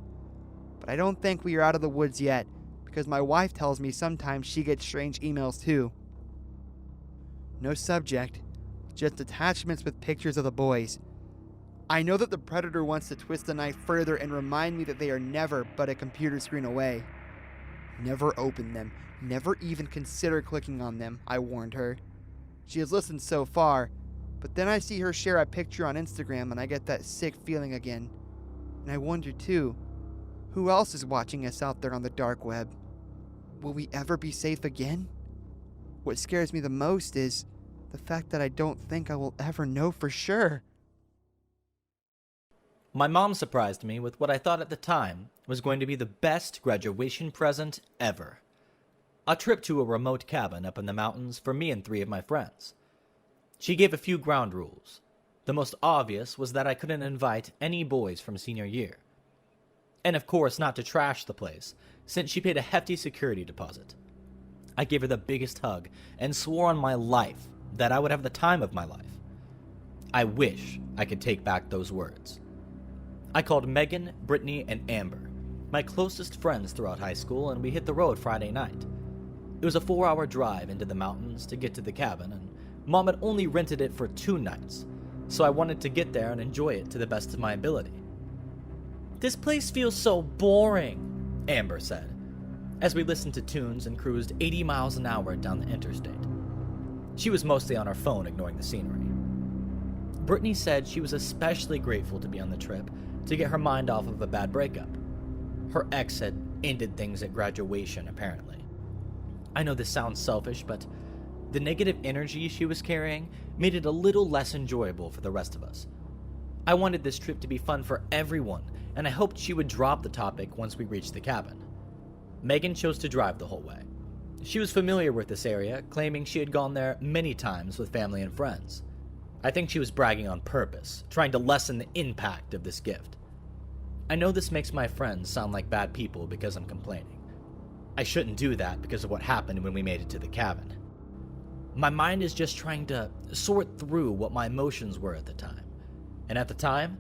But I don't think we are out of the woods yet, because my wife tells me sometimes she gets strange emails too. No subject, just attachments with pictures of the boys. I know that the predator wants to twist the knife further and remind me that they are never but a computer screen away. Never open them, never even consider clicking on them, I warned her. She has listened so far, but then I see her share a picture on Instagram and I get that sick feeling again. And I wonder too, who else is watching us out there on the dark web? Will we ever be safe again? What scares me the most is the fact that I don't think I will ever know for sure. My mom surprised me with what I thought at the time was going to be the best graduation present ever. A trip to a remote cabin up in the mountains for me and 3 of my friends. She gave a few ground rules. The most obvious was that I couldn't invite any boys from senior year. And of course not to trash the place, since she paid a hefty security deposit. I gave her the biggest hug and swore on my life that I would have the time of my life. I wish I could take back those words. I called Megan, Brittany, and Amber, my closest friends throughout high school, and we hit the road Friday night. It was a 4-hour drive into the mountains to get to the cabin, and Mom had only rented it for 2 nights, so I wanted to get there and enjoy it to the best of my ability. "This place feels so boring," Amber said, as we listened to tunes and cruised 80 miles an hour down the interstate. She was mostly on her phone ignoring the scenery. Brittany said she was especially grateful to be on the trip to get her mind off of a bad breakup. Her ex had ended things at graduation, apparently. I know this sounds selfish, but the negative energy she was carrying made it a little less enjoyable for the rest of us. I wanted this trip to be fun for everyone, and I hoped she would drop the topic once we reached the cabin. Megan chose to drive the whole way. She was familiar with this area, claiming she had gone there many times with family and friends. I think she was bragging on purpose, trying to lessen the impact of this gift. I know this makes my friends sound like bad people because I'm complaining. I shouldn't do that because of what happened when we made it to the cabin. My mind is just trying to sort through what my emotions were at the time. And at the time,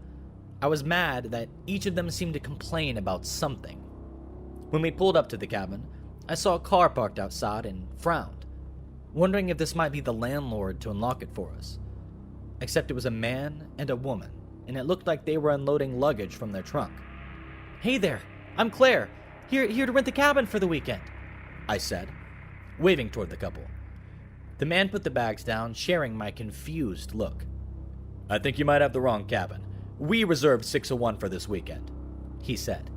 I was mad that each of them seemed to complain about something. When we pulled up to the cabin, I saw a car parked outside and frowned, wondering if this might be the landlord to unlock it for us. Except it was a man and a woman, and it looked like they were unloading luggage from their trunk. "Hey there, I'm Claire, here to rent the cabin for the weekend," I said, waving toward the couple. The man put the bags down, sharing my confused look. "I think you might have the wrong cabin. We reserved 601 for this weekend," he said.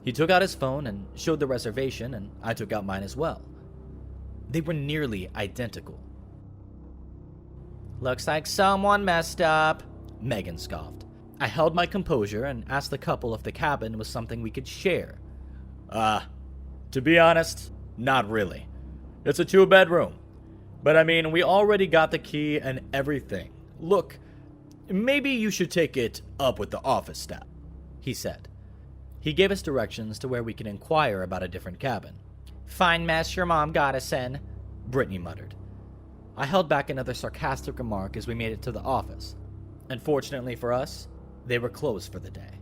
He took out his phone and showed the reservation, and I took out mine as well. They were nearly identical. "Looks like someone messed up," Megan scoffed. I held my composure and asked the couple if the cabin was something we could share. To be honest, not really. It's a 2-bedroom. But I mean, we already got the key and everything. Look, maybe you should take it up with the office staff," he said. He gave us directions to where we could inquire about a different cabin. "Fine mess your mom got us in," Brittany muttered. I held back another sarcastic remark as we made it to the office. Unfortunately for us, they were closed for the day.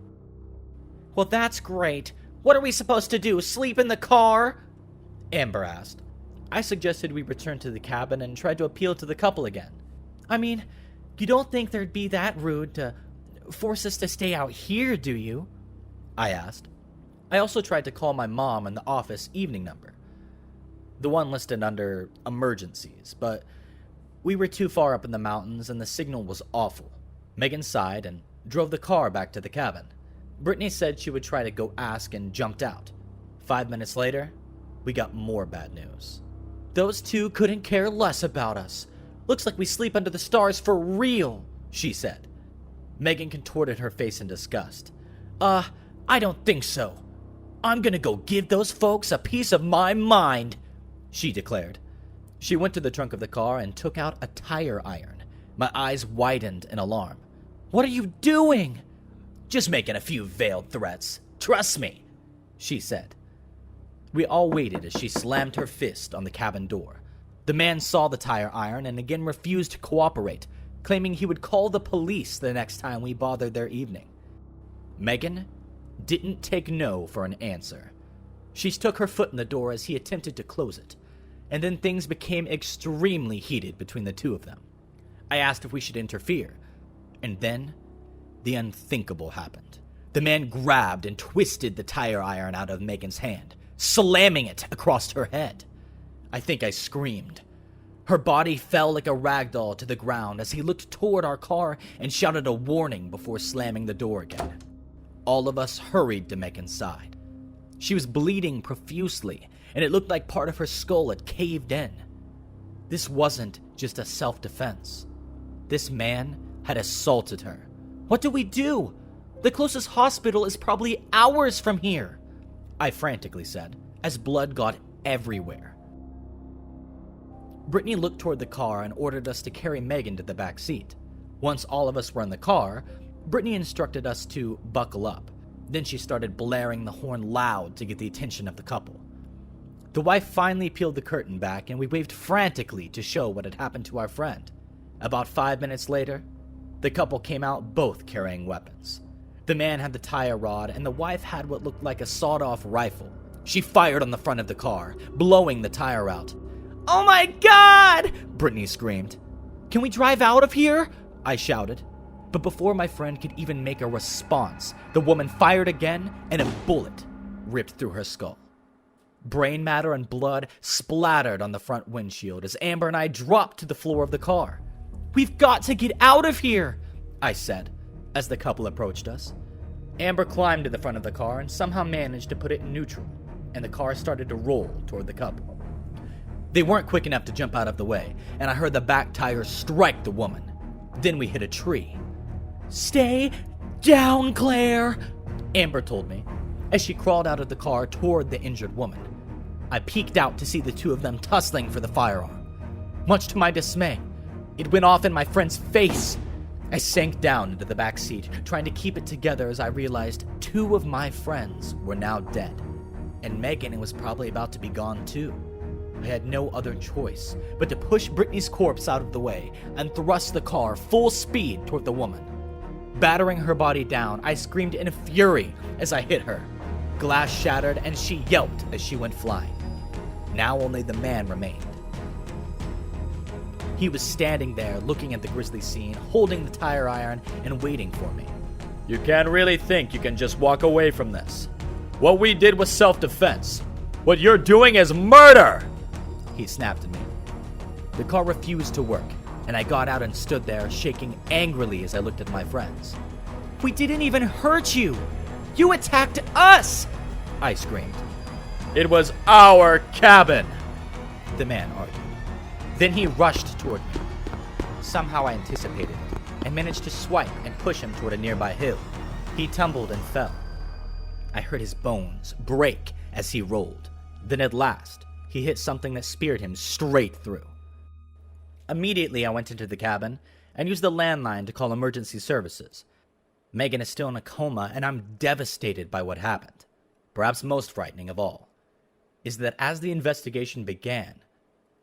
"Well, that's great. What are we supposed to do, sleep in the car?" Amber asked. I suggested we return to the cabin and tried to appeal to the couple again. "I mean, you don't think they'd be that rude to force us to stay out here, do you?" I asked. I also tried to call my mom in the office evening number, the one listed under emergencies, but we were too far up in the mountains and the signal was awful. Megan sighed and drove the car back to the cabin. Brittany said she would try to go ask and jumped out. 5 minutes later, we got more bad news. "Those two couldn't care less about us. Looks like we sleep under the stars for real," she said. Megan contorted her face in disgust. I don't think so. I'm gonna go give those folks a piece of my mind," she declared. She went to the trunk of the car and took out a tire iron. My eyes widened in alarm. "What are you doing?" "Just making a few veiled threats. Trust me," she said. We all waited as she slammed her fist on the cabin door. The man saw the tire iron and again refused to cooperate, claiming he would call the police the next time we bothered their evening. Megan didn't take no for an answer. She stuck her foot in the door as he attempted to close it, and then things became extremely heated between the two of them. I asked if we should interfere, and then the unthinkable happened. The man grabbed and twisted the tire iron out of Megan's hand, slamming it across her head. I think I screamed. Her body fell like a rag doll to the ground as he looked toward our car and shouted a warning before slamming the door again. All of us hurried to Megan's side. She was bleeding profusely, and it looked like part of her skull had caved in. This wasn't just a self-defense. This man had assaulted her. What do we do? The closest hospital is probably hours from here, I frantically said, as blood got everywhere. Brittany looked toward the car and ordered us to carry Megan to the back seat. Once all of us were in the car, Brittany instructed us to buckle up. Then she started blaring the horn loud to get the attention of the couple. The wife finally peeled the curtain back, and we waved frantically to show what had happened to our friend. About 5 minutes later, the couple came out both carrying weapons. The man had the tire rod, and the wife had what looked like a sawed-off rifle. She fired on the front of the car, blowing the tire out. "Oh my God!" Brittany screamed. "Can we drive out of here?" I shouted. But before my friend could even make a response, the woman fired again, and a bullet ripped through her skull. Brain matter and blood splattered on the front windshield as Amber and I dropped to the floor of the car. "We've got to get out of here," I said, as the couple approached us. Amber climbed to the front of the car and somehow managed to put it in neutral, and the car started to roll toward the couple. They weren't quick enough to jump out of the way, and I heard the back tire strike the woman. Then we hit a tree. "Stay down, Claire," Amber told me, as she crawled out of the car toward the injured woman. I peeked out to see the two of them tussling for the firearm. Much to my dismay, it went off in my friend's face. I sank down into the back seat, trying to keep it together as I realized two of my friends were now dead, and Megan was probably about to be gone too. I had no other choice but to push Brittany's corpse out of the way and thrust the car full speed toward the woman. Battering her body down, I screamed in a fury as I hit her. Glass shattered and she yelped as she went flying. Now only the man remained. He was standing there looking at the grisly scene, holding the tire iron and waiting for me. "You can't really think you can just walk away from this. What we did was self-defense. What you're doing is murder!" He snapped at me. The car refused to work, and I got out and stood there, shaking angrily as I looked at my friends. "We didn't even hurt you! You attacked us!" I screamed. "It was our cabin," the man argued. Then he rushed toward me. Somehow I anticipated it and managed to swipe and push him toward a nearby hill. He tumbled and fell. I heard his bones break as he rolled. Then at last, he hit something that speared him straight through. Immediately, I went into the cabin and used the landline to call emergency services. Megan is still in a coma, and I'm devastated by what happened. Perhaps most frightening of all is that as the investigation began,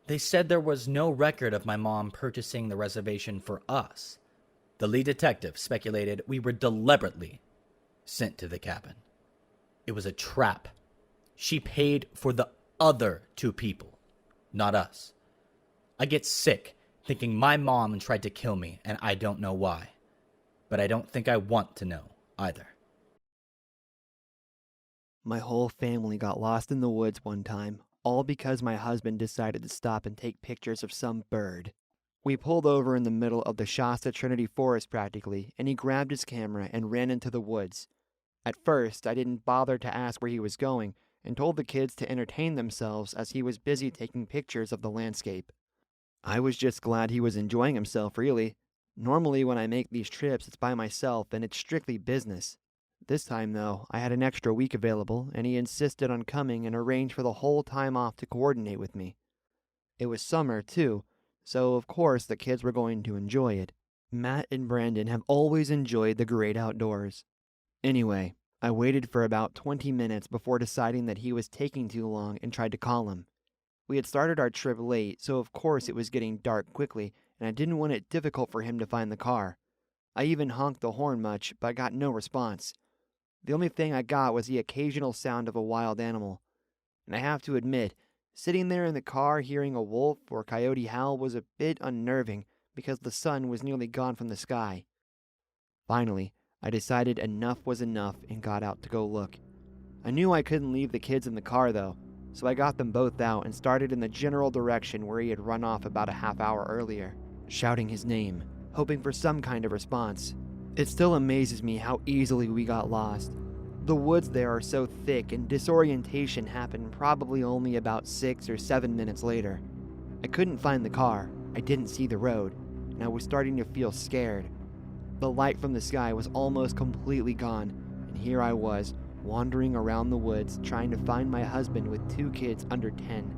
they said there was no record of my mom purchasing the reservation for us. The lead detective speculated we were deliberately sent to the cabin. It was a trap. She paid for the other two people, not us. I get sick thinking my mom tried to kill me, and I don't know why. But I don't think I want to know either. My whole family got lost in the woods one time, all because my husband decided to stop and take pictures of some bird. We pulled over in the middle of the Shasta Trinity Forest practically, and he grabbed his camera and ran into the woods. At first, I didn't bother to ask where he was going, and told the kids to entertain themselves as he was busy taking pictures of the landscape. I was just glad he was enjoying himself, really. Normally when I make these trips, it's by myself, and it's strictly business. This time, though, I had an extra week available, and he insisted on coming and arranged for the whole time off to coordinate with me. It was summer, too, so of course the kids were going to enjoy it. Matt and Brandon have always enjoyed the great outdoors. Anyway, I waited for about 20 minutes before deciding that he was taking too long and tried to call him. We had started our trip late, so of course it was getting dark quickly, and I didn't want it difficult for him to find the car. I even honked the horn much, but got no response. The only thing I got was the occasional sound of a wild animal. and I have to admit, sitting there in the car hearing a wolf or coyote howl was a bit unnerving because the sun was nearly gone from the sky. Finally, I decided enough was enough and got out to go look. I knew I couldn't leave the kids in the car though, so I got them both out and started in the general direction where he had run off about a half hour earlier, shouting his name, hoping for some kind of response. It still amazes me how easily we got lost. The woods there are so thick and disorientation happened probably only about 6 or 7 minutes later. I couldn't find the car, I didn't see the road, and I was starting to feel scared. The light from the sky was almost completely gone, and here I was, wandering around the woods trying to find my husband with 2 kids under 10.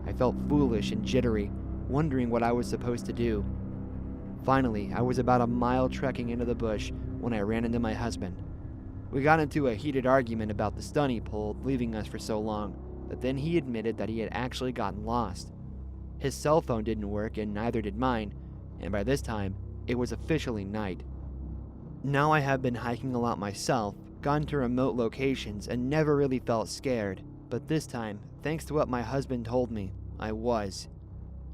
I felt foolish and jittery, wondering what I was supposed to do. Finally, I was about a mile trekking into the bush when I ran into my husband. We got into a heated argument about the stunt he pulled, leaving us for so long, but then he admitted that he had actually gotten lost. His cell phone didn't work and neither did mine, and by this time, it was officially night. Now I have been hiking a lot myself, gone to remote locations, and never really felt scared, but this time, thanks to what my husband told me, I was.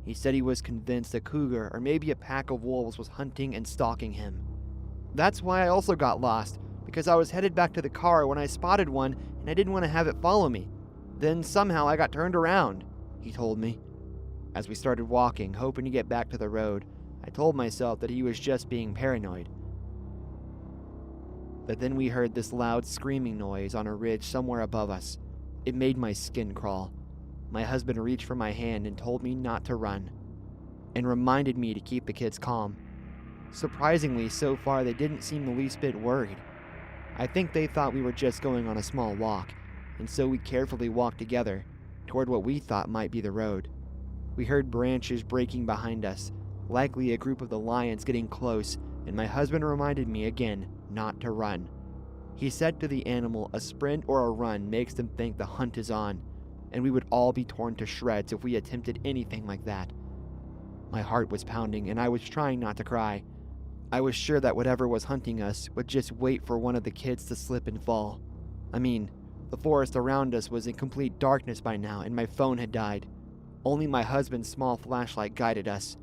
He said he was convinced a cougar or maybe a pack of wolves was hunting and stalking him. That's why I also got lost, because I was headed back to the car when I spotted one and I didn't want to have it follow me. Then somehow I got turned around, he told me. As we started walking, hoping to get back to the road, I told myself that he was just being paranoid. But then we heard this loud screaming noise on a ridge somewhere above us. It made my skin crawl. My husband reached for my hand and told me not to run, and reminded me to keep the kids calm. Surprisingly, so far they didn't seem the least bit worried. I think they thought we were just going on a small walk, and so we carefully walked together toward what we thought might be the road. We heard branches breaking behind us, likely a group of the lions getting close, and my husband reminded me again not to run. He said to the animal a sprint or a run makes them think the hunt is on, and we would all be torn to shreds if we attempted anything like that. My heart was pounding and I was trying not to cry. I was sure that whatever was hunting us would just wait for one of the kids to slip and fall. I mean, the forest around us was in complete darkness by now and my phone had died. Only my husband's small flashlight guided us.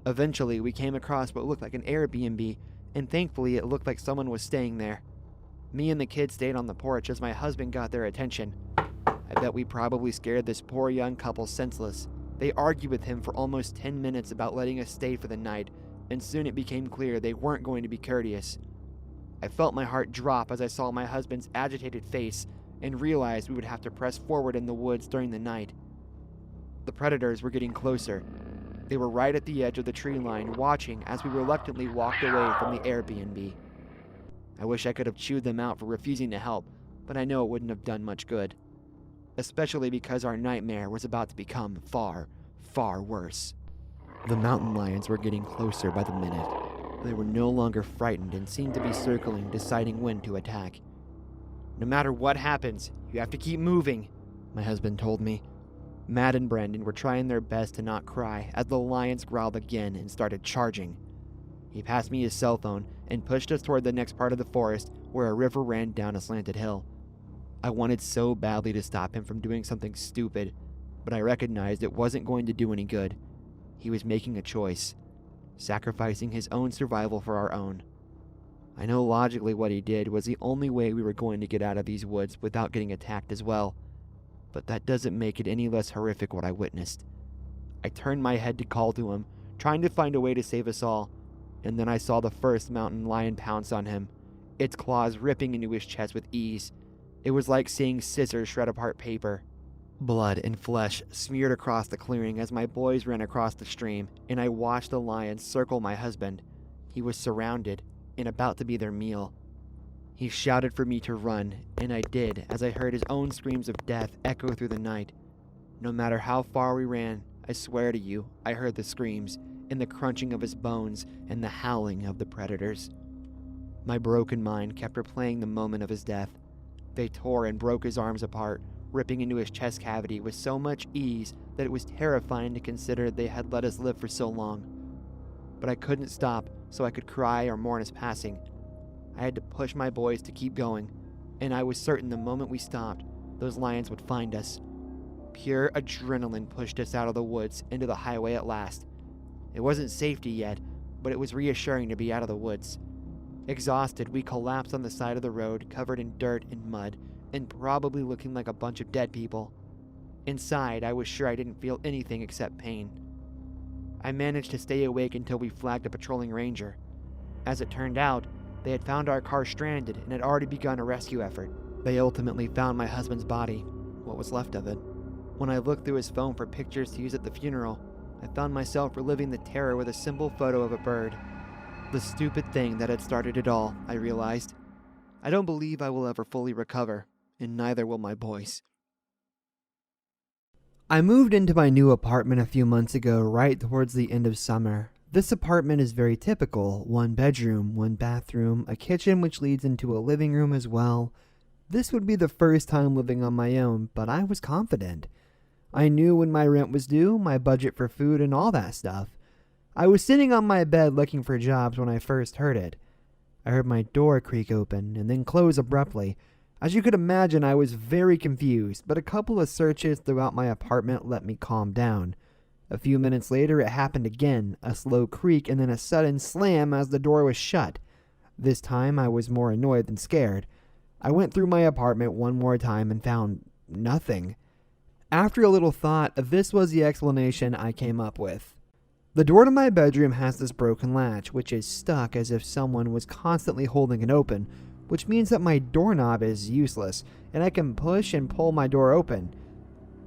Eventually, we came across what looked like an Airbnb, and thankfully it looked like someone was staying there. Me and the kids stayed on the porch as my husband got their attention. I bet we probably scared this poor young couple senseless. They argued with him for almost 10 minutes about letting us stay for the night, and soon it became clear they weren't going to be courteous. I felt my heart drop as I saw my husband's agitated face and realized we would have to press forward in the woods during the night. The predators were getting closer. They were right at the edge of the tree line, watching as we reluctantly walked away from the Airbnb. I wish I could have chewed them out for refusing to help, but I know it wouldn't have done much good. Especially because our nightmare was about to become far, far worse. The mountain lions were getting closer by the minute. They were no longer frightened and seemed to be circling, deciding when to attack. No matter what happens, you have to keep moving, my husband told me. Matt and Brandon were trying their best to not cry as the lions growled again and started charging. He passed me his cell phone and pushed us toward the next part of the forest where a river ran down a slanted hill. I wanted so badly to stop him from doing something stupid, but I recognized it wasn't going to do any good. He was making a choice, sacrificing his own survival for our own. I know logically what he did was the only way we were going to get out of these woods without getting attacked as well, but that doesn't make it any less horrific what I witnessed. I turned my head to call to him, trying to find a way to save us all, and then I saw the first mountain lion pounce on him, its claws ripping into his chest with ease. It was like seeing scissors shred apart paper. Blood and flesh smeared across the clearing as my boys ran across the stream, and I watched the lions circle my husband. He was surrounded and about to be their meal. He shouted for me to run, and I did as I heard his own screams of death echo through the night. No matter how far we ran, I swear to you, I heard the screams, and the crunching of his bones, and the howling of the predators. My broken mind kept replaying the moment of his death. They tore and broke his arms apart, ripping into his chest cavity with so much ease that it was terrifying to consider they had let us live for so long. But I couldn't stop so I could cry or mourn his passing. I had to push my boys to keep going, and I was certain the moment we stopped, those lions would find us, Pure adrenaline pushed us out of the woods into the highway at last. It wasn't safety yet, but it was reassuring to be out of the woods. Exhausted, we collapsed on the side of the road, covered in dirt and mud, and probably looking like a bunch of dead people. Inside, I was sure I didn't feel anything except pain. I managed to stay awake until we flagged a patrolling ranger. As it turned out, they had found our car stranded and had already begun a rescue effort. They ultimately found my husband's body, what was left of it. When I looked through his phone for pictures to use at the funeral, I found myself reliving the terror with a simple photo of a bird. The stupid thing that had started it all, I realized. I don't believe I will ever fully recover, and neither will my boys. I moved into my new apartment a few months ago, right towards the end of summer. This apartment is very typical: 1 bedroom, 1 bathroom, a kitchen which leads into a living room as well. This would be the first time living on my own, but I was confident. I knew when my rent was due, my budget for food, and all that stuff. I was sitting on my bed looking for jobs when I first heard it. I heard my door creak open and then close abruptly. As you could imagine, I was very confused, but a couple of searches throughout my apartment let me calm down. A few minutes later, it happened again, a slow creak and then a sudden slam as the door was shut. This time, I was more annoyed than scared. I went through my apartment one more time and found nothing. After a little thought, this was the explanation I came up with. The door to my bedroom has this broken latch, which is stuck as if someone was constantly holding it open, which means that my doorknob is useless, and I can push and pull my door open.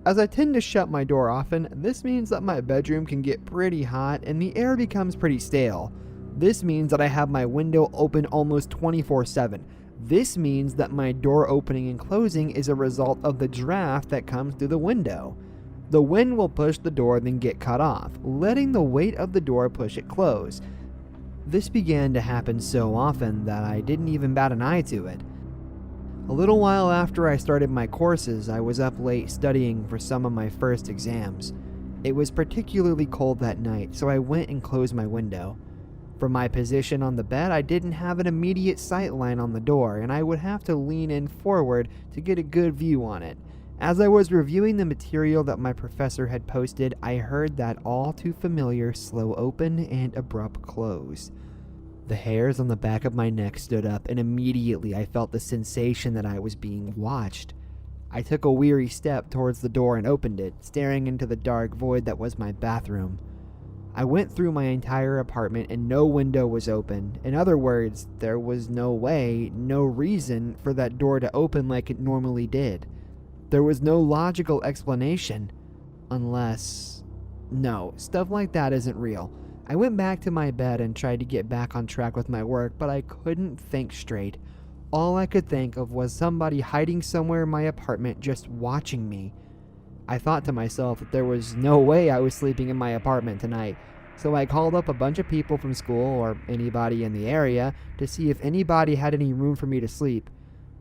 As I tend to shut my door often, this means that my bedroom can get pretty hot and the air becomes pretty stale. This means that I have my window open almost 24/7. This means that my door opening and closing is a result of the draft that comes through the window. The wind will push the door then get cut off, letting the weight of the door push it close. This began to happen so often that I didn't even bat an eye to it. A little while after I started my courses, I was up late studying for some of my first exams. It was particularly cold that night, so I went and closed my window. From my position on the bed, I didn't have an immediate sight line on the door, and I would have to lean in forward to get a good view on it. As I was reviewing the material that my professor had posted, I heard that all too familiar slow open and abrupt close. The hairs on the back of my neck stood up, and immediately I felt the sensation that I was being watched. I took a weary step towards the door and opened it, staring into the dark void that was my bathroom. I went through my entire apartment and no window was open. In other words, there was no way, no reason for that door to open like it normally did. There was no logical explanation. Unless... No, stuff like that isn't real. I went back to my bed and tried to get back on track with my work, but I couldn't think straight. All I could think of was somebody hiding somewhere in my apartment just watching me. I thought to myself that there was no way I was sleeping in my apartment tonight, so I called up a bunch of people from school or anybody in the area to see if anybody had any room for me to sleep.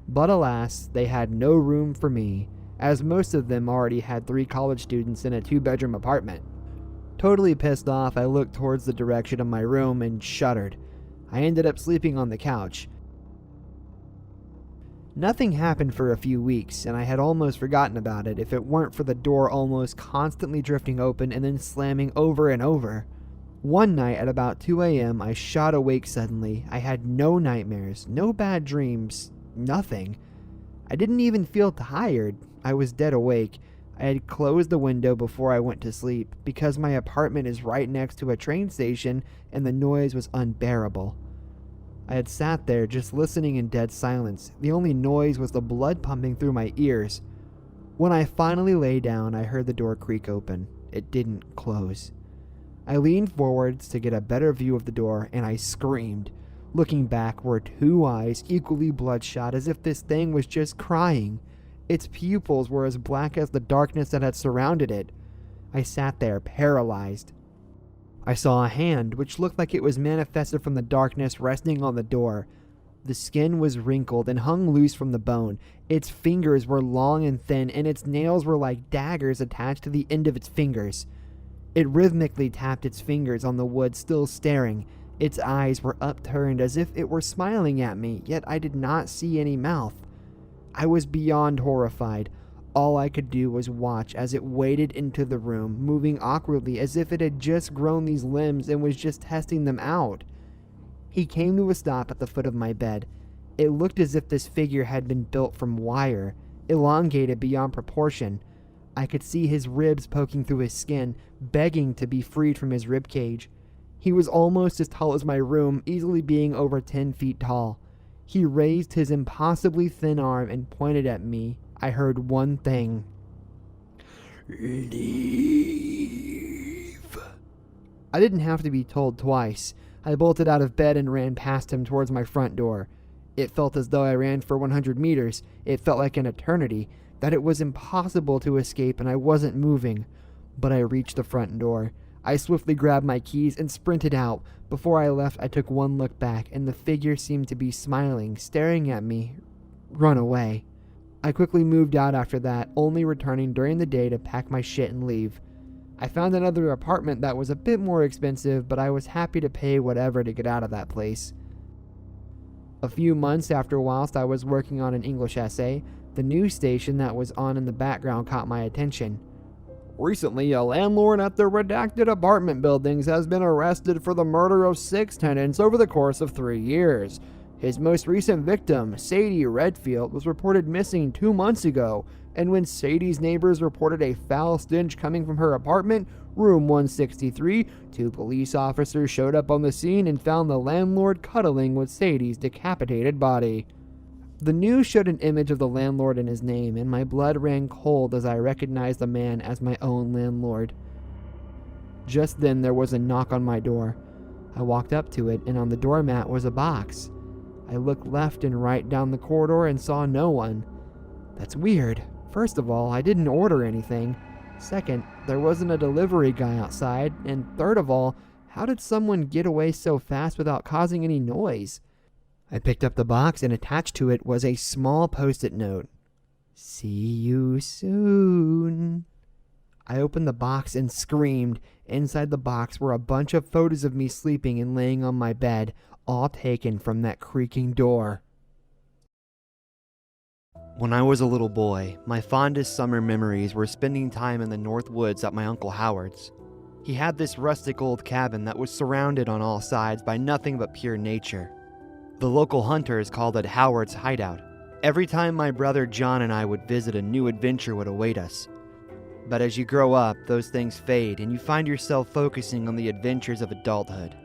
But alas, they had no room for me, as most of them already had 3 college students in a 2-bedroom apartment. Totally pissed off, I looked towards the direction of my room and shuddered. I ended up sleeping on the couch. Nothing happened for a few weeks, and I had almost forgotten about it if it weren't for the door almost constantly drifting open and then slamming over and over. One night at about 2 a.m., I shot awake suddenly. I had no nightmares, no bad dreams, nothing. I didn't even feel tired. I was dead awake. I had closed the window before I went to sleep because my apartment is right next to a train station and the noise was unbearable. I had sat there just listening in dead silence. The only noise was the blood pumping through my ears. When I finally lay down, I heard the door creak open. It didn't close. I leaned forwards to get a better view of the door and I screamed. Looking back were 2 eyes equally bloodshot as if this thing was just crying. Its pupils were as black as the darkness that had surrounded it. I sat there, paralyzed. I saw a hand, which looked like it was manifested from the darkness, resting on the door. The skin was wrinkled and hung loose from the bone. Its fingers were long and thin, and its nails were like daggers attached to the end of its fingers. It rhythmically tapped its fingers on the wood, still staring. Its eyes were upturned as if it were smiling at me, yet I did not see any mouth. I was beyond horrified. All I could do was watch as it waded into the room, moving awkwardly as if it had just grown these limbs and was just testing them out. He came to a stop at the foot of my bed. It looked as if this figure had been built from wire, elongated beyond proportion. I could see his ribs poking through his skin, begging to be freed from his ribcage. He was almost as tall as my room, easily being over 10 feet tall. He raised his impossibly thin arm and pointed at me. I heard one thing. Leave. I didn't have to be told twice. I bolted out of bed and ran past him towards my front door. It felt as though I ran for 100 meters. It felt like an eternity, that it was impossible to escape and I wasn't moving. But I reached the front door. I swiftly grabbed my keys and sprinted out. Before I left, I took one look back, and the figure seemed to be smiling, staring at me. Run away. I quickly moved out after that, only returning during the day to pack my shit and leave. I found another apartment that was a bit more expensive, but I was happy to pay whatever to get out of that place. A few months after, whilst I was working on an English essay, the news station that was on in the background caught my attention. Recently, a landlord at the redacted apartment buildings has been arrested for the murder of 6 tenants over the course of 3 years. His most recent victim, Sadie Redfield, was reported missing 2 months ago, and when Sadie's neighbors reported a foul stench coming from her apartment, room 163, 2 police officers showed up on the scene and found the landlord cuddling with Sadie's decapitated body. The news showed an image of the landlord and his name, and my blood ran cold as I recognized the man as my own landlord. Just then there was a knock on my door. I walked up to it, and on the doormat was a box. I looked left and right down the corridor and saw no one. That's weird. First of all, I didn't order anything. Second, there wasn't a delivery guy outside. And third of all, how did someone get away so fast without causing any noise? I picked up the box, and attached to it was a small post-it note. See you soon. I opened the box and screamed. Inside the box were a bunch of photos of me sleeping and laying on my bed, all taken from that creaking door. When I was a little boy, my fondest summer memories were spending time in the North Woods at my Uncle Howard's. He had this rustic old cabin that was surrounded on all sides by nothing but pure nature. The local hunters called it Howard's Hideout. Every time my brother John and I would visit, a new adventure would await us. But as you grow up, those things fade and you find yourself focusing on the adventures of adulthood.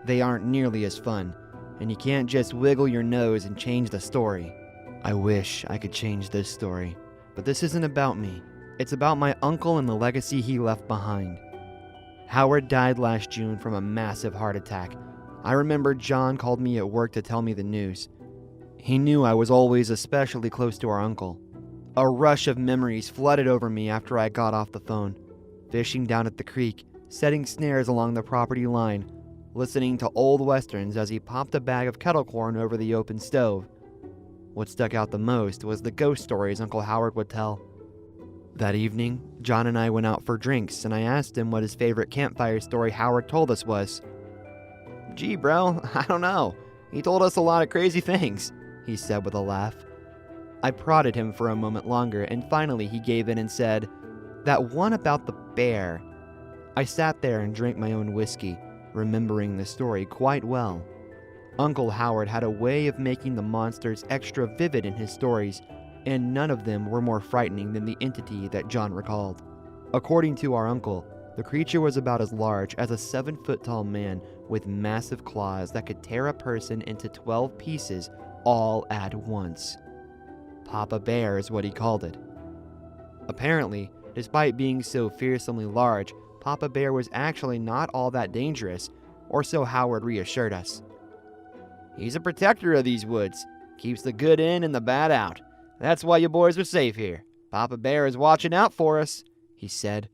They aren't nearly as fun, and you can't just wiggle your nose and change the story. I wish I could change this story, but this isn't about me. It's about my uncle and the legacy he left behind. Howard died last June from a massive heart attack. I remember John called me at work to tell me the news. He knew I was always especially close to our uncle. A rush of memories flooded over me after I got off the phone. Fishing down at the creek, setting snares along the property line, listening to old westerns as he popped a bag of kettle corn over the open stove. What stuck out the most was the ghost stories Uncle Howard would tell. That evening, John and I went out for drinks, and I asked him what his favorite campfire story Howard told us was. Gee, bro, I don't know. He told us a lot of crazy things, he said with a laugh. I prodded him for a moment longer, and finally he gave in and said, that one about the bear. I sat there and drank my own whiskey, remembering the story quite well. Uncle Howard had a way of making the monsters extra vivid in his stories, and none of them were more frightening than the entity that John recalled. According to our uncle, the creature was about as large as a 7-foot-tall man with massive claws that could tear a person into 12 pieces all at once. Papa Bear is what he called it. Apparently, despite being so fearsomely large, Papa Bear was actually not all that dangerous, or so Howard reassured us. He's a protector of these woods, keeps the good in and the bad out. That's why you boys are safe here. Papa Bear is watching out for us, he said.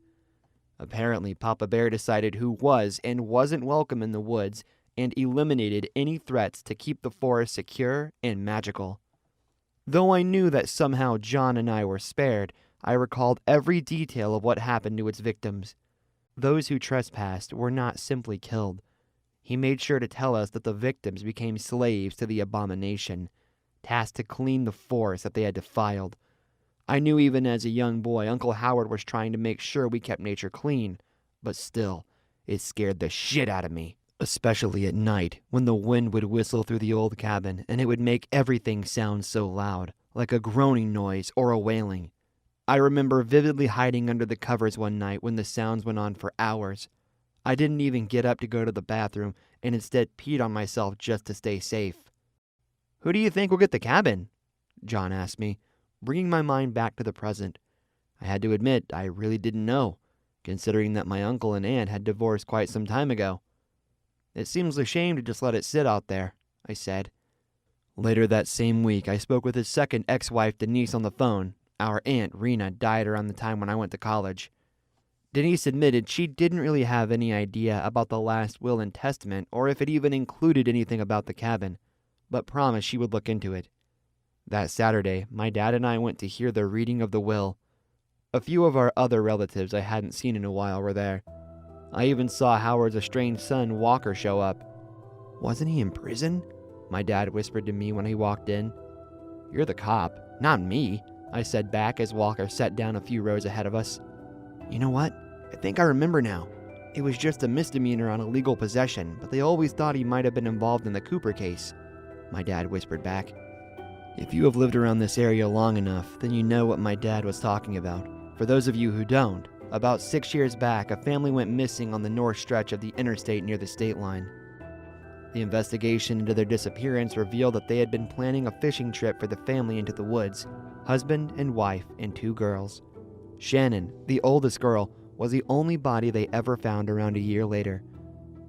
Apparently, Papa Bear decided who was and wasn't welcome in the woods and eliminated any threats to keep the forest secure and magical. Though I knew that somehow John and I were spared, I recalled every detail of what happened to its victims. Those who trespassed were not simply killed. He made sure to tell us that the victims became slaves to the abomination, tasked to clean the forest that they had defiled. I knew even as a young boy, Uncle Howard was trying to make sure we kept nature clean, but still, it scared the shit out of me, especially at night when the wind would whistle through the old cabin and it would make everything sound so loud, like a groaning noise or a wailing. I remember vividly hiding under the covers one night when the sounds went on for hours. I didn't even get up to go to the bathroom and instead peed on myself just to stay safe. "Who do you think will get the cabin?" John asked me, bringing my mind back to the present. I had to admit I really didn't know, considering that my uncle and aunt had divorced quite some time ago. "It seems a shame to just let it sit out there," I said. Later that same week, I spoke with his second ex-wife, Denise, on the phone. Our aunt, Rena, died around the time when I went to college. Denise admitted she didn't really have any idea about the last will and testament or if it even included anything about the cabin, but promised she would look into it. That Saturday, my dad and I went to hear the reading of the will. A few of our other relatives I hadn't seen in a while were there. I even saw Howard's estranged son, Walker, show up. "Wasn't he in prison?" my dad whispered to me when he walked in. "You're the cop, not me," I said back as Walker sat down a few rows ahead of us. "You know what? I think I remember now. It was just a misdemeanor on illegal possession, but they always thought he might have been involved in the Cooper case," my dad whispered back. If you have lived around this area long enough, then you know what my dad was talking about. For those of you who don't, about 6 years back, a family went missing on the north stretch of the interstate near the state line. The investigation into their disappearance revealed that they had been planning a fishing trip for the family into the woods, husband and wife and 2 girls. Shannon, the oldest girl, was the only body they ever found around a year later.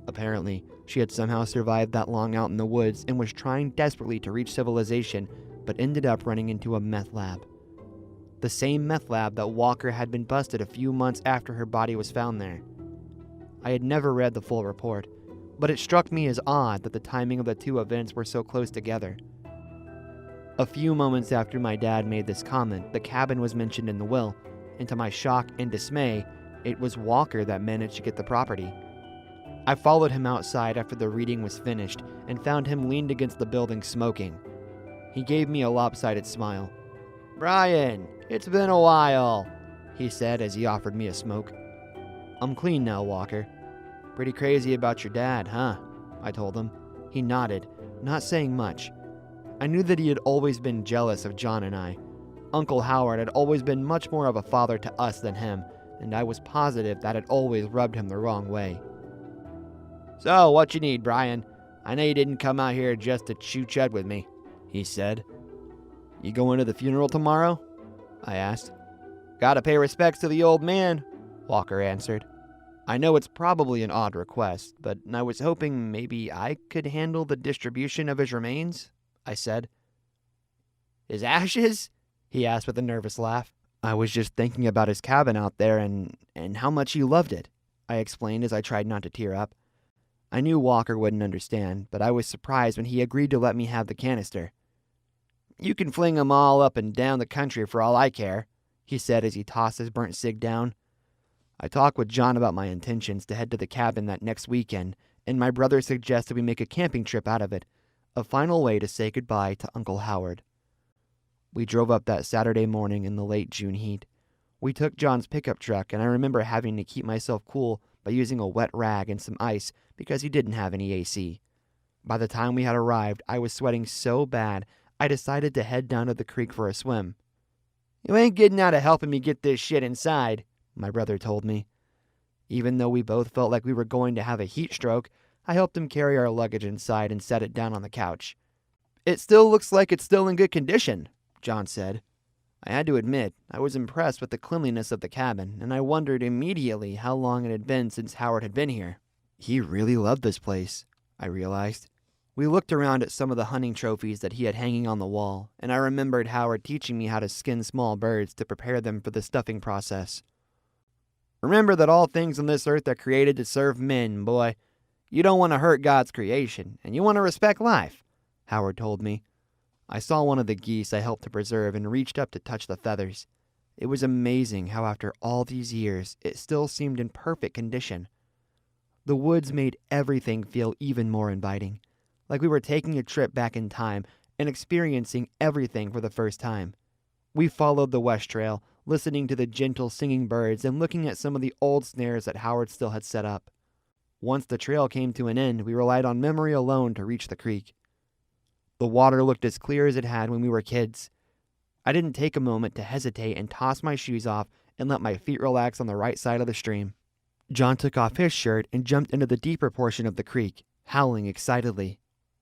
Apparently, she had somehow survived that long out in the woods and was trying desperately to reach civilization, but ended up running into a meth lab. The same meth lab that Walker had been busted a few months after her body was found there. I had never read the full report, but it struck me as odd that the timing of the 2 events were so close together. A few moments after my dad made this comment, the cabin was mentioned in the will, and to my shock and dismay, it was Walker that managed to get the property. I followed him outside after the reading was finished and found him leaned against the building smoking. He gave me a lopsided smile. "Brian, it's been a while," he said as he offered me a smoke. "I'm clean now, Walker." "Pretty crazy about your dad, huh?" I told him. He nodded, not saying much. I knew that he had always been jealous of John and I. Uncle Howard had always been much more of a father to us than him, and I was positive that had always rubbed him the wrong way. "So, what you need, Brian? I know you didn't come out here just to chew chud with me," he said. "You going to the funeral tomorrow?" I asked. "Gotta pay respects to the old man," Walker answered. "I know it's probably an odd request, but I was hoping maybe I could handle the distribution of his remains," I said. "His ashes?" he asked with a nervous laugh. "I was just thinking about his cabin out there and how much he loved it," I explained as I tried not to tear up. I knew Walker wouldn't understand, but I was surprised when he agreed to let me have the canister. "You can fling them all up and down the country for all I care," he said as he tossed his burnt cig down. I talked with John about my intentions to head to the cabin that next weekend, and my brother suggested we make a camping trip out of it, a final way to say goodbye to Uncle Howard. We drove up that Saturday morning in the late June heat. We took John's pickup truck, and I remember having to keep myself cool by using a wet rag and some ice because he didn't have any AC. By the time we had arrived, I was sweating so bad, I decided to head down to the creek for a swim. "You ain't getting out of helping me get this shit inside," my brother told me. Even though we both felt like we were going to have a heat stroke, I helped him carry our luggage inside and set it down on the couch. "It still looks like it's still in good condition," John said. I had to admit, I was impressed with the cleanliness of the cabin, and I wondered immediately how long it had been since Howard had been here. He really loved this place, I realized. We looked around at some of the hunting trophies that he had hanging on the wall, and I remembered Howard teaching me how to skin small birds to prepare them for the stuffing process. "Remember that all things on this earth are created to serve men, boy. You don't want to hurt God's creation, and you want to respect life," Howard told me. I saw one of the geese I helped to preserve and reached up to touch the feathers. It was amazing how after all these years, it still seemed in perfect condition. The woods made everything feel even more inviting, like we were taking a trip back in time and experiencing everything for the first time. We followed the west trail, listening to the gentle singing birds and looking at some of the old snares that Howard still had set up. Once the trail came to an end, we relied on memory alone to reach the creek. The water looked as clear as it had when we were kids. I didn't take a moment to hesitate and toss my shoes off and let my feet relax on the right side of the stream. John took off his shirt and jumped into the deeper portion of the creek, howling excitedly.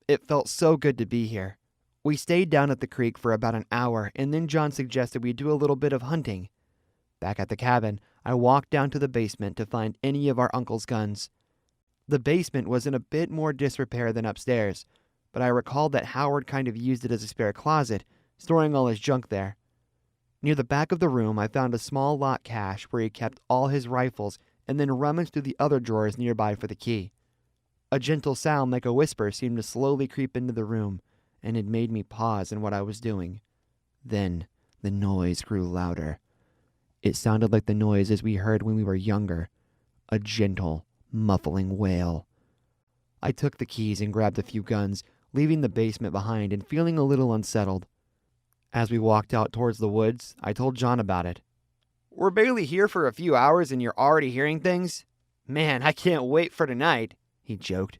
It felt so good to be here. We stayed down at the creek for about an hour, and then John suggested we do a little bit of hunting. Back at the cabin, I walked down to the basement to find any of our uncle's guns. The basement was in a bit more disrepair than upstairs, but I recalled that Howard kind of used it as a spare closet, storing all his junk there. Near the back of the room, I found a small lock cache where he kept all his rifles and then rummaged through the other drawers nearby for the key. A gentle sound like a whisper seemed to slowly creep into the room, and it made me pause in what I was doing. Then the noise grew louder. It sounded like the noises we heard when we were younger, a gentle, muffling wail. I took the keys and grabbed a few guns, leaving the basement behind and feeling a little unsettled. As we walked out towards the woods, I told John about it. "We're barely here for a few hours and you're already hearing things? Man, I can't wait for tonight," he joked.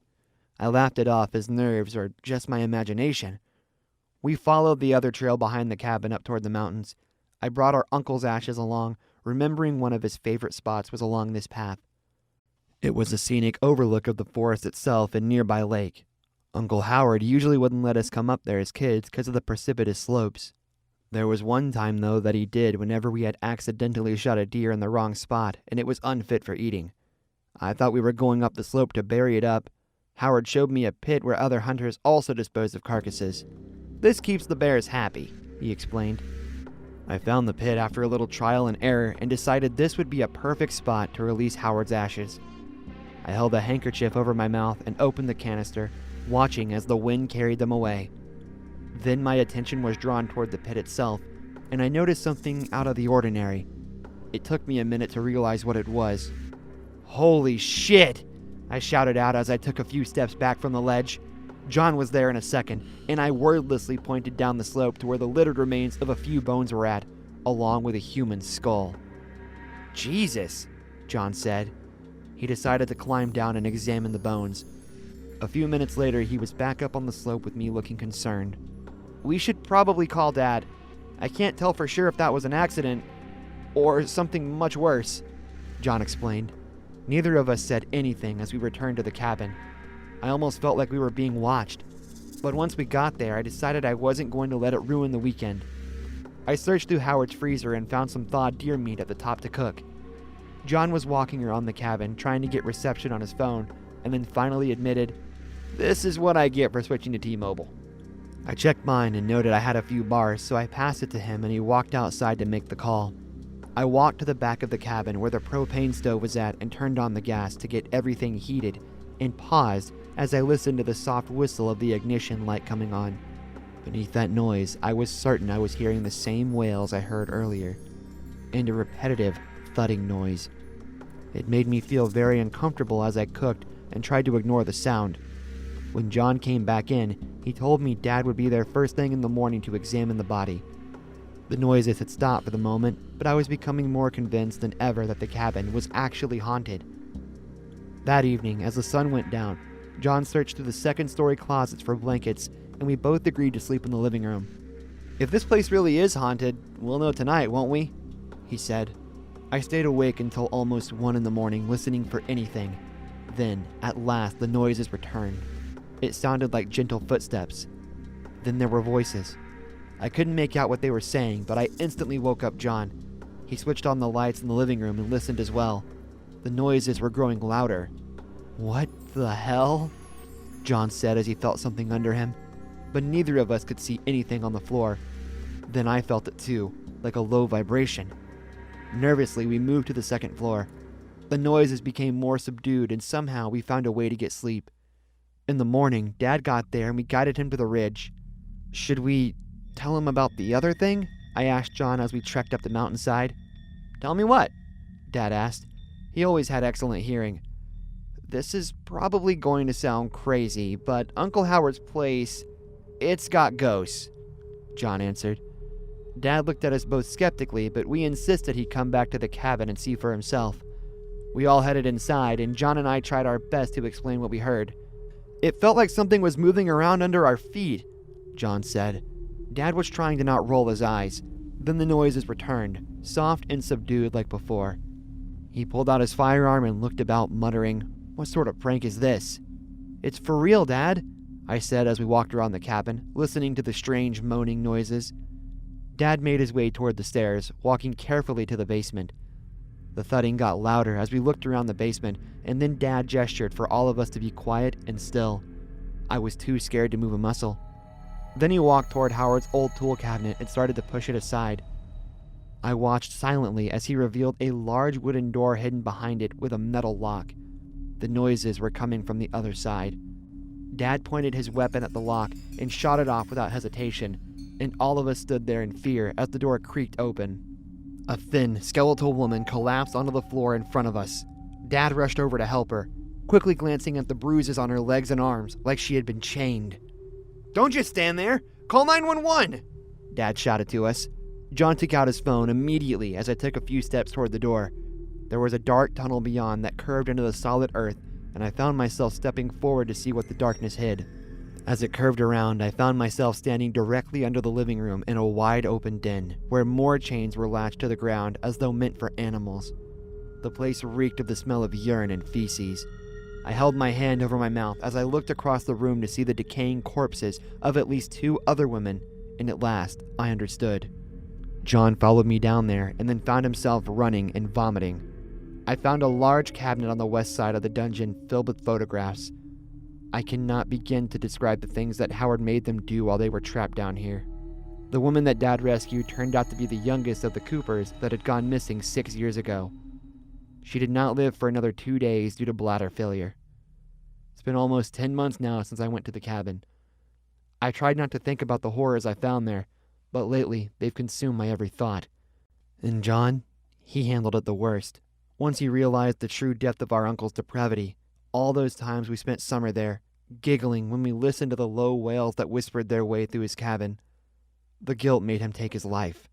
I laughed it off as nerves or just my imagination. We followed the other trail behind the cabin up toward the mountains. I brought our uncle's ashes along, remembering one of his favorite spots was along this path. It was a scenic overlook of the forest itself and nearby lake. Uncle Howard usually wouldn't let us come up there as kids because of the precipitous slopes. There was one time, though, that he did whenever we had accidentally shot a deer in the wrong spot and it was unfit for eating. I thought we were going up the slope to bury it up. Howard showed me a pit where other hunters also dispose of carcasses. "This keeps the bears happy," he explained. I found the pit after a little trial and error and decided this would be a perfect spot to release Howard's ashes. I held a handkerchief over my mouth and opened the canister, watching as the wind carried them away. Then my attention was drawn toward the pit itself, and I noticed something out of the ordinary. It took me a minute to realize what it was. "Holy shit!" I shouted out as I took a few steps back from the ledge. John was there in a second, and I wordlessly pointed down the slope to where the littered remains of a few bones were at, along with a human skull. "Jesus," John said. He decided to climb down and examine the bones. A few minutes later, he was back up on the slope with me looking concerned. "We should probably call Dad. I can't tell for sure if that was an accident or something much worse," John explained. Neither of us said anything as we returned to the cabin. I almost felt like we were being watched. But once we got there, I decided I wasn't going to let it ruin the weekend. I searched through Howard's freezer and found some thawed deer meat at the top to cook. John was walking around the cabin trying to get reception on his phone, and then finally admitted, "This is what I get for switching to T-Mobile." I checked mine and noted I had a few bars, so I passed it to him and he walked outside to make the call. I walked to the back of the cabin where the propane stove was at and turned on the gas to get everything heated, and paused as I listened to the soft whistle of the ignition light coming on. Beneath that noise, I was certain I was hearing the same wails I heard earlier, and a repetitive, thudding noise. It made me feel very uncomfortable as I cooked and tried to ignore the sound. When John came back in, he told me Dad would be there first thing in the morning to examine the body. The noises had stopped for the moment, but I was becoming more convinced than ever that the cabin was actually haunted. That evening, as the sun went down, John searched through the second-story closets for blankets, and we both agreed to sleep in the living room. "If this place really is haunted, we'll know tonight, won't we?" he said. I stayed awake until almost 1 in the morning, listening for anything. Then, at last, the noises returned. It sounded like gentle footsteps. Then there were voices. I couldn't make out what they were saying, but I instantly woke up John. He switched on the lights in the living room and listened as well. The noises were growing louder. "What the hell?" John said as he felt something under him, but neither of us could see anything on the floor. Then I felt it too, like a low vibration. Nervously, we moved to the second floor. The noises became more subdued, and somehow we found a way to get sleep. In the morning, Dad got there and we guided him to the ridge. "Should we tell him about the other thing?" I asked John as we trekked up the mountainside. "Tell me what?" Dad asked. He always had excellent hearing. "This is probably going to sound crazy, but Uncle Howard's place, it's got ghosts," John answered. Dad looked at us both skeptically, but we insisted he come back to the cabin and see for himself. We all headed inside, and John and I tried our best to explain what we heard. It felt like something was moving around under our feet, John said. Dad was trying to not roll his eyes. Then the noises returned, soft and subdued like before. He pulled out his firearm and looked about, muttering, "What sort of prank is this?" "It's for real, Dad," I said as we walked around the cabin, listening to the strange moaning noises. Dad made his way toward the stairs, walking carefully to the basement. The thudding got louder as we looked around the basement, and then Dad gestured for all of us to be quiet and still. I was too scared to move a muscle. Then he walked toward Howard's old tool cabinet and started to push it aside. I watched silently as he revealed a large wooden door hidden behind it with a metal lock. The noises were coming from the other side. Dad pointed his weapon at the lock and shot it off without hesitation, and all of us stood there in fear as the door creaked open. A thin, skeletal woman collapsed onto the floor in front of us. Dad rushed over to help her, quickly glancing at the bruises on her legs and arms like she had been chained. "Don't just stand there! Call 911!" Dad shouted to us. John took out his phone immediately as I took a few steps toward the door. There was a dark tunnel beyond that curved into the solid earth, and I found myself stepping forward to see what the darkness hid. As it curved around, I found myself standing directly under the living room in a wide-open den, where more chains were latched to the ground as though meant for animals. The place reeked of the smell of urine and feces. I held my hand over my mouth as I looked across the room to see the decaying corpses of at least 2 other women, and at last, I understood. John followed me down there and then found himself running and vomiting. I found a large cabinet on the west side of the dungeon filled with photographs. I cannot begin to describe the things that Howard made them do while they were trapped down here. The woman that Dad rescued turned out to be the youngest of the Coopers that had gone missing 6 years ago. She did not live for another 2 days due to bladder failure. It's been almost 10 months now since I went to the cabin. I tried not to think about the horrors I found there, but lately they've consumed my every thought. And John, he handled it the worst. Once he realized the true depth of our uncle's depravity, all those times we spent summer there, giggling when we listened to the low wails that whispered their way through his cabin, the guilt made him take his life.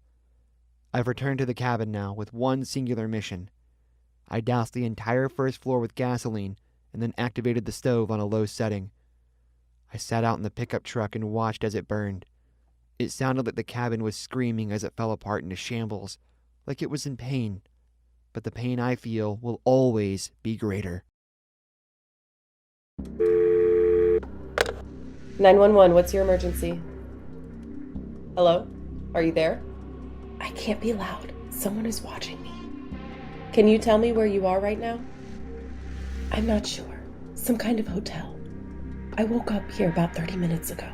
I've returned to the cabin now with one singular mission. I doused the entire first floor with gasoline and then activated the stove on a low setting. I sat out in the pickup truck and watched as it burned. It sounded like the cabin was screaming as it fell apart into shambles, like it was in pain. But the pain I feel will always be greater. 911, what's your emergency? Hello? Are you there? I can't be loud. Someone is watching me. Can you tell me where you are right now? I'm not sure. Some kind of hotel. I woke up here about 30 minutes ago.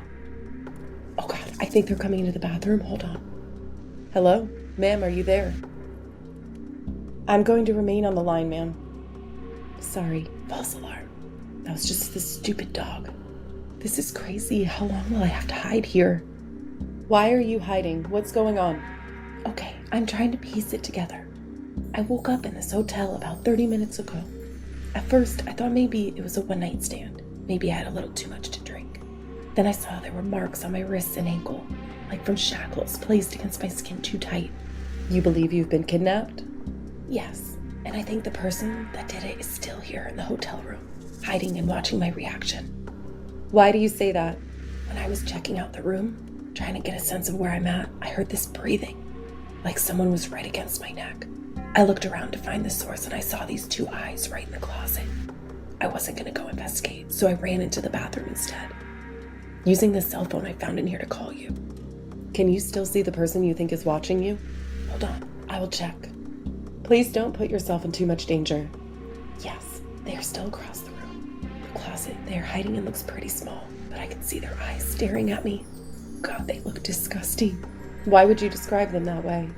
Oh God, I think they're coming into the bathroom. Hold on. Hello? Ma'am, are you there? I'm going to remain on the line, ma'am. Sorry, false alarm. That was just this stupid dog. This is crazy. How long will I have to hide here? Why are you hiding? What's going on? Okay, I'm trying to piece it together. I woke up in this hotel about 30 minutes ago. At first, I thought maybe it was a one-night stand. Maybe I had a little too much to drink. Then I saw there were marks on my wrists and ankle, like from shackles placed against my skin too tight. You believe you've been kidnapped? Yes, and I think the person that did it is still here in the hotel room, hiding and watching my reaction. Why do you say that? When I was checking out the room, trying to get a sense of where I'm at, I heard this breathing, like someone was right against my neck. I looked around to find the source and I saw these 2 eyes right in the closet. I wasn't going to go investigate, so I ran into the bathroom instead, using the cell phone I found in here to call you. Can you still see the person you think is watching you? Hold on, I will check. Please don't put yourself in too much danger. Yes, they are still across the room. The closet they are hiding in looks pretty small, but I can see their eyes staring at me. God, they look disgusting. Why would you describe them that way?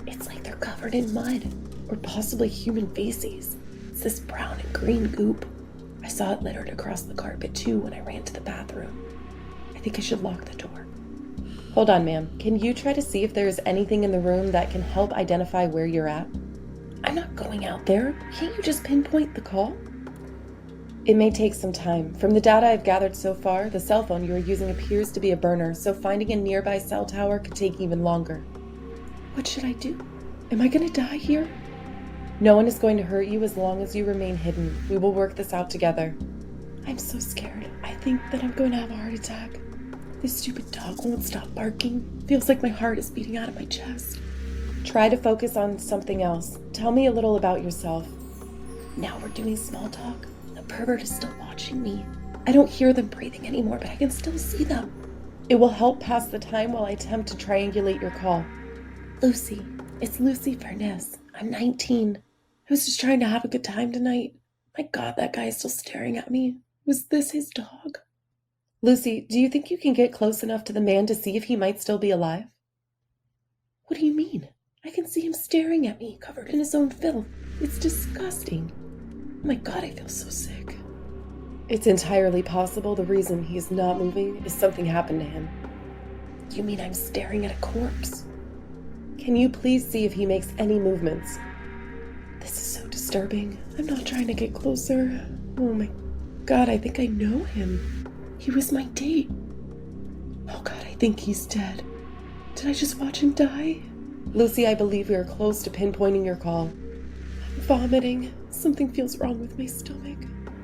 It's like they're covered in mud, or possibly human feces. It's this brown and green goop. I saw it littered across the carpet too when I ran to the bathroom. I think I should lock the door. Hold on, ma'am. Can you try to see if there's anything in the room that can help identify where you're at? I'm not going out there. Can't you just pinpoint the call? It may take some time. From the data I've gathered so far, the cell phone you are using appears to be a burner, so finding a nearby cell tower could take even longer. What should I do? Am I gonna die here? No one is going to hurt you as long as you remain hidden. We will work this out together. I'm so scared. I think that I'm going to have a heart attack. This stupid dog won't stop barking. Feels like my heart is beating out of my chest. Try to focus on something else. Tell me a little about yourself. Now we're doing small talk. The pervert is still watching me. I don't hear them breathing anymore, but I can still see them. It will help pass the time while I attempt to triangulate your call. Lucy. It's Lucy Furness. I'm 19. I was just trying to have a good time tonight. My God, that guy is still staring at me. Was this his dog? Lucy, do you think you can get close enough to the man to see if he might still be alive? What do you mean? I can see him staring at me, covered in his own filth. It's disgusting. Oh my God, I feel so sick. It's entirely possible the reason he's not moving is something happened to him. You mean I'm staring at a corpse? Can you please see if he makes any movements? This is so disturbing. I'm not trying to get closer. Oh my God, I think I know him. He was my date. Oh God, I think he's dead. Did I just watch him die? Lucy, I believe we are close to pinpointing your call. I'm vomiting. Something feels wrong with my stomach.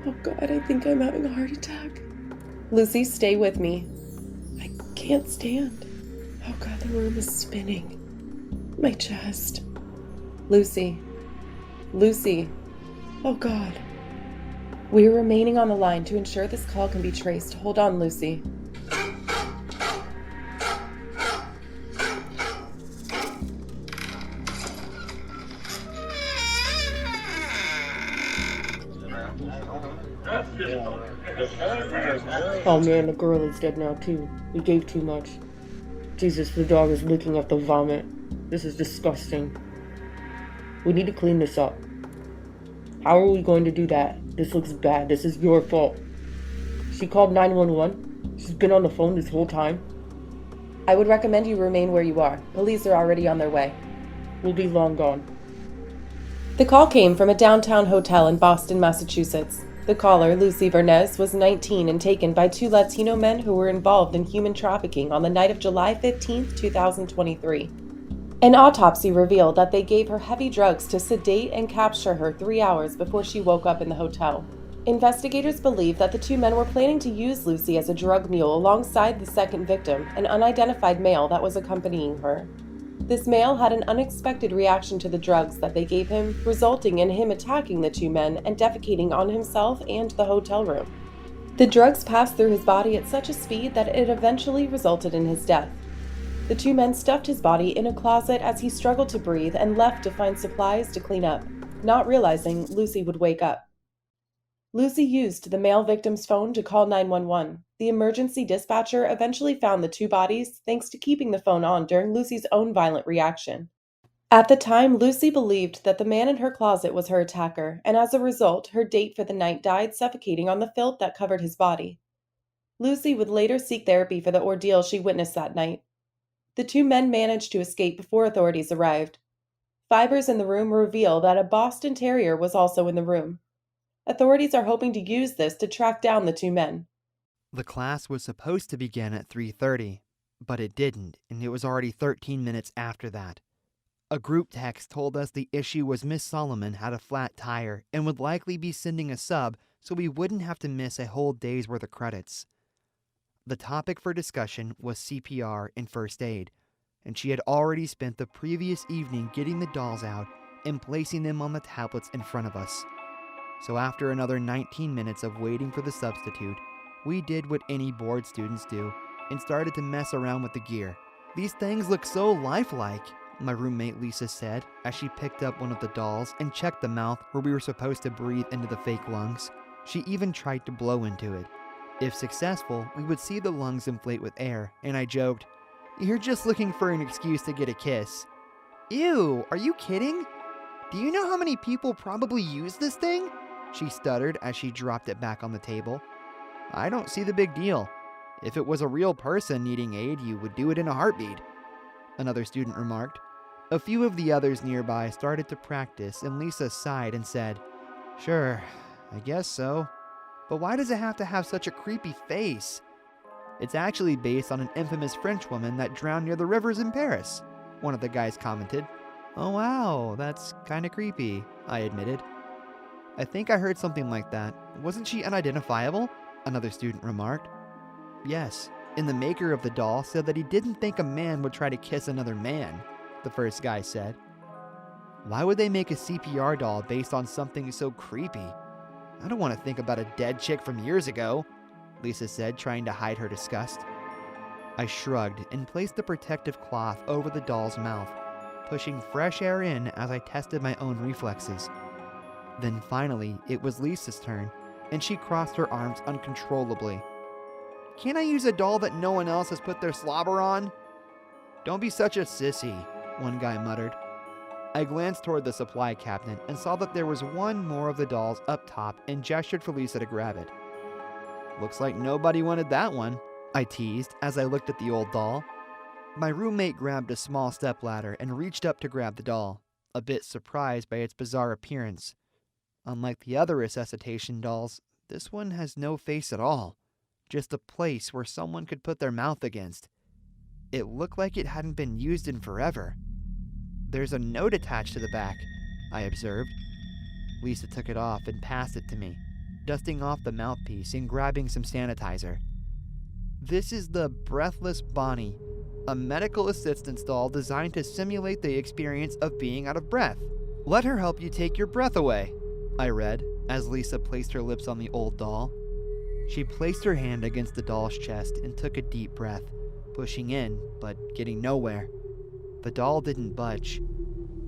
Oh God, I think I'm having a heart attack. Lucy, stay with me. I can't stand. Oh God, the room is spinning. My chest. Lucy. Lucy. Oh God. We are remaining on the line to ensure this call can be traced. Hold on, Lucy. Oh man, the girl is dead now too. We gave too much. Jesus, the dog is licking up the vomit. This is disgusting. We need to clean this up. How are we going to do that? This looks bad. This is your fault. She called 911. She's been on the phone this whole time. I would recommend you remain where you are. Police are already on their way. We'll be long gone. The call came from a downtown hotel in Boston, Massachusetts. The caller, Lucy Furness, was 19 and taken by two Latino men who were involved in human trafficking on the night of July 15, 2023. An autopsy revealed that they gave her heavy drugs to sedate and capture her 3 hours before she woke up in the hotel. Investigators believe that the two men were planning to use Lucy as a drug mule alongside the second victim, an unidentified male that was accompanying her. This male had an unexpected reaction to the drugs that they gave him, resulting in him attacking the two men and defecating on himself and the hotel room. The drugs passed through his body at such a speed that it eventually resulted in his death. The two men stuffed his body in a closet as he struggled to breathe and left to find supplies to clean up, not realizing Lucy would wake up. Lucy used the male victim's phone to call 911. The emergency dispatcher eventually found the two bodies thanks to keeping the phone on during Lucy's own violent reaction. At the time, Lucy believed that the man in her closet was her attacker, and as a result, her date for the night died suffocating on the filth that covered his body. Lucy would later seek therapy for the ordeal she witnessed that night. The two men managed to escape before authorities arrived. Fibers in the room reveal that a Boston Terrier was also in the room. Authorities are hoping to use this to track down the two men. The class was supposed to begin at 3:30, but it didn't, and it was already 13 minutes after that. A group text told us the issue was Miss Solomon had a flat tire and would likely be sending a sub so we wouldn't have to miss a whole day's worth of credits. The topic for discussion was CPR and first aid, and she had already spent the previous evening getting the dolls out and placing them on the tablets in front of us. So after another 19 minutes of waiting for the substitute, we did what any bored students do and started to mess around with the gear. These things look so lifelike, my roommate Lisa said as she picked up one of the dolls and checked the mouth where we were supposed to breathe into the fake lungs. She even tried to blow into it. If successful, we would see the lungs inflate with air, and I joked, "You're just looking for an excuse to get a kiss." "Ew, are you kidding? Do you know how many people probably use this thing?" she stuttered as she dropped it back on the table. "I don't see the big deal. If it was a real person needing aid, you would do it in a heartbeat," another student remarked. A few of the others nearby started to practice, and Lisa sighed and said, "Sure, I guess so. But why does it have to have such a creepy face?" "It's actually based on an infamous French woman that drowned near the rivers in Paris." one of the guys commented. Oh wow, that's kinda creepy, I admitted. I think I heard something like that. Wasn't she unidentifiable? Another student remarked. Yes, and the maker of the doll said that he didn't think a man would try to kiss another man, the first guy said. Why would they make a CPR doll based on something so creepy? I don't want to think about a dead chick from years ago, Lisa said, trying to hide her disgust. I shrugged and placed the protective cloth over the doll's mouth, pushing fresh air in as I tested my own reflexes. Then finally, it was Lisa's turn, and she crossed her arms uncontrollably. Can't I use a doll that no one else has put their slobber on? Don't be such a sissy, one guy muttered. I glanced toward the supply cabinet and saw that there was one more of the dolls up top and gestured for Lisa to grab it. Looks like nobody wanted that one, I teased as I looked at the old doll. My roommate grabbed a small stepladder and reached up to grab the doll, a bit surprised by its bizarre appearance. Unlike the other resuscitation dolls, this one has no face at all, just a place where someone could put their mouth against. It looked like it hadn't been used in forever. There's a note attached to the back, I observed. Lisa took it off and passed it to me, dusting off the mouthpiece and grabbing some sanitizer. This is the Breathless Bonnie, a medical assistance doll designed to simulate the experience of being out of breath. Let her help you take your breath away, I read, as Lisa placed her lips on the old doll. She placed her hand against the doll's chest and took a deep breath, pushing in, but getting nowhere. The doll didn't budge.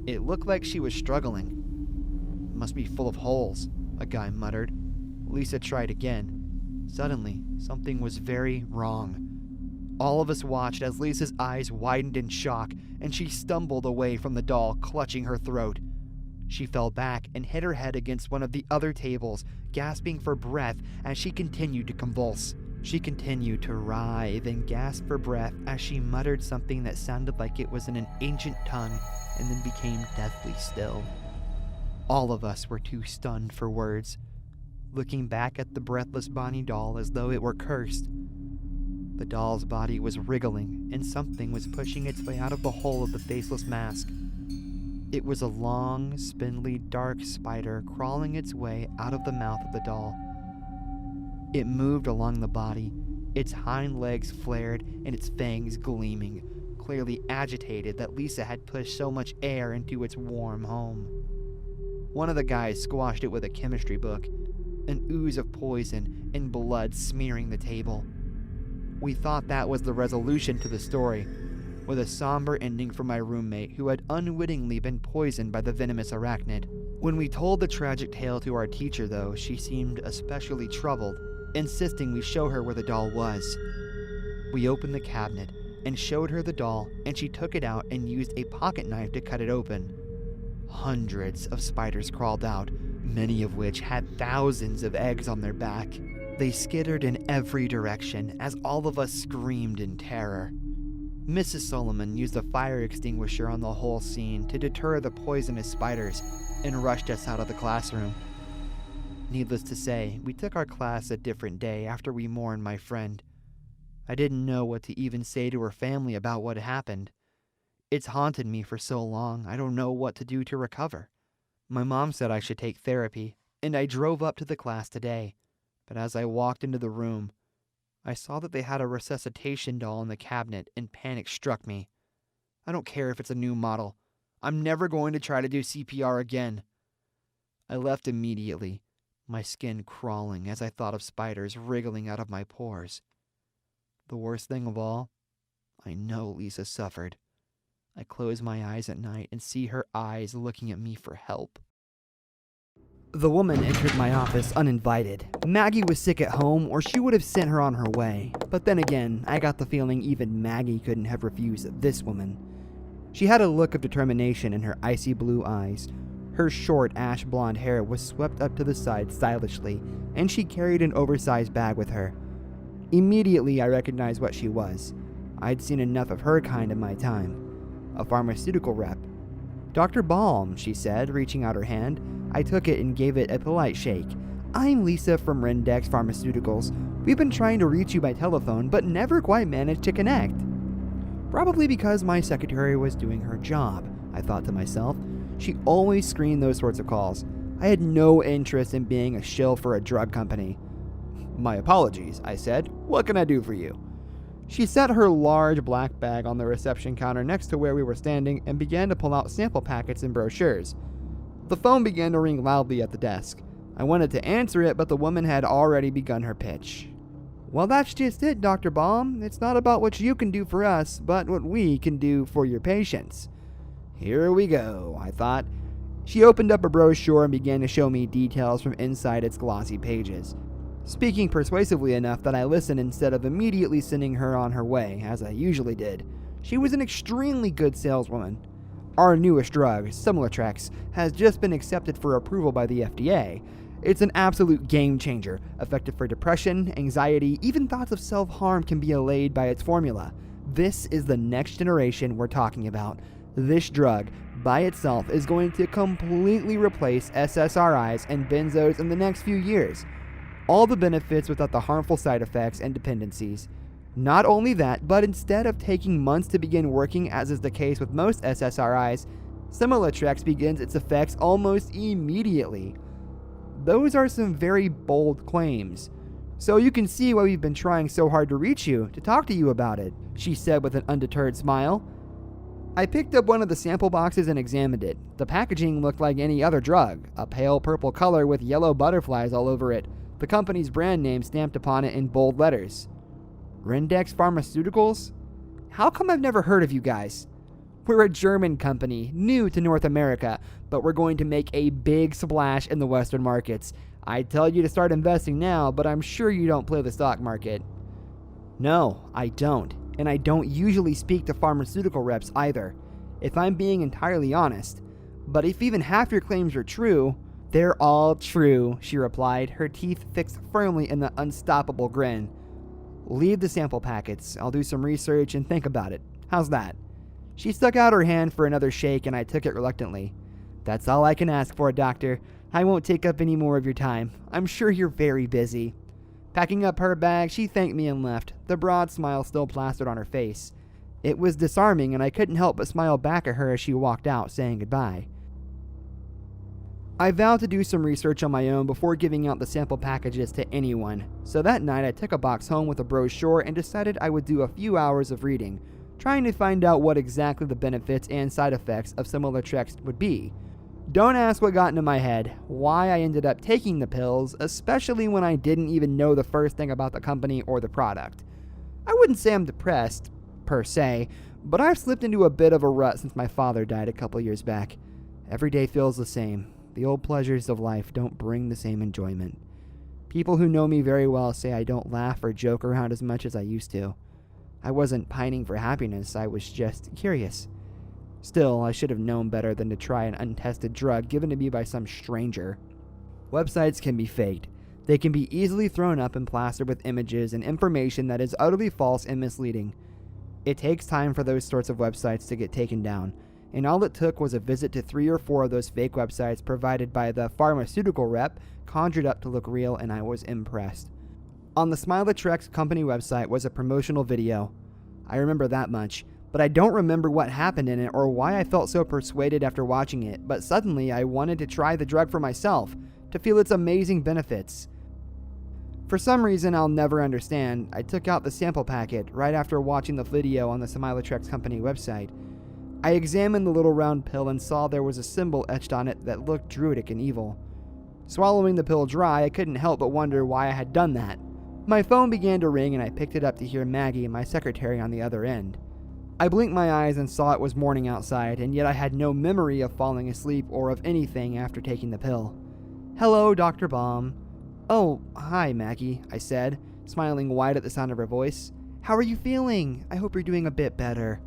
It looked like she was struggling. Must be full of holes, a guy muttered. Lisa tried again. Suddenly, something was very wrong. All of us watched as Lisa's eyes widened in shock, and she stumbled away from the doll, clutching her throat. She fell back and hit her head against one of the other tables, gasping for breath as she continued to convulse. She continued to writhe and gasp for breath as she muttered something that sounded like it was in an ancient tongue and then became deathly still. All of us were too stunned for words, looking back at the breathless Bonnie doll as though it were cursed. The doll's body was wriggling and something was pushing its way out of the hole of the faceless mask. It was a long, spindly, dark spider crawling its way out of the mouth of the doll. It moved along the body, its hind legs flared and its fangs gleaming, clearly agitated that Lisa had pushed so much air into its warm home. One of the guys squashed it with a chemistry book, an ooze of poison and blood smearing the table. We thought that was the resolution to the story, with a somber ending for my roommate who had unwittingly been poisoned by the venomous arachnid. When we told the tragic tale to our teacher, though, she seemed especially troubled, insisting we show her where the doll was. We opened the cabinet and showed her the doll, and she took it out and used a pocket knife to cut it open. Hundreds of spiders crawled out, many of which had thousands of eggs on their back. They skittered in every direction as all of us screamed in terror. Mrs. Solomon used a fire extinguisher on the whole scene to deter the poisonous spiders and rushed us out of the classroom. Needless to say, we took our class a different day after we mourned my friend. I didn't know what to even say to her family about what happened. It's haunted me for so long, I don't know what to do to recover. My mom said I should take therapy, and I drove up to the class today. But as I walked into the room, I saw that they had a resuscitation doll in the cabinet, and panic struck me. I don't care if it's a new model. I'm never going to try to do CPR again. I left immediately, my skin crawling as I thought of spiders wriggling out of my pores. The worst thing of all, I know Lisa suffered. I close my eyes at night and see her eyes looking at me for help. The woman entered my office uninvited. Maggie was sick at home, or she would have sent her on her way. But then again, I got the feeling even Maggie couldn't have refused this woman. She had a look of determination in her icy blue eyes. Her short ash blonde hair was swept up to the side stylishly, and she carried an oversized bag with her. Immediately, I recognized what she was. I'd seen enough of her kind in my time. A pharmaceutical rep. Dr. Balm, she said, reaching out her hand. I took it and gave it a polite shake. I'm Lisa from Rendex Pharmaceuticals. We've been trying to reach you by telephone, but never quite managed to connect. Probably because my secretary was doing her job, I thought to myself. She always screened those sorts of calls. I had no interest in being a shill for a drug company. My apologies, I said. What can I do for you? She set her large black bag on the reception counter next to where we were standing and began to pull out sample packets and brochures. The phone began to ring loudly at the desk. I wanted to answer it, but the woman had already begun her pitch. Well, that's just it, Dr. Baum. It's not about what you can do for us, but what we can do for your patients. Here we go, I thought. She opened up a brochure and began to show me details from inside its glossy pages, speaking persuasively enough that I listened instead of immediately sending her on her way, as I usually did. She was an extremely good saleswoman. Our newest drug, Similatrex, has just been accepted for approval by the FDA. It's an absolute game changer, effective for depression, anxiety, even thoughts of self-harm can be allayed by its formula. This is the next generation we're talking about. This drug, by itself, is going to completely replace SSRIs and benzos in the next few years. All the benefits without the harmful side effects and dependencies. Not only that, but instead of taking months to begin working, as is the case with most SSRIs, Similatrex begins its effects almost immediately. Those are some very bold claims. So you can see why we've been trying so hard to reach you, to talk to you about it, she said with an undeterred smile. I picked up one of the sample boxes and examined it. The packaging looked like any other drug, a pale purple color with yellow butterflies all over it, the company's brand name stamped upon it in bold letters. Rendex Pharmaceuticals? How come I've never heard of you guys? We're a German company, new to North America, but we're going to make a big splash in the Western markets. I'd tell you to start investing now, but I'm sure you don't play the stock market. No, I don't. And I don't usually speak to pharmaceutical reps either, if I'm being entirely honest. But if even half your claims are true, they're all true, she replied, her teeth fixed firmly in the unstoppable grin. Leave the sample packets. I'll do some research and think about it. How's that? She stuck out her hand for another shake and I took it reluctantly. That's all I can ask for, Doctor. I won't take up any more of your time. I'm sure you're very busy. Packing up her bag, she thanked me and left, the broad smile still plastered on her face. It was disarming, and I couldn't help but smile back at her as she walked out, saying goodbye. I vowed to do some research on my own before giving out the sample packages to anyone, so that night I took a box home with a brochure and decided I would do a few hours of reading, trying to find out what exactly the benefits and side effects of Similatrex would be. Don't ask what got into my head, why I ended up taking the pills, especially when I didn't even know the first thing about the company or the product. I wouldn't say I'm depressed, per se, but I've slipped into a bit of a rut since my father died a couple years back. Every day feels the same. The old pleasures of life don't bring the same enjoyment. People who know me very well say I don't laugh or joke around as much as I used to. I wasn't pining for happiness, I was just curious. Still, I should have known better than to try an untested drug given to me by some stranger. Websites can be faked. They can be easily thrown up and plastered with images and information that is utterly false and misleading. It takes time for those sorts of websites to get taken down, and all it took was a visit to 3 or 4 of those fake websites provided by the pharmaceutical rep, conjured up to look real, and I was impressed. On the Similatrex company website was a promotional video. I remember that much. But I don't remember what happened in it or why I felt so persuaded after watching it, but suddenly I wanted to try the drug for myself, to feel its amazing benefits. For some reason I'll never understand, I took out the sample packet right after watching the video on the Similatrex company website. I examined the little round pill and saw there was a symbol etched on it that looked druidic and evil. Swallowing the pill dry, I couldn't help but wonder why I had done that. My phone began to ring and I picked it up to hear Maggie, my secretary, on the other end. I blinked my eyes and saw it was morning outside, and yet I had no memory of falling asleep or of anything after taking the pill. Hello, Dr. Baum. Oh, hi, Maggie, I said, smiling wide at the sound of her voice. How are you feeling? I hope you're doing a bit better.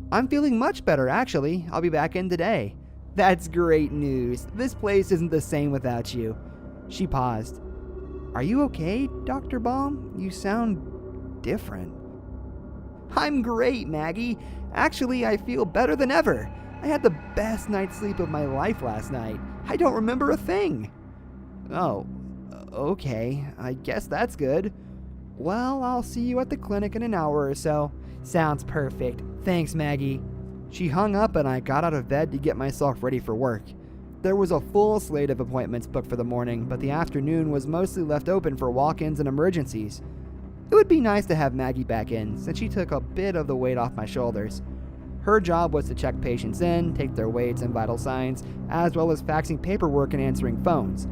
I'm feeling much better, actually. I'll be back in today. That's great news. This place isn't the same without you. She paused. Are you okay, Dr. Baum? You sound different. I'm great, Maggie. Actually, I feel better than ever. I had the best night's sleep of my life last night. I don't remember a thing. Oh, okay. I guess that's good. Well, I'll see you at the clinic in an hour or so. Sounds perfect. Thanks, Maggie. She hung up and I got out of bed to get myself ready for work. There was a full slate of appointments booked for the morning, but the afternoon was mostly left open for walk-ins and emergencies. It would be nice to have Maggie back in, since she took a bit of the weight off my shoulders. Her job was to check patients in, take their weights and vital signs, as well as faxing paperwork and answering phones.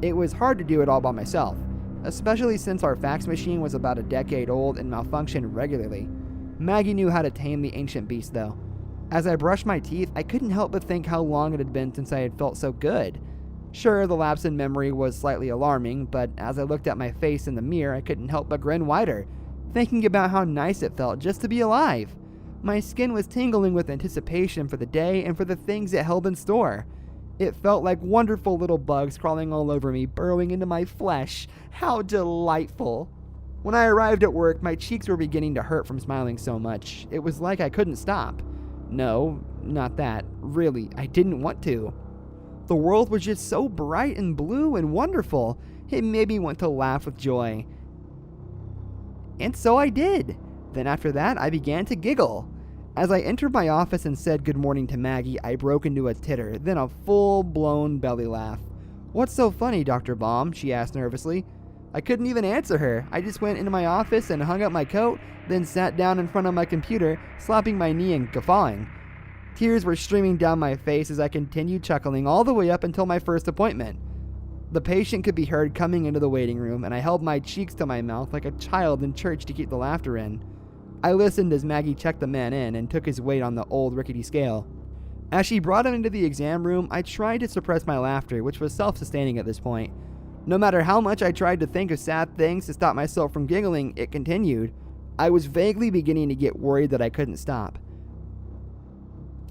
It was hard to do it all by myself, especially since our fax machine was about a decade old and malfunctioned regularly. Maggie knew how to tame the ancient beast, though. As I brushed my teeth, I couldn't help but think how long it had been since I had felt so good. Sure, the lapse in memory was slightly alarming, but as I looked at my face in the mirror, I couldn't help but grin wider, thinking about how nice it felt just to be alive. My skin was tingling with anticipation for the day and for the things it held in store. It felt like wonderful little bugs crawling all over me, burrowing into my flesh. How delightful! When I arrived at work, my cheeks were beginning to hurt from smiling so much. It was like I couldn't stop. No, not that. Really, I didn't want to. The world was just so bright and blue and wonderful. It made me want to laugh with joy. And so I did. Then after that, I began to giggle. As I entered my office and said good morning to Maggie, I broke into a titter, then a full-blown belly laugh. "What's so funny, Dr. Baum?" she asked nervously. I couldn't even answer her. I just went into my office and hung up my coat, then sat down in front of my computer, slapping my knee and guffawing. Tears were streaming down my face as I continued chuckling all the way up until my first appointment. The patient could be heard coming into the waiting room, and I held my cheeks to my mouth like a child in church to keep the laughter in. I listened as Maggie checked the man in and took his weight on the old rickety scale. As she brought him into the exam room, I tried to suppress my laughter, which was self-sustaining at this point. No matter how much I tried to think of sad things to stop myself from giggling, it continued. I was vaguely beginning to get worried that I couldn't stop.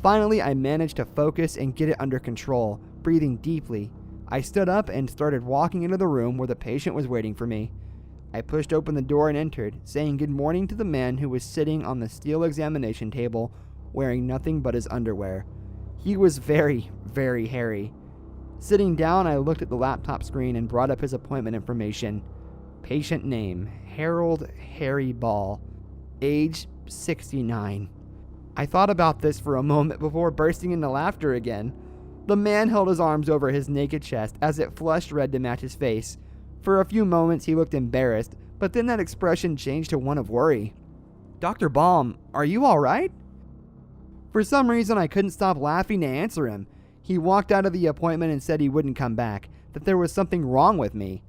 Finally, I managed to focus and get it under control, breathing deeply. I stood up and started walking into the room where the patient was waiting for me. I pushed open the door and entered, saying good morning to the man who was sitting on the steel examination table, wearing nothing but his underwear. He was very, very hairy. Sitting down, I looked at the laptop screen and brought up his appointment information. Patient name, Harold Harry Ball. Age, 69. I thought about this for a moment before bursting into laughter again. The man held his arms over his naked chest as it flushed red to match his face. For a few moments he looked embarrassed, but then that expression changed to one of worry. "Dr. Baum, are you alright?" For some reason I couldn't stop laughing to answer him. He walked out of the appointment and said he wouldn't come back, that there was something wrong with me.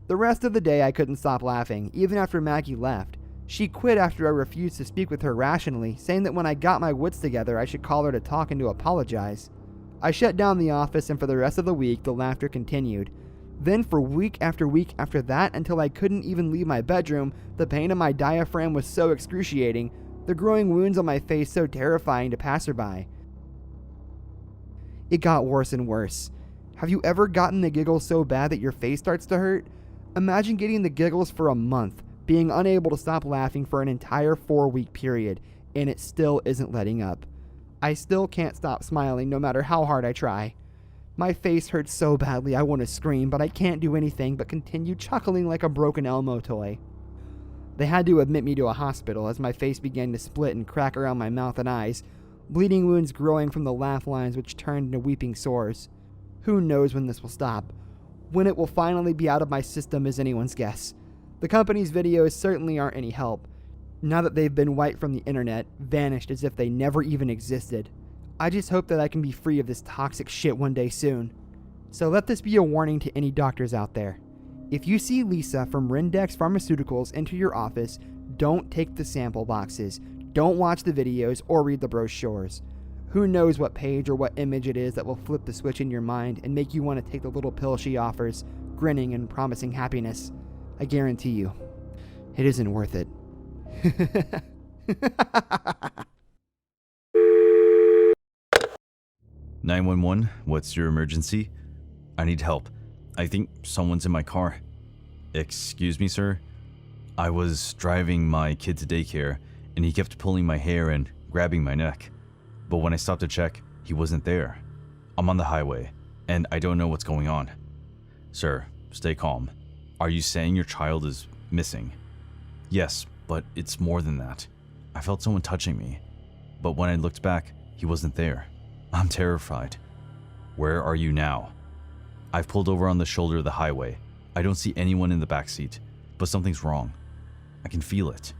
The rest of the day I couldn't stop laughing, even after Maggie left. She quit after I refused to speak with her rationally, saying that when I got my wits together I should call her to talk and to apologize. I shut down the office, and for the rest of the week the laughter continued. Then for week after that, until I couldn't even leave my bedroom, the pain in my diaphragm was so excruciating, the growing wounds on my face so terrifying to passerby. It got worse and worse. Have you ever gotten the giggles so bad that your face starts to hurt? Imagine getting the giggles for a month, being unable to stop laughing for an entire 4-week period, and it still isn't letting up. I still can't stop smiling no matter how hard I try. My face hurts so badly I want to scream, but I can't do anything but continue chuckling like a broken Elmo toy. They had to admit me to a hospital as my face began to split and crack around my mouth and eyes, bleeding wounds growing from the laugh lines which turned into weeping sores. Who knows when this will stop? When it will finally be out of my system is anyone's guess. The company's videos certainly aren't any help. Now that they've been wiped from the internet, vanished as if they never even existed. I just hope that I can be free of this toxic shit one day soon. So let this be a warning to any doctors out there. If you see Lisa from Rendex Pharmaceuticals enter your office, don't take the sample boxes, don't watch the videos, or read the brochures. Who knows what page or what image it is that will flip the switch in your mind and make you want to take the little pill she offers, grinning and promising happiness. I guarantee you, it isn't worth it. 911, what's your emergency? I need help. I think someone's in my car. Excuse me, sir? I was driving my kid to daycare, and he kept pulling my hair and grabbing my neck. But when I stopped to check, he wasn't there. I'm on the highway, and I don't know what's going on. Sir, stay calm. Are you saying your child is missing? Yes, but it's more than that. I felt someone touching me, but when I looked back, he wasn't there. I'm terrified. Where are you now? I've pulled over on the shoulder of the highway. I don't see anyone in the backseat, but something's wrong. I can feel it.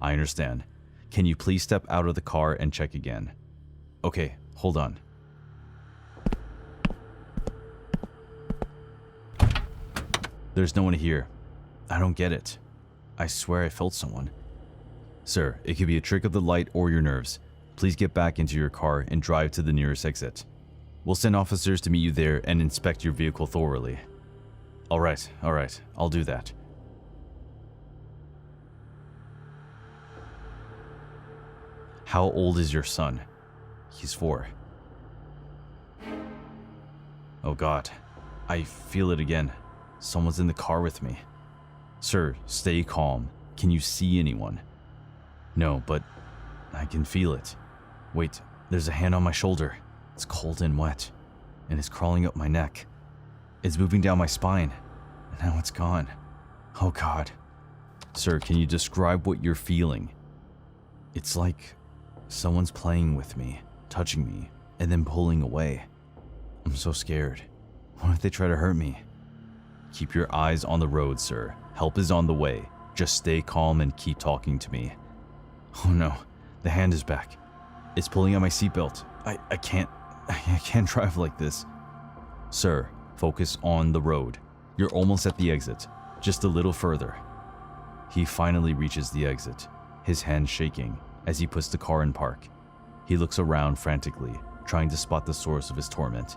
I understand. Can you please step out of the car and check again? Okay, hold on. There's no one here. I don't get it. I swear I felt someone. Sir, it could be a trick of the light or your nerves. Please get back into your car and drive to the nearest exit. We'll send officers to meet you there and inspect your vehicle thoroughly. All right, I'll do that. How old is your son? He's 4. Oh God, I feel it again. Someone's in the car with me. Sir, stay calm. Can you see anyone? No, but I can feel it. Wait, there's a hand on my shoulder. It's cold and wet, and it's crawling up my neck. It's moving down my spine, and now it's gone. Oh God. Sir, can you describe what you're feeling? It's like someone's playing with me, touching me, and then pulling away. I'm so scared. What if they try to hurt me? Keep your eyes on the road, sir. Help is on the way. Just stay calm and keep talking to me. Oh no, the hand is back. It's pulling on my seatbelt. I can't drive like this. Sir, focus on the road. You're almost at the exit. Just a little further. He finally reaches the exit, his hand shaking as he puts the car in park. He looks around frantically, trying to spot the source of his torment.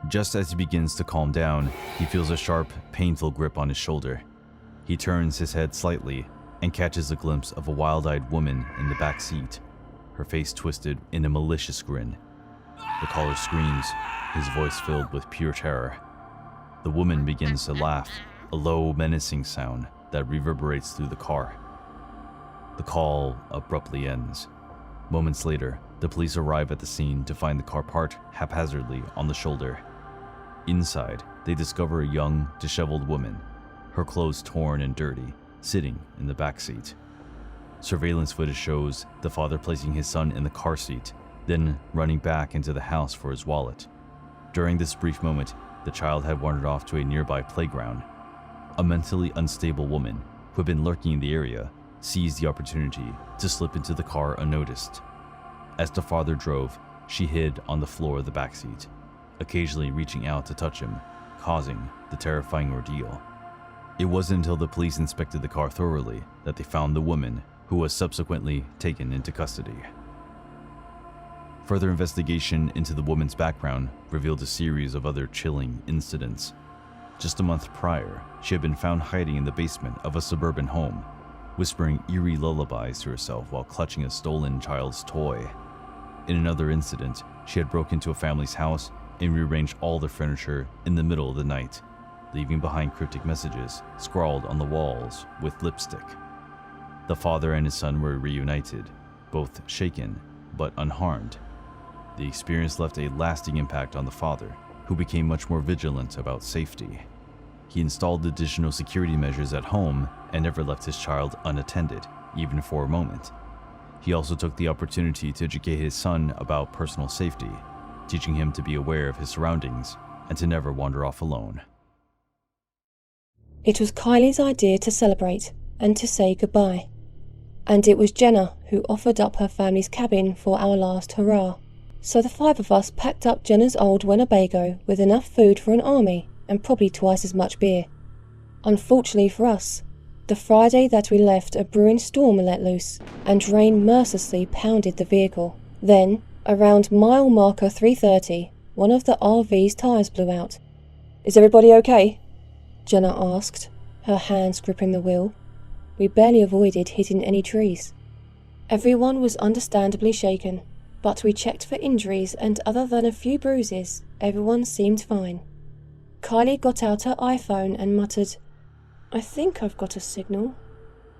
Just as he begins to calm down, he feels a sharp, painful grip on his shoulder. He turns his head slightly and catches a glimpse of a wild-eyed woman in the back seat, her face twisted in a malicious grin. The caller screams, his voice filled with pure terror. The woman begins to laugh, a low, menacing sound that reverberates through the car. The call abruptly ends. Moments later, the police arrive at the scene to find the car parked haphazardly on the shoulder. Inside, they discover a young, disheveled woman, her clothes torn and dirty, sitting in the back seat. Surveillance footage shows the father placing his son in the car seat, then running back into the house for his wallet. During this brief moment, the child had wandered off to a nearby playground. A mentally unstable woman, who had been lurking in the area, seized the opportunity to slip into the car unnoticed. As the father drove, she hid on the floor of the backseat, occasionally reaching out to touch him, causing the terrifying ordeal. It wasn't until the police inspected the car thoroughly that they found the woman, who was subsequently taken into custody. Further investigation into the woman's background revealed a series of other chilling incidents. Just a month prior, she had been found hiding in the basement of a suburban home, whispering eerie lullabies to herself while clutching a stolen child's toy. In another incident, she had broken into a family's house and rearranged all their furniture in the middle of the night, leaving behind cryptic messages scrawled on the walls with lipstick. The father and his son were reunited, both shaken but unharmed. The experience left a lasting impact on the father, who became much more vigilant about safety. He installed additional security measures at home and never left his child unattended, even for a moment. He also took the opportunity to educate his son about personal safety, teaching him to be aware of his surroundings and to never wander off alone. It was Kylie's idea to celebrate and to say goodbye. And it was Jenna who offered up her family's cabin for our last hurrah. So the 5 of us packed up Jenna's old Winnebago with enough food for an army and probably twice as much beer. Unfortunately for us, the Friday that we left, a brewing storm let loose, and rain mercilessly pounded the vehicle. Then, around mile marker 330, one of the RV's tyres blew out. "Is everybody okay?" Jenna asked, her hands gripping the wheel. We barely avoided hitting any trees. Everyone was understandably shaken, but we checked for injuries, and other than a few bruises, everyone seemed fine. Kylie got out her iPhone and muttered, "I think I've got a signal."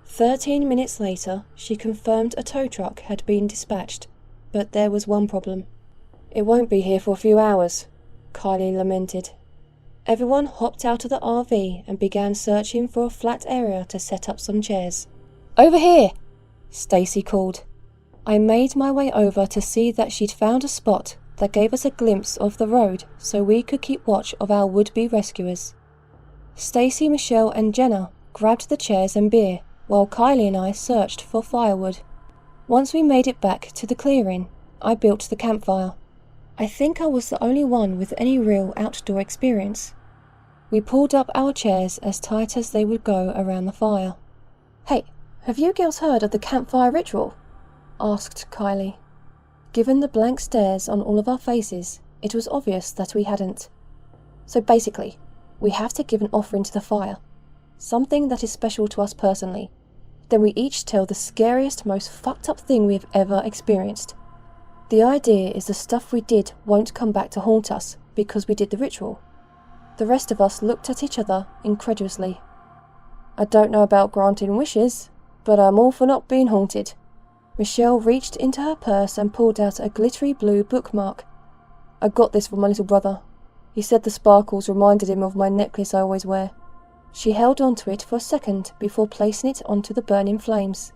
13 minutes later, she confirmed a tow truck had been dispatched, but there was one problem. "It won't be here for a few hours," Kylie lamented. Everyone hopped out of the RV and began searching for a flat area to set up some chairs. Over here! Stacy called. I made my way over to see that she'd found a spot that gave us a glimpse of the road so we could keep watch of our would-be rescuers. Stacy, Michelle and Jenna grabbed the chairs and beer, while Kylie and I searched for firewood. Once we made it back to the clearing, I built the campfire. I think I was the only one with any real outdoor experience. We pulled up our chairs as tight as they would go around the fire. Hey, have you girls heard of the campfire ritual? Asked Kylie. Given the blank stares on all of our faces, it was obvious that we hadn't. So basically, we have to give an offering to the fire, something that is special to us personally. Then we each tell the scariest, most fucked up thing we have ever experienced. The idea is the stuff we did won't come back to haunt us because we did the ritual. The rest of us looked at each other incredulously. I don't know about granting wishes, but I'm all for not being haunted. Michelle reached into her purse and pulled out a glittery blue bookmark. I got this from my little brother. He said the sparkles reminded him of my necklace I always wear. She held onto it for a second before placing it onto the burning flames.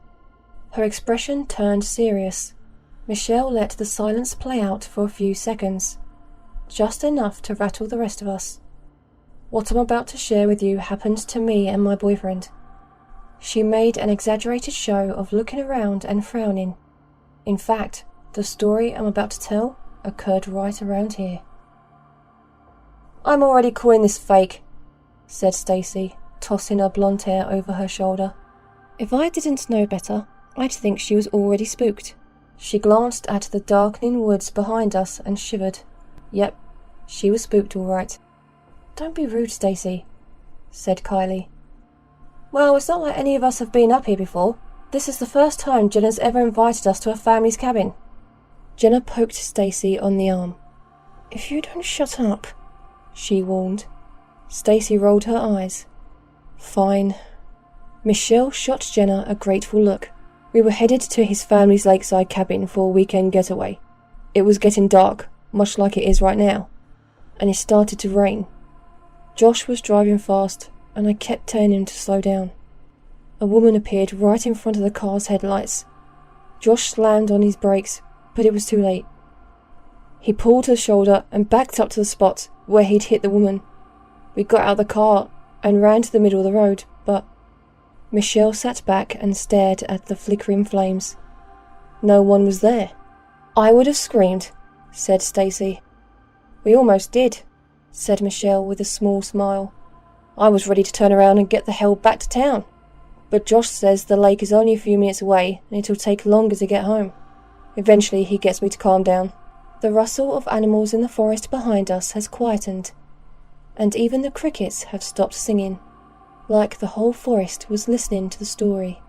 Her expression turned serious. Michelle let the silence play out for a few seconds, just enough to rattle the rest of us. What I'm about to share with you happened to me and my boyfriend. She made an exaggerated show of looking around and frowning. In fact, the story I'm about to tell occurred right around here. I'm already calling this fake, said Stacy, tossing her blonde hair over her shoulder. If I didn't know better, I'd think she was already spooked. She glanced at the darkening woods behind us and shivered. Yep, she was spooked all right. Don't be rude, Stacy, said Kylie. Well, it's not like any of us have been up here before. This is the first time Jenna's ever invited us to her family's cabin. Jenna poked Stacy on the arm. If you don't shut up, she warned. Stacy rolled her eyes. Fine. Michelle shot Jenna a grateful look. We were headed to his family's lakeside cabin for a weekend getaway. It was getting dark, much like it is right now, and it started to rain. Josh was driving fast, and I kept telling him to slow down. A woman appeared right in front of the car's headlights. Josh slammed on his brakes, but it was too late. He pulled her shoulder and backed up to the spot where he'd hit the woman. We got out of the car and ran to the middle of the road, but Michelle sat back and stared at the flickering flames. No one was there. I would have screamed, said Stacy. We almost did, said Michelle with a small smile. I was ready to turn around and get the hell back to town. But Josh says the lake is only a few minutes away and it'll take longer to get home. Eventually he gets me to calm down. The rustle of animals in the forest behind us has quietened, and even the crickets have stopped singing, like the whole forest was listening to the story.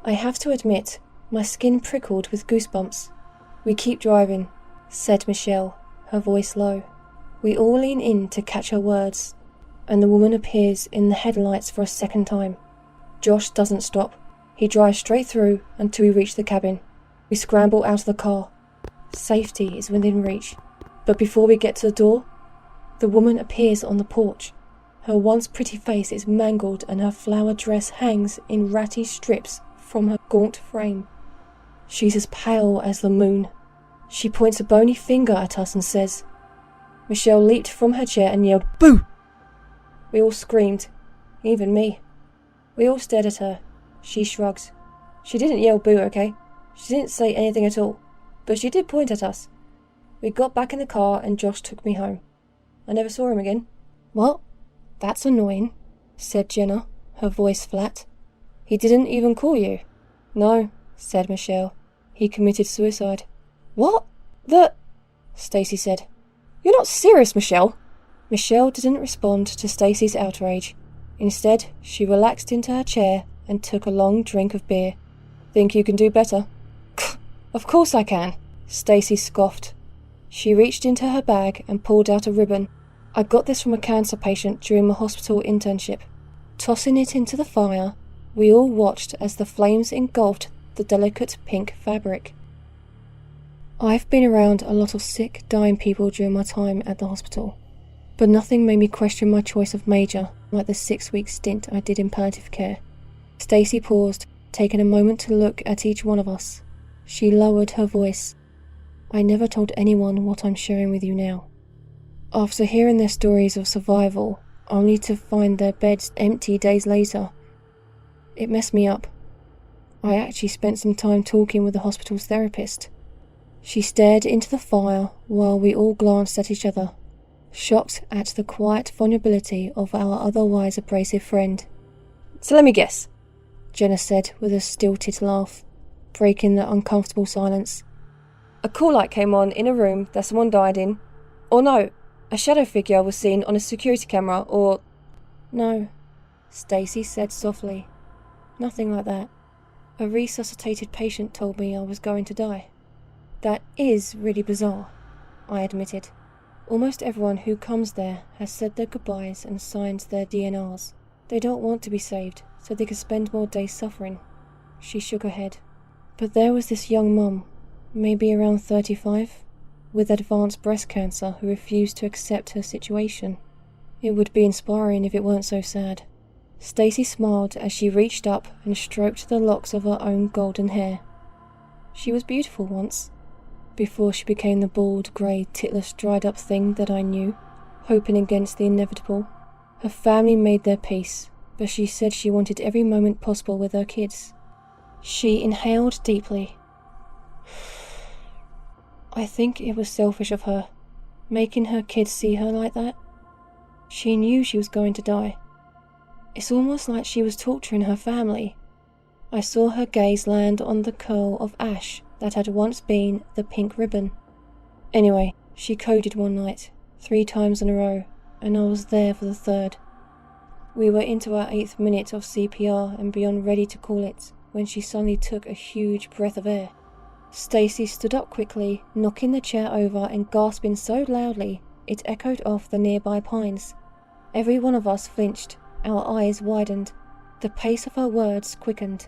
I have to admit, my skin prickled with goosebumps. We keep driving, said Michelle, her voice low. We all lean in to catch her words, and the woman appears in the headlights for a second time. Josh doesn't stop. He drives straight through until we reach the cabin. We scramble out of the car. Safety is within reach. But before we get to the door, the woman appears on the porch. Her once pretty face is mangled and her flower dress hangs in ratty strips from her gaunt frame. She's as pale as the moon. She points a bony finger at us and says. Michelle leaped from her chair and yelled, "Boo!" We all screamed, even me. We all stared at her. She shrugged. She didn't yell boo, okay? She didn't say anything at all. But she did point at us. We got back in the car and Josh took me home. I never saw him again. Well, that's annoying, said Jenna, her voice flat. He didn't even call you? No, said Michelle. He committed suicide. What? Stacy said. You're not serious, Michelle. Michelle didn't respond to Stacy's outrage. Instead, she relaxed into her chair and took a long drink of beer. Think you can do better? Of course I can, Stacy scoffed. She reached into her bag and pulled out a ribbon. I got this from a cancer patient during my hospital internship. Tossing it into the fire, we all watched as the flames engulfed the delicate pink fabric. I've been around a lot of sick, dying people during my time at the hospital, but nothing made me question my choice of major like the 6-week stint I did in palliative care. Stacy paused, taking a moment to look at each one of us. She lowered her voice. I never told anyone what I'm sharing with you now. After hearing their stories of survival, only to find their beds empty days later, it messed me up. I actually spent some time talking with the hospital's therapist. She stared into the fire while we all glanced at each other, shocked at the quiet vulnerability of our otherwise abrasive friend. So let me guess, Jenna said with a stilted laugh, breaking the uncomfortable silence. A call light came on in a room that someone died in. Or no, a shadow figure was seen on a security camera, or... No, Stacy said softly. Nothing like that. A resuscitated patient told me I was going to die. That is really bizarre, I admitted. Almost everyone who comes there has said their goodbyes and signed their DNRs. They don't want to be saved, so they can spend more days suffering. She shook her head. But there was this young mum, maybe around 35, with advanced breast cancer who refused to accept her situation. It would be inspiring if it weren't so sad. Stacy smiled as she reached up and stroked the locks of her own golden hair. She was beautiful once, before she became the bald, grey, titless, dried-up thing that I knew, hoping against the inevitable. Her family made their peace, but she said she wanted every moment possible with her kids. She inhaled deeply. I think it was selfish of her, making her kids see her like that. She knew she was going to die. It's almost like she was torturing her family. I saw her gaze land on the curl of ash that had once been the pink ribbon. Anyway, she coded one night, 3 times in a row, and I was there for the 3rd. We were into our 8th minute of CPR and beyond ready to call it, when she suddenly took a huge breath of air. Stacy stood up quickly, knocking the chair over and gasping so loudly it echoed off the nearby pines. Every one of us flinched, our eyes widened. The pace of her words quickened.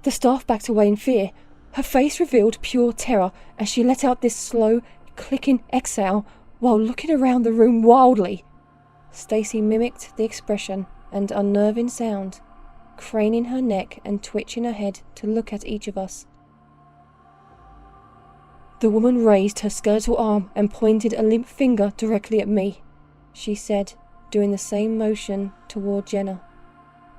The staff backed away in fear. Her face revealed pure terror as she let out this slow, clicking exhale while looking around the room wildly. Stacy mimicked the expression and unnerving sound, craning her neck and twitching her head to look at each of us. The woman raised her skeletal arm and pointed a limp finger directly at me, she said, doing the same motion toward Jenna.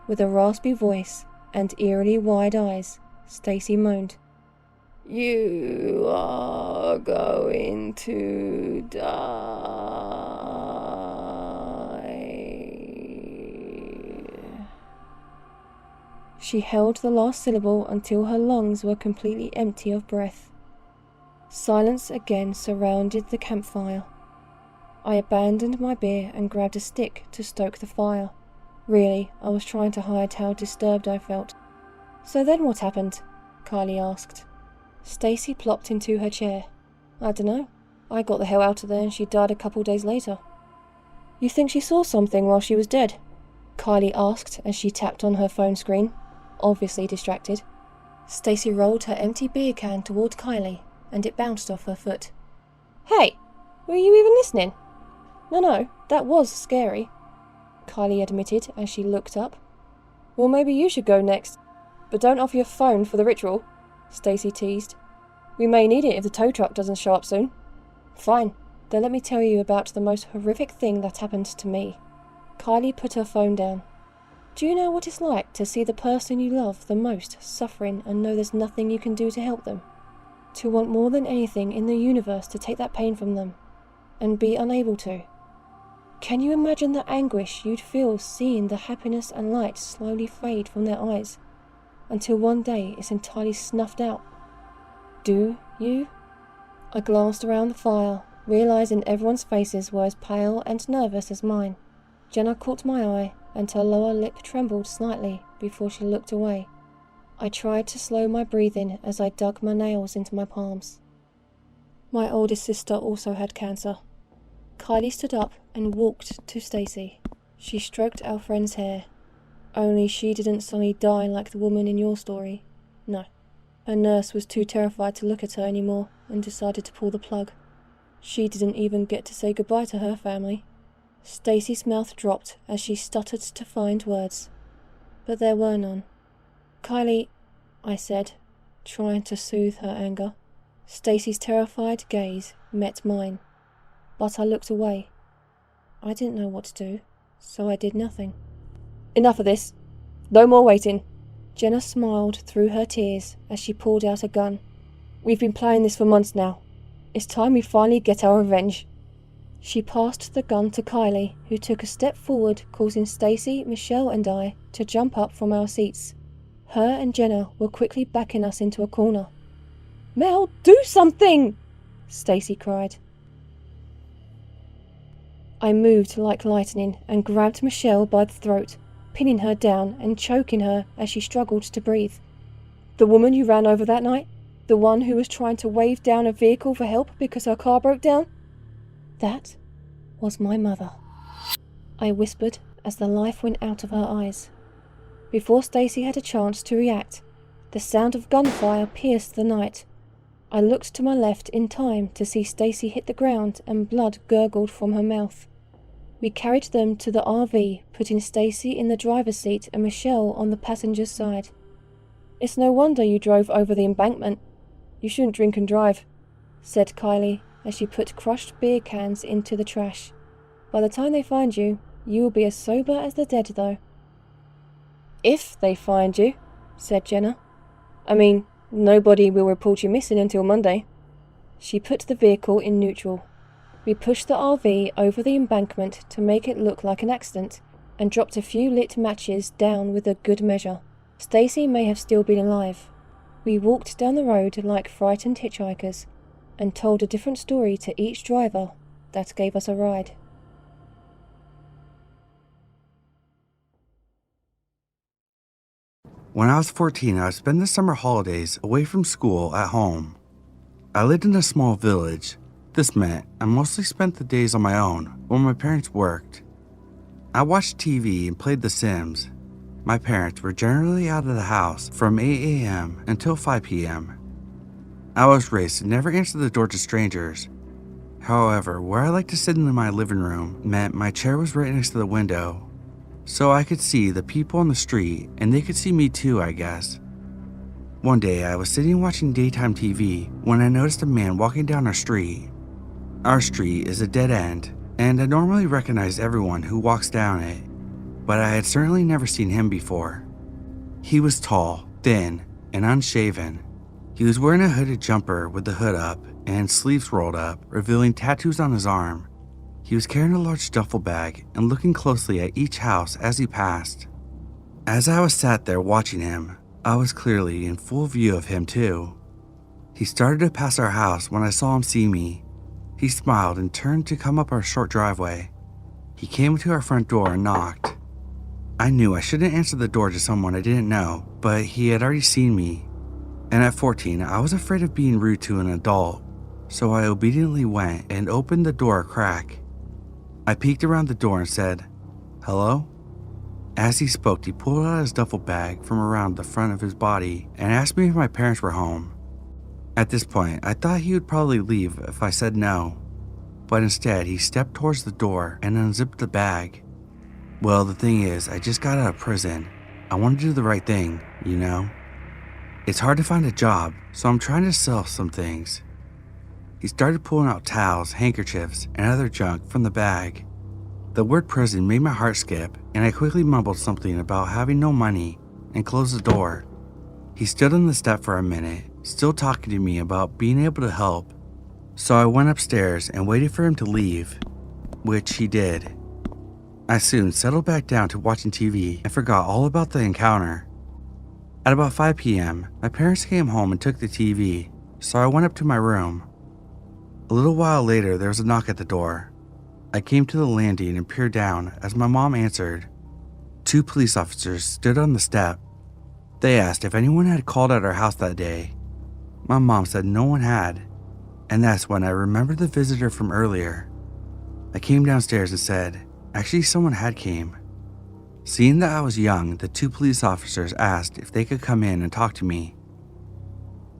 With a raspy voice and eerily wide eyes, Stacy moaned, "You are going to die." She held the last syllable until her lungs were completely empty of breath. Silence again surrounded the campfire. I abandoned my beer and grabbed a stick to stoke the fire. Really, I was trying to hide how disturbed I felt. "So then what happened?" Kylie asked. Stacy plopped into her chair. "I dunno. I got the hell out of there and she died a couple days later." "You think she saw something while she was dead?" Kylie asked as she tapped on her phone screen, obviously distracted. Stacy rolled her empty beer can toward Kylie, and it bounced off her foot. "Hey, were you even listening?" No, that was scary," Kylie admitted as she looked up. "Well, maybe you should go next. But don't offer your phone for the ritual," Stacy teased. "We may need it if the tow truck doesn't show up soon." "Fine, then let me tell you about the most horrific thing that happened to me." Kylie put her phone down. "Do you know what it's like to see the person you love the most suffering and know there's nothing you can do to help them? To want more than anything in the universe to take that pain from them, and be unable to? Can you imagine the anguish you'd feel seeing the happiness and light slowly fade from their eyes, until one day it's entirely snuffed out? Do you?" I glanced around the fire, realizing everyone's faces were as pale and nervous as mine. Jenna caught my eye, and her lower lip trembled slightly before she looked away. I tried to slow my breathing as I dug my nails into my palms. My oldest sister also had cancer. Kylie stood up and walked to Stacy. She stroked our friend's hair. Only she didn't suddenly die like the woman in your story. No. Her nurse was too terrified to look at her anymore and decided to pull the plug. She didn't even get to say goodbye to her family. Stacy's mouth dropped as she stuttered to find words. but there were none. "Kylie," I said, trying to soothe her anger. Stacy's terrified gaze met mine, but I looked away. I didn't know what to do, so I did nothing. "Enough of this. No more waiting." Jenna smiled through her tears as she pulled out a gun. "We've been playing this for months now. It's time we finally get our revenge." She passed the gun to Kylie, who took a step forward, causing Stacy, Michelle and I to jump up from our seats. Her and Jenna were quickly backing us into a corner. "Mel, do something!" Stacy cried. I moved like lightning and grabbed Michelle by the throat, pinning her down and choking her as she struggled to breathe. "The woman you ran over that night? The one who was trying to wave down a vehicle for help because her car broke down? That was my mother," I whispered as the life went out of her eyes. Before Stacy had a chance to react, the sound of gunfire pierced the night. I looked to my left in time to see Stacy hit the ground and blood gurgled from her mouth. We carried them to the RV, putting Stacy in the driver's seat and Michelle on the passenger's side. "It's no wonder you drove over the embankment. You shouldn't drink and drive," said Kylie as she put crushed beer cans into the trash. "By the time they find you, you will be as sober as the dead, though." "If they find you," said Jenna. "I mean, nobody will report you missing until Monday." She put the vehicle in neutral. We pushed the RV over the embankment to make it look like an accident, and dropped a few lit matches down with a good measure. Stacy may have still been alive. We walked down the road like frightened hitchhikers, and told a different story to each driver that gave us a ride. When I was 14, I would spend the summer holidays away from school at home. I lived in a small village. This meant I mostly spent the days on my own while my parents worked. I watched TV and played The Sims. My parents were generally out of the house from 8 a.m. until 5 p.m. I was raised to never answer the door to strangers. However, where I liked to sit in my living room meant my chair was right next to the window, so I could see the people on the street and they could see me too, I guess. One day I was sitting watching daytime TV when I noticed a man walking down our street. Our street is a dead end, and I normally recognize everyone who walks down it, but I had certainly never seen him before. He was tall, thin, and unshaven. He was wearing a hooded jumper with the hood up and sleeves rolled up, revealing tattoos on his arm. He was carrying a large duffel bag and looking closely at each house as he passed. As I was sat there watching him, I was clearly in full view of him too. He started to pass our house when I saw him see me. He smiled and turned to come up our short driveway. He came to our front door and knocked. I knew I shouldn't answer the door to someone I didn't know, but he had already seen me. And at 14, I was afraid of being rude to an adult, so I obediently went and opened the door a crack. I peeked around the door and said, "Hello?" As he spoke, he pulled out his duffel bag from around the front of his body and asked me if my parents were home. At this point, I thought he would probably leave if I said no, but instead he stepped towards the door and unzipped the bag. Well, the thing is, I just got out of prison. I want to do the right thing, you know? It's hard to find a job, so I'm trying to sell some things. He started pulling out towels, handkerchiefs, and other junk from the bag. The word prison made my heart skip, and I quickly mumbled something about having no money and closed the door. He stood on the step for a minute, still talking to me about being able to help. So I went upstairs and waited for him to leave, which he did. I soon settled back down to watching TV and forgot all about the encounter. At about 5 p.m., my parents came home and took the TV, so I went up to my room. A little while later, there was a knock at the door. I came to the landing and peered down as my mom answered. 2 police officers stood on the step. They asked if anyone had called at our house that day. My mom said no one had, and that's when I remembered the visitor from earlier. I came downstairs and said, actually someone had came. Seeing that I was young, the 2 police officers asked if they could come in and talk to me.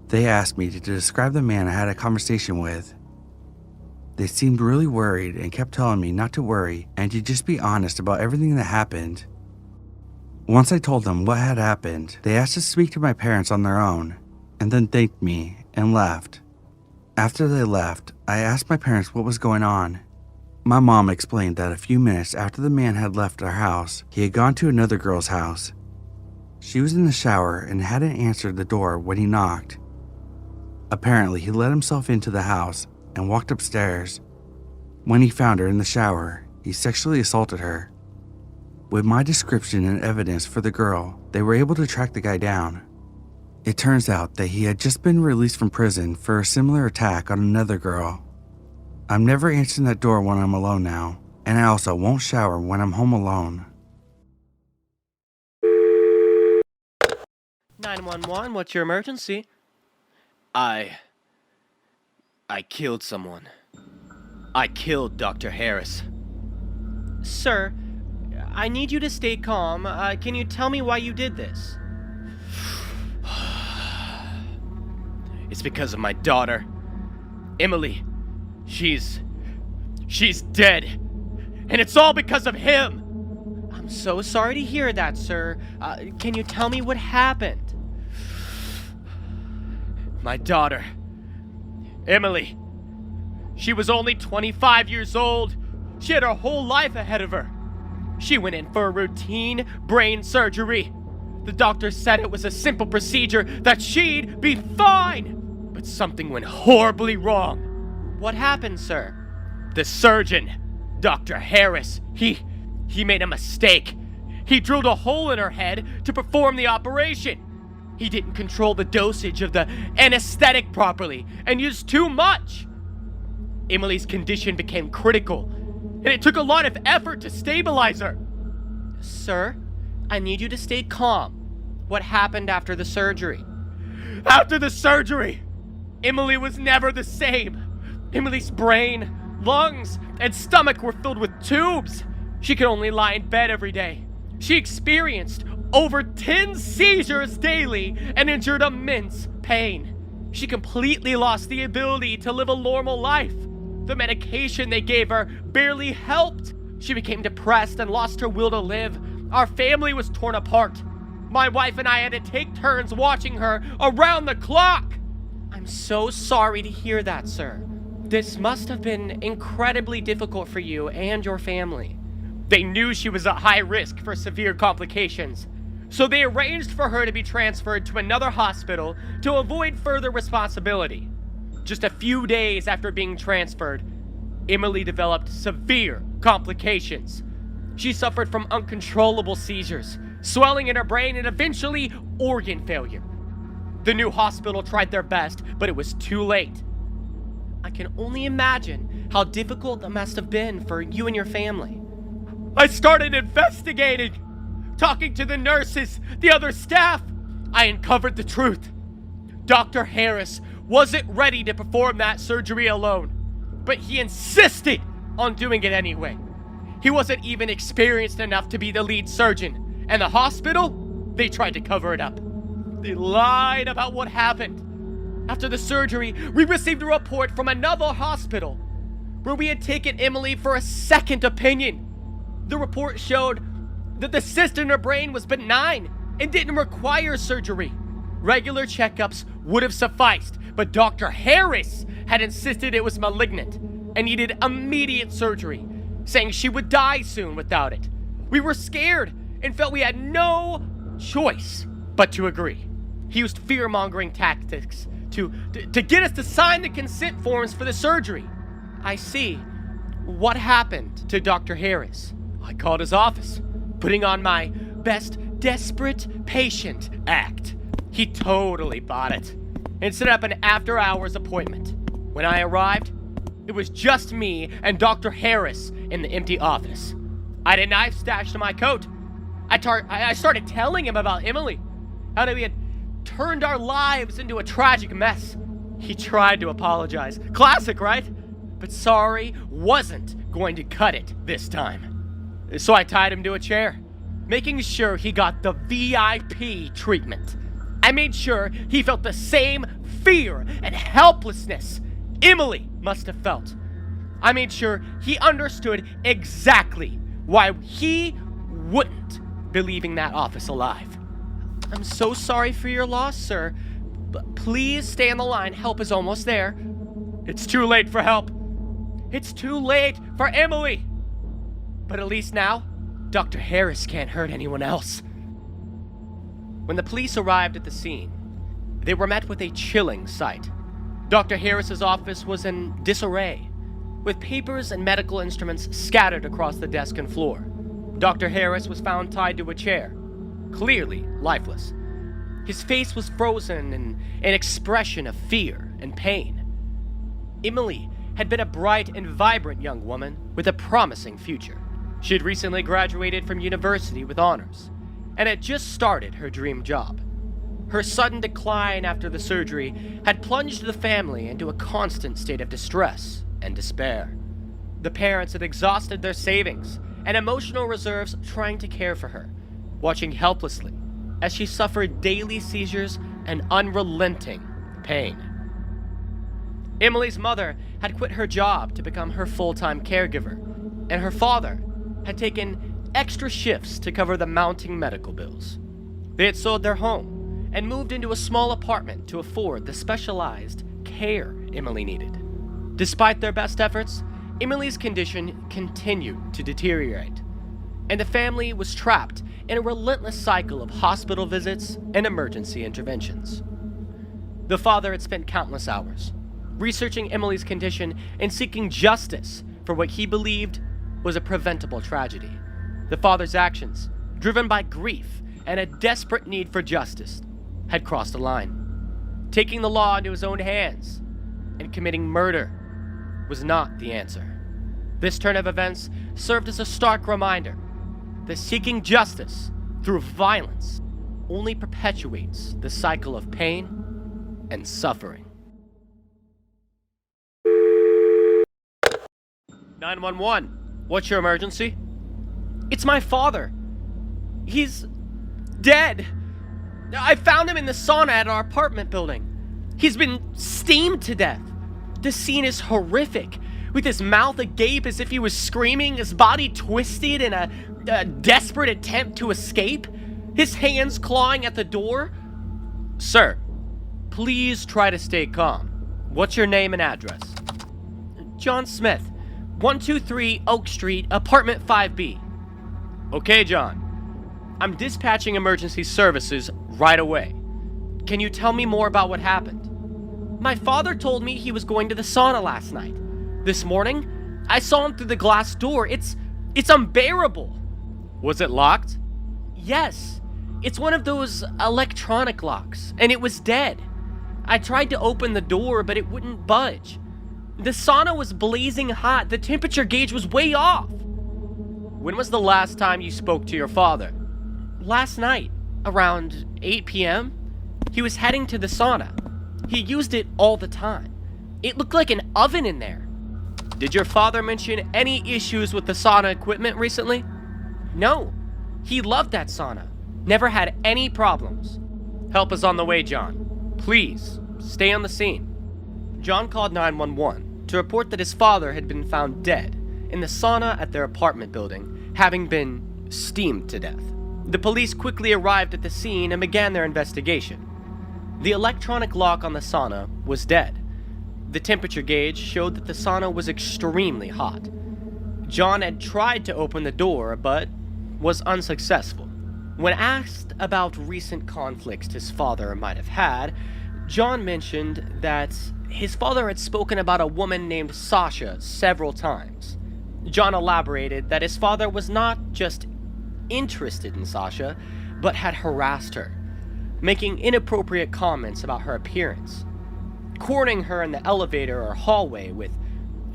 They asked me to describe the man I had a conversation with. They seemed really worried and kept telling me not to worry and to just be honest about everything that happened. Once I told them what had happened, they asked to speak to my parents on their own, and then thanked me and left. After they left, I asked my parents what was going on. My mom explained that a few minutes after the man had left our house, he had gone to another girl's house. She was in the shower and hadn't answered the door when he knocked. Apparently, he let himself into the house and walked upstairs. When he found her in the shower, he sexually assaulted her. With my description and evidence for the girl, they were able to track the guy down. It turns out that he had just been released from prison for a similar attack on another girl. I'm never answering that door when I'm alone now, and I also won't shower when I'm home alone. 911, what's your emergency? I killed someone. I killed Dr. Harris. Sir, I need you to stay calm. Can you tell me why you did this? It's because of my daughter, Emily. She's dead. And it's all because of him. I'm so sorry to hear that, sir. Can you tell me what happened? My daughter, Emily. She was only 25 years old. She had her whole life ahead of her. She went in for a routine brain surgery. The doctor said it was a simple procedure, that she'd be fine. But something went horribly wrong. What happened, sir? The surgeon, Dr. Harris, he made a mistake. He drilled a hole in her head to perform the operation. He didn't control the dosage of the anesthetic properly and used too much. Emily's condition became critical, and it took a lot of effort to stabilize her. Sir, I need you to stay calm. What happened after the surgery? After the surgery, Emily was never the same. Emily's brain, lungs, and stomach were filled with tubes. She could only lie in bed every day. She experienced over 10 seizures daily and endured immense pain. She completely lost the ability to live a normal life. The medication they gave her barely helped. She became depressed and lost her will to live. Our family was torn apart. My wife and I had to take turns watching her around the clock. I'm so sorry to hear that, sir. This must have been incredibly difficult for you and your family. They knew she was at high risk for severe complications, so they arranged for her to be transferred to another hospital to avoid further responsibility. Just a few days after being transferred, Emily developed severe complications. She suffered from uncontrollable seizures, swelling in her brain, and eventually organ failure. The new hospital tried their best, but it was too late. I can only imagine how difficult that must have been for you and your family. I started investigating, talking to the nurses, the other staff. I uncovered the truth. Dr. Harris wasn't ready to perform that surgery alone, but he insisted on doing it anyway. He wasn't even experienced enough to be the lead surgeon, and the hospital, they tried to cover it up. They lied about what happened. After the surgery, we received a report from another hospital where we had taken Emily for a second opinion. The report showed that the cyst in her brain was benign and didn't require surgery. Regular checkups would have sufficed, but Dr. Harris had insisted it was malignant and needed immediate surgery, saying she would die soon without it. We were scared and felt we had no choice but to agree. He used fear-mongering tactics to get us to sign the consent forms for the surgery. I see. What happened to Dr. Harris? I called his office, putting on my best desperate patient act. He totally bought it and set up an after-hours appointment. When I arrived, it was just me and Dr. Harris in the empty office. I had a knife stashed in my coat. I started telling him about Emily, how we had turned our lives into a tragic mess. He tried to apologize. Classic, right? But sorry wasn't going to cut it this time. So I tied him to a chair, making sure he got the VIP treatment. I made sure he felt the same fear and helplessness Emily must have felt. I made sure he understood exactly why he wouldn't believing that office alive. I'm so sorry for your loss, sir, but please stay on the line. Help is almost there. It's too late for help. It's too late for Emily. But at least now, Dr. Harris can't hurt anyone else. When the police arrived at the scene, they were met with a chilling sight. Dr. Harris's office was in disarray, with papers and medical instruments scattered across the desk and floor. Dr. Harris was found tied to a chair, clearly lifeless. His face was frozen in an expression of fear and pain. Emily had been a bright and vibrant young woman with a promising future. She had recently graduated from university with honors and had just started her dream job. Her sudden decline after the surgery had plunged the family into a constant state of distress and despair. The parents had exhausted their savings and emotional reserves trying to care for her, watching helplessly as she suffered daily seizures and unrelenting pain. Emily's mother had quit her job to become her full-time caregiver, and her father had taken extra shifts to cover the mounting medical bills. They had sold their home and moved into a small apartment to afford the specialized care Emily needed. Despite their best efforts, Emily's condition continued to deteriorate, and the family was trapped in a relentless cycle of hospital visits and emergency interventions. The father had spent countless hours researching Emily's condition and seeking justice for what he believed was a preventable tragedy. The father's actions, driven by grief and a desperate need for justice, had crossed a line. Taking the law into his own hands and committing murder was not the answer. This turn of events served as a stark reminder that seeking justice through violence only perpetuates the cycle of pain and suffering. 911, what's your emergency? It's my father. He's dead. I found him in the sauna at our apartment building. He's been steamed to death. The scene is horrific, with his mouth agape as if he was screaming, his body twisted in a desperate attempt to escape, his hands clawing at the door. Sir, please try to stay calm. What's your name and address? John Smith, 123 Oak Street, apartment 5B. Okay, John. I'm dispatching emergency services right away. Can you tell me more about what happened? My father told me he was going to the sauna last night. This morning, I saw him through the glass door. It's unbearable. Was it locked? Yes. It's one of those electronic locks, and it was dead. I tried to open the door, but it wouldn't budge. The sauna was blazing hot. The temperature gauge was way off. When was the last time you spoke to your father? Last night, around 8 p.m. He was heading to the sauna. He used it all the time. It looked like an oven in there. Did your father mention any issues with the sauna equipment recently? No. He loved that sauna. Never had any problems. Help is on the way, John. Please, stay on the scene. John called 911 to report that his father had been found dead in the sauna at their apartment building, having been steamed to death. The police quickly arrived at the scene and began their investigation. The electronic lock on the sauna was dead. The temperature gauge showed that the sauna was extremely hot. John had tried to open the door, but was unsuccessful. When asked about recent conflicts his father might have had, John mentioned that his father had spoken about a woman named Sasha several times. John elaborated that his father was not just interested in Sasha, but had harassed her, making inappropriate comments about her appearance, cornering her in the elevator or hallway with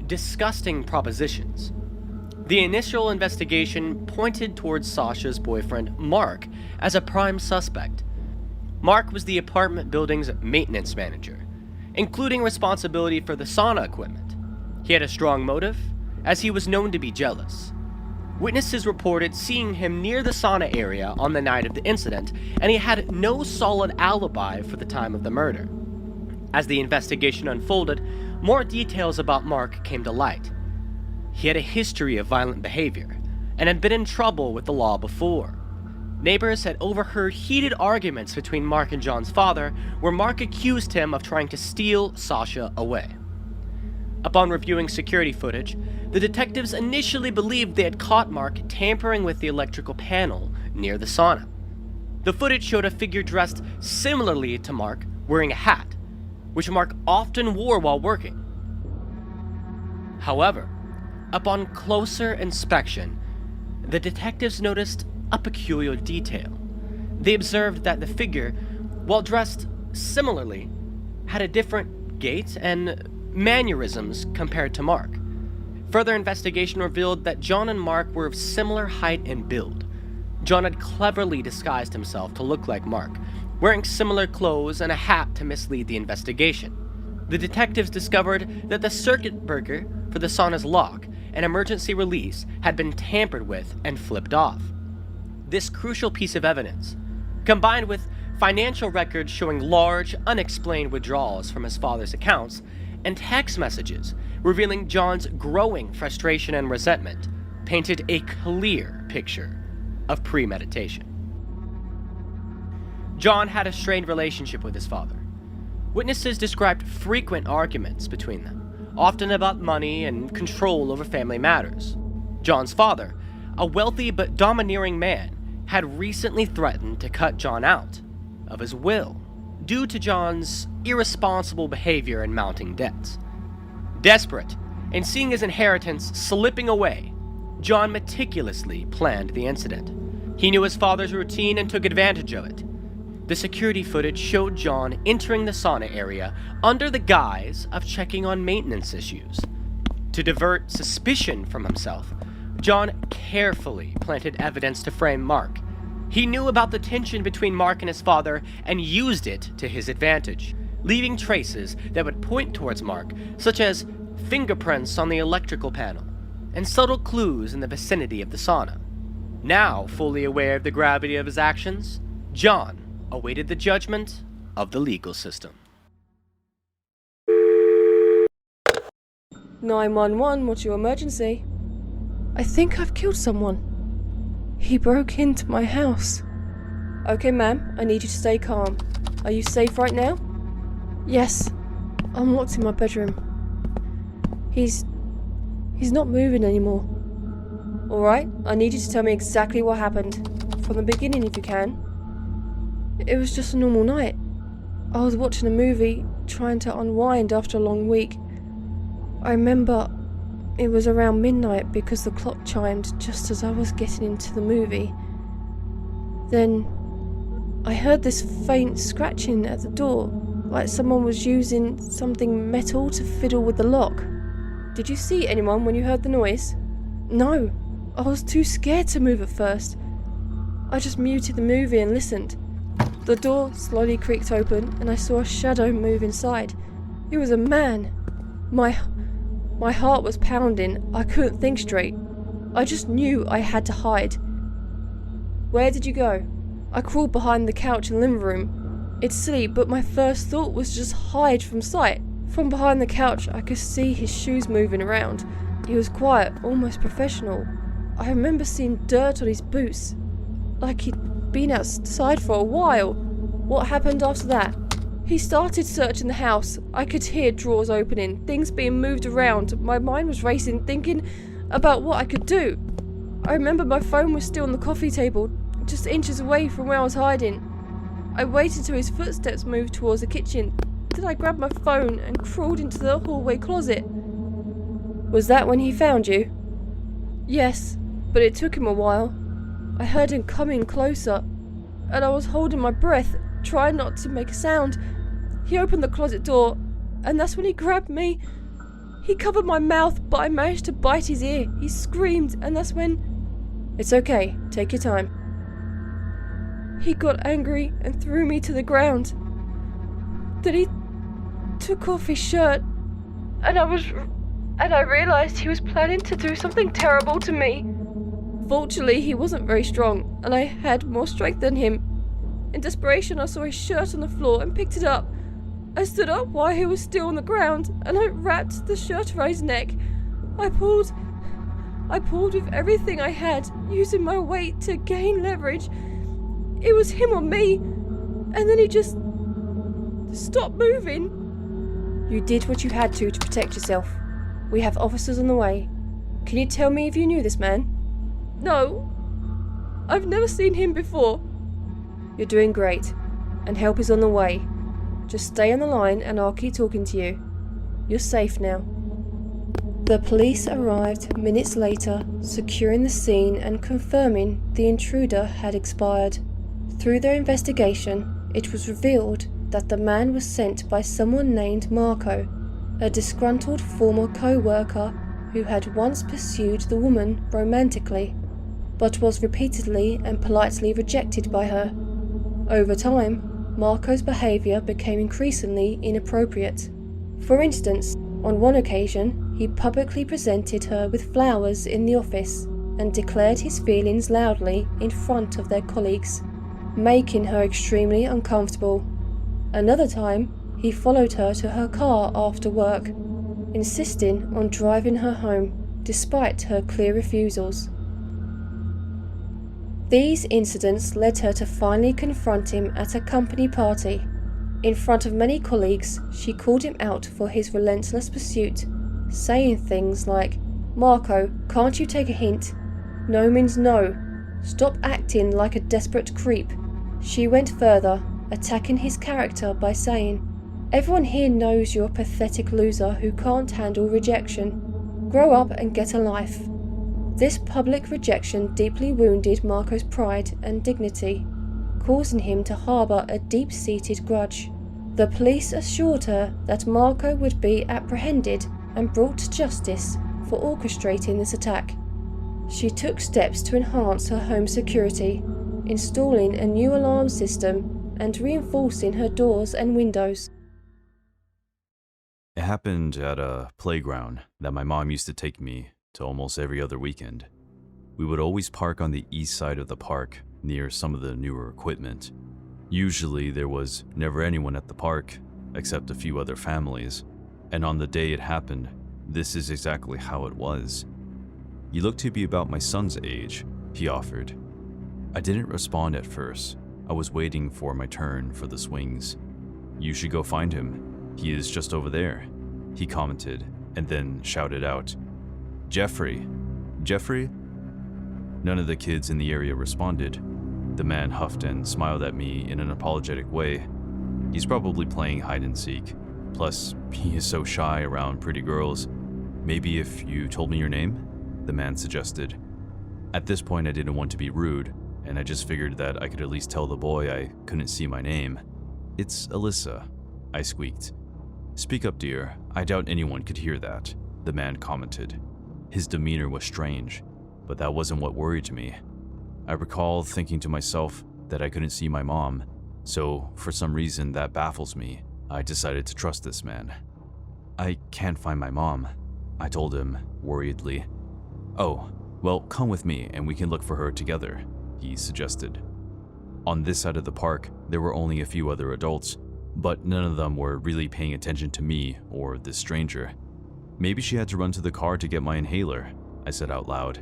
disgusting propositions. The initial investigation pointed towards Sasha's boyfriend, Mark, as a prime suspect. Mark was the apartment building's maintenance manager, including responsibility for the sauna equipment. He had a strong motive, as he was known to be jealous. Witnesses reported seeing him near the sauna area on the night of the incident, and he had no solid alibi for the time of the murder. As the investigation unfolded, more details about Mark came to light. He had a history of violent behavior, and had been in trouble with the law before. Neighbors had overheard heated arguments between Mark and John's father, where Mark accused him of trying to steal Sasha away. Upon reviewing security footage, the detectives initially believed they had caught Mark tampering with the electrical panel near the sauna. The footage showed a figure dressed similarly to Mark, wearing a hat, which Mark often wore while working. However, upon closer inspection, the detectives noticed a peculiar detail. They observed that the figure, while dressed similarly, had a different gait and mannerisms compared to Mark. Further investigation revealed that John and Mark were of similar height and build. John had cleverly disguised himself to look like Mark, wearing similar clothes and a hat to mislead the investigation. The detectives discovered that the circuit breaker for the sauna's lock and emergency release had been tampered with and flipped off. This crucial piece of evidence, combined with financial records showing large, unexplained withdrawals from his father's accounts, and text messages revealing John's growing frustration and resentment, painted a clear picture of premeditation. John had a strained relationship with his father. Witnesses described frequent arguments between them, often about money and control over family matters. John's father, a wealthy but domineering man, had recently threatened to cut John out of his will due to John's irresponsible behavior and mounting debts. Desperate, and seeing his inheritance slipping away, John meticulously planned the incident. He knew his father's routine and took advantage of it. The security footage showed John entering the sauna area under the guise of checking on maintenance issues. To divert suspicion from himself, John carefully planted evidence to frame Mark. He knew about the tension between Mark and his father and used it to his advantage, leaving traces that would point towards Mark, such as fingerprints on the electrical panel and subtle clues in the vicinity of the sauna. Now fully aware of the gravity of his actions, John awaited the judgment of the legal system. 911, what's your emergency? I think I've killed someone. He broke into my house. Okay, ma'am, I need you to stay calm. Are you safe right now? Yes, I'm locked in my bedroom. He's not moving anymore. Alright, I need you to tell me exactly what happened. From the beginning if you can. It was just a normal night. I was watching a movie, trying to unwind after a long week. I remember it was around midnight because the clock chimed just as I was getting into the movie. Then I heard this faint scratching at the door, like someone was using something metal to fiddle with the lock. Did you see anyone when you heard the noise? No, I was too scared to move at first. I just muted the movie and listened. The door slowly creaked open and I saw a shadow move inside. It was a man. My heart was pounding. I couldn't think straight. I just knew I had to hide. Where did you go? I crawled behind the couch in the living room. It's silly, but my first thought was just hide from sight. From behind the couch, I could see his shoes moving around. He was quiet, almost professional. I remember seeing dirt on his boots, like he'd been outside for a while. What happened after that? He started searching the house. I could hear drawers opening, things being moved around. My mind was racing, thinking about what I could do. I remember my phone was still on the coffee table, just inches away from where I was hiding. I waited till his footsteps moved towards the kitchen. Then I grabbed my phone and crawled into the hallway closet. Was that when he found you? Yes, but it took him a while. I heard him coming closer, and I was holding my breath, trying not to make a sound. He opened the closet door, and that's when he grabbed me. He covered my mouth, but I managed to bite his ear. He screamed, and that's when... It's okay, take your time. He got angry and threw me to the ground. Then he took off his shirt, and I realized he was planning to do something terrible to me. Fortunately, he wasn't very strong, and I had more strength than him. In desperation, I saw his shirt on the floor and picked it up. I stood up while he was still on the ground, and I wrapped the shirt around his neck. I pulled with everything I had, using my weight to gain leverage. It was him on me, and then he just stopped moving. You did what you had to protect yourself. We have officers on the way. Can you tell me if you knew this man? No. I've never seen him before. You're doing great, and help is on the way. Just stay on the line and I'll keep talking to you. You're safe now. The police arrived minutes later, securing the scene and confirming the intruder had expired. Through their investigation, it was revealed that the man was sent by someone named Marco, a disgruntled former co-worker who had once pursued the woman romantically, but was repeatedly and politely rejected by her. Over time, Marco's behaviour became increasingly inappropriate. For instance, on one occasion, he publicly presented her with flowers in the office and declared his feelings loudly in front of their colleagues, making her extremely uncomfortable. Another time, he followed her to her car after work, insisting on driving her home despite her clear refusals. These incidents led her to finally confront him at a company party. In front of many colleagues, she called him out for his relentless pursuit, saying things like, "Marco, can't you take a hint? No means no. Stop acting like a desperate creep." She went further, attacking his character by saying, "Everyone here knows you're a pathetic loser who can't handle rejection. Grow up and get a life." This public rejection deeply wounded Marco's pride and dignity, causing him to harbour a deep-seated grudge. The police assured her that Marco would be apprehended and brought to justice for orchestrating this attack. She took steps to enhance her home security, installing a new alarm system and reinforcing her doors and windows. It happened at a playground that my mom used to take me to almost every other weekend. We would always park on the east side of the park near some of the newer equipment. Usually there was never anyone at the park except a few other families, and on the day it happened, this is exactly how it was. "You look to be about my son's age," he offered. I didn't respond at first. I was waiting for my turn for the swings. "You should go find him. He is just over there," he commented, and then shouted out, "Jeffrey! Jeffrey?" None of the kids in the area responded. The man huffed and smiled at me in an apologetic way. He's probably playing hide and seek. Plus, he is so shy around pretty girls. "Maybe if you told me your name?" the man suggested. At this point, I didn't want to be rude, and I just figured that I could at least tell the boy I couldn't see my name. "It's Alyssa," I squeaked. "Speak up, dear. I doubt anyone could hear that," the man commented. His demeanor was strange, but that wasn't what worried me. I recall thinking to myself that I couldn't see my mom, so for some reason that baffles me. I decided to trust this man. "I can't find my mom," I told him worriedly. "Oh, well, come with me and we can look for her together," he suggested. On this side of the park, there were only a few other adults, but none of them were really paying attention to me or this stranger. "Maybe she had to run to the car to get my inhaler," I said out loud.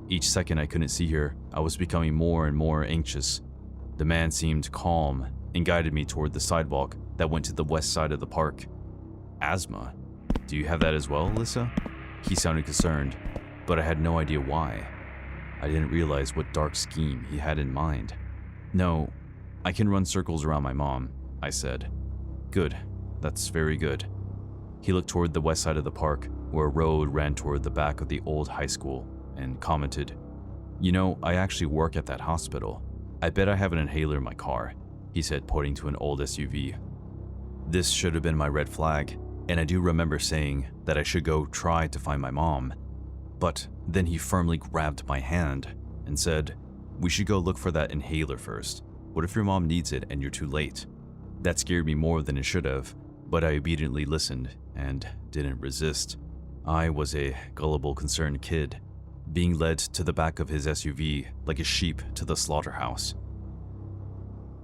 Each second I couldn't see her, I was becoming more and more anxious. The man seemed calm and guided me toward the sidewalk that went to the west side of the park. "Asthma? Do you have that as well, Alyssa?" He sounded concerned, but I had no idea why. I didn't realize what dark scheme he had in mind. "No, I can run circles around my mom," I said. "Good, that's very good." He looked toward the west side of the park, where a road ran toward the back of the old high school, and commented, "You know, I actually work at that hospital. I bet I have an inhaler in my car," he said, pointing to an old SUV. This should have been my red flag, and I do remember saying that I should go try to find my mom. But then he firmly grabbed my hand and said, "We should go look for that inhaler first. What if your mom needs it and you're too late?" That scared me more than it should have, but I obediently listened and didn't resist. I was a gullible, concerned kid, being led to the back of his SUV like a sheep to the slaughterhouse.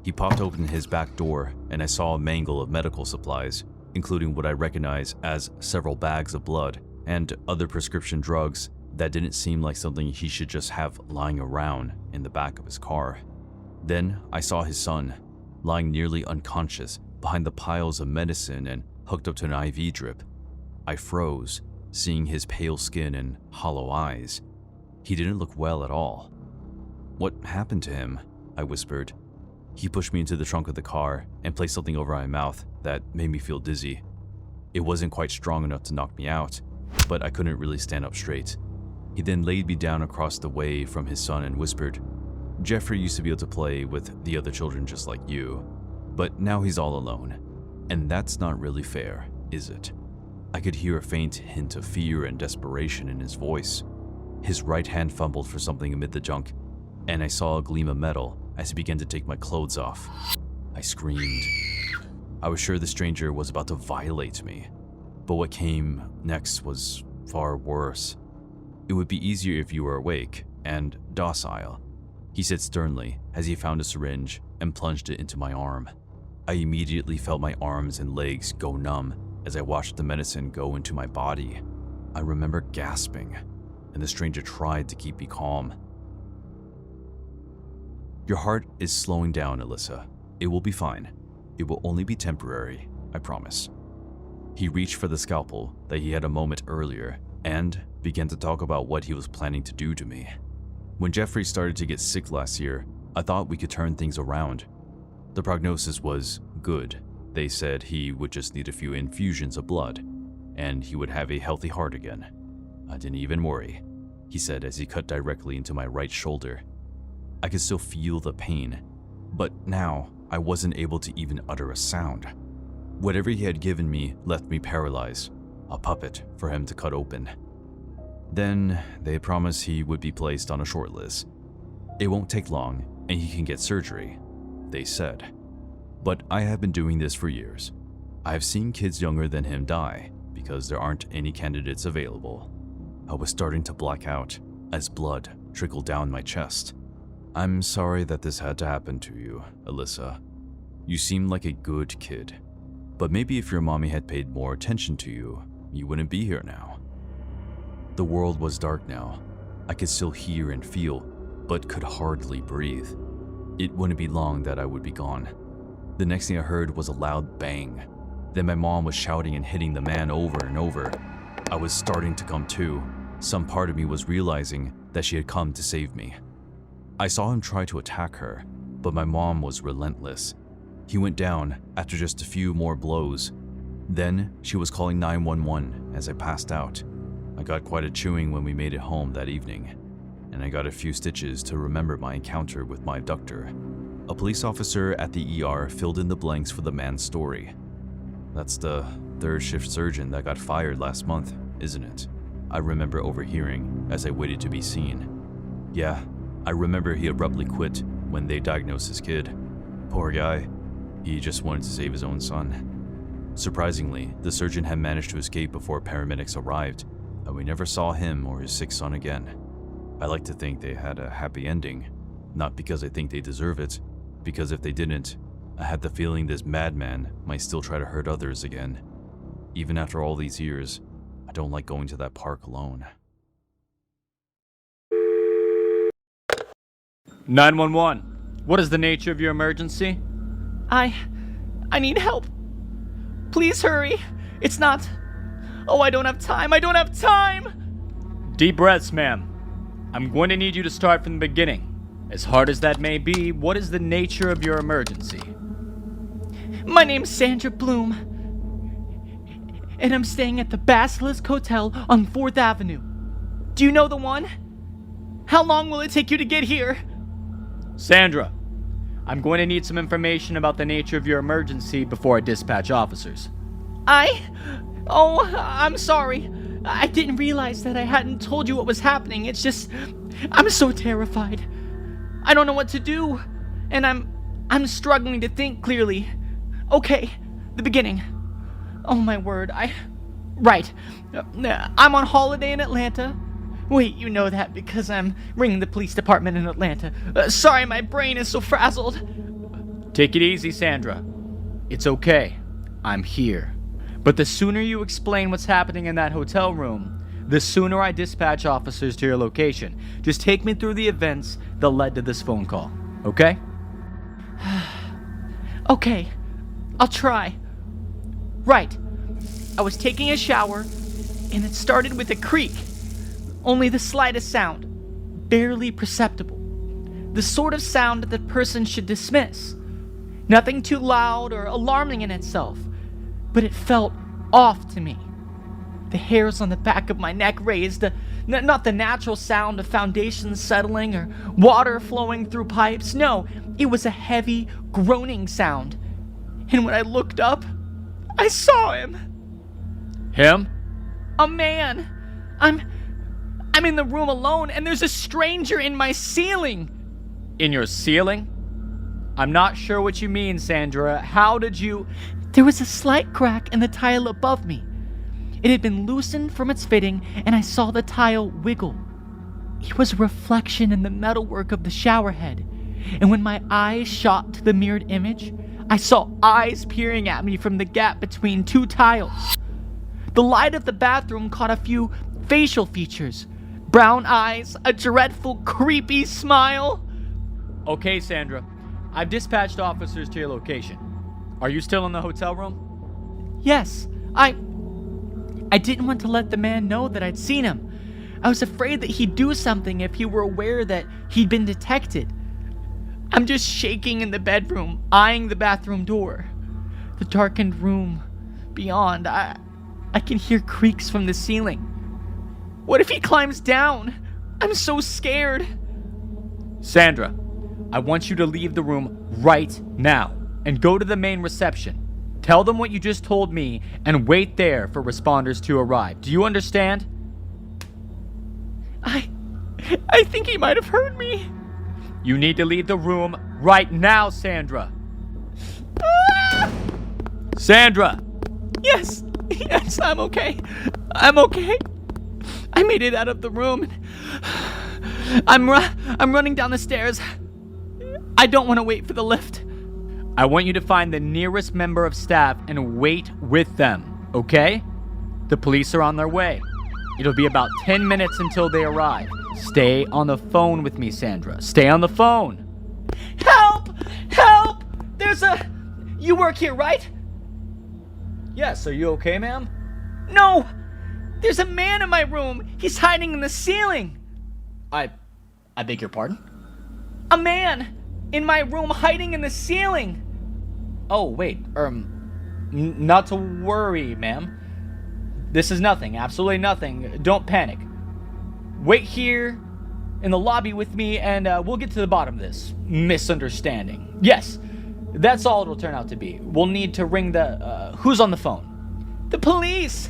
He popped open his back door, and I saw a mangle of medical supplies, including what I recognize as several bags of blood and other prescription drugs that didn't seem like something he should just have lying around in the back of his car. Then I saw his son, lying nearly unconscious behind the piles of medicine and hooked up to an IV drip. I froze, seeing his pale skin and hollow eyes. He didn't look well at all. "What happened to him?" I whispered. He pushed me into the trunk of the car and placed something over my mouth that made me feel dizzy. It wasn't quite strong enough to knock me out, but I couldn't really stand up straight. He then laid me down across the way from his son and whispered, "Jeffrey used to be able to play with the other children just like you, but now he's all alone. And that's not really fair, is it?" I could hear a faint hint of fear and desperation in his voice. His right hand fumbled for something amid the junk, and I saw a gleam of metal as he began to take my clothes off. I screamed. I was sure the stranger was about to violate me, but what came next was far worse. "It would be easier if you were awake and docile," he said sternly as he found a syringe and plunged it into my arm. I immediately felt my arms and legs go numb as I watched the medicine go into my body. I remember gasping, and the stranger tried to keep me calm. "Your heart is slowing down, Alyssa. It will be fine. It will only be temporary, I promise." He reached for the scalpel that he had a moment earlier and began to talk about what he was planning to do to me. When Jeffrey started to get sick last year, I thought we could turn things around. The prognosis was good. They said he would just need a few infusions of blood, and he would have a healthy heart again. "I didn't even worry," he said as he cut directly into my right shoulder. I could still feel the pain, but now I wasn't able to even utter a sound. Whatever he had given me left me paralyzed, a puppet for him to cut open. Then they promised he would be placed on a short list. It won't take long, and he can get surgery, they said. But I have been doing this for years. I have seen kids younger than him die because there aren't any candidates available. I was starting to black out as blood trickled down my chest. "I'm sorry that this had to happen to you, Alyssa. You seem like a good kid. But maybe if your mommy had paid more attention to you, you wouldn't be here now." The world was dark now. I could still hear and feel, but could hardly breathe. It wouldn't be long that I would be gone. The next thing I heard was a loud bang. Then my mom was shouting and hitting the man over and over. I was starting to come to. Some part of me was realizing that she had come to save me. I saw him try to attack her, but my mom was relentless. He went down after just a few more blows. Then she was calling 911 as I passed out. I got quite a chewing when we made it home that evening, and I got a few stitches to remember my encounter with my abductor. A police officer at the ER filled in the blanks for the man's story. "That's the third shift surgeon that got fired last month, isn't it?" I remember overhearing as I waited to be seen. "Yeah, I remember he abruptly quit when they diagnosed his kid. Poor guy. He just wanted to save his own son." Surprisingly, the surgeon had managed to escape before paramedics arrived, and we never saw him or his sick son again. I like to think they had a happy ending, not because I think they deserve it, because if they didn't, I had the feeling this madman might still try to hurt others again. Even after all these years, I don't like going to that park alone. 911. What is the nature of your emergency? I need help. Please hurry. It's not... Oh, I don't have time. I don't have time. Deep breaths, ma'am. I'm going to need you to start from the beginning. As hard as that may be, what is the nature of your emergency? My name's Sandra Bloom, and I'm staying at the Basilisk Hotel on 4th Avenue. Do you know the one? How long will it take you to get here? Sandra, I'm going to need some information about the nature of your emergency before I dispatch officers. I'm sorry. I didn't realize that I hadn't told you what was happening. It's just, I'm so terrified. I don't know what to do, and I'm struggling to think clearly. Okay, the beginning. Oh my word, Right. I'm on holiday in Atlanta. Wait, you know that because I'm ringing the police department in Atlanta. Sorry, my brain is so frazzled. Take it easy, Sandra. It's okay. I'm here. But the sooner you explain what's happening in that hotel room, the sooner I dispatch officers to your location. Just take me through the events that led to this phone call, okay? Okay, I'll try. Right. I was taking a shower, and it started with a creak. Only the slightest sound. Barely perceptible. The sort of sound that the person should dismiss. Nothing too loud or alarming in itself, but it felt off to me. The hairs on the back of my neck raised, not the natural sound of foundations settling or water flowing through pipes. No, it was a heavy, groaning sound. And when I looked up, I saw him. Him? A man. I'm in the room alone, and there's a stranger in my ceiling. In your ceiling? I'm not sure what you mean, Sandra. How did you... There was a slight crack in the tile above me. It had been loosened from its fitting, and I saw the tile wiggle. It was a reflection in the metalwork of the shower head, and when my eyes shot to the mirrored image, I saw eyes peering at me from the gap between two tiles. The light of the bathroom caught a few facial features. Brown eyes, a dreadful, creepy smile. Okay, Sandra. I've dispatched officers to your location. Are you still in the hotel room? Yes, I didn't want to let the man know that I'd seen him. I was afraid that he'd do something if he were aware that he'd been detected. I'm just shaking in the bedroom, eyeing the bathroom door. The darkened room beyond, I can hear creaks from the ceiling. What if he climbs down? I'm so scared. Sandra, I want you to leave the room right now and go to the main reception. Tell them what you just told me and wait there for responders to arrive. Do you understand? I think he might have heard me. You need to leave the room right now, Sandra. Ah! Sandra! Yes, I'm okay. I'm okay. I made it out of the room. I'm running down the stairs. I don't want to wait for the lift. I want you to find the nearest member of staff and wait with them, okay? The police are on their way. It'll be about 10 minutes until they arrive. Stay on the phone with me, Sandra. Stay on the phone. Help! Help! You work here, right? Yes, are you okay, ma'am? No! There's a man in my room. He's hiding in the ceiling. I beg your pardon? A man in my room hiding in the ceiling. Oh, wait, not to worry, ma'am. This is nothing, absolutely nothing. Don't panic. Wait here in the lobby with me and we'll get to the bottom of this misunderstanding. Yes, that's all it'll turn out to be. We'll need to ring the, who's on the phone? The police!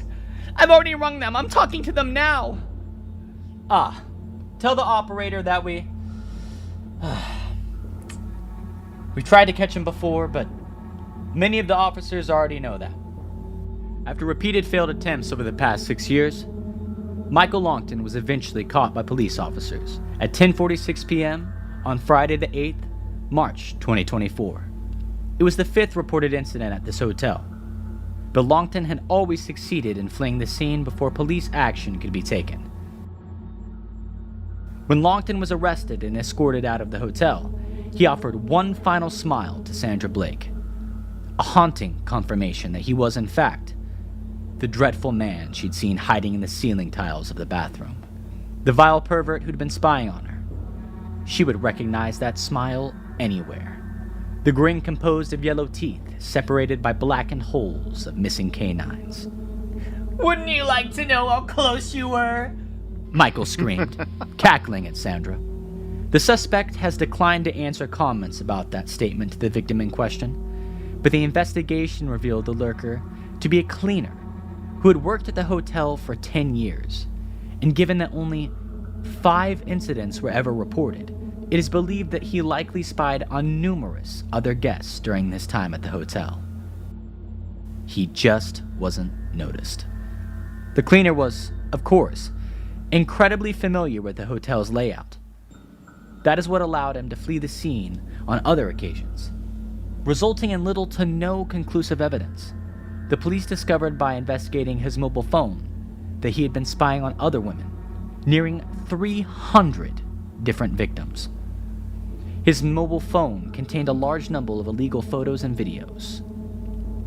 I've already rung them. I'm talking to them now. Tell the operator that we tried to catch him before, but many of the officers already know that. After repeated failed attempts over the past 6 years, Michael Longton was eventually caught by police officers at 10:46 p.m. on Friday the 8th, March 2024. It was the 5th reported incident at this hotel, but Longton had always succeeded in fleeing the scene before police action could be taken. When Longton was arrested and escorted out of the hotel, he offered one final smile to Sandra Blake, a haunting confirmation that he was, in fact, the dreadful man she'd seen hiding in the ceiling tiles of the bathroom, the vile pervert who'd been spying on her. She would recognize that smile anywhere. The grin composed of yellow teeth, separated by blackened holes of missing canines. Wouldn't you like to know how close you were? Michael screamed, cackling at Sandra. The suspect has declined to answer comments about that statement to the victim in question, but the investigation revealed the lurker to be a cleaner who had worked at the hotel for 10 years, and given that only 5 incidents were ever reported, it is believed that he likely spied on numerous other guests during his time at the hotel. He just wasn't noticed. The cleaner was, of course, incredibly familiar with the hotel's layout. That is what allowed him to flee the scene on other occasions, resulting in little to no conclusive evidence. The police discovered by investigating his mobile phone that he had been spying on other women, nearing 300 different victims. His mobile phone contained a large number of illegal photos and videos.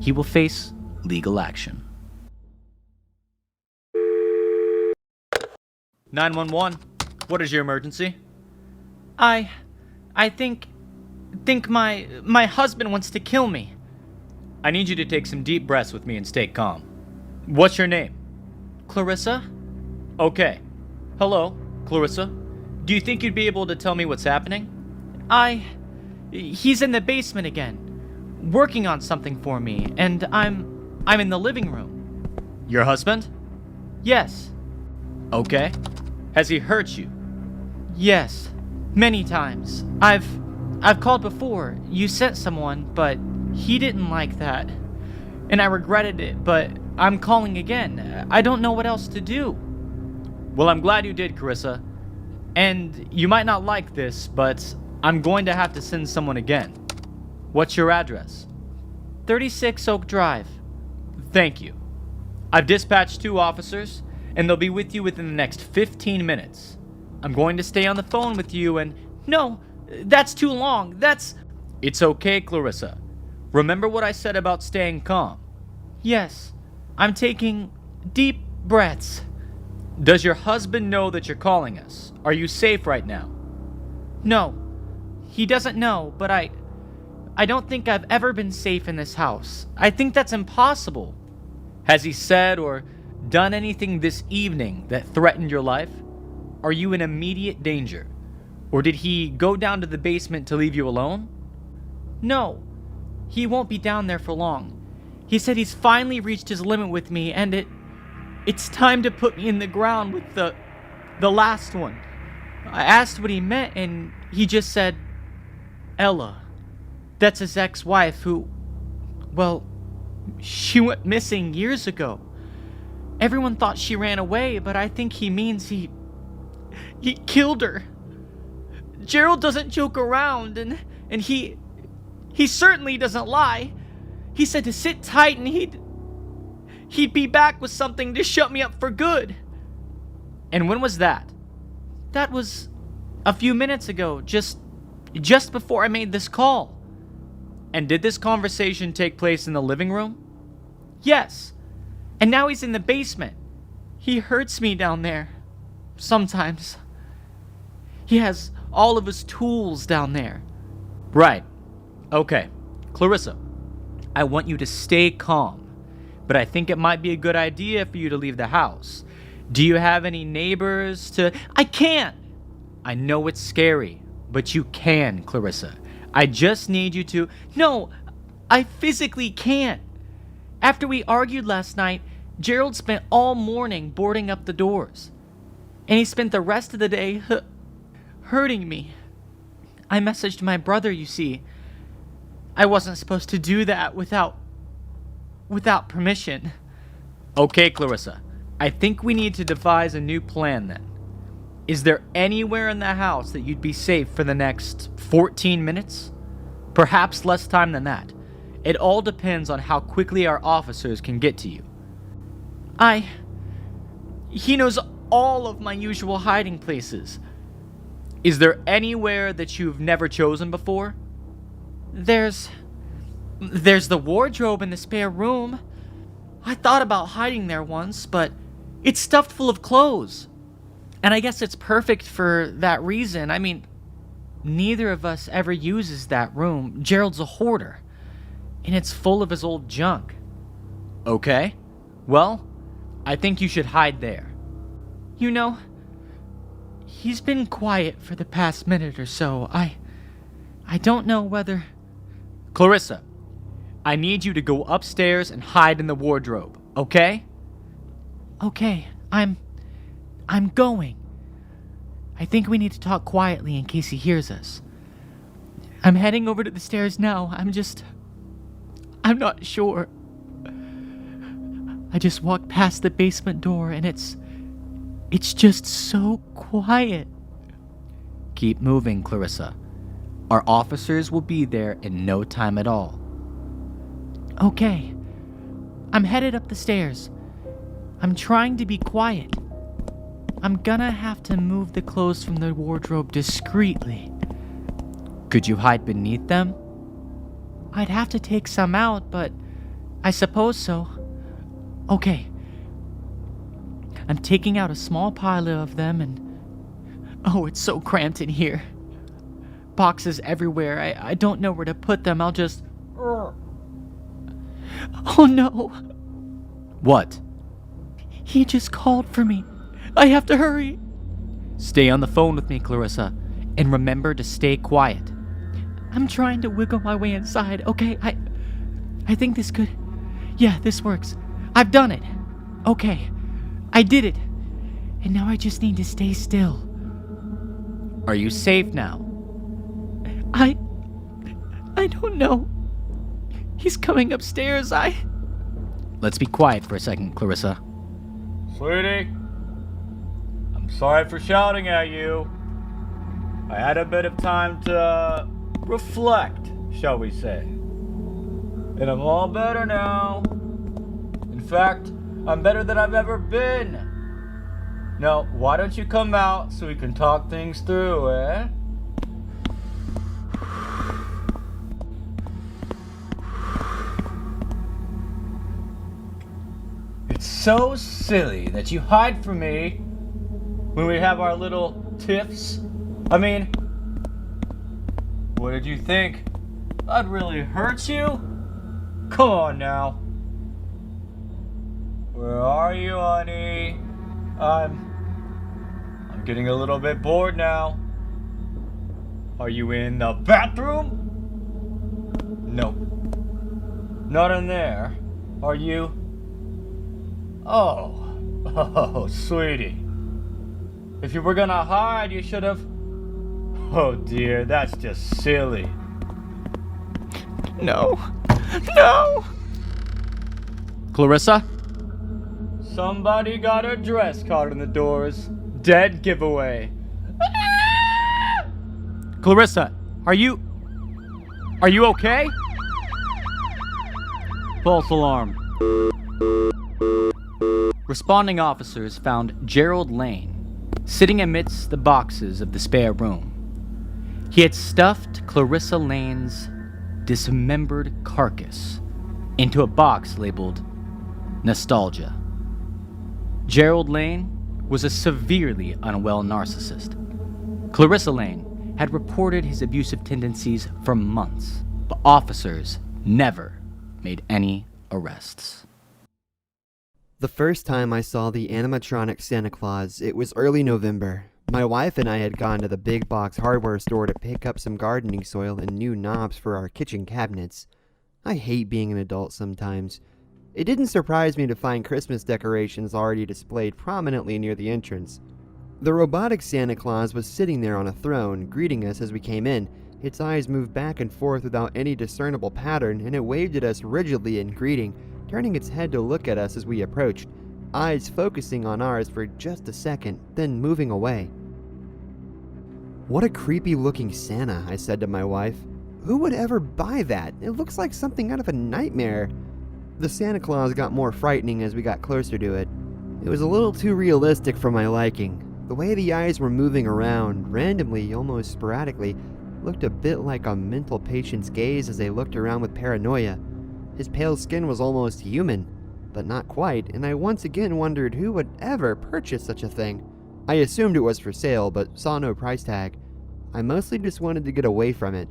He will face legal action. 911, what is your emergency? I think my husband wants to kill me. I need you to take some deep breaths with me and stay calm. What's your name? Clarissa? Okay. Hello, Clarissa. Do you think you'd be able to tell me what's happening? He's in the basement again, working on something for me, and I'm in the living room. Your husband? Yes. Okay. Has he hurt you? Yes. Many times. I've called before. You sent someone, but he didn't like that. And I regretted it, but I'm calling again. I don't know what else to do. Well, I'm glad you did, Carissa. And you might not like this, but I'm going to have to send someone again. What's your address? 36 Oak Drive. Thank you. I've dispatched 2 officers, and they'll be with you within the next 15 minutes. I'm going to stay on the phone with you and... No, that's too long. It's okay, Clarissa. Remember what I said about staying calm? Yes, I'm taking deep breaths. Does your husband know that you're calling us? Are you safe right now? No, he doesn't know, but I don't think I've ever been safe in this house. I think that's impossible. Has he said or done anything this evening that threatened your life? Are you in immediate danger? Or did he go down to the basement to leave you alone? No, he won't be down there for long. He said he's finally reached his limit with me, and it's time to put me in the ground with the last one. I asked what he meant, and he just said, Ella. That's his ex-wife who, well, she went missing years ago. Everyone thought she ran away, but I think he means he killed her. Gerald doesn't joke around, and he certainly doesn't lie. He said to sit tight and he'd be back with something to shut me up for good. And when was that? That was a few minutes ago, just before I made this call. And did this conversation take place in the living room? Yes. And now he's in the basement. He hurts me down there. Sometimes. He has all of his tools down there. Right. Okay. Clarissa, I want you to stay calm. But I think it might be a good idea for you to leave the house. Do you have any neighbors to... I can't! I know it's scary, but you can, Clarissa. I just need you to... No, I physically can't. After we argued last night, Gerald spent all morning boarding up the doors. And he spent the rest of the day hurting me. I messaged my brother, you see. I wasn't supposed to do that without permission. Okay, Clarissa. I think we need to devise a new plan then. Is there anywhere in the house that you'd be safe for the next 14 minutes? Perhaps less time than that. It all depends on how quickly our officers can get to you. He knows all of my usual hiding places. Is there anywhere that you've never chosen before? There's the wardrobe in the spare room. I thought about hiding there once, but it's stuffed full of clothes. And I guess it's perfect for that reason. I mean, neither of us ever uses that room. Gerald's a hoarder, and it's full of his old junk. Okay. Well, I think you should hide there. You know, he's been quiet for the past minute or so. I don't know whether... Clarissa, I need you to go upstairs and hide in the wardrobe, okay? Okay, I'm going. I think we need to talk quietly in case he hears us. I'm heading over to the stairs now. I'm not sure. I just walked past the basement door and it's just so quiet. Keep moving, Clarissa. Our officers will be there in no time at all. Okay. I'm headed up the stairs. I'm trying to be quiet. I'm gonna have to move the clothes from the wardrobe discreetly. Could you hide beneath them? I'd have to take some out, but I suppose so. Okay. I'm taking out a small pile of them and... Oh, it's so cramped in here. Boxes everywhere. I don't know where to put them. I'll just... Oh no. What? He just called for me. I have to hurry. Stay on the phone with me, Clarissa, and remember to stay quiet. I'm trying to wiggle my way inside. Okay, I think this could... Yeah, this works. I've done it. Okay, I did it. And now I just need to stay still. Are you safe now? I don't know. He's coming upstairs. Let's be quiet for a second, Clarissa. Sweetie, I'm sorry for shouting at you. I had a bit of time to reflect, shall we say. And I'm all better now. In fact, I'm better than I've ever been. Now, why don't you come out so we can talk things through, eh? It's so silly that you hide from me when we have our little tiffs. I mean, what did you think? I'd really hurt you? Come on now. Where are you, honey? I'm getting a little bit bored now. Are you in the bathroom? No. Not in there. Are you? Oh, sweetie. If you were gonna hide, you should have... Oh dear, that's just silly. No. Clarissa? Somebody got her dress caught in the doors. Dead giveaway. Clarissa, are you okay? False alarm. Responding officers found Gerald Lane sitting amidst the boxes of the spare room. He had stuffed Clarissa Lane's dismembered carcass into a box labeled Nostalgia. Gerald Lane was a severely unwell narcissist. Clarissa Lane had reported his abusive tendencies for months, but officers never made any arrests. The first time I saw the animatronic Santa Claus, it was early November. My wife and I had gone to the big box hardware store to pick up some gardening soil and new knobs for our kitchen cabinets. I hate being an adult sometimes. It didn't surprise me to find Christmas decorations already displayed prominently near the entrance. The robotic Santa Claus was sitting there on a throne, greeting us as we came in. Its eyes moved back and forth without any discernible pattern, and it waved at us rigidly in greeting, turning its head to look at us as we approached, eyes focusing on ours for just a second, then moving away. "What a creepy looking Santa," I said to my wife. "Who would ever buy that? It looks like something out of a nightmare." The Santa Claus got more frightening as we got closer to it. It was a little too realistic for my liking. The way the eyes were moving around, randomly, almost sporadically, looked a bit like a mental patient's gaze as they looked around with paranoia. His pale skin was almost human, but not quite, and I once again wondered who would ever purchase such a thing. I assumed it was for sale, but saw no price tag. I mostly just wanted to get away from it.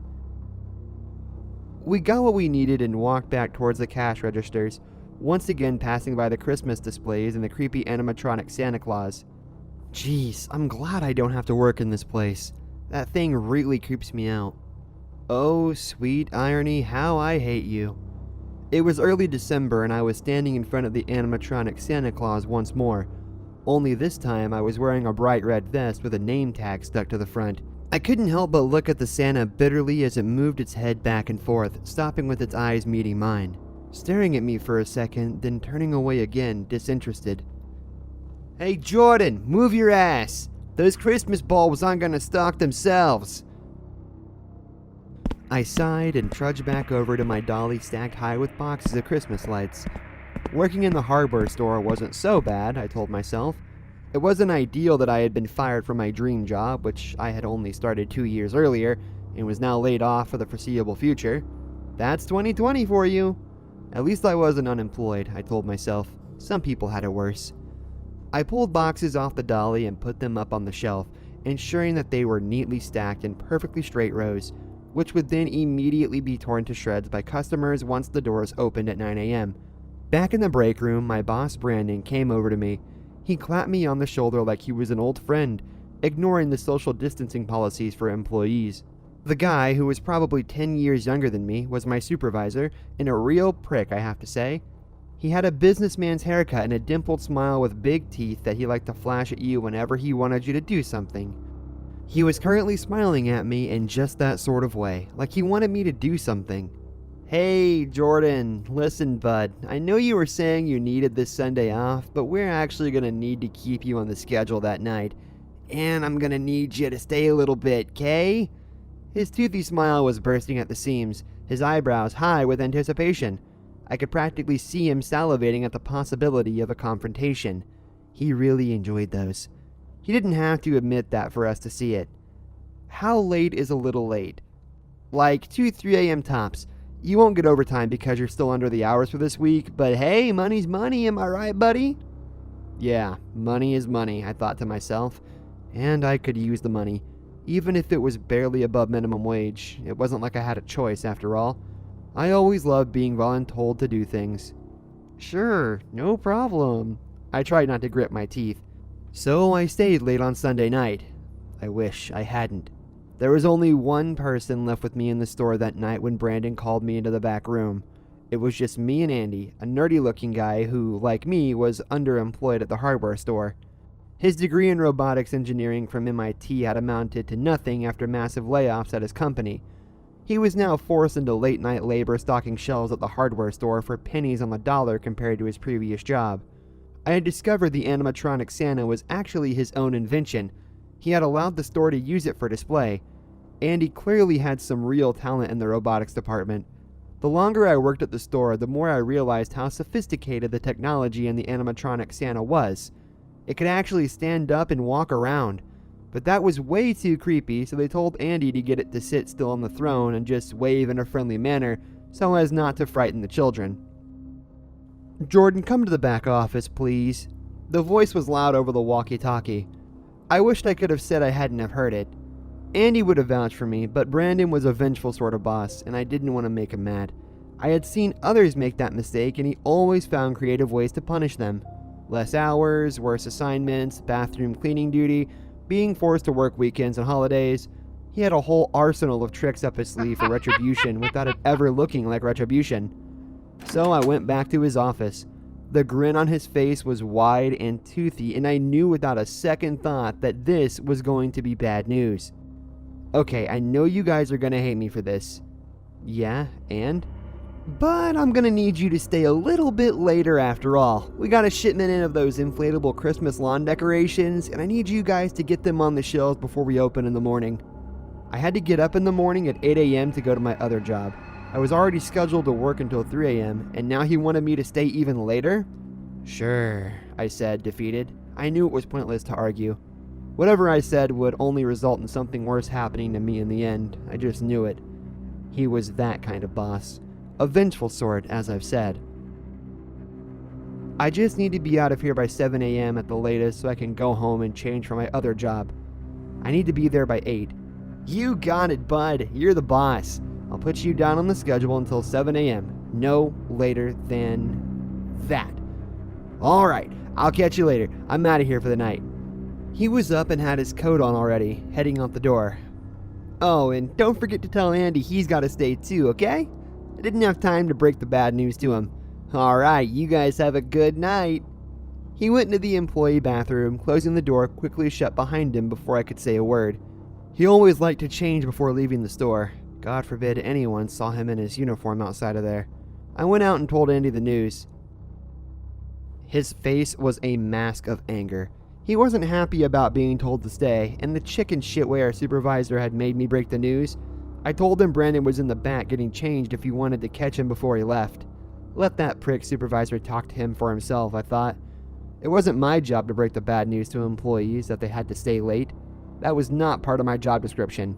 We got what we needed and walked back towards the cash registers, once again passing by the Christmas displays and the creepy animatronic Santa Claus. Jeez, I'm glad I don't have to work in this place. That thing really creeps me out. Oh, sweet irony, how I hate you. It was early December and I was standing in front of the animatronic Santa Claus once more. Only this time I was wearing a bright red vest with a name tag stuck to the front. I couldn't help but look at the Santa bitterly as it moved its head back and forth, stopping with its eyes meeting mine, staring at me for a second, then turning away again, disinterested. "Hey Jordan, move your ass! Those Christmas bulbs aren't gonna stock themselves!" I sighed and trudged back over to my dolly stacked high with boxes of Christmas lights. Working in the hardware store wasn't so bad, I told myself. It wasn't ideal that I had been fired from my dream job, which I had only started 2 years earlier, and was now laid off for the foreseeable future. That's 2020 for you. At least I wasn't unemployed, I told myself. Some people had it worse. I pulled boxes off the dolly and put them up on the shelf, ensuring that they were neatly stacked in perfectly straight rows, which would then immediately be torn to shreds by customers once the doors opened at 9 a.m. Back in the break room, my boss Brandon came over to me. He clapped me on the shoulder like he was an old friend, ignoring the social distancing policies for employees. The guy, who was probably 10 years younger than me, was my supervisor, and a real prick, I have to say. He had a businessman's haircut and a dimpled smile with big teeth that he liked to flash at you whenever he wanted you to do something. He was currently smiling at me in just that sort of way, like he wanted me to do something. Hey, Jordan, listen, bud, I know you were saying you needed this Sunday off, but we're actually going to need to keep you on the schedule that night. And I'm going to need you to stay a little bit, okay? His toothy smile was bursting at the seams, his eyebrows high with anticipation. I could practically see him salivating at the possibility of a confrontation. He really enjoyed those. He didn't have to admit that for us to see it. How late is a little late? Like 2-3 a.m. tops. You won't get overtime because you're still under the hours for this week, but hey, money's money, am I right, buddy? Yeah, money is money, I thought to myself. And I could use the money. Even if it was barely above minimum wage, it wasn't like I had a choice after all. I always loved being voluntold to do things. Sure, no problem. I tried not to grit my teeth. So I stayed late on Sunday night. I wish I hadn't. There was only one person left with me in the store that night when Brandon called me into the back room. It was just me and Andy, a nerdy-looking guy who, like me, was underemployed at the hardware store. His degree in robotics engineering from MIT had amounted to nothing after massive layoffs at his company. He was now forced into late-night labor stocking shelves at the hardware store for pennies on the dollar compared to his previous job. I had discovered the animatronic Santa was actually his own invention. He had allowed the store to use it for display. Andy clearly had some real talent in the robotics department. The longer I worked at the store, the more I realized how sophisticated the technology in the animatronic Santa was. It could actually stand up and walk around. But that was way too creepy, so they told Andy to get it to sit still on the throne and just wave in a friendly manner so as not to frighten the children. Jordan, come to the back office, please. The voice was loud over the walkie-talkie. I wished I could have said I hadn't have heard it. Andy would have vouched for me, but Brandon was a vengeful sort of boss, and I didn't want to make him mad. I had seen others make that mistake, and he always found creative ways to punish them. Less hours, worse assignments, bathroom cleaning duty, being forced to work weekends and holidays. He had a whole arsenal of tricks up his sleeve for retribution without it ever looking like retribution. So I went back to his office. The grin on his face was wide and toothy, and I knew without a second thought that this was going to be bad news. Okay, I know you guys are gonna hate me for this. Yeah, and? But I'm gonna need you to stay a little bit later after all. We got a shipment in of those inflatable Christmas lawn decorations, and I need you guys to get them on the shelves before we open in the morning. I had to get up in the morning at 8 a.m. to go to my other job. I was already scheduled to work until 3 a.m., and now he wanted me to stay even later? Sure, I said, defeated. I knew it was pointless to argue. Whatever I said would only result in something worse happening to me in the end. I just knew it. He was that kind of boss. A vengeful sort, as I've said. I just need to be out of here by 7 a.m. at the latest so I can go home and change for my other job. I need to be there by 8. You got it, bud. You're the boss. I'll put you down on the schedule until 7 a.m. No later than that. Alright, I'll catch you later. I'm out of here for the night. He was up and had his coat on already, heading out the door. Oh, and don't forget to tell Andy he's got to stay too, okay? I didn't have time to break the bad news to him. Alright, you guys have a good night. He went into the employee bathroom, closing the door quickly shut behind him before I could say a word. He always liked to change before leaving the store. God forbid anyone saw him in his uniform outside of there. I went out and told Andy the news. His face was a mask of anger. He wasn't happy about being told to stay, and the chicken shit way our supervisor had made me break the news. I told him Brandon was in the back getting changed if he wanted to catch him before he left. Let that prick supervisor talk to him for himself, I thought. It wasn't my job to break the bad news to employees that they had to stay late. That was not part of my job description.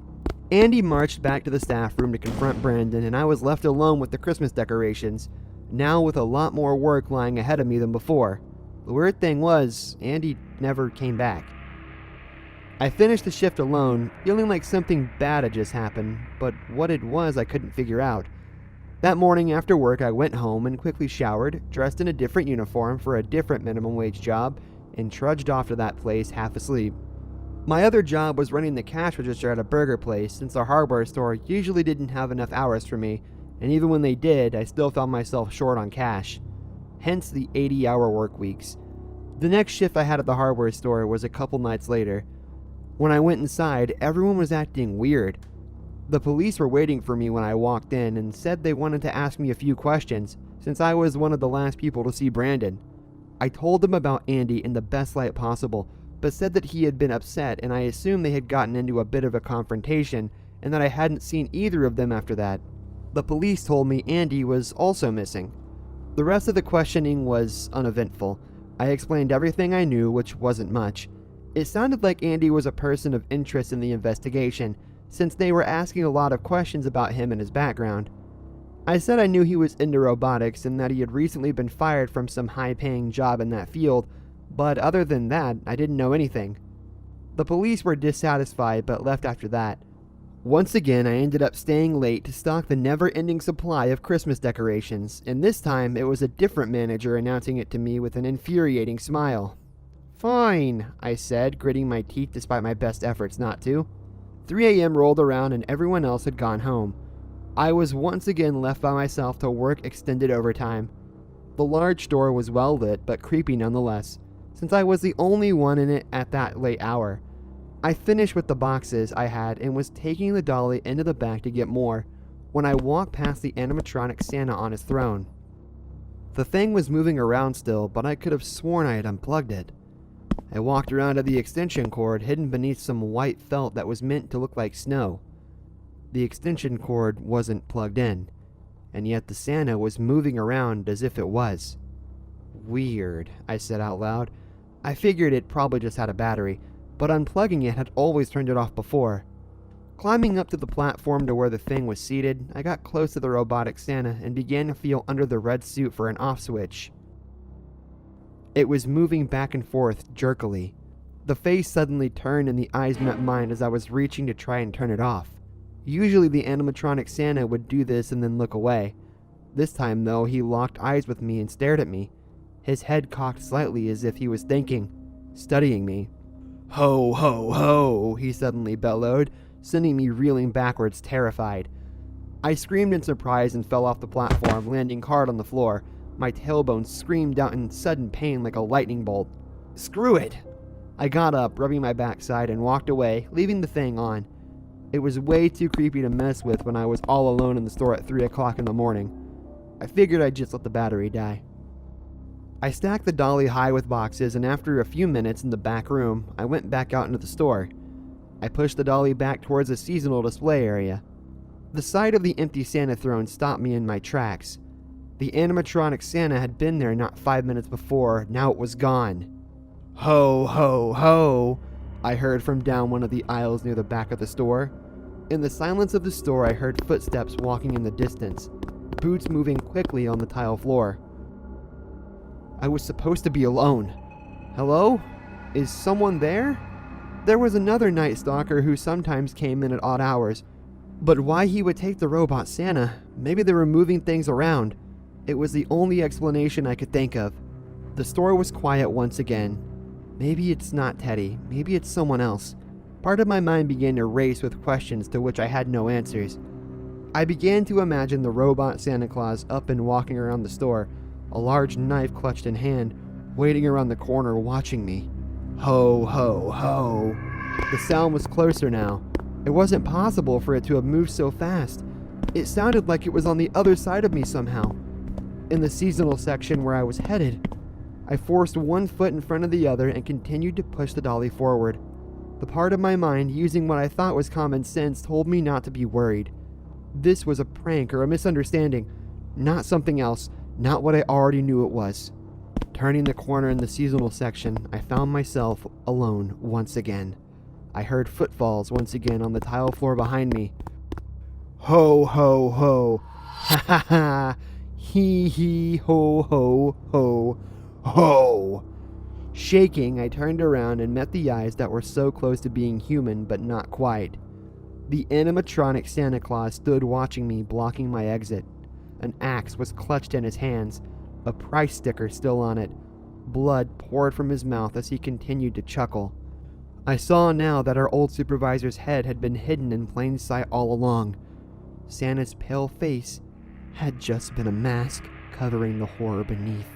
Andy marched back to the staff room to confront Brandon, and I was left alone with the Christmas decorations, now with a lot more work lying ahead of me than before. The weird thing was, Andy never came back. I finished the shift alone, feeling like something bad had just happened, but what it was I couldn't figure out. That morning after work, I went home and quickly showered, dressed in a different uniform for a different minimum wage job, and trudged off to that place half asleep. My other job was running the cash register at a burger place, since our hardware store usually didn't have enough hours for me, and even when they did, I still found myself short on cash. Hence the 80-hour work weeks. The next shift I had at the hardware store was a couple nights later. When I went inside, everyone was acting weird. The police were waiting for me when I walked in and said they wanted to ask me a few questions, since I was one of the last people to see Brandon. I told them about Andy in the best light possible, but said that he had been upset and I assumed they had gotten into a bit of a confrontation and that I hadn't seen either of them after that. The police told me Andy was also missing. The rest of the questioning was uneventful. I explained everything I knew, which wasn't much. It sounded like Andy was a person of interest in the investigation, since they were asking a lot of questions about him and his background. I said I knew he was into robotics and that he had recently been fired from some high-paying job in that field, but other than that, I didn't know anything. The police were dissatisfied but left after that. Once again, I ended up staying late to stock the never-ending supply of Christmas decorations, and this time it was a different manager announcing it to me with an infuriating smile. "Fine," I said, gritting my teeth despite my best efforts not to. 3 a.m. rolled around and everyone else had gone home. I was once again left by myself to work extended overtime. The large store was well lit, but creepy nonetheless, since I was the only one in it at that late hour. I finished with the boxes I had and was taking the dolly into the back to get more, when I walked past the animatronic Santa on his throne. The thing was moving around still, but I could have sworn I had unplugged it. I walked around to the extension cord hidden beneath some white felt that was meant to look like snow. The extension cord wasn't plugged in, and yet the Santa was moving around as if it was. "Weird," I said out loud. I figured it probably just had a battery, but unplugging it had always turned it off before. Climbing up to the platform to where the thing was seated, I got close to the robotic Santa and began to feel under the red suit for an off switch. It was moving back and forth jerkily. The face suddenly turned and the eyes met mine as I was reaching to try and turn it off. Usually the animatronic Santa would do this and then look away. This time, though, he locked eyes with me and stared at me, his head cocked slightly as if he was thinking, studying me. "Ho, ho, ho," he suddenly bellowed, sending me reeling backwards, terrified. I screamed in surprise and fell off the platform, landing hard on the floor. My tailbone screamed out in sudden pain like a lightning bolt. "Screw it!" I got up, rubbing my backside, and walked away, leaving the thing on. It was way too creepy to mess with when I was all alone in the store at 3 o'clock in the morning. I figured I'd just let the battery die. I stacked the dolly high with boxes, and after a few minutes in the back room, I went back out into the store. I pushed the dolly back towards the seasonal display area. The sight of the empty Santa throne stopped me in my tracks. The animatronic Santa had been there not 5 minutes before, now it was gone. "Ho, ho, ho," I heard from down one of the aisles near the back of the store. In the silence of the store, I heard footsteps walking in the distance, boots moving quickly on the tile floor. I was supposed to be alone. Hello? Is someone there? There was another night stalker who sometimes came in at odd hours, but why he would take the robot Santa? Maybe they were moving things around. It was the only explanation I could think of. The store was quiet once again. Maybe it's not Teddy. Maybe it's someone else. Part of my mind began to race with questions to which I had no answers. I began to imagine the robot Santa Claus up and walking around the store, a large knife clutched in hand, waiting around the corner watching me. Ho, ho, ho. The sound was closer now. It wasn't possible for it to have moved so fast. It sounded like it was on the other side of me somehow. In the seasonal section where I was headed, I forced one foot in front of the other and continued to push the dolly forward. The part of my mind, using what I thought was common sense, told me not to be worried. This was a prank or a misunderstanding, not something else, not what I already knew it was. Turning the corner in the seasonal section, I found myself alone once again. I heard footfalls once again on the tile floor behind me. Ho, ho, ho. Ha, ha, ha. Hee, hee, ho, ho, ho, ho. Shaking, I turned around and met the eyes that were so close to being human, but not quite. The animatronic Santa Claus stood watching me, blocking my exit. An axe was clutched in his hands, a price sticker still on it. Blood poured from his mouth as he continued to chuckle. I saw now that our old supervisor's head had been hidden in plain sight all along. Santa's pale face had just been a mask covering the horror beneath.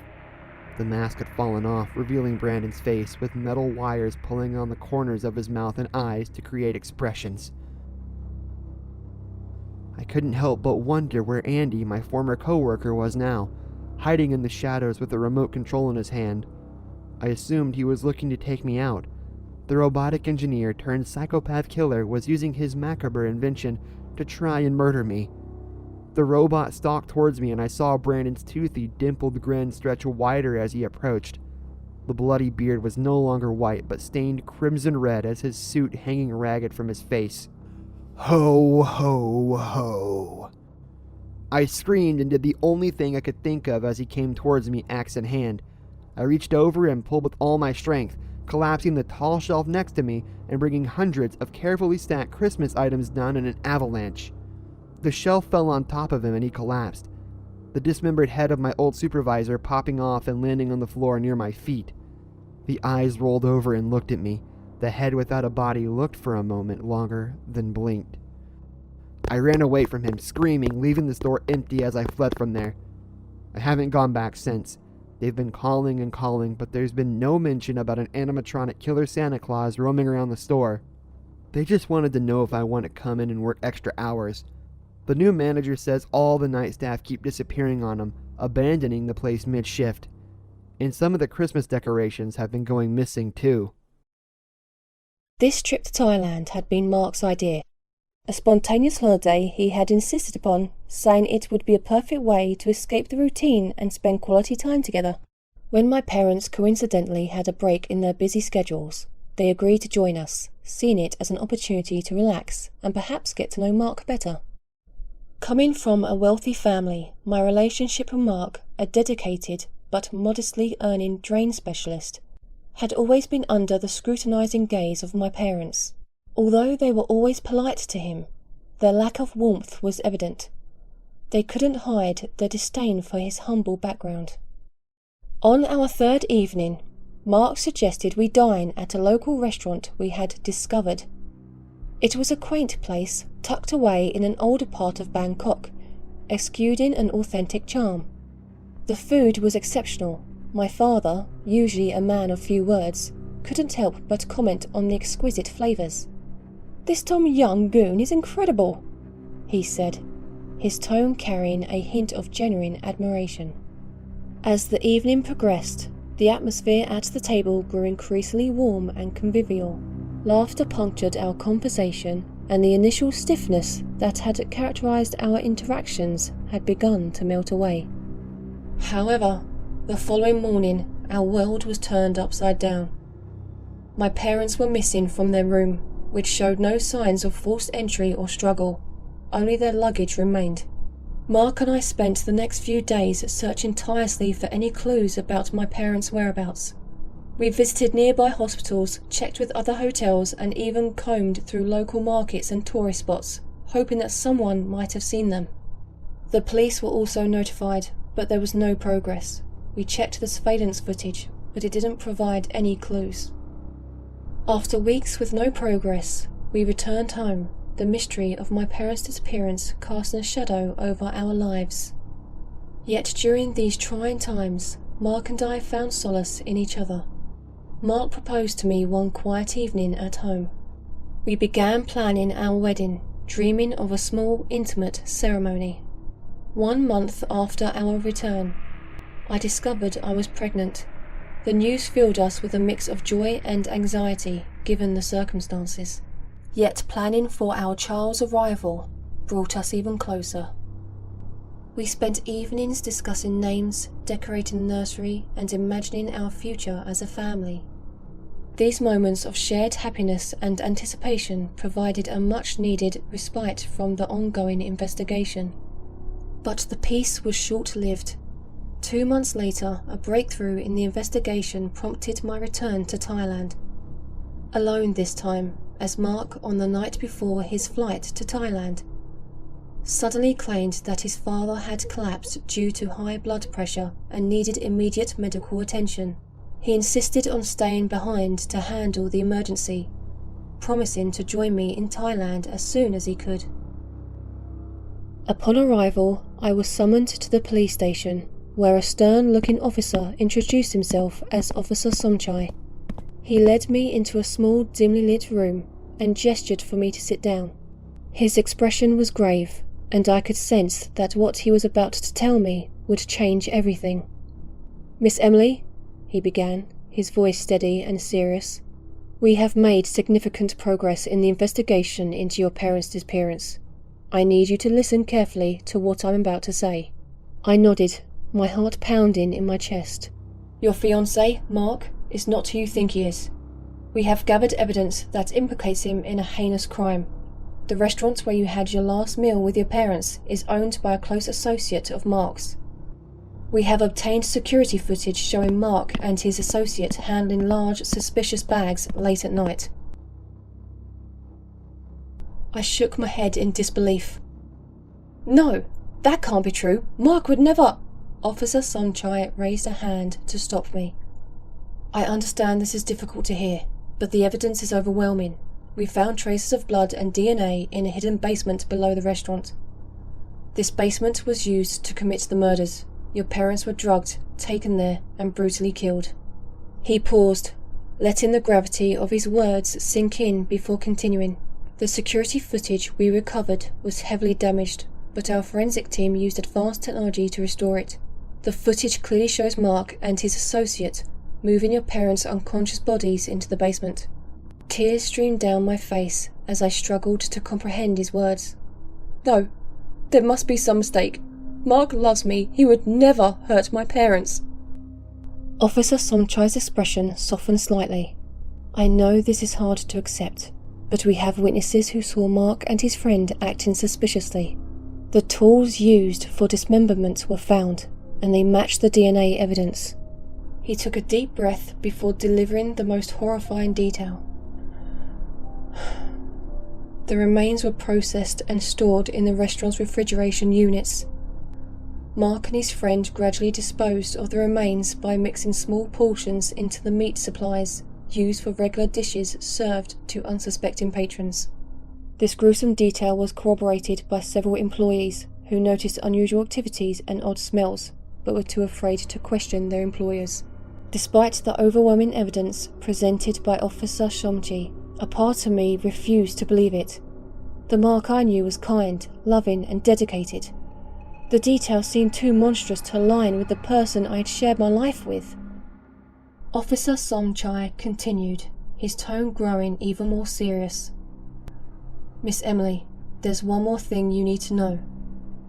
The mask had fallen off, revealing Brandon's face, with metal wires pulling on the corners of his mouth and eyes to create expressions. I couldn't help but wonder where Andy, my former coworker, was now, hiding in the shadows with a remote control in his hand. I assumed he was looking to take me out. The robotic engineer turned psychopath killer was using his macabre invention to try and murder me. The robot stalked towards me, and I saw Brandon's toothy, dimpled grin stretch wider as he approached. The bloody beard was no longer white, but stained crimson red as his suit hanging ragged from his face. Ho, ho, ho. I screamed and did the only thing I could think of as he came towards me, axe in hand. I reached over and pulled with all my strength, collapsing the tall shelf next to me and bringing hundreds of carefully stacked Christmas items down in an avalanche. The shelf fell on top of him and he collapsed, the dismembered head of my old supervisor popping off and landing on the floor near my feet. The eyes rolled over and looked at me. The head without a body looked for a moment longer, then blinked. I ran away from him, screaming, leaving the store empty as I fled from there. I haven't gone back since. They've been calling and calling, but there's been no mention about an animatronic killer Santa Claus roaming around the store. They just wanted to know if I want to come in and work extra hours. The new manager says all the night staff keep disappearing on him, abandoning the place mid-shift. And some of the Christmas decorations have been going missing too. This trip to Thailand had been Mark's idea. A spontaneous holiday he had insisted upon, saying it would be a perfect way to escape the routine and spend quality time together. When my parents coincidentally had a break in their busy schedules, they agreed to join us, seeing it as an opportunity to relax and perhaps get to know Mark better. Coming from a wealthy family, my relationship with Mark, a dedicated but modestly earning drain specialist, had always been under the scrutinizing gaze of my parents. Although they were always polite to him, their lack of warmth was evident. They couldn't hide their disdain for his humble background. On our third evening, Mark suggested we dine at a local restaurant we had discovered. It was a quaint place tucked away in an older part of Bangkok, exuding an authentic charm. The food was exceptional. My father, usually a man of few words, couldn't help but comment on the exquisite flavours. "This Tom Young goon is incredible," he said, his tone carrying a hint of genuine admiration. As the evening progressed, the atmosphere at the table grew increasingly warm and convivial. Laughter punctured our conversation, and the initial stiffness that had characterized our interactions had begun to melt away. However, the following morning, our world was turned upside down. My parents were missing from their room, which showed no signs of forced entry or struggle. Only their luggage remained. Mark and I spent the next few days searching tirelessly for any clues about my parents' whereabouts. We visited nearby hospitals, checked with other hotels, and even combed through local markets and tourist spots, hoping that someone might have seen them. The police were also notified, but there was no progress. We checked the surveillance footage, but it didn't provide any clues. After weeks with no progress, we returned home, the mystery of my parents' disappearance casting a shadow over our lives. Yet during these trying times, Mark and I found solace in each other. Mark proposed to me one quiet evening at home. We began planning our wedding, dreaming of a small, intimate ceremony. 1 month after our return, I discovered I was pregnant. The news filled us with a mix of joy and anxiety, given the circumstances. Yet planning for our child's arrival brought us even closer. We spent evenings discussing names, decorating the nursery, and imagining our future as a family. These moments of shared happiness and anticipation provided a much-needed respite from the ongoing investigation. But the peace was short-lived. 2 months later, a breakthrough in the investigation prompted my return to Thailand. Alone this time, as Mark, on the night before his flight to Thailand, suddenly claimed that his father had collapsed due to high blood pressure and needed immediate medical attention. He insisted on staying behind to handle the emergency, promising to join me in Thailand as soon as he could. Upon arrival, I was summoned to the police station, where a stern-looking officer introduced himself as Officer Somchai. He led me into a small, dimly lit room and gestured for me to sit down. His expression was grave, and I could sense that what he was about to tell me would change everything. "Miss Emily," he began, his voice steady and serious, "we have made significant progress in the investigation into your parents' disappearance. I need you to listen carefully to what I'm about to say." I nodded, my heart pounding in my chest. "Your fiancé, Mark, is not who you think he is. We have gathered evidence that implicates him in a heinous crime. The restaurant where you had your last meal with your parents is owned by a close associate of Mark's. We have obtained security footage showing Mark and his associate handling large, suspicious bags late at night." I shook my head in disbelief. "No, that can't be true. Mark would never—" Officer Somchai raised a hand to stop me. "I understand this is difficult to hear, but the evidence is overwhelming. We found traces of blood and DNA in a hidden basement below the restaurant. This basement was used to commit the murders. Your parents were drugged, taken there, and brutally killed." He paused, letting the gravity of his words sink in before continuing. "The security footage we recovered was heavily damaged, but our forensic team used advanced technology to restore it. The footage clearly shows Mark and his associate moving your parents' unconscious bodies into the basement." Tears streamed down my face as I struggled to comprehend his words. "No, there must be some mistake. Mark loves me. He would never hurt my parents." Officer Somchai's expression softened slightly. "I know this is hard to accept, but we have witnesses who saw Mark and his friend acting suspiciously. The tools used for dismemberment were found, and they matched the DNA evidence." He took a deep breath before delivering the most horrifying detail. "The remains were processed and stored in the restaurant's refrigeration units. Mark and his friend gradually disposed of the remains by mixing small portions into the meat supplies used for regular dishes served to unsuspecting patrons. This gruesome detail was corroborated by several employees who noticed unusual activities and odd smells, but were too afraid to question their employers. Despite the overwhelming evidence presented by Officer Somchai, a part of me refused to believe it. The Mark I knew was kind, loving, and dedicated. The details seemed too monstrous to align with the person I had shared my life with." Officer Somchai continued, his tone growing even more serious. "Miss Emily, there's one more thing you need to know.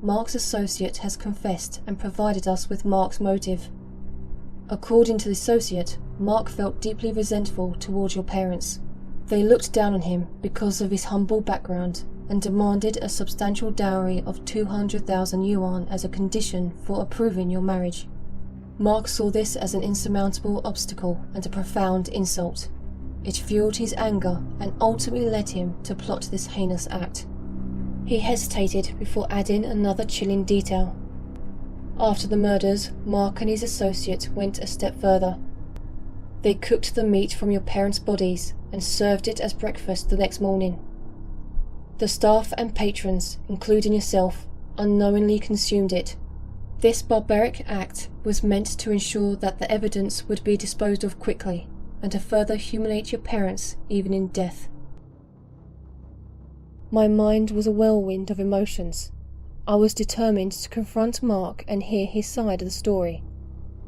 Mark's associate has confessed and provided us with Mark's motive. According to the associate, Mark felt deeply resentful towards your parents. They looked down on him because of his humble background and demanded a substantial dowry of 200,000 yuan as a condition for approving your marriage. Mark saw this as an insurmountable obstacle and a profound insult. It fueled his anger and ultimately led him to plot this heinous act." He hesitated before adding another chilling detail. "After the murders, Mark and his associate went a step further. They cooked the meat from your parents' bodies and served it as breakfast the next morning. The staff and patrons, including yourself, unknowingly consumed it. This barbaric act was meant to ensure that the evidence would be disposed of quickly and to further humiliate your parents even in death." My mind was a whirlwind of emotions. I was determined to confront Mark and hear his side of the story.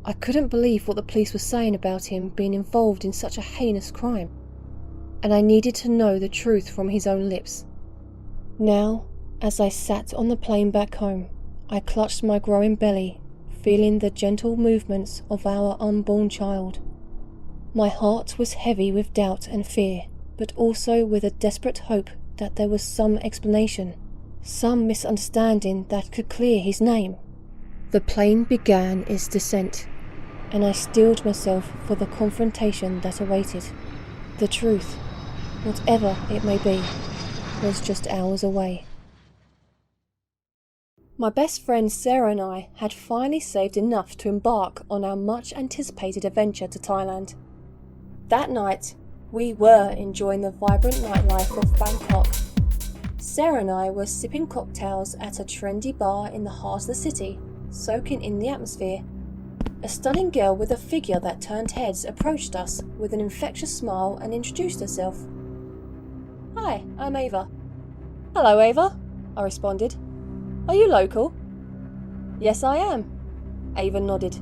I couldn't believe what the police were saying about him being involved in such a heinous crime, and I needed to know the truth from his own lips. Now, as I sat on the plane back home, I clutched my growing belly, feeling the gentle movements of our unborn child. My heart was heavy with doubt and fear, but also with a desperate hope that there was some explanation, some misunderstanding that could clear his name. The plane began its descent, and I steeled myself for the confrontation that awaited. The truth, whatever it may be, was just hours away. My best friend Sarah and I had finally saved enough to embark on our much-anticipated adventure to Thailand. That night, we were enjoying the vibrant nightlife of Bangkok. Sarah and I were sipping cocktails at a trendy bar in the heart of the city, soaking in the atmosphere. A stunning girl with a figure that turned heads approached us with an infectious smile and introduced herself. "Hi, I'm Ava." "Hello, Ava," I responded. "Are you local?" "Yes, I am." Ava nodded.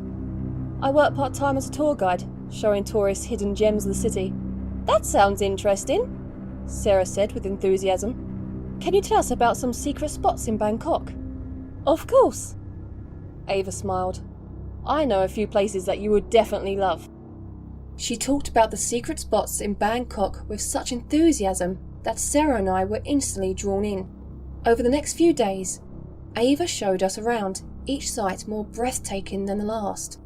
"I work part-time as a tour guide, showing tourists hidden gems of the city." "That sounds interesting," Sarah said with enthusiasm. "Can you tell us about some secret spots in Bangkok?" "Of course." Ava smiled. "I know a few places that you would definitely love." She talked about the secret spots in Bangkok with such enthusiasm that Sarah and I were instantly drawn in. Over the next few days, Ava showed us around, each site more breathtaking than the last.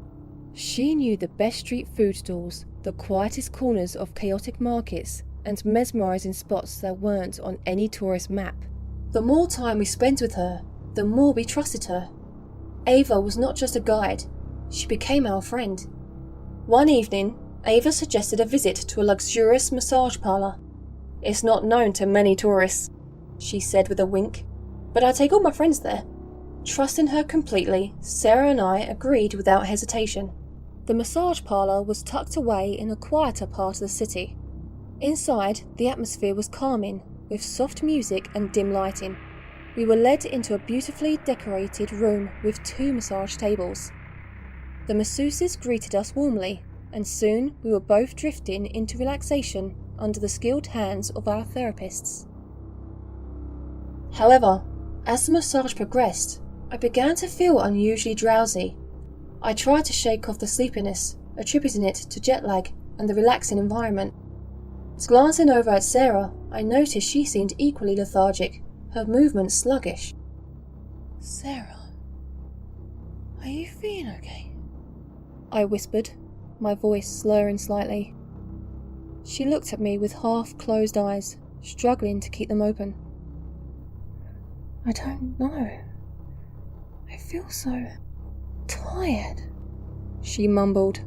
She knew the best street food stalls, the quietest corners of chaotic markets, and mesmerising spots that weren't on any tourist map. The more time we spent with her, the more we trusted her. Ava was not just a guide, she became our friend. One evening, Ava suggested a visit to a luxurious massage parlour. "It's not known to many tourists," she said with a wink, "but I take all my friends there." Trusting her completely, Sarah and I agreed without hesitation. The massage parlour was tucked away in a quieter part of the city. Inside, the atmosphere was calming, with soft music and dim lighting. We were led into a beautifully decorated room with 2 massage tables. The masseuses greeted us warmly, and soon we were both drifting into relaxation under the skilled hands of our therapists. However, as the massage progressed, I began to feel unusually drowsy. I tried to shake off the sleepiness, attributing it to jet lag and the relaxing environment. Glancing over at Sarah, I noticed she seemed equally lethargic, her movements sluggish. "Sarah, are you feeling okay?" I whispered, my voice slurring slightly. She looked at me with half-closed eyes, struggling to keep them open. "I don't know. I feel so tired," she mumbled.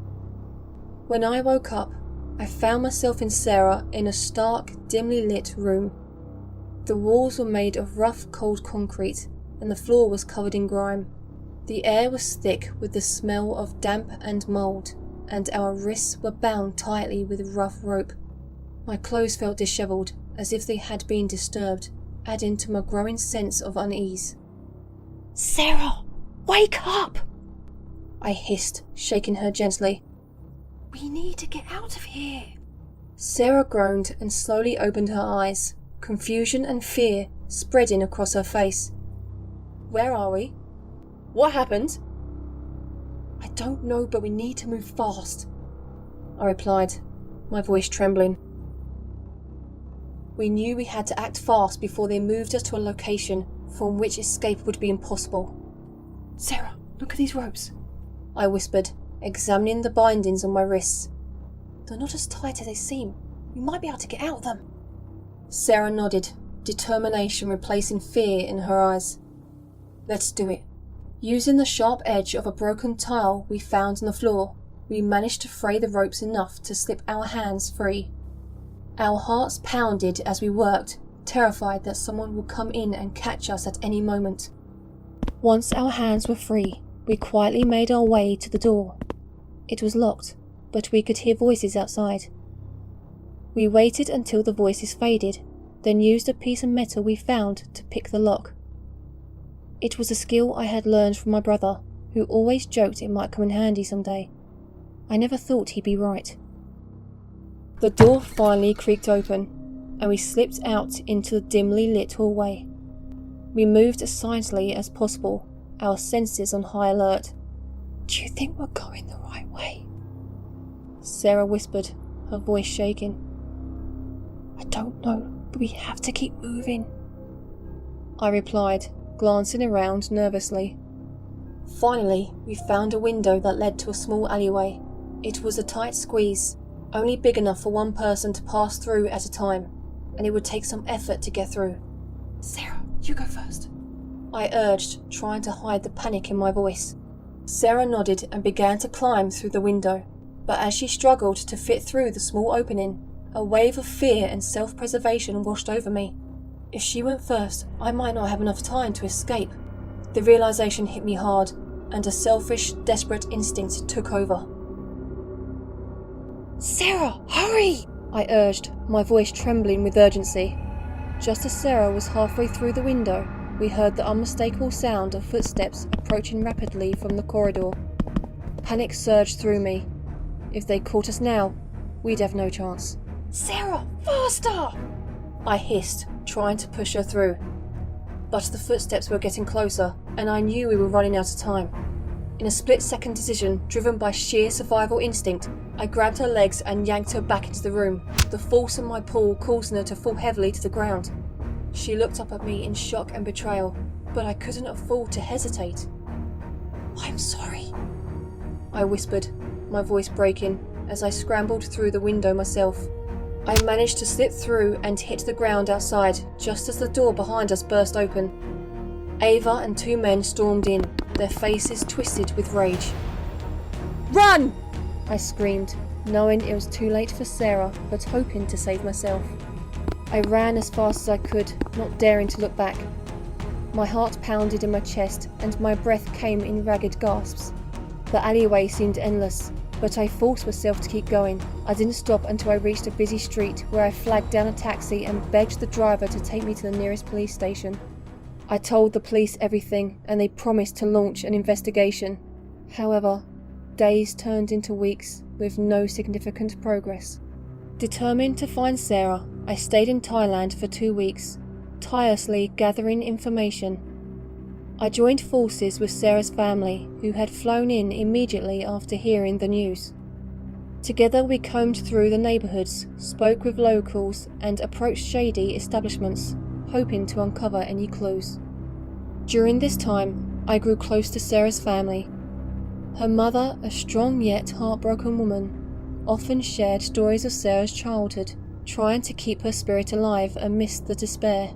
When I woke up, I found myself in Sarah in a stark, dimly lit room. The walls were made of rough, cold concrete, and the floor was covered in grime. The air was thick with the smell of damp and mould, and our wrists were bound tightly with rough rope. My clothes felt dishevelled, as if they had been disturbed, adding to my growing sense of unease. "Sarah, wake up!" I hissed, shaking her gently. "We need to get out of here." Sarah groaned and slowly opened her eyes, confusion and fear spreading across her face. "Where are we? What happened?" "I don't know, but we need to move fast," I replied, my voice trembling. We knew we had to act fast before they moved us to a location from which escape would be impossible. "Sarah, look at these ropes," I whispered, examining the bindings on my wrists. "They're not as tight as they seem. We might be able to get out of them." Sarah nodded, determination replacing fear in her eyes. "Let's do it." Using the sharp edge of a broken tile we found on the floor, we managed to fray the ropes enough to slip our hands free. Our hearts pounded as we worked, terrified that someone would come in and catch us at any moment. Once our hands were free, we quietly made our way to the door. It was locked, but we could hear voices outside. We waited until the voices faded, then used a piece of metal we found to pick the lock. It was a skill I had learned from my brother, who always joked it might come in handy someday. I never thought he'd be right. The door finally creaked open, and we slipped out into the dimly lit hallway. We moved as silently as possible, our senses on high alert. "Do you think we're going the right way?" Sarah whispered, her voice shaking. I don't know, but we have to keep moving. I replied, glancing around nervously. Finally, we found a window that led to a small alleyway. It was a tight squeeze, only big enough for one person to pass through at a time, and it would take some effort to get through. Sarah, you go first, I urged, trying to hide the panic in my voice. Sarah nodded and began to climb through the window, but as she struggled to fit through the small opening, a wave of fear and self-preservation washed over me. If she went first, I might not have enough time to escape. The realization hit me hard, and a selfish, desperate instinct took over. Sarah, hurry! I urged, my voice trembling with urgency. Just as Sarah was halfway through the window, we heard the unmistakable sound of footsteps approaching rapidly from the corridor. Panic surged through me. If they caught us now, we'd have no chance. Sarah, faster! I hissed, trying to push her through. But the footsteps were getting closer, and I knew we were running out of time. In a split-second decision, driven by sheer survival instinct, I grabbed her legs and yanked her back into the room, the force of my pull causing her to fall heavily to the ground. She looked up at me in shock and betrayal, but I couldn't afford to hesitate. I'm sorry, I whispered, my voice breaking, as I scrambled through the window myself. I managed to slip through and hit the ground outside just as the door behind us burst open. Ava and two men stormed in, their faces twisted with rage. Run! I screamed, knowing it was too late for Sarah, but hoping to save myself. I ran as fast as I could, not daring to look back. My heart pounded in my chest, and my breath came in ragged gasps. The alleyway seemed endless, but I forced myself to keep going. I didn't stop until I reached a busy street, where I flagged down a taxi and begged the driver to take me to the nearest police station. I told the police everything, and they promised to launch an investigation. However, days turned into weeks, with no significant progress. Determined to find Sarah, I stayed in Thailand for 2 weeks, tirelessly gathering information. I joined forces with Sarah's family, who had flown in immediately after hearing the news. Together we combed through the neighbourhoods, spoke with locals, and approached shady establishments, hoping to uncover any clues. During this time, I grew close to Sarah's family. Her mother, a strong yet heartbroken woman, often shared stories of Sarah's childhood, trying to keep her spirit alive amidst the despair.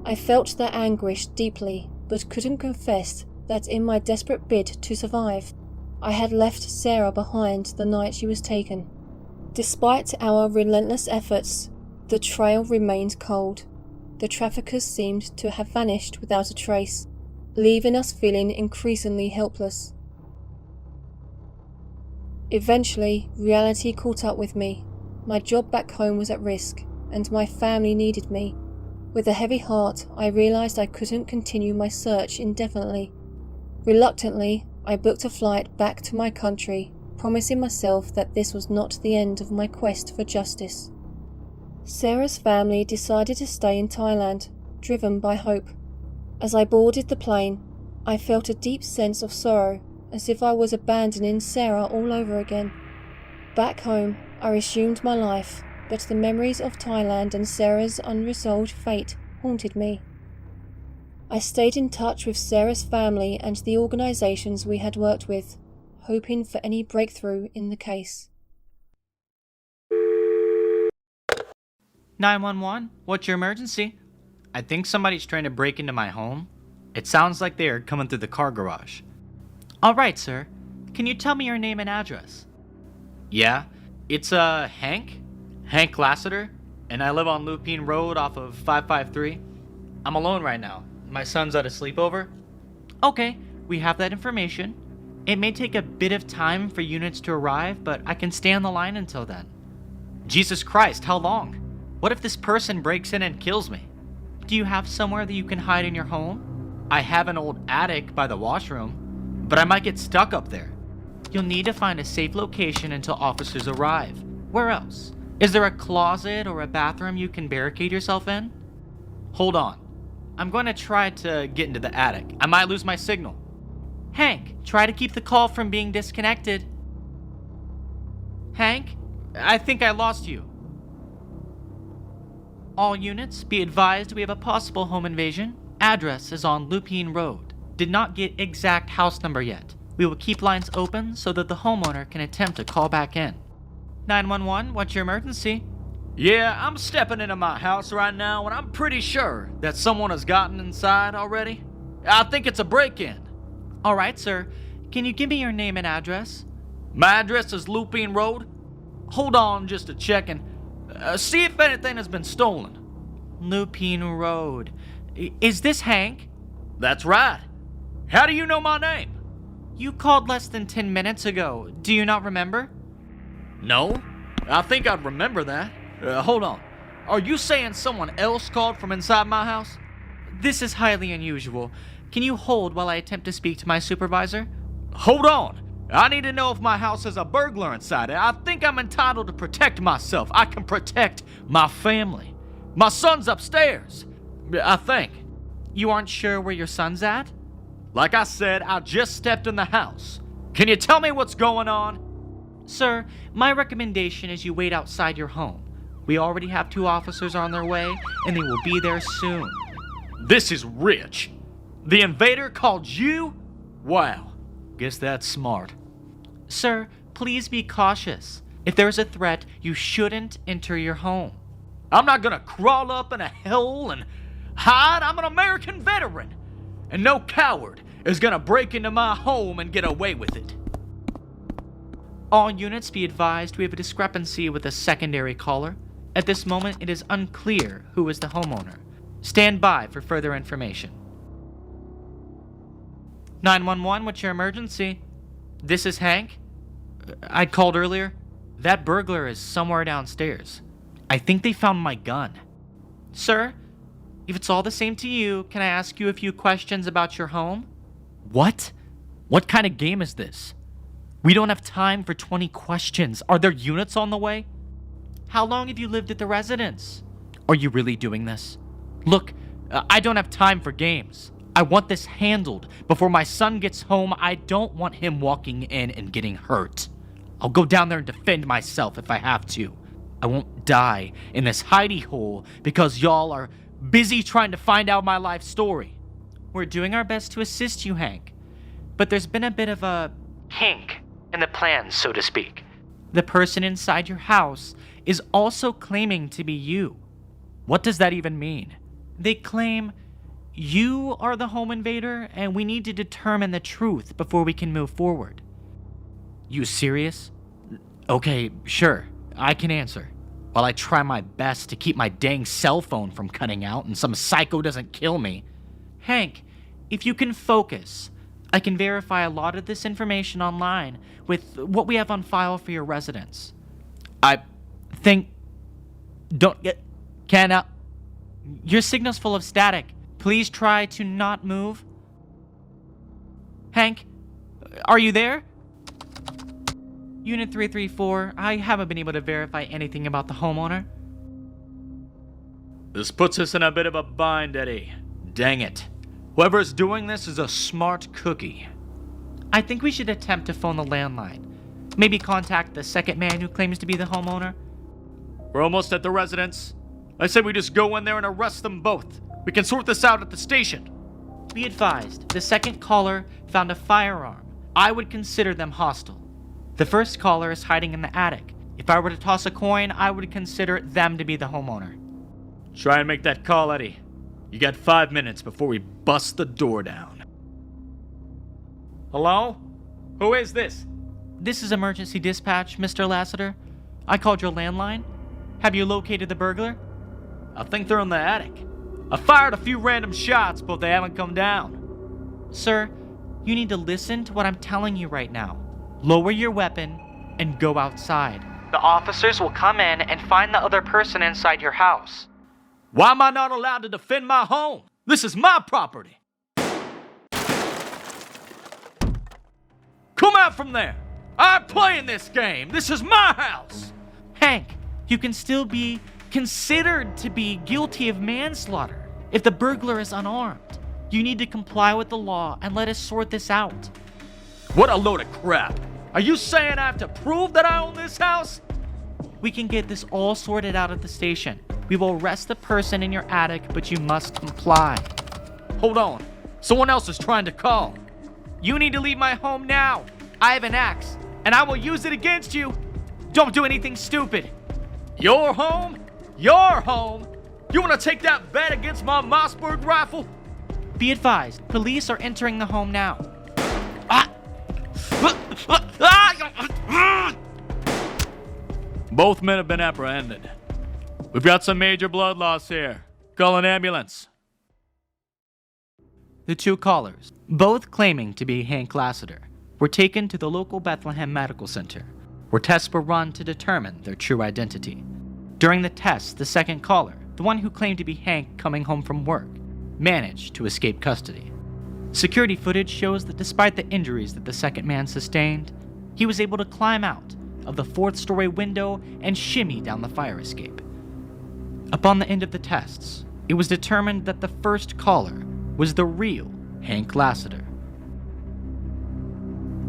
I felt their anguish deeply, but couldn't confess that in my desperate bid to survive, I had left Sarah behind the night she was taken. Despite our relentless efforts, the trail remained cold. The traffickers seemed to have vanished without a trace, leaving us feeling increasingly helpless. Eventually, reality caught up with me. My job back home was at risk, and my family needed me. With a heavy heart, I realized I couldn't continue my search indefinitely. Reluctantly, I booked a flight back to my country, promising myself that this was not the end of my quest for justice. Sarah's family decided to stay in Thailand, driven by hope. As I boarded the plane, I felt a deep sense of sorrow, as if I was abandoning Sarah all over again. Back home, I resumed my life, but the memories of Thailand and Sarah's unresolved fate haunted me. I stayed in touch with Sarah's family and the organisations we had worked with, hoping for any breakthrough in the case. 911, what's your emergency? I think somebody's trying to break into my home. It sounds like they are coming through the car garage. All right, sir. Can you tell me your name and address? Yeah, it's Hank Lassiter, and I live on Lupine Road off of 553. I'm alone right now. My son's at a sleepover. Okay, we have that information. It may take a bit of time for units to arrive, but I can stay on the line until then. Jesus Christ, how long? What if this person breaks in and kills me? Do you have somewhere that you can hide in your home? I have an old attic by the washroom, but I might get stuck up there. You'll need to find a safe location until officers arrive. Where else? Is there a closet or a bathroom you can barricade yourself in? Hold on. I'm going to try to get into the attic. I might lose my signal. Hank, try to keep the call from being disconnected. Hank, I think I lost you. All units, be advised we have a possible home invasion. Address is on Lupine Road. Did not get exact house number yet. We will keep lines open so that the homeowner can attempt to call back in. 911, what's your emergency? Yeah, I'm stepping into my house right now and I'm pretty sure that someone has gotten inside already. I think it's a break-in. Alright, sir. Can you give me your name and address? My address is Lupine Road. Hold on just a second. See if anything has been stolen. Lupine Road. Is this Hank? That's right. How do you know my name? You called less than 10 minutes ago. Do you not remember? No, I think I'd remember that. Hold on. Are you saying someone else called from inside my house? This is highly unusual. Can you hold while I attempt to speak to my supervisor? Hold on. I need to know if my house has a burglar inside it. I think I'm entitled to protect myself. I can protect my family. My son's upstairs, I think. You aren't sure where your son's at? Like I said, I just stepped in the house. Can you tell me what's going on? Sir, my recommendation is you wait outside your home. We already have 2 officers on their way, and they will be there soon. This is rich. The invader called you? Wow. Guess that's smart. Sir, please be cautious. If there is a threat, you shouldn't enter your home. I'm not gonna crawl up in a hole and hide. I'm an American veteran. And no coward is gonna break into my home and get away with it. All units be advised we have a discrepancy with a secondary caller. At this moment, it is unclear who is the homeowner. Stand by for further information. 911, what's your emergency? This is Hank. I called earlier. That burglar is somewhere downstairs. I think they found my gun. Sir, if it's all the same to you, can I ask you a few questions about your home? What? What kind of game is this? We don't have time for 20 questions. Are there units on the way? How long have you lived at the residence? Are you really doing this? Look, I don't have time for games. I want this handled before my son gets home. I don't want him walking in and getting hurt. I'll go down there and defend myself if I have to. I won't die in this hidey hole because y'all are busy trying to find out my life story. We're doing our best to assist you, Hank. But there's been a bit of a kink in the plans, so to speak. The person inside your house is also claiming to be you. What does that even mean? They claim you are the home invader, and we need to determine the truth before we can move forward. You serious? Okay, sure, I can answer. While I try my best to keep my dang cell phone from cutting out and some psycho doesn't kill me. Hank, if you can focus, I can verify a lot of this information online with what we have on file for your residence. I think... Don't get... Your signal's full of static. Please try to not move. Hank, are you there? Unit 334, I haven't been able to verify anything about the homeowner. This puts us in a bit of a bind, Eddie. Dang it. Whoever's doing this is a smart cookie. I think we should attempt to phone the landline. Maybe contact the second man who claims to be the homeowner. We're almost at the residence. I say we just go in there and arrest them both. We can sort this out at the station. Be advised, the second caller found a firearm. I would consider them hostile. The first caller is hiding in the attic. If I were to toss a coin, I would consider them to be the homeowner. Try and make that call, Eddie. You got 5 minutes before we bust the door down. Hello? Who is this? This is emergency dispatch, Mr. Lassiter. I called your landline. Have you located the burglar? I think they're in the attic. I fired a few random shots, but they haven't come down. Sir, you need to listen to what I'm telling you right now. Lower your weapon and go outside. The officers will come in and find the other person inside your house. Why am I not allowed to defend my home? This is my property. Come out from there. I'm playing this game. This is my house. Hank, you can still be considered to be guilty of manslaughter if the burglar is unarmed. You need to comply with the law and let us sort this out. What a load of crap. Are you saying I have to prove that I own this house? We can get this all sorted out at the station. We will arrest the person in your attic, but you must comply. Hold on. Someone else is trying to call. You need to leave my home now. I have an axe, and I will use it against you. Don't do anything stupid. Your home? Your home? You want to take that bet against my Mossberg rifle? Be advised, police are entering the home now. Both men have been apprehended. We've got some major blood loss here. Call an ambulance. The two callers, both claiming to be Hank Lassiter, were taken to the local Bethlehem Medical Center, where tests were run to determine their true identity. During the tests, the second caller, the one who claimed to be Hank coming home from work, managed to escape custody. Security footage shows that despite the injuries that the second man sustained, he was able to climb out of the fourth-story window and shimmy down the fire escape. Upon the end of the tests, it was determined that the first caller was the real Hank Lassiter.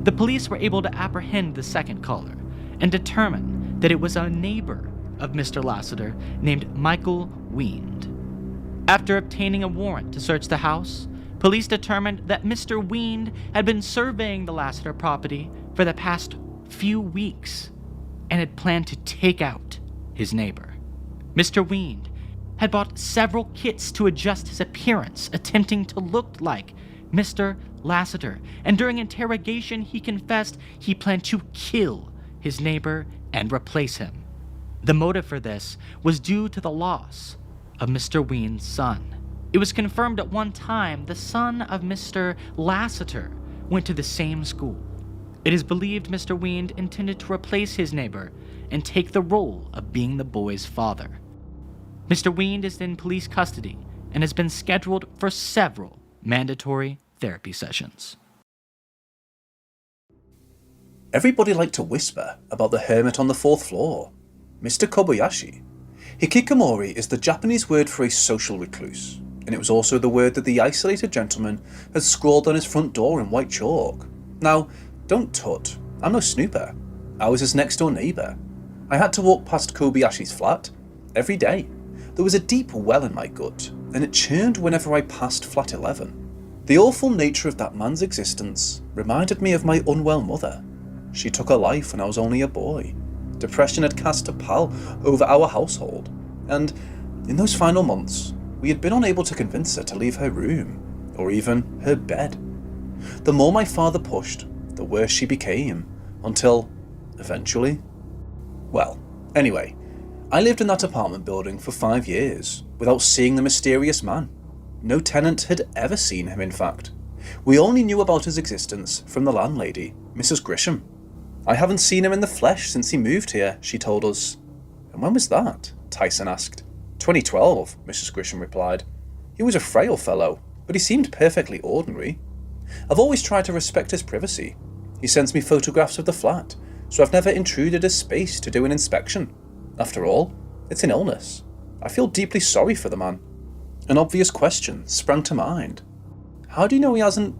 The police were able to apprehend the second caller and determine that it was a neighbor of Mr. Lassiter named Michael Wiend. After obtaining a warrant to search the house, police determined that Mr. Wiend had been surveying the Lassiter property for the past few weeks and had planned to take out his neighbor. Mr. Wiend had bought several kits to adjust his appearance, attempting to look like Mr. Lassiter, and during interrogation he confessed he planned to kill his neighbor and replace him. The motive for this was due to the loss of Mr. Wiend's son. It was confirmed at one time the son of Mr. Lassiter went to the same school. It is believed Mr. Wiend intended to replace his neighbor and take the role of being the boy's father. Mr. Wiend is in police custody and has been scheduled for several mandatory therapy sessions. Everybody liked to whisper about the hermit on the fourth floor, Mr. Kobayashi. Hikikomori is the Japanese word for a social recluse, and it was also the word that the isolated gentleman had scrawled on his front door in white chalk. Now, don't tut, I'm no snooper. I was his next door neighbour. I had to walk past Kobayashi's flat every day. There was a deep well in my gut, and it churned whenever I passed flat 11. The awful nature of that man's existence reminded me of my unwell mother. She took her life when I was only a boy. Depression had cast a pall over our household, and in those final months, we had been unable to convince her to leave her room, or even her bed. The more my father pushed, the worse she became, until, eventually... Well, anyway, I lived in that apartment building for 5 years, without seeing the mysterious man. No tenant had ever seen him, in fact. We only knew about his existence from the landlady, Mrs. Grisham. I haven't seen him in the flesh since he moved here, she told us. And when was that? Tyson asked. 2012, Mrs. Grisham replied. He was a frail fellow, but he seemed perfectly ordinary. I've always tried to respect his privacy. He sends me photographs of the flat, so I've never intruded his space to do an inspection. After all, it's an illness. I feel deeply sorry for the man. An obvious question sprang to mind. How do you know he hasn't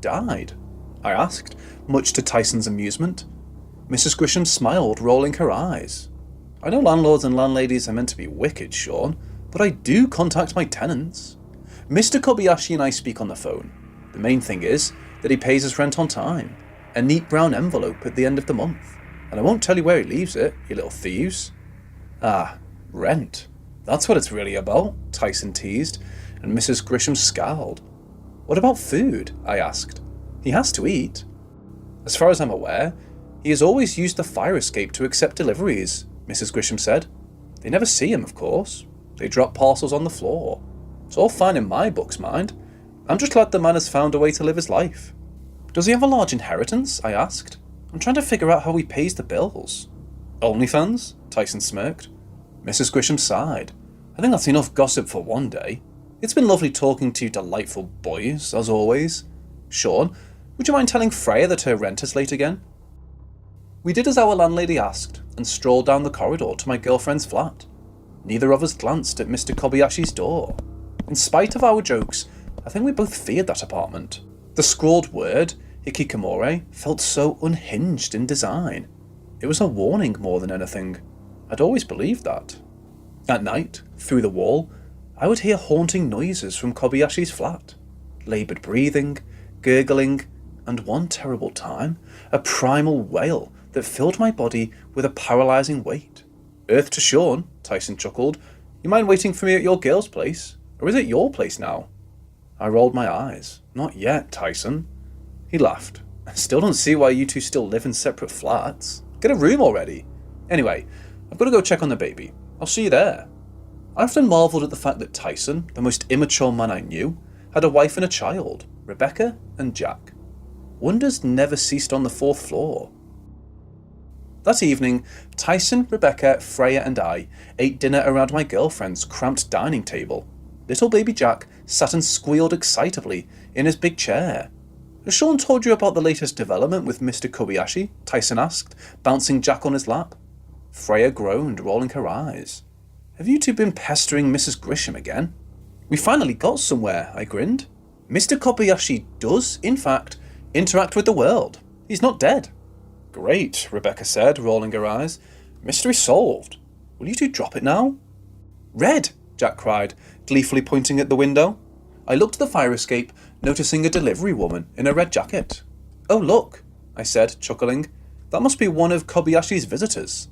died? I asked, much to Tyson's amusement. Mrs. Grisham smiled, rolling her eyes. I know landlords and landladies are meant to be wicked, Sean, but I do contact my tenants. Mr. Kobayashi and I speak on the phone. The main thing is that he pays his rent on time. A neat brown envelope at the end of the month. And I won't tell you where he leaves it, you little thieves. Ah, rent. That's what it's really about, Tyson teased, and Mrs. Grisham scowled. What about food? I asked. He has to eat. As far as I'm aware, he has always used the fire escape to accept deliveries, Mrs. Grisham said. They never see him, of course. They drop parcels on the floor. It's all fine in my books, mind. I'm just glad the man has found a way to live his life. Does he have a large inheritance? I asked. I'm trying to figure out how he pays the bills. OnlyFans? Tyson smirked. Mrs. Grisham sighed. I think that's enough gossip for one day. It's been lovely talking to you delightful boys, as always. Sean, would you mind telling Freya that her rent is late again? We did as our landlady asked, and strolled down the corridor to my girlfriend's flat. Neither of us glanced at Mr. Kobayashi's door. In spite of our jokes, I think we both feared that apartment. The scrawled word, Hikikomori felt so unhinged in design. It was a warning more than anything. I'd always believed that. At night, through the wall, I would hear haunting noises from Kobayashi's flat. Laboured breathing, gurgling, and one terrible time, a primal wail that filled my body with a paralysing weight. Earth to Sean, Tyson chuckled. You mind waiting for me at your girl's place? Or is it your place now? I rolled my eyes. Not yet, Tyson. He laughed. I still don't see why you two still live in separate flats. Get a room already. Anyway, I've got to go check on the baby. I'll see you there. I often marvelled at the fact that Tyson, the most immature man I knew, had a wife and a child, Rebecca and Jack. Wonders never ceased on the 4th floor. That evening, Tyson, Rebecca, Freya and I ate dinner around my girlfriend's cramped dining table. Little baby Jack sat and squealed excitably in his big chair. Has Sean told you about the latest development with Mr. Kobayashi? Tyson asked, bouncing Jack on his lap. Freya groaned, rolling her eyes. Have you two been pestering Mrs. Grisham again? We finally got somewhere, I grinned. Mr. Kobayashi does, in fact, interact with the world. He's not dead. Great, Rebecca said, rolling her eyes. Mystery solved. Will you two drop it now? Red, Jack cried, gleefully pointing at the window. I looked at the fire escape, noticing a delivery woman in a red jacket. Oh, look, I said, chuckling. That must be one of Kobayashi's visitors.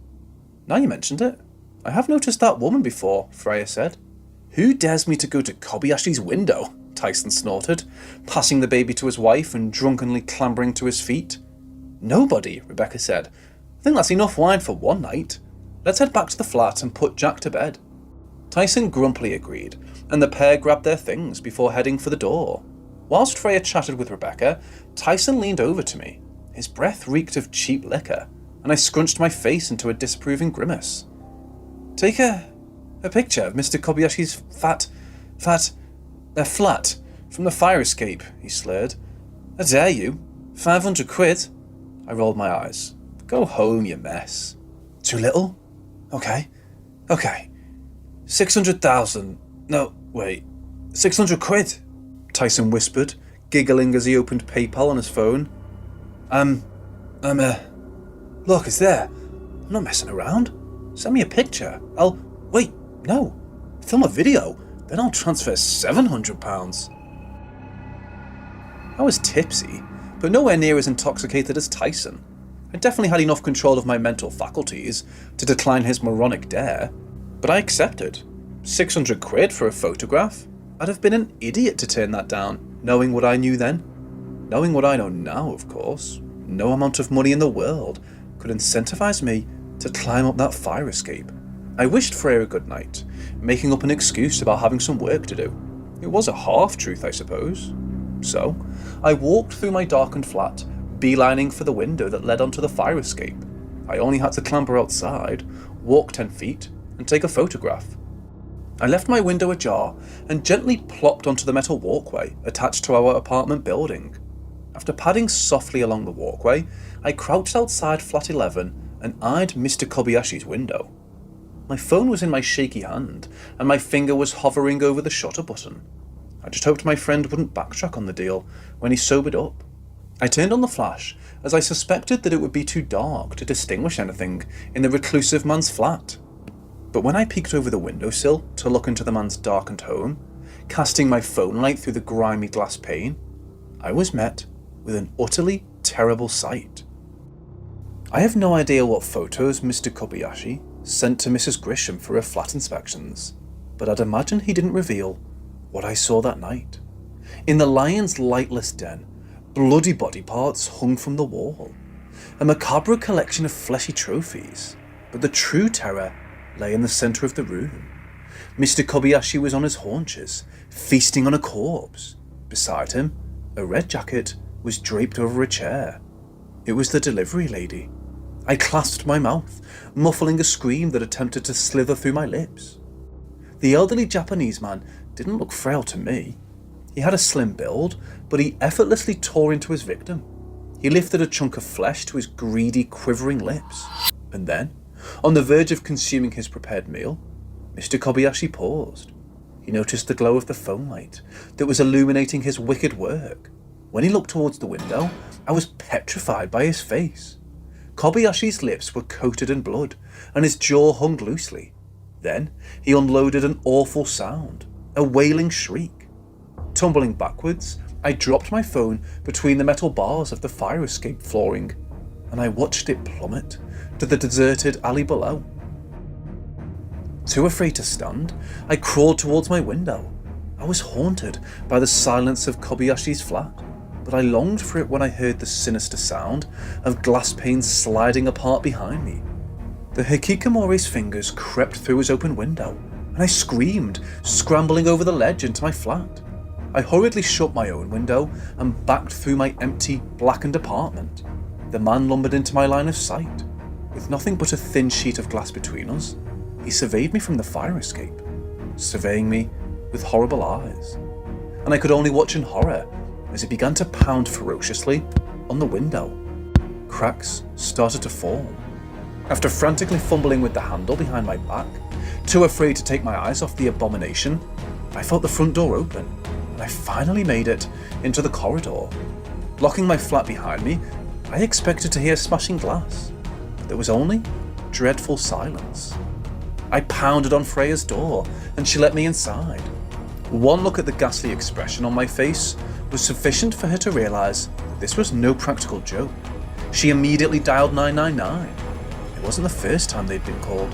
Now you mentioned it. I have noticed that woman before, Freya said. Who dares me to go to Kobayashi's window? Tyson snorted, passing the baby to his wife and drunkenly clambering to his feet. Nobody, Rebecca said. I think that's enough wine for one night. Let's head back to the flat and put Jack to bed. Tyson grumpily agreed, and the pair grabbed their things before heading for the door. Whilst Freya chatted with Rebecca, Tyson leaned over to me. His breath reeked of cheap liquor, and I scrunched my face into a disapproving grimace. Take a picture of Mr. Kobayashi's flat from the fire escape, he slurred. I dare you. 500 quid. I rolled my eyes. Go home, you mess. Too little? Okay. 600,000. No, wait. 600 quid, Tyson whispered, giggling as he opened PayPal on his phone. Look, it's there. I'm not messing around. Send me a picture. Wait, no. Film a video, then I'll transfer £700. I was tipsy, but nowhere near as intoxicated as Tyson. I definitely had enough control of my mental faculties to decline his moronic dare, but I accepted. 600 quid for a photograph? I'd have been an idiot to turn that down, knowing what I knew then. Knowing what I know now, of course, no amount of money in the world could incentivize me to climb up that fire escape. I wished Freya a good night, making up an excuse about having some work to do. It was a half-truth, I suppose. So, I walked through my darkened flat, beelining for the window that led onto the fire escape. I only had to clamber outside, walk 10 feet, and take a photograph. I left my window ajar and gently plopped onto the metal walkway attached to our apartment building. After padding softly along the walkway, I crouched outside flat 11 and eyed Mr. Kobayashi's window. My phone was in my shaky hand, and my finger was hovering over the shutter button. I just hoped my friend wouldn't backtrack on the deal when he sobered up. I turned on the flash, as I suspected that it would be too dark to distinguish anything in the reclusive man's flat. But when I peeked over the windowsill to look into the man's darkened home, casting my phone light through the grimy glass pane, I was met with an utterly terrible sight. I have no idea what photos Mr. Kobayashi sent to Mrs. Grisham for her flat inspections, but I'd imagine he didn't reveal what I saw that night. In the lion's lightless den, bloody body parts hung from the wall, a macabre collection of fleshy trophies, but the true terror lay in the centre of the room. Mr. Kobayashi was on his haunches, feasting on a corpse. Beside him, a red jacket was draped over a chair. It was the delivery lady. I clasped my mouth, muffling a scream that attempted to slither through my lips. The elderly Japanese man didn't look frail to me. He had a slim build, but he effortlessly tore into his victim. He lifted a chunk of flesh to his greedy, quivering lips. And then, on the verge of consuming his prepared meal, Mr. Kobayashi paused. He noticed the glow of the phone light that was illuminating his wicked work. When he looked towards the window, I was petrified by his face. Kobayashi's lips were coated in blood, and his jaw hung loosely. Then he unloaded an awful sound, a wailing shriek. Tumbling backwards, I dropped my phone between the metal bars of the fire escape flooring, and I watched it plummet to the deserted alley below. Too afraid to stand, I crawled towards my window. I was haunted by the silence of Kobayashi's flat, but I longed for it when I heard the sinister sound of glass panes sliding apart behind me. The hikikomori's fingers crept through his open window, and I screamed, scrambling over the ledge into my flat. I hurriedly shut my own window and backed through my empty, blackened apartment. The man lumbered into my line of sight. With nothing but a thin sheet of glass between us, he surveyed me from the fire escape, surveying me with horrible eyes. And I could only watch in horror as he began to pound ferociously on the window. Cracks started to form. After frantically fumbling with the handle behind my back, too afraid to take my eyes off the abomination, I felt the front door open, and I finally made it into the corridor. Locking my flat behind me, I expected to hear smashing glass, but there was only dreadful silence. I pounded on Freya's door, and she let me inside. One look at the ghastly expression on my face was sufficient for her to realise that this was no practical joke. She immediately dialed 999. It wasn't the first time they'd been called.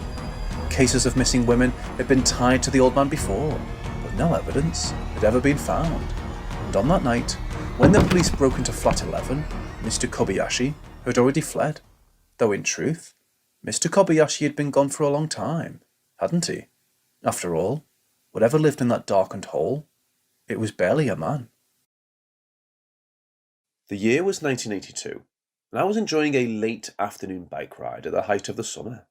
Cases of missing women had been tied to the old man before, but no evidence had ever been found. And on that night, when the police broke into flat 11, Mr. Kobayashi had already fled. Though in truth, Mr. Kobayashi had been gone for a long time, hadn't he? After all, whatever lived in that darkened hole, it was barely a man. The year was 1982, and I was enjoying a late afternoon bike ride at the height of the summer.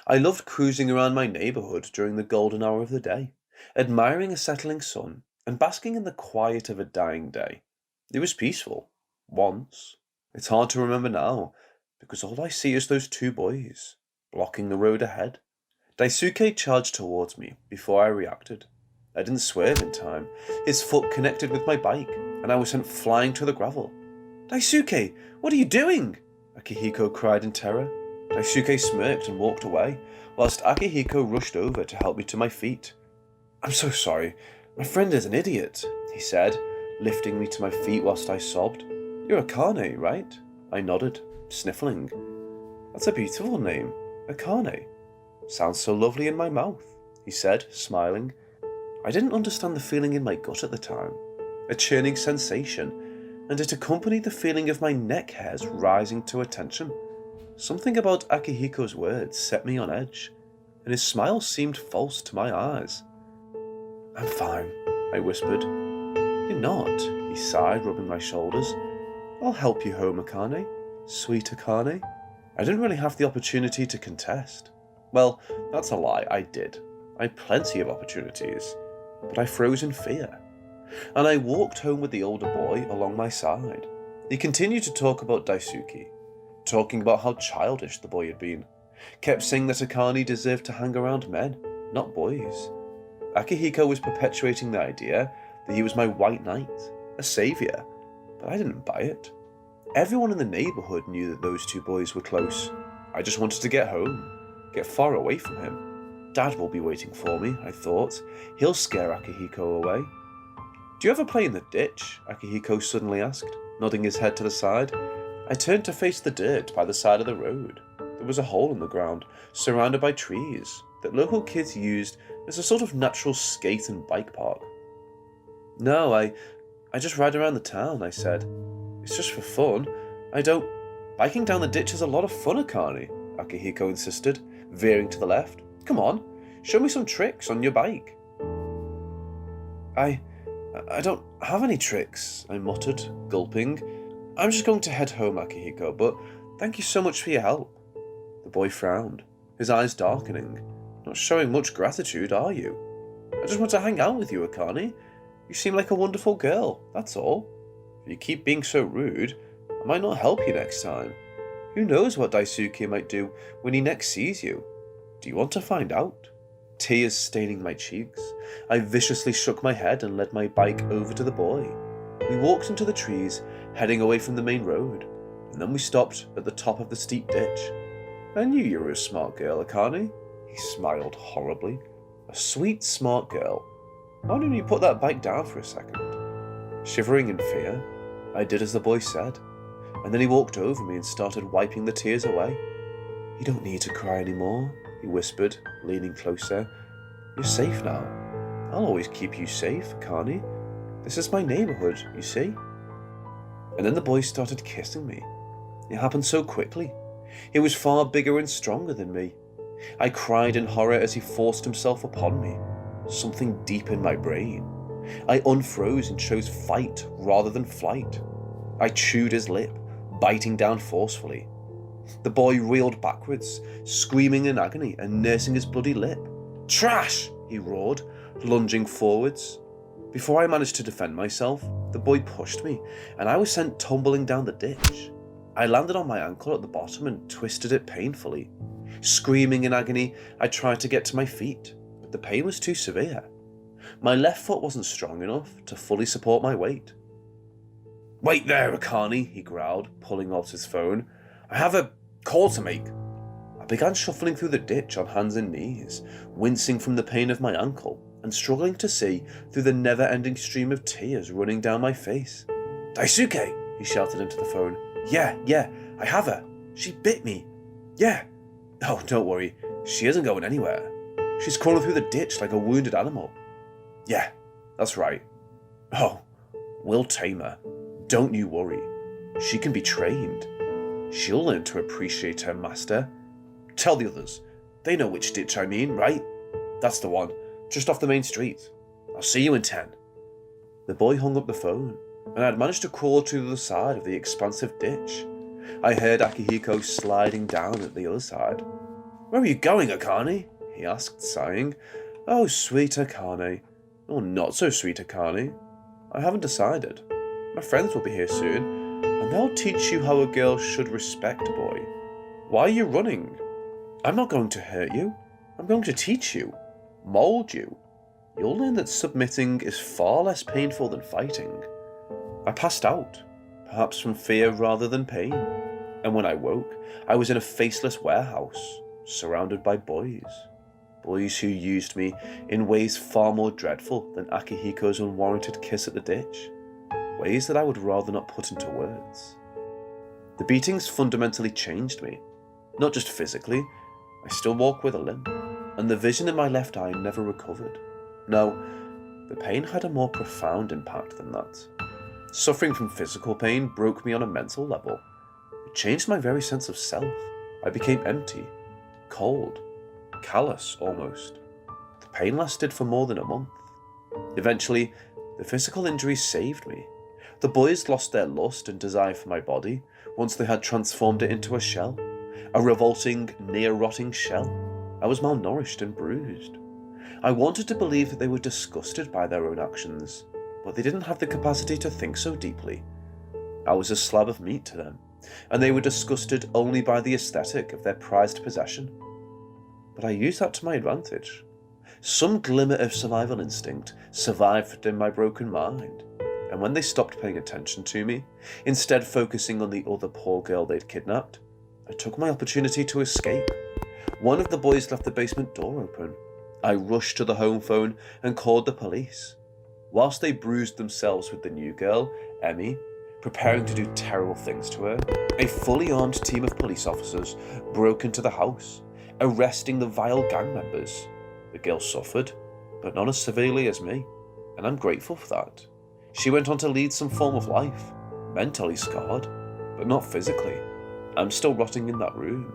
I loved cruising around my neighbourhood during the golden hour of the day, admiring a settling sun and basking in the quiet of a dying day. It was peaceful. Once. It's hard to remember now, because all I see is those two boys, blocking the road ahead. Daisuke charged towards me before I reacted. I didn't swerve in time. His foot connected with my bike, and I was sent flying to the gravel. "Daisuke, what are you doing?" Akihiko cried in terror. Daisuke smirked and walked away, whilst Akihiko rushed over to help me to my feet. "I'm so sorry. My friend is an idiot," he said, lifting me to my feet whilst I sobbed. "You're Akane, right?" I nodded, sniffling. "That's a beautiful name, Akane. Sounds so lovely in my mouth," he said, smiling. I didn't understand the feeling in my gut at the time, a churning sensation, and it accompanied the feeling of my neck hairs rising to attention. Something about Akihiko's words set me on edge, and his smile seemed false to my eyes. "I'm fine," I whispered. "You're not," he sighed, rubbing my shoulders. "I'll help you home, Akane. Sweet Akane." I didn't really have the opportunity to contest. Well, that's a lie, I did. I had plenty of opportunities, but I froze in fear. And I walked home with the older boy along my side. He continued to talk about Daisuke, talking about how childish the boy had been. Kept saying that Akane deserved to hang around men, not boys. Akihiko was perpetuating the idea that he was my white knight, a saviour, but I didn't buy it. Everyone in the neighbourhood knew that those two boys were close. I just wanted to get home, get far away from him. Dad will be waiting for me, I thought. He'll scare Akihiko away. "Do you ever play in the ditch?" Akihiko suddenly asked, nodding his head to the side. I turned to face the dirt by the side of the road. There was a hole in the ground, surrounded by trees, that local kids used as a sort of natural skate and bike park. "No, I just ride around the town," I said. "It's just for fun. Biking down the ditch is a lot of fun, Akane," Akihiko insisted, veering to the left. "Come on, show me some tricks on your bike." I don't have any tricks," I muttered, gulping. "I'm just going to head home, Akihiko, but thank you so much for your help." The boy frowned, his eyes darkening. "Not showing much gratitude, are you? I just want to hang out with you, Akane. You seem like a wonderful girl, that's all. If you keep being so rude, I might not help you next time. Who knows what Daisuke might do when he next sees you? Do you want to find out?" Tears staining my cheeks, I viciously shook my head and led my bike over to the boy. We walked into the trees, heading away from the main road, and then we stopped at the top of the steep ditch. I knew you were a smart girl, Akane. He smiled horribly. A sweet, smart girl. Why didn't you put that bike down for a second? Shivering in fear, I did as the boy said, and then he walked over me and started wiping the tears away. You don't need to cry anymore, he whispered, leaning closer. You're safe now. I'll always keep you safe, Akane. This is my neighborhood, you see? And then the boy started kissing me. It happened so quickly. He was far bigger and stronger than me. I cried in horror as he forced himself upon me. Something deep in my brain. I unfroze and chose fight rather than flight. I chewed his lip, biting down forcefully. The boy reeled backwards, screaming in agony and nursing his bloody lip. Trash! He roared, lunging forwards. Before I managed to defend myself, the boy pushed me, and I was sent tumbling down the ditch. I landed on my ankle at the bottom and twisted it painfully. Screaming in agony, I tried to get to my feet, but the pain was too severe. My left foot wasn't strong enough to fully support my weight. Wait there, Akane, he growled, pulling out his phone. I have a call to make. I began shuffling through the ditch on hands and knees, wincing from the pain of my ankle and struggling to see through the never-ending stream of tears running down my face. Daisuke, he shouted into the phone. Yeah, I have her. She bit me. Yeah. Oh, don't worry. She isn't going anywhere. She's crawling through the ditch like a wounded animal. Yeah, that's right. Oh, we'll tame her. Don't you worry. She can be trained. She'll learn to appreciate her master. Tell the others. They know which ditch I mean, right? That's the one, just off the main street. I'll see you in 10. The boy hung up the phone, and I had managed to crawl to the other side of the expansive ditch. I heard Akihiko sliding down at the other side. Where are you going, Akane? He asked, sighing. Oh, sweet Akane. Oh, not so sweet Akane. I haven't decided. My friends will be here soon, and they'll teach you how a girl should respect a boy. Why are you running? I'm not going to hurt you. I'm going to teach you. Mold you. You'll learn that submitting is far less painful than fighting. I passed out, perhaps from fear rather than pain, and when I woke, I was in a faceless warehouse, surrounded by boys. Boys who used me in ways far more dreadful than Akihiko's unwarranted kiss at the ditch. Ways that I would rather not put into words. The beatings fundamentally changed me. Not just physically, I still walk with a limp, and the vision in my left eye never recovered. No, the pain had a more profound impact than that. Suffering from physical pain broke me on a mental level. It changed my very sense of self. I became empty, cold, callous almost. The pain lasted for more than a month. Eventually, the physical injuries saved me. The boys lost their lust and desire for my body once they had transformed it into a shell. A revolting, near-rotting shell. I was malnourished and bruised. I wanted to believe that they were disgusted by their own actions, but they didn't have the capacity to think so deeply. I was a slab of meat to them, and they were disgusted only by the aesthetic of their prized possession. But I used that to my advantage. Some glimmer of survival instinct survived in my broken mind, and when they stopped paying attention to me, instead focusing on the other poor girl they'd kidnapped, I took my opportunity to escape. One of the boys left the basement door open. I rushed to the home phone and called the police. Whilst they bruised themselves with the new girl, Emmy, preparing to do terrible things to her, a fully armed team of police officers broke into the house, arresting the vile gang members. The girl suffered, but not as severely as me, and I'm grateful for that. She went on to lead some form of life, mentally scarred, but not physically. I'm still rotting in that room.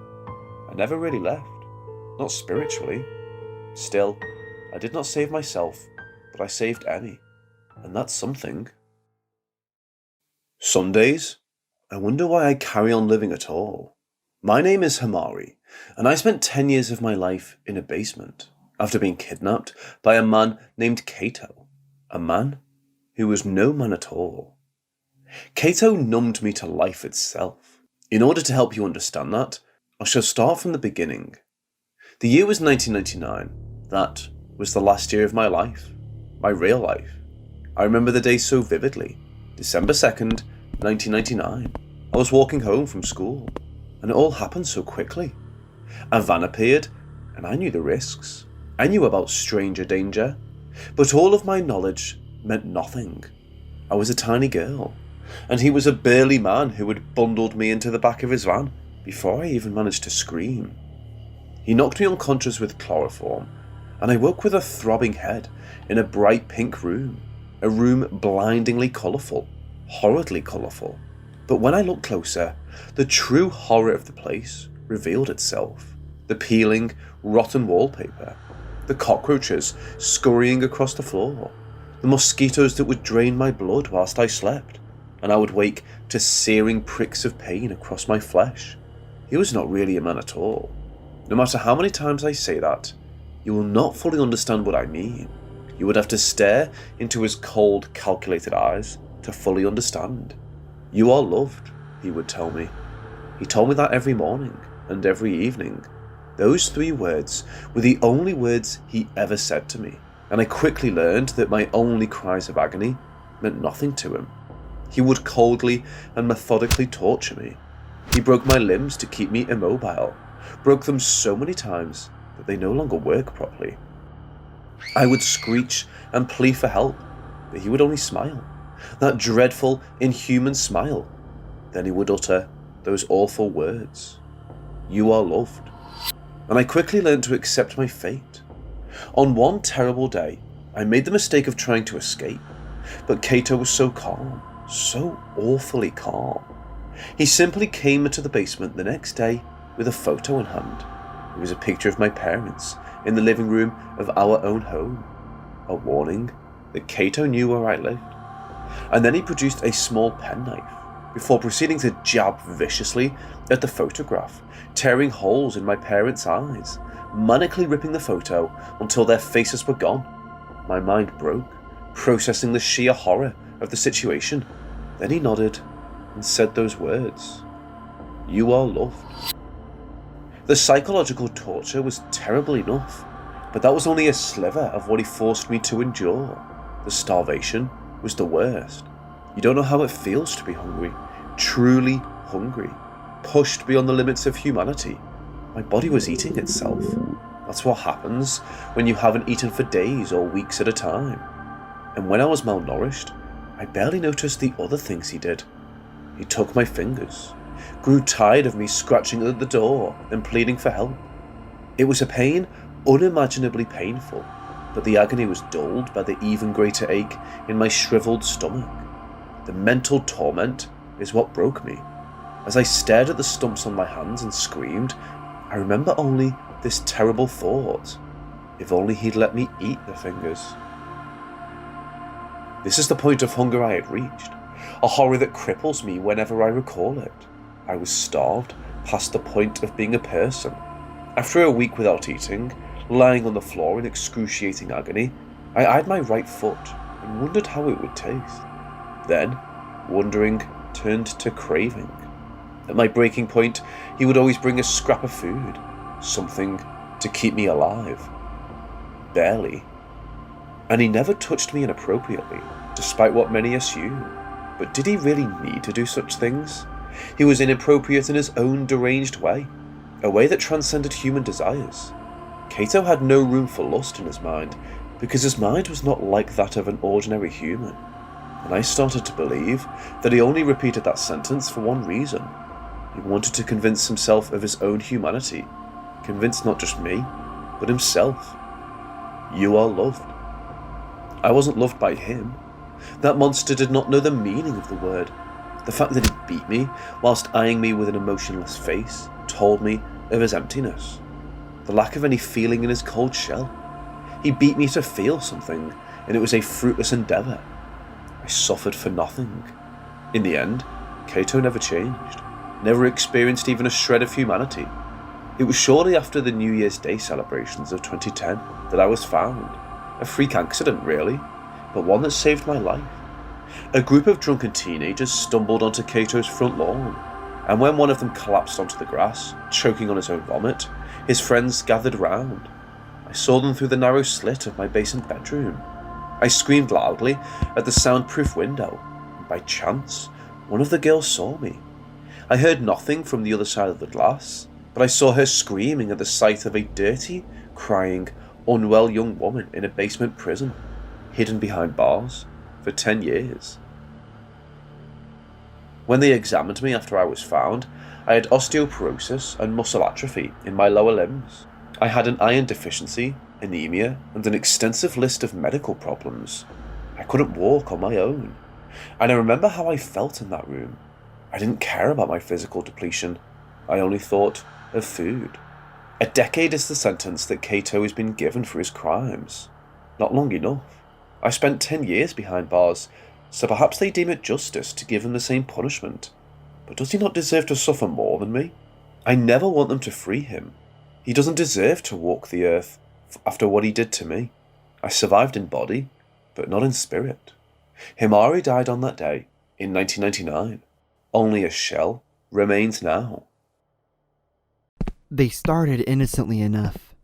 I never really left, not spiritually. Still, I did not save myself, but I saved Emmy, and that's something. Some days, I wonder why I carry on living at all. My name is Hamari, and I spent 10 years of my life in a basement after being kidnapped by a man named Kato, a man who was no man at all. Kato numbed me to life itself. In order to help you understand that, I shall start from the beginning. The year was 1999. That was the last year of my life. My real life. I remember the day so vividly. December 2nd, 1999. I was walking home from school, and it all happened so quickly. A van appeared, and I knew the risks. I knew about stranger danger, but all of my knowledge meant nothing. I was a tiny girl, and he was a burly man who had bundled me into the back of his van before I even managed to scream. He knocked me unconscious with chloroform, and I woke with a throbbing head in a bright pink room, a room blindingly colourful, horridly colourful. But when I looked closer, the true horror of the place revealed itself. The peeling, rotten wallpaper, the cockroaches scurrying across the floor, the mosquitoes that would drain my blood whilst I slept, and I would wake to searing pricks of pain across my flesh. He was not really a man at all. No matter how many times I say that, you will not fully understand what I mean. You would have to stare into his cold, calculated eyes to fully understand. "You are loved," he would tell me. He told me that every morning and every evening. Those 3 words were the only words he ever said to me, and I quickly learned that my only cries of agony meant nothing to him. He would coldly and methodically torture me. He broke my limbs to keep me immobile, broke them so many times that they no longer work properly. I would screech and plead for help, but he would only smile, that dreadful, inhuman smile. Then he would utter those awful words, "You are loved." And I quickly learned to accept my fate. On one terrible day, I made the mistake of trying to escape, but Kato was so calm, so awfully calm. He simply came into the basement the next day with a photo in hand. It was a picture of my parents in the living room of our own home, a warning that Kato knew where I lived. And then he produced a small penknife before proceeding to jab viciously at the photograph, tearing holes in my parents' eyes, manically ripping the photo until their faces were gone. My mind broke, processing the sheer horror of the situation. Then he nodded and said those words, "You are loved." The psychological torture was terrible enough, but that was only a sliver of what he forced me to endure. The starvation was the worst. You don't know how it feels to be hungry, truly hungry, pushed beyond the limits of humanity. My body was eating itself. That's what happens when you haven't eaten for days or weeks at a time. And when I was malnourished, I barely noticed the other things he did. He took my fingers, grew tired of me scratching at the door and pleading for help. It was a pain unimaginably painful, but the agony was dulled by the even greater ache in my shriveled stomach. The mental torment is what broke me. As I stared at the stumps on my hands and screamed, I remember only this terrible thought: if only he'd let me eat the fingers. This is the point of hunger I had reached, a horror that cripples me whenever I recall it. I was starved past the point of being a person. After a week without eating, lying on the floor in excruciating agony, I eyed my right foot and wondered how it would taste. Then, wondering turned to craving. At my breaking point, he would always bring a scrap of food, something to keep me alive. Barely. And he never touched me inappropriately, despite what many assume. But did he really need to do such things? He was inappropriate in his own deranged way, a way that transcended human desires. Kato had no room for lust in his mind, because his mind was not like that of an ordinary human. And I started to believe that he only repeated that sentence for one reason. He wanted to convince himself of his own humanity, convince not just me, but himself. You are loved. I wasn't loved by him. That monster did not know the meaning of the word. The fact that he beat me whilst eyeing me with an emotionless face told me of his emptiness, the lack of any feeling in his cold shell. He beat me to feel something, and it was a fruitless endeavour. I suffered for nothing. In the end, Kato never changed, never experienced even a shred of humanity. It was shortly after the New Year's Day celebrations of 2010 that I was found. A freak accident, really, but one that saved my life. A group of drunken teenagers stumbled onto Kato's front lawn, and when one of them collapsed onto the grass, choking on his own vomit, his friends gathered round. I saw them through the narrow slit of my basement bedroom. I screamed loudly at the soundproof window, By chance, one of the girls saw me. I heard nothing from the other side of the glass, but I saw her screaming at the sight of a dirty, crying, unwell young woman in a basement prison, hidden behind bars, for 10 years. When they examined me after I was found, I had osteoporosis and muscle atrophy in my lower limbs. I had an iron deficiency, anemia, and an extensive list of medical problems. I couldn't walk on my own. And I remember how I felt in that room. I didn't care about my physical depletion. I only thought of food. A decade is the sentence that Cato has been given for his crimes. Not long enough. I spent 10 years behind bars, so perhaps they deem it justice to give him the same punishment. But does he not deserve to suffer more than me? I never want them to free him. He doesn't deserve to walk the earth after what he did to me. I survived in body, but not in spirit. Himari died on that day, in 1999. Only a shell remains now. They started innocently enough.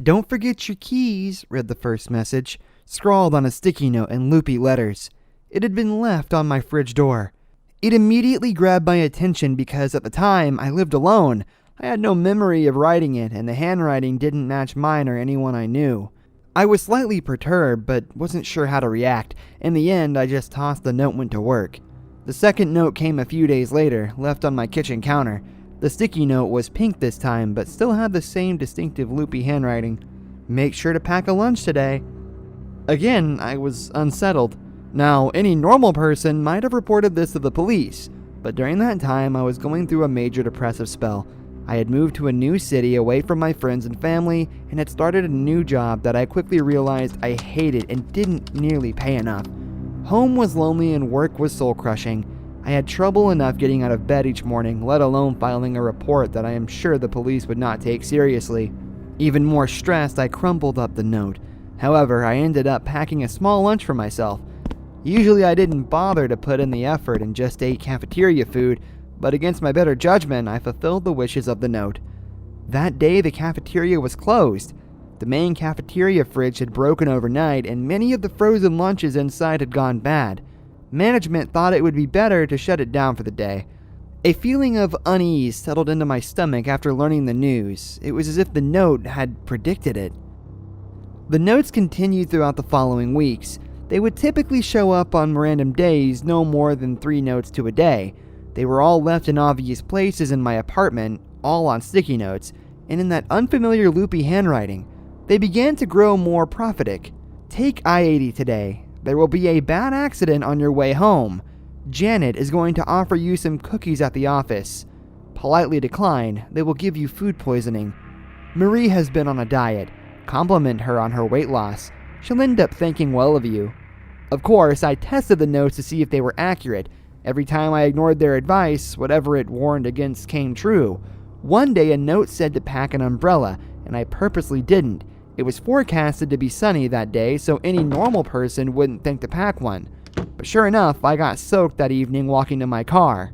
"Don't forget your keys," read the first message, scrawled on a sticky note in loopy letters. It had been left on my fridge door. It immediately grabbed my attention because at the time I lived alone. I had no memory of writing it, and the handwriting didn't match mine or anyone I knew. I was slightly perturbed, but wasn't sure how to react. In the end, I just tossed the note and went to work. The second note came a few days later, left on my kitchen counter. The sticky note was pink this time, but still had the same distinctive loopy handwriting. "Make sure to pack a lunch today." Again, I was unsettled. Now, any normal person might have reported this to the police, but during that time I was going through a major depressive spell. I had moved to a new city away from my friends and family, and had started a new job that I quickly realized I hated and didn't nearly pay enough. Home was lonely and work was soul-crushing. I had trouble enough getting out of bed each morning, let alone filing a report that I am sure the police would not take seriously. Even more stressed, I crumpled up the note. However, I ended up packing a small lunch for myself. Usually I didn't bother to put in the effort and just ate cafeteria food, but against my better judgment, I fulfilled the wishes of the note. That day, the cafeteria was closed. The main cafeteria fridge had broken overnight, and many of the frozen lunches inside had gone bad. Management thought it would be better to shut it down for the day. A feeling of unease settled into my stomach after learning the news. It was as if the note had predicted it. The notes continued throughout the following weeks. They would typically show up on random days, no more than 3 notes to a day. They were all left in obvious places in my apartment, all on sticky notes, and in that unfamiliar loopy handwriting. They began to grow more prophetic. "Take I-80 today. There will be a bad accident on your way home. Janet is going to offer you some cookies at the office. Politely decline. They will give you food poisoning. Marie has been on a diet. Compliment her on her weight loss. She'll end up thinking well of you." Of course, I tested the notes to see if they were accurate. Every time I ignored their advice, whatever it warned against came true. One day a note said to pack an umbrella, and I purposely didn't. It was forecasted to be sunny that day, so any normal person wouldn't think to pack one. But sure enough, I got soaked that evening walking to my car.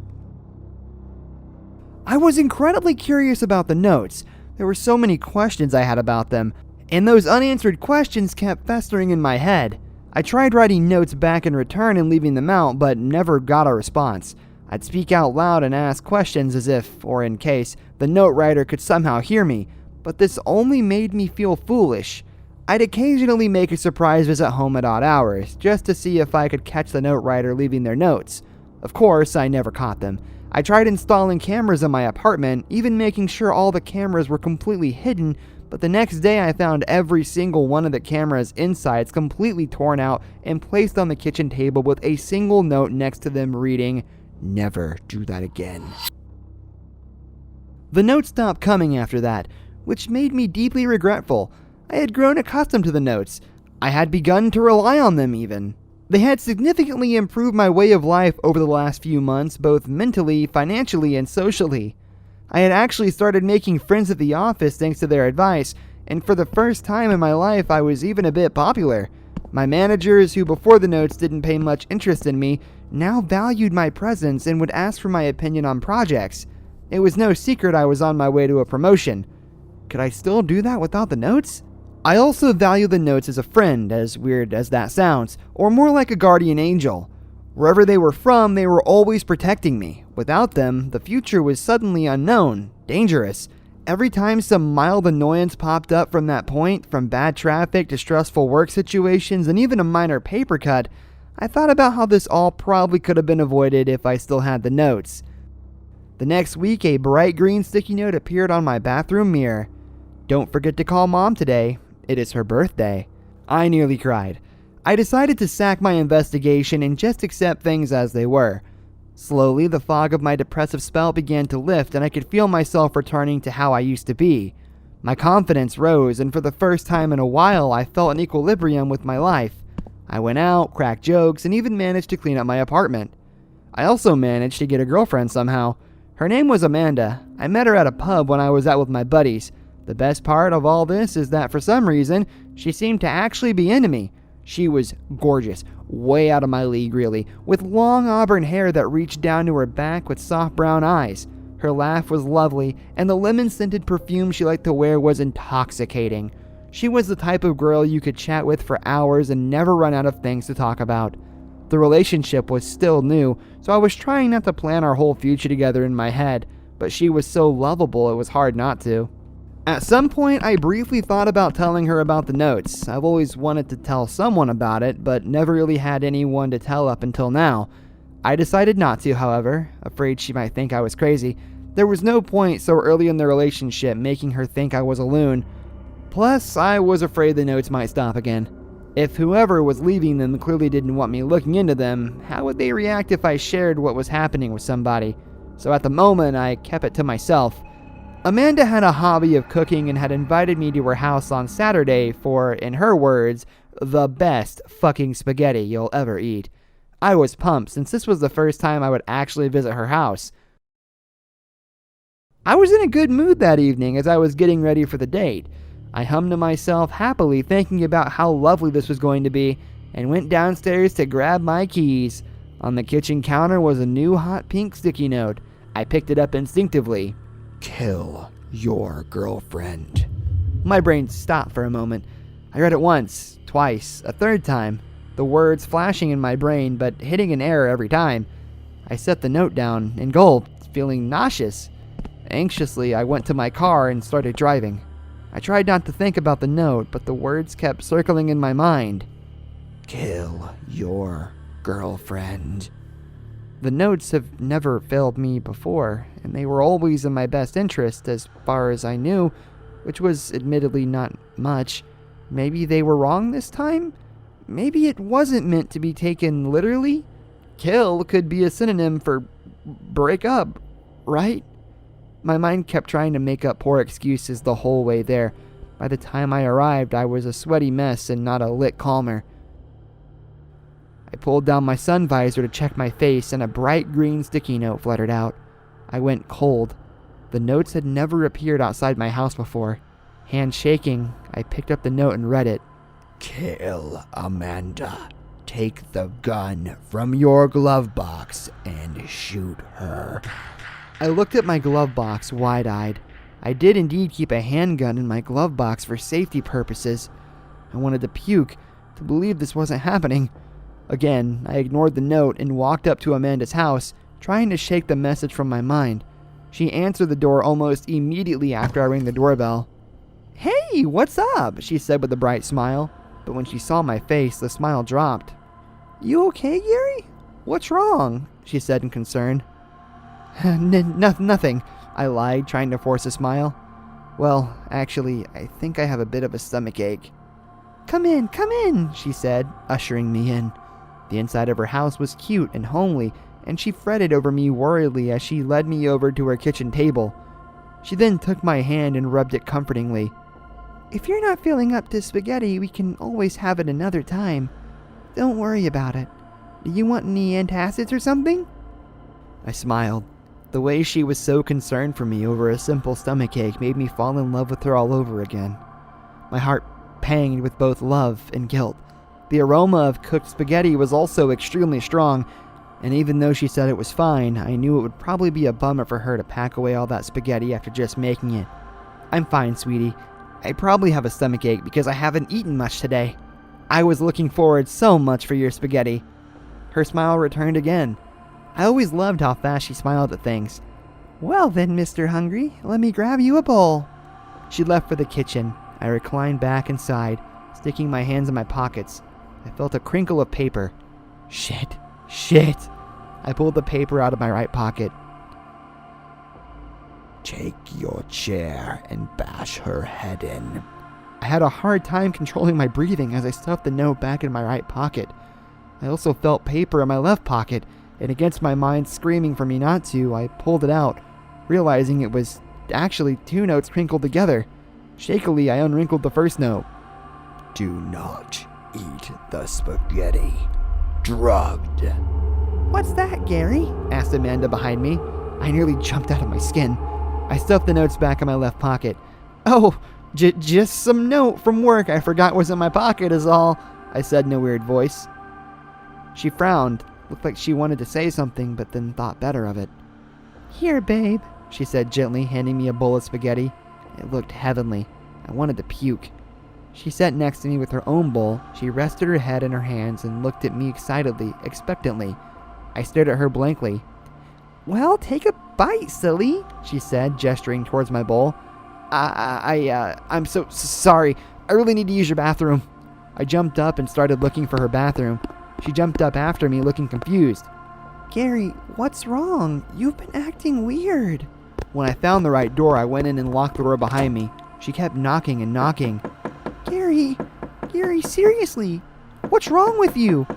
I was incredibly curious about the notes. There were so many questions I had about them, and those unanswered questions kept festering in my head. I tried writing notes back in return and leaving them out, but never got a response. I'd speak out loud and ask questions as if, or in case, the note writer could somehow hear me, but this only made me feel foolish. I'd occasionally make a surprise visit home at odd hours, just to see if I could catch the note writer leaving their notes. Of course, I never caught them. I tried installing cameras in my apartment, even making sure all the cameras were completely hidden, but the next day I found every single one of the camera's insides completely torn out and placed on the kitchen table with a single note next to them reading, "Never do that again." The notes stopped coming after that, which made me deeply regretful. I had grown accustomed to the notes. I had begun to rely on them even. They had significantly improved my way of life over the last few months, both mentally, financially, and socially. I had actually started making friends at the office thanks to their advice, and for the first time in my life I was even a bit popular. My managers, who before the notes didn't pay much interest in me, now valued my presence and would ask for my opinion on projects. It was no secret I was on my way to a promotion. Could I still do that without the notes? I also value the notes as a friend, as weird as that sounds, or more like a guardian angel. Wherever they were from, they were always protecting me. Without them, the future was suddenly unknown, dangerous. Every time some mild annoyance popped up from that point, from bad traffic to stressful work situations and even a minor paper cut, I thought about how this all probably could have been avoided if I still had the notes. The next week, a bright green sticky note appeared on my bathroom mirror. "Don't forget to call Mom today. It is her birthday." I nearly cried. I decided to sack my investigation and just accept things as they were. Slowly, the fog of my depressive spell began to lift, and I could feel myself returning to how I used to be. My confidence rose, and for the first time in a while, I felt an equilibrium with my life. I went out, cracked jokes, and even managed to clean up my apartment. I also managed to get a girlfriend somehow. Her name was Amanda. I met her at a pub when I was out with my buddies. The best part of all this is that for some reason, she seemed to actually be into me. She was gorgeous, way out of my league really, with long auburn hair that reached down to her back with soft brown eyes. Her laugh was lovely, and the lemon-scented perfume she liked to wear was intoxicating. She was the type of girl you could chat with for hours and never run out of things to talk about. The relationship was still new, so I was trying not to plan our whole future together in my head, but she was so lovable it was hard not to. At some point, I briefly thought about telling her about the notes. I've always wanted to tell someone about it, but never really had anyone to tell up until now. I decided not to, however, afraid she might think I was crazy. There was no point so early in the relationship making her think I was a loon. Plus, I was afraid the notes might stop again. If whoever was leaving them clearly didn't want me looking into them, how would they react if I shared what was happening with somebody? So at the moment, I kept it to myself. Amanda had a hobby of cooking and had invited me to her house on Saturday for, in her words, the best fucking spaghetti you'll ever eat. I was pumped since this was the first time I would actually visit her house. I was in a good mood that evening as I was getting ready for the date. I hummed to myself happily thinking about how lovely this was going to be and went downstairs to grab my keys. On the kitchen counter was a new hot pink sticky note. I picked it up instinctively. "Kill your girlfriend." My brain stopped for a moment. I read it once, twice, a third time, the words flashing in my brain but hitting an error every time. I set the note down and gulped, feeling nauseous. Anxiously, I went to my car and started driving. I tried not to think about the note, but the words kept circling in my mind. "Kill your girlfriend." The notes have never failed me before, and they were always in my best interest as far as I knew, which was admittedly not much. Maybe they were wrong this time? Maybe it wasn't meant to be taken literally? Kill could be a synonym for break up, right? My mind kept trying to make up poor excuses the whole way there. By the time I arrived, I was a sweaty mess and not a lick calmer. I pulled down my sun visor to check my face, and a bright green sticky note fluttered out. I went cold. The notes had never appeared outside my house before. Hand shaking, I picked up the note and read it. "Kill Amanda. Take the gun from your glove box and shoot her." I looked at my glove box wide-eyed. I did indeed keep a handgun in my glove box for safety purposes. I wanted to puke, to believe this wasn't happening. Again, I ignored the note and walked up to Amanda's house, trying to shake the message from my mind. She answered the door almost immediately after I rang the doorbell. "Hey, what's up?" she said with a bright smile, but when she saw my face, the smile dropped. "You okay, Gary? What's wrong?" she said in concern. Nothing, I lied, trying to force a smile. "Well, actually, I think I have a bit of a stomachache." Come in, she said, ushering me in. The inside of her house was cute and homely, and she fretted over me worriedly as she led me over to her kitchen table. She then took my hand and rubbed it comfortingly. "If you're not feeling up to spaghetti, we can always have it another time. Don't worry about it. Do you want any antacids or something?" I smiled. The way she was so concerned for me over a simple stomachache made me fall in love with her all over again. My heart panged with both love and guilt. The aroma of cooked spaghetti was also extremely strong, and even though she said it was fine, I knew it would probably be a bummer for her to pack away all that spaghetti after just making it. "I'm fine, sweetie. I probably have a stomachache because I haven't eaten much today. I was looking forward so much for your spaghetti." Her smile returned again. I always loved how fast she smiled at things. Well then, Mr. Hungry, let me grab you a bowl. She left for the kitchen. I reclined back inside, sticking my hands in my pockets. I felt a crinkle of paper. Shit. I pulled the paper out of my right pocket. Take your chair and bash her head in. I had a hard time controlling my breathing as I stuffed the note back in my right pocket. I also felt paper in my left pocket, and against my mind screaming for me not to, I pulled it out, realizing it was actually 2 notes crinkled together. Shakily, I unwrinkled the first note. Do not eat the spaghetti. Drugged. What's that, Gary? Asked Amanda behind me. I nearly jumped out of my skin. I stuffed the notes back in my left pocket. Oh, just some note from work I forgot was in my pocket is all, I said in a weird voice. She frowned, looked like she wanted to say something, but then thought better of it. Here, babe, she said gently, handing me a bowl of spaghetti. It looked heavenly. I wanted to puke. She sat next to me with her own bowl. She rested her head in her hands and looked at me excitedly, expectantly. I stared at her blankly. Well, take a bite, silly, she said, gesturing towards my bowl. I'm so sorry. I really need to use your bathroom. I jumped up and started looking for her bathroom. She jumped up after me, looking confused. Gary, what's wrong? You've been acting weird. When I found the right door, I went in and locked the door behind me. She kept knocking and knocking. Gary, seriously, what's wrong with you?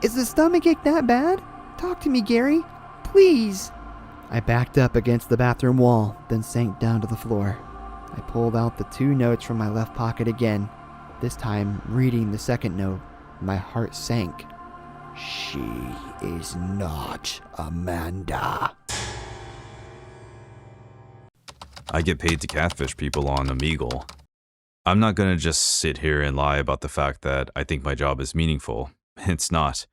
Is the stomachache that bad? Talk to me, Gary, please. I backed up against the bathroom wall, then sank down to the floor. I pulled out the 2 notes from my left pocket again, this time reading the second note. My heart sank. She is not Amanda. I get paid to catfish people on Omegle. I'm not gonna just sit here and lie about the fact that I think my job is meaningful. It's not.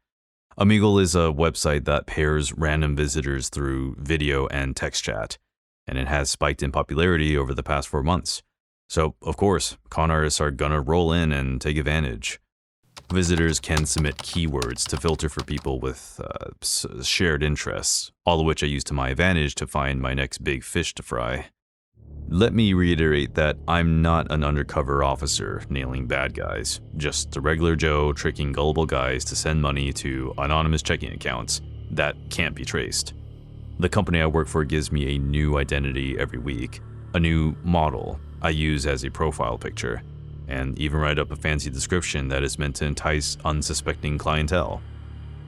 Omegle is a website that pairs random visitors through video and text chat, and it has spiked in popularity over the past 4 months. So, of course, con artists are gonna roll in and take advantage. Visitors can submit keywords to filter for people with shared interests, all of which I use to my advantage to find my next big fish to fry. Let me reiterate that I'm not an undercover officer nailing bad guys, just a regular Joe tricking gullible guys to send money to anonymous checking accounts that can't be traced. The company I work for gives me a new identity every week, a new model I use as a profile picture, and even write up a fancy description that is meant to entice unsuspecting clientele.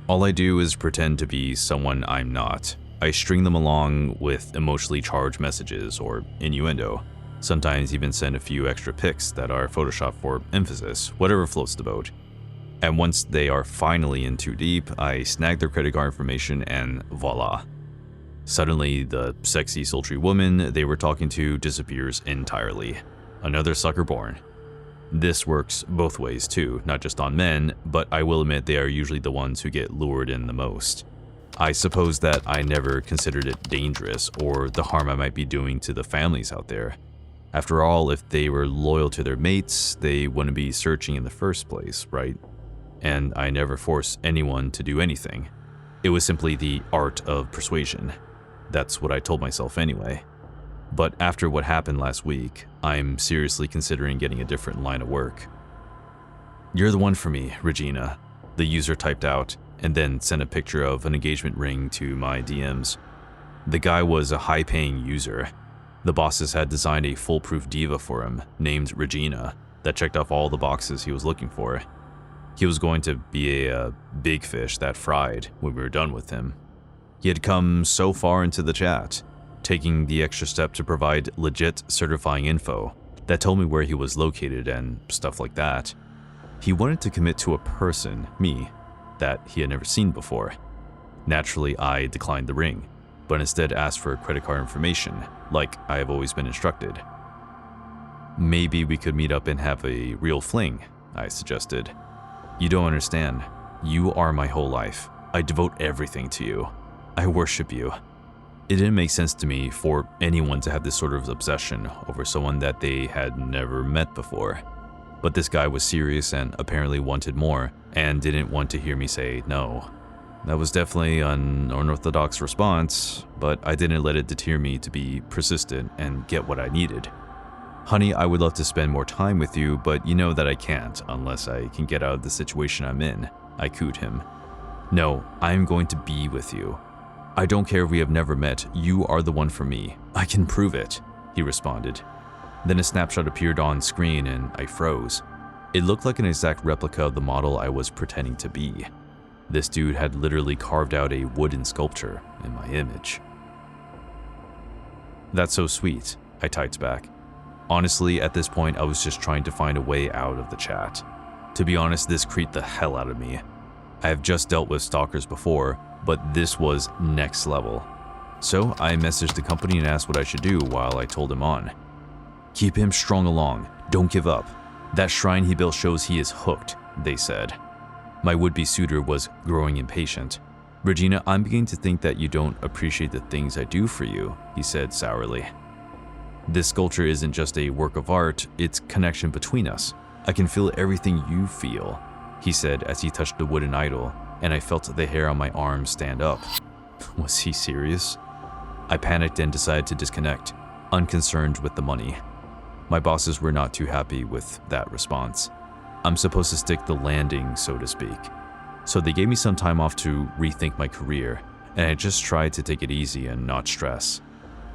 All I do is pretend to be someone I'm not. I string them along with emotionally charged messages or innuendo, sometimes even send a few extra pics that are photoshopped for emphasis, whatever floats the boat. And once they are finally in too deep, I snag their credit card information and voila. Suddenly, the sexy, sultry woman they were talking to disappears entirely. Another sucker born. This works both ways too, not just on men, but I will admit they are usually the ones who get lured in the most. I suppose that I never considered it dangerous or the harm I might be doing to the families out there. After all, if they were loyal to their mates, they wouldn't be searching in the first place, right? And I never forced anyone to do anything. It was simply the art of persuasion. That's what I told myself anyway. But after what happened last week, I'm seriously considering getting a different line of work. You're the one for me, Regina, the user typed out, and then sent a picture of an engagement ring to my DMs. The guy was a high-paying user. The bosses had designed a foolproof diva for him, named Regina, that checked off all the boxes he was looking for. He was going to be a big fish that fried when we were done with him. He had come so far into the chat, taking the extra step to provide legit certifying info that told me where he was located and stuff like that. He wanted to commit to a person, me, that he had never seen before. Naturally, I declined the ring, but instead asked for credit card information, like I have always been instructed. Maybe we could meet up and have a real fling, I suggested. You don't understand. You are my whole life. I devote everything to you. I worship you. It didn't make sense to me for anyone to have this sort of obsession over someone that they had never met before. But this guy was serious and apparently wanted more, and didn't want to hear me say no. That was definitely an unorthodox response, but I didn't let it deter me to be persistent and get what I needed. Honey, I would love to spend more time with you, but you know that I can't unless I can get out of the situation I'm in, I cooed him. No, I'm going to be with you. I don't care if we have never met, you are the one for me. I can prove it, he responded. Then a snapshot appeared on screen and I froze. It looked like an exact replica of the model I was pretending to be. This dude had literally carved out a wooden sculpture in my image. That's so sweet, I typed back. Honestly, at this point, I was just trying to find a way out of the chat. To be honest, this creeped the hell out of me. I have just dealt with stalkers before, but this was next level. So I messaged the company and asked what I should do while I told him on. Keep him strung along, don't give up. That shrine he built shows he is hooked, they said. My would-be suitor was growing impatient. Regina, I'm beginning to think that you don't appreciate the things I do for you, he said sourly. This sculpture isn't just a work of art, it's connection between us. I can feel everything you feel, he said as he touched the wooden idol, and I felt the hair on my arm stand up. Was he serious? I panicked and decided to disconnect, unconcerned with the money. My bosses were not too happy with that response. I'm supposed to stick the landing, so to speak. So they gave me some time off to rethink my career, and I just tried to take it easy and not stress.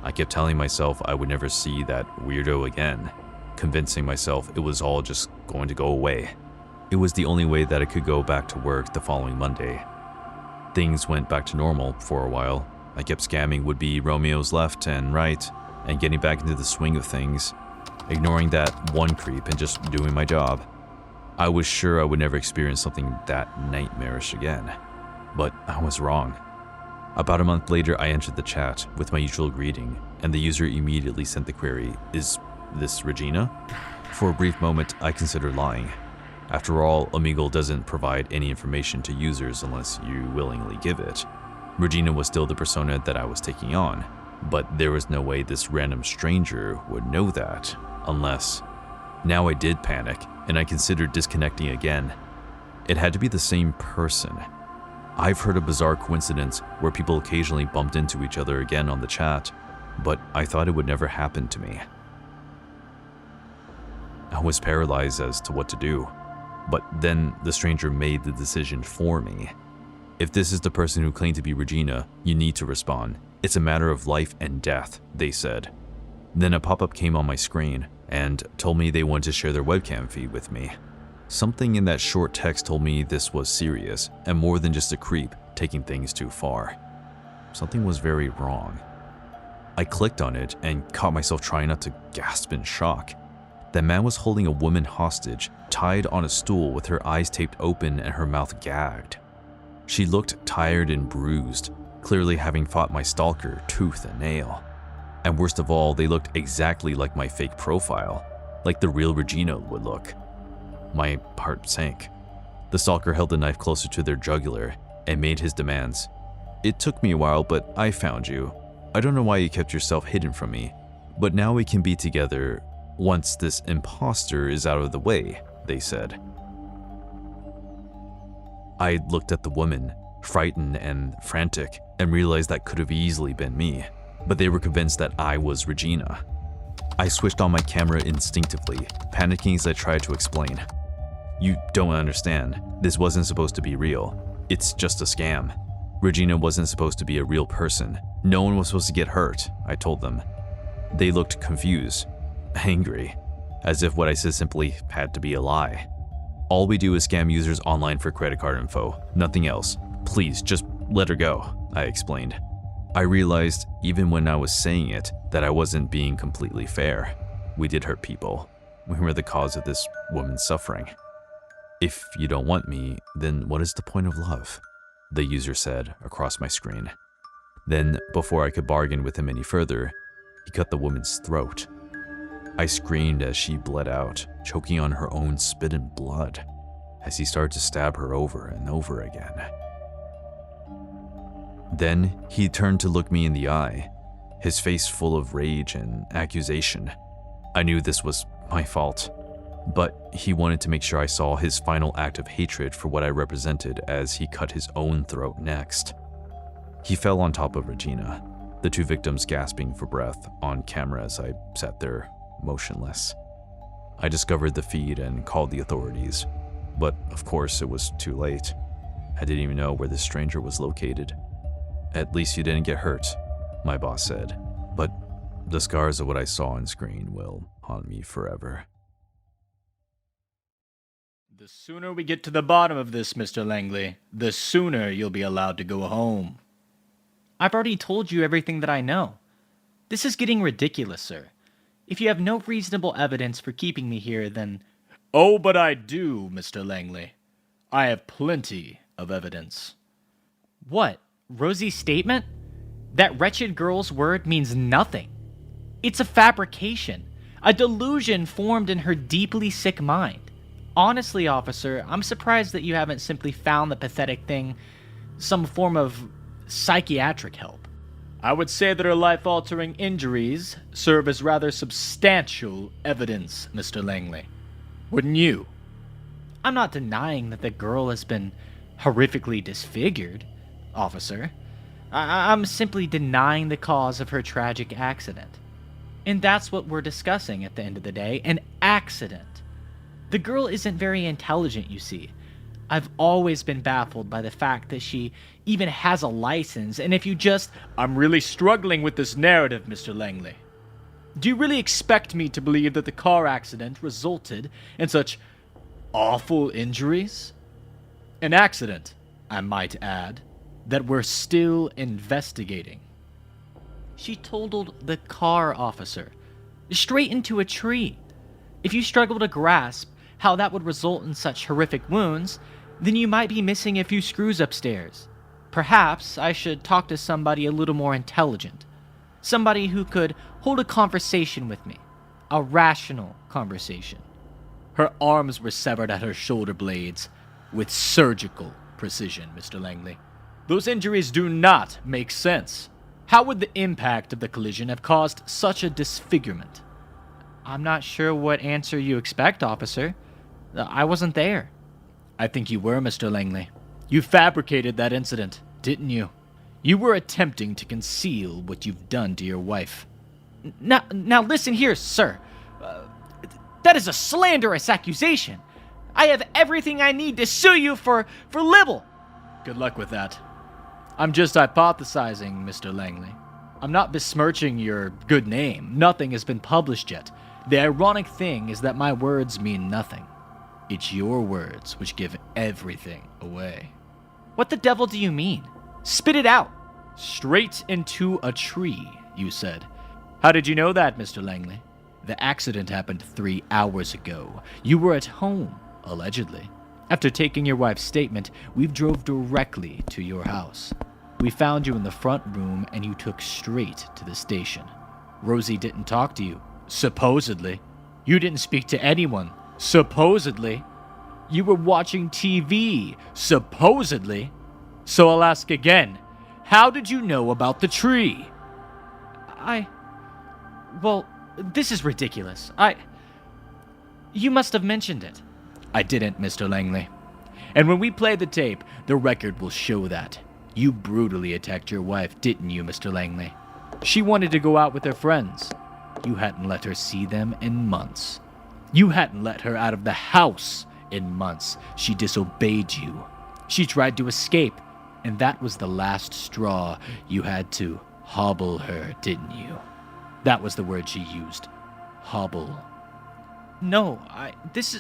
I kept telling myself I would never see that weirdo again, convincing myself it was all just going to go away. It was the only way that I could go back to work the following Monday. Things went back to normal for a while. I kept scamming would-be Romeos left and right, and getting back into the swing of things, ignoring that one creep and just doing my job. I was sure I would never experience something that nightmarish again, but I was wrong. About a month later, I entered the chat with my usual greeting, and the user immediately sent the query, "Is this Regina?" For a brief moment, I considered lying. After all, Omegle doesn't provide any information to users unless you willingly give it. Regina was still the persona that I was taking on, but there was no way this random stranger would know that, unless... Now I did panic, and I considered disconnecting again. It had to be the same person. I've heard a bizarre coincidence where people occasionally bumped into each other again on the chat, but I thought it would never happen to me. I was paralyzed as to what to do, but then the stranger made the decision for me. If this is the person who claimed to be Regina, you need to respond. It's a matter of life and death, they said. Then a pop-up came on my screen and told me they wanted to share their webcam feed with me. Something in that short text told me this was serious and more than just a creep taking things too far. Something was very wrong. I clicked on it and caught myself trying not to gasp in shock. The man was holding a woman hostage, tied on a stool with her eyes taped open and her mouth gagged. She looked tired and bruised, clearly having fought my stalker tooth and nail. And worst of all, they looked exactly like my fake profile, like the real Regina would look. My heart sank. The stalker held the knife closer to their jugular and made his demands. It took me a while, but I found you. I don't know why you kept yourself hidden from me, but now we can be together once this imposter is out of the way, they said. I looked at the woman, frightened and frantic, and realized that could have easily been me, but they were convinced that I was Regina. I switched on my camera instinctively, panicking as I tried to explain. You don't understand. This wasn't supposed to be real. It's just a scam. Regina wasn't supposed to be a real person. No one was supposed to get hurt, I told them. They looked confused, angry, as if what I said simply had to be a lie. All we do is scam users online for credit card info, nothing else. Please, just let her go, I explained. I realized, even when I was saying it, that I wasn't being completely fair. We did hurt people. We were the cause of this woman's suffering. If you don't want me, then what is the point of love? The user said across my screen. Then, before I could bargain with him any further, he cut the woman's throat. I screamed as she bled out, choking on her own spit and blood, as he started to stab her over and over again. Then, he turned to look me in the eye, his face full of rage and accusation. I knew this was my fault. But he wanted to make sure I saw his final act of hatred for what I represented as he cut his own throat next. He fell on top of Regina, the two victims gasping for breath on camera as I sat there motionless. I discovered the feed and called the authorities, but of course it was too late. I didn't even know where this stranger was located. "At least you didn't get hurt," my boss said, but the scars of what I saw on screen will haunt me forever. The sooner we get to the bottom of this, Mr. Langley, the sooner you'll be allowed to go home. I've already told you everything that I know. This is getting ridiculous, sir. If you have no reasonable evidence for keeping me here, then... Oh, but I do, Mr. Langley. I have plenty of evidence. What? Rosie's statement? That wretched girl's word means nothing. It's a fabrication, a delusion formed in her deeply sick mind. Honestly, officer, I'm surprised that you haven't simply found the pathetic thing some form of psychiatric help. I would say that her life-altering injuries serve as rather substantial evidence, Mr. Langley. Wouldn't you? I'm not denying that the girl has been horrifically disfigured, officer. I'm simply denying the cause of her tragic accident. And that's what we're discussing at the end of the day, an accident. The girl isn't very intelligent, you see. I've always been baffled by the fact that she even has a license, and if you just... I'm really struggling with this narrative, Mr. Langley. Do you really expect me to believe that the car accident resulted in such awful injuries? An accident, I might add, that we're still investigating. She totaled the car, officer, straight into a tree. If you struggle to grasp how that would result in such horrific wounds, then you might be missing a few screws upstairs. Perhaps I should talk to somebody a little more intelligent. Somebody who could hold a conversation with me. A rational conversation. Her arms were severed at her shoulder blades with surgical precision, Mr. Langley. Those injuries do not make sense. How would the impact of the collision have caused such a disfigurement? I'm not sure what answer you expect, officer. I wasn't there. I think you were, Mr. Langley. You fabricated that incident, didn't you? You were attempting to conceal what you've done to your wife. Now listen here, sir. That is a slanderous accusation. I have everything I need to sue you for libel. Good luck with that. I'm just hypothesizing, Mr. Langley. I'm not besmirching your good name. Nothing has been published yet. The ironic thing is that my words mean nothing. It's your words which give everything away. What the devil do you mean? Spit it out. Straight into a tree, you said. How did you know that, Mr. Langley? The accident happened 3 hours ago. You were at home, allegedly. After taking your wife's statement, we drove directly to your house. We found you in the front room and you took straight to the station. Rosie didn't talk to you, supposedly. You didn't speak to anyone, supposedly. You were watching TV, supposedly. So I'll ask again, how did you know about the tree? Well, this is ridiculous. You must have mentioned it. I didn't, Mr. Langley. And when we play the tape, the record will show that. You brutally attacked your wife, didn't you, Mr. Langley? She wanted to go out with her friends. You hadn't let her see them in months. You hadn't let her out of the house in months. She disobeyed you. She tried to escape, and that was the last straw. You had to hobble her, didn't you? That was the word she used. Hobble. No, this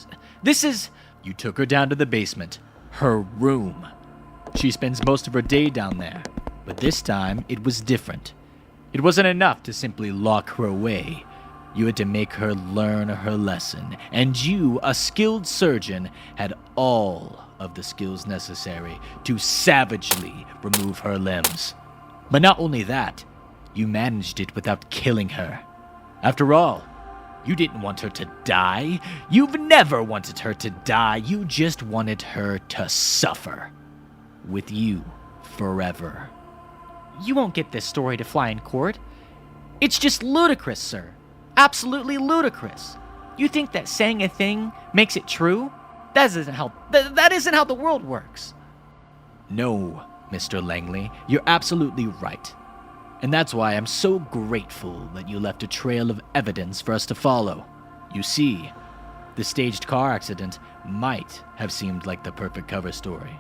is... You took her down to the basement. Her room. She spends most of her day down there. But this time, it was different. It wasn't enough to simply lock her away. You had to make her learn her lesson. And you, a skilled surgeon, had all of the skills necessary to savagely remove her limbs. But not only that, you managed it without killing her. After all, you didn't want her to die. You've never wanted her to die. You just wanted her to suffer. With you forever. You won't get this story to fly in court. It's just ludicrous, sir. Absolutely ludicrous. You think that saying a thing makes it true? That isn't how the world works. No, Mr. Langley, you're absolutely right. And that's why I'm so grateful that you left a trail of evidence for us to follow. You see, the staged car accident might have seemed like the perfect cover story.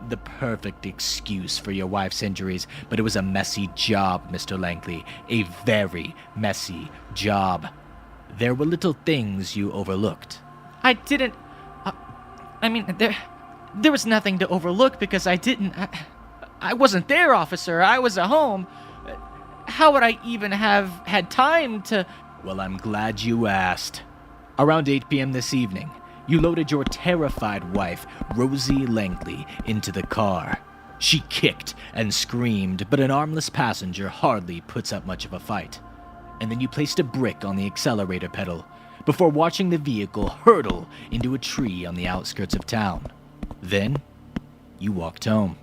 The perfect excuse for your wife's injuries, but it was a messy job, Mr. Langley. A very messy job. There were little things you overlooked. I didn't... there was nothing to overlook because I wasn't there, officer. I was at home. How would I even have had time to... Well, I'm glad you asked. Around 8 p.m. this evening, you loaded your terrified wife, Rosie Langley, into the car. She kicked and screamed, but an armless passenger hardly puts up much of a fight. And then you placed a brick on the accelerator pedal before watching the vehicle hurtle into a tree on the outskirts of town. Then, you walked home.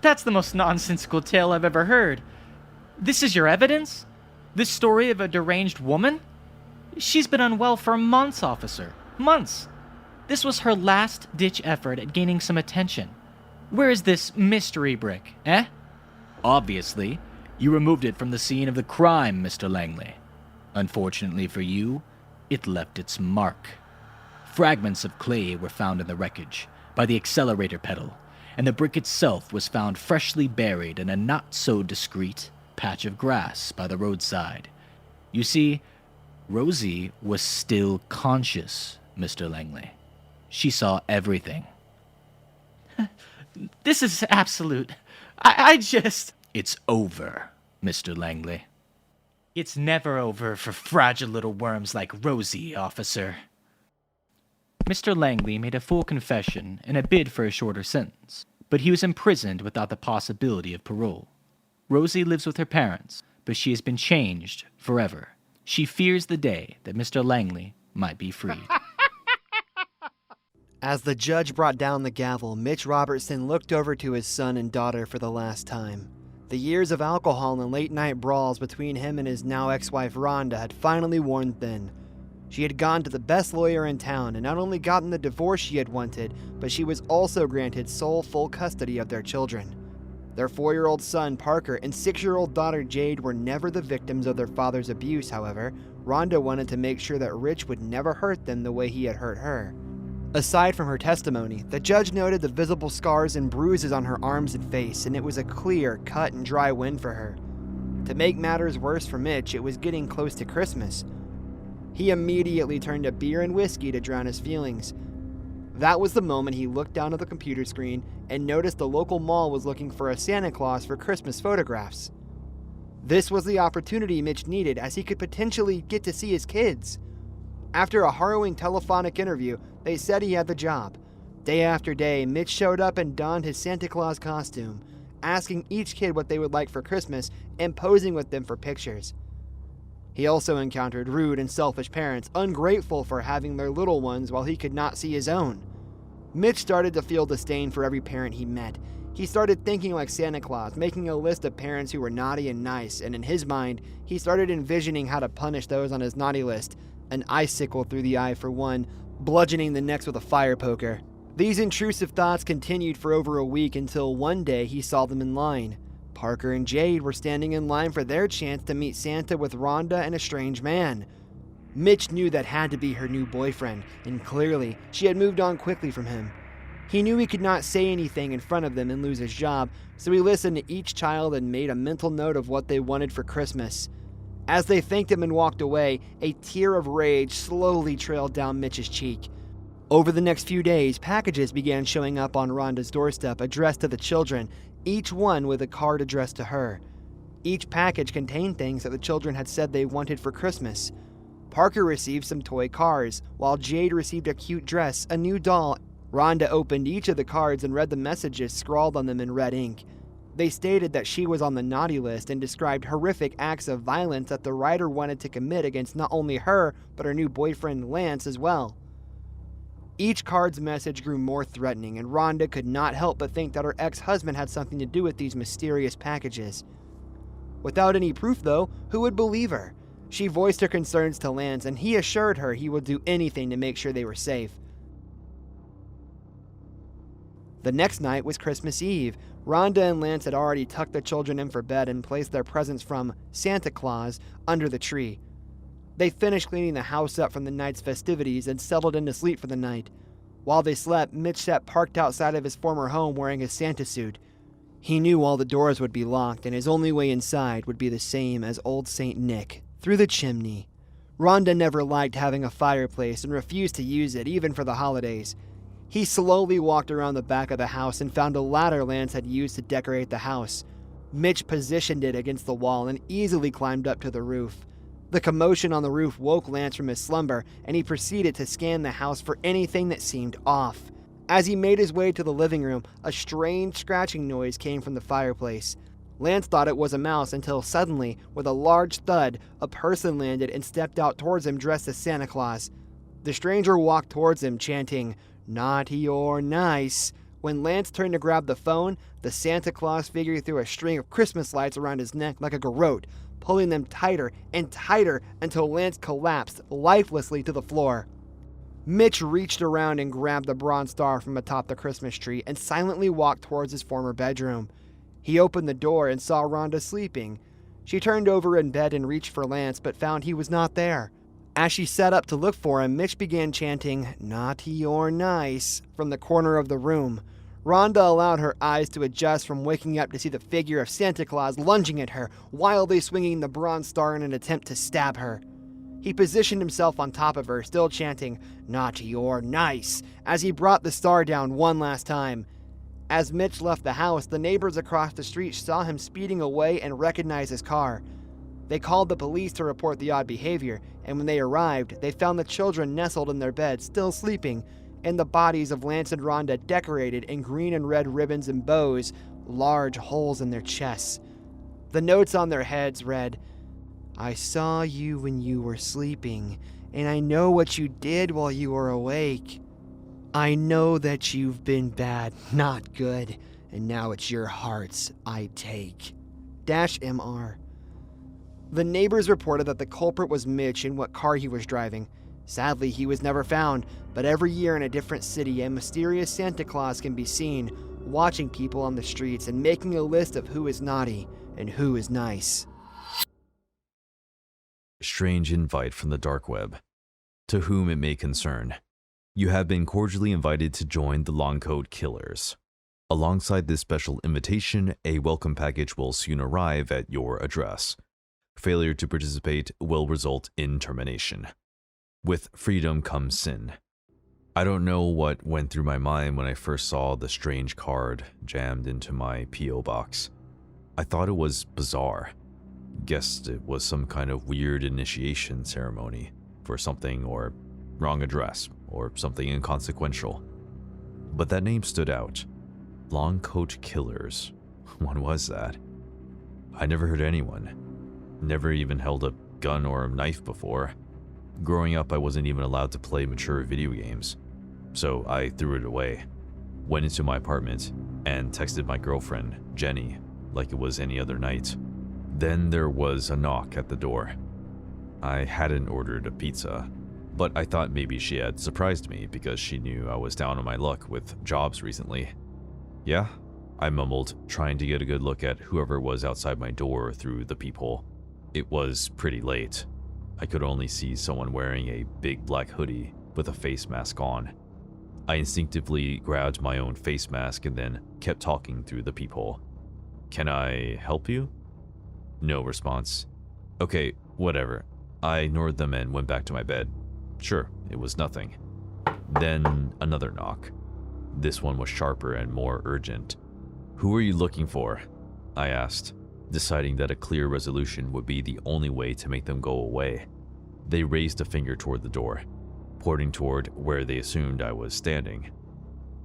That's the most nonsensical tale I've ever heard. This is your evidence? This story of a deranged woman? She's been unwell for months, officer. Months. This was her last-ditch effort at gaining some attention. Where is this mystery brick, eh? Obviously, you removed it from the scene of the crime, Mr. Langley. Unfortunately for you, it left its mark. Fragments of clay were found in the wreckage by the accelerator pedal, and the brick itself was found freshly buried in a not-so-discreet patch of grass by the roadside. You see, Rosie was still conscious, Mr. Langley. She saw everything. This is absolute. I just... It's over, Mr. Langley. It's never over for fragile little worms like Rosie, officer. Mr. Langley made a full confession in a bid for a shorter sentence, but he was imprisoned without the possibility of parole. Rosie lives with her parents, but she has been changed forever. She fears the day that Mr. Langley might be freed. As the judge brought down the gavel, Mitch Robertson looked over to his son and daughter for the last time. The years of alcohol and late-night brawls between him and his now ex-wife Rhonda had finally worn thin. She had gone to the best lawyer in town and not only gotten the divorce she had wanted, but she was also granted sole full custody of their children. Their 4-year-old son Parker and 6-year-old daughter Jade were never the victims of their father's abuse, however. Rhonda wanted to make sure that Rich would never hurt them the way he had hurt her. Aside from her testimony, the judge noted the visible scars and bruises on her arms and face, and it was a clear, cut and dry win for her. To make matters worse for Mitch, it was getting close to Christmas. He immediately turned to beer and whiskey to drown his feelings. That was the moment he looked down at the computer screen and noticed the local mall was looking for a Santa Claus for Christmas photographs. This was the opportunity Mitch needed, as he could potentially get to see his kids. After a harrowing telephonic interview, they said he had the job. Day after day, Mitch showed up and donned his Santa Claus costume, asking each kid what they would like for Christmas and posing with them for pictures. He also encountered rude and selfish parents, ungrateful for having their little ones while he could not see his own. Mitch started to feel disdain for every parent he met. He started thinking like Santa Claus, making a list of parents who were naughty and nice, and in his mind, he started envisioning how to punish those on his naughty list. An icicle through the eye for one, bludgeoning the next with a fire poker. These intrusive thoughts continued for over a week until one day he saw them in line. Parker and Jade were standing in line for their chance to meet Santa with Rhonda and a strange man. Mitch knew that had to be her new boyfriend, and clearly, she had moved on quickly from him. He knew he could not say anything in front of them and lose his job, so he listened to each child and made a mental note of what they wanted for Christmas. As they thanked him and walked away, a tear of rage slowly trailed down Mitch's cheek. Over the next few days, packages began showing up on Rhonda's doorstep addressed to the children, each one with a card addressed to her. Each package contained things that the children had said they wanted for Christmas. Parker received some toy cars, while Jade received a cute dress, a new doll. Rhonda opened each of the cards and read the messages scrawled on them in red ink. They stated that she was on the naughty list and described horrific acts of violence that the writer wanted to commit against not only her, but her new boyfriend Lance as well. Each card's message grew more threatening, and Rhonda could not help but think that her ex-husband had something to do with these mysterious packages. Without any proof, though, who would believe her? She voiced her concerns to Lance, and he assured her he would do anything to make sure they were safe. The next night was Christmas Eve. Rhonda and Lance had already tucked the children in for bed and placed their presents from Santa Claus under the tree. They finished cleaning the house up from the night's festivities and settled in to sleep for the night. While they slept, Mitch sat parked outside of his former home wearing his Santa suit. He knew all the doors would be locked, and his only way inside would be the same as old St. Nick, through the chimney. Rhonda never liked having a fireplace and refused to use it, even for the holidays. He slowly walked around the back of the house and found a ladder Lance had used to decorate the house. Mitch positioned it against the wall and easily climbed up to the roof. The commotion on the roof woke Lance from his slumber, and he proceeded to scan the house for anything that seemed off. As he made his way to the living room, a strange scratching noise came from the fireplace. Lance thought it was a mouse until suddenly, with a large thud, a person landed and stepped out towards him dressed as Santa Claus. The stranger walked towards him, chanting, "Naughty or nice." When Lance turned to grab the phone, the Santa Claus figure threw a string of Christmas lights around his neck like a garrote, pulling them tighter and tighter until Lance collapsed lifelessly to the floor. Mitch reached around and grabbed the bronze star from atop the Christmas tree and silently walked towards his former bedroom. He opened the door and saw Rhonda sleeping. She turned over in bed and reached for Lance, but found he was not there. As she sat up to look for him, Mitch began chanting, "Naughty or nice," from the corner of the room. Rhonda allowed her eyes to adjust from waking up to see the figure of Santa Claus lunging at her, wildly swinging the bronze star in an attempt to stab her. He positioned himself on top of her, still chanting, "Naughty or nice," as he brought the star down one last time. As Mitch left the house, the neighbors across the street saw him speeding away and recognized his car. They called the police to report the odd behavior, and when they arrived, they found the children nestled in their beds, still sleeping, and the bodies of Lance and Rhonda decorated in green and red ribbons and bows, large holes in their chests. The notes on their heads read, "I saw you when you were sleeping, and I know what you did while you were awake. I know that you've been bad, not good, and now it's your hearts I take. -MR." The neighbors reported that the culprit was Mitch and what car he was driving. Sadly, he was never found, but every year in a different city, a mysterious Santa Claus can be seen, watching people on the streets and making a list of who is naughty and who is nice. Strange invite from the dark web. To whom it may concern, you have been cordially invited to join the Longcoat Killers. Alongside this special invitation, a welcome package will soon arrive at your address. Failure to participate will result in termination. With freedom comes sin. I don't know what went through my mind when I first saw the strange card jammed into my P.O. box. I thought it was bizarre. Guessed it was some kind of weird initiation ceremony for something, or wrong address, or something inconsequential. But that name stood out. Longcoat Killers. What was that? I never heard anyone. Never even held a gun or a knife before. Growing up, I wasn't even allowed to play mature video games, so I threw it away. Went into my apartment and texted my girlfriend, Jenny, like it was any other night. Then there was a knock at the door. I hadn't ordered a pizza, but I thought maybe she had surprised me because she knew I was down on my luck with jobs recently. "Yeah?" I mumbled, trying to get a good look at whoever was outside my door through the peephole. It was pretty late. I could only see someone wearing a big black hoodie with a face mask on. I instinctively grabbed my own face mask and then kept talking through the peephole. "Can I help you?" No response. Okay, whatever. I ignored them and went back to my bed. Sure, it was nothing. Then another knock. This one was sharper and more urgent. "Who are you looking for?" I asked, deciding that a clear resolution would be the only way to make them go away. They raised a finger toward the door, pointing toward where they assumed I was standing.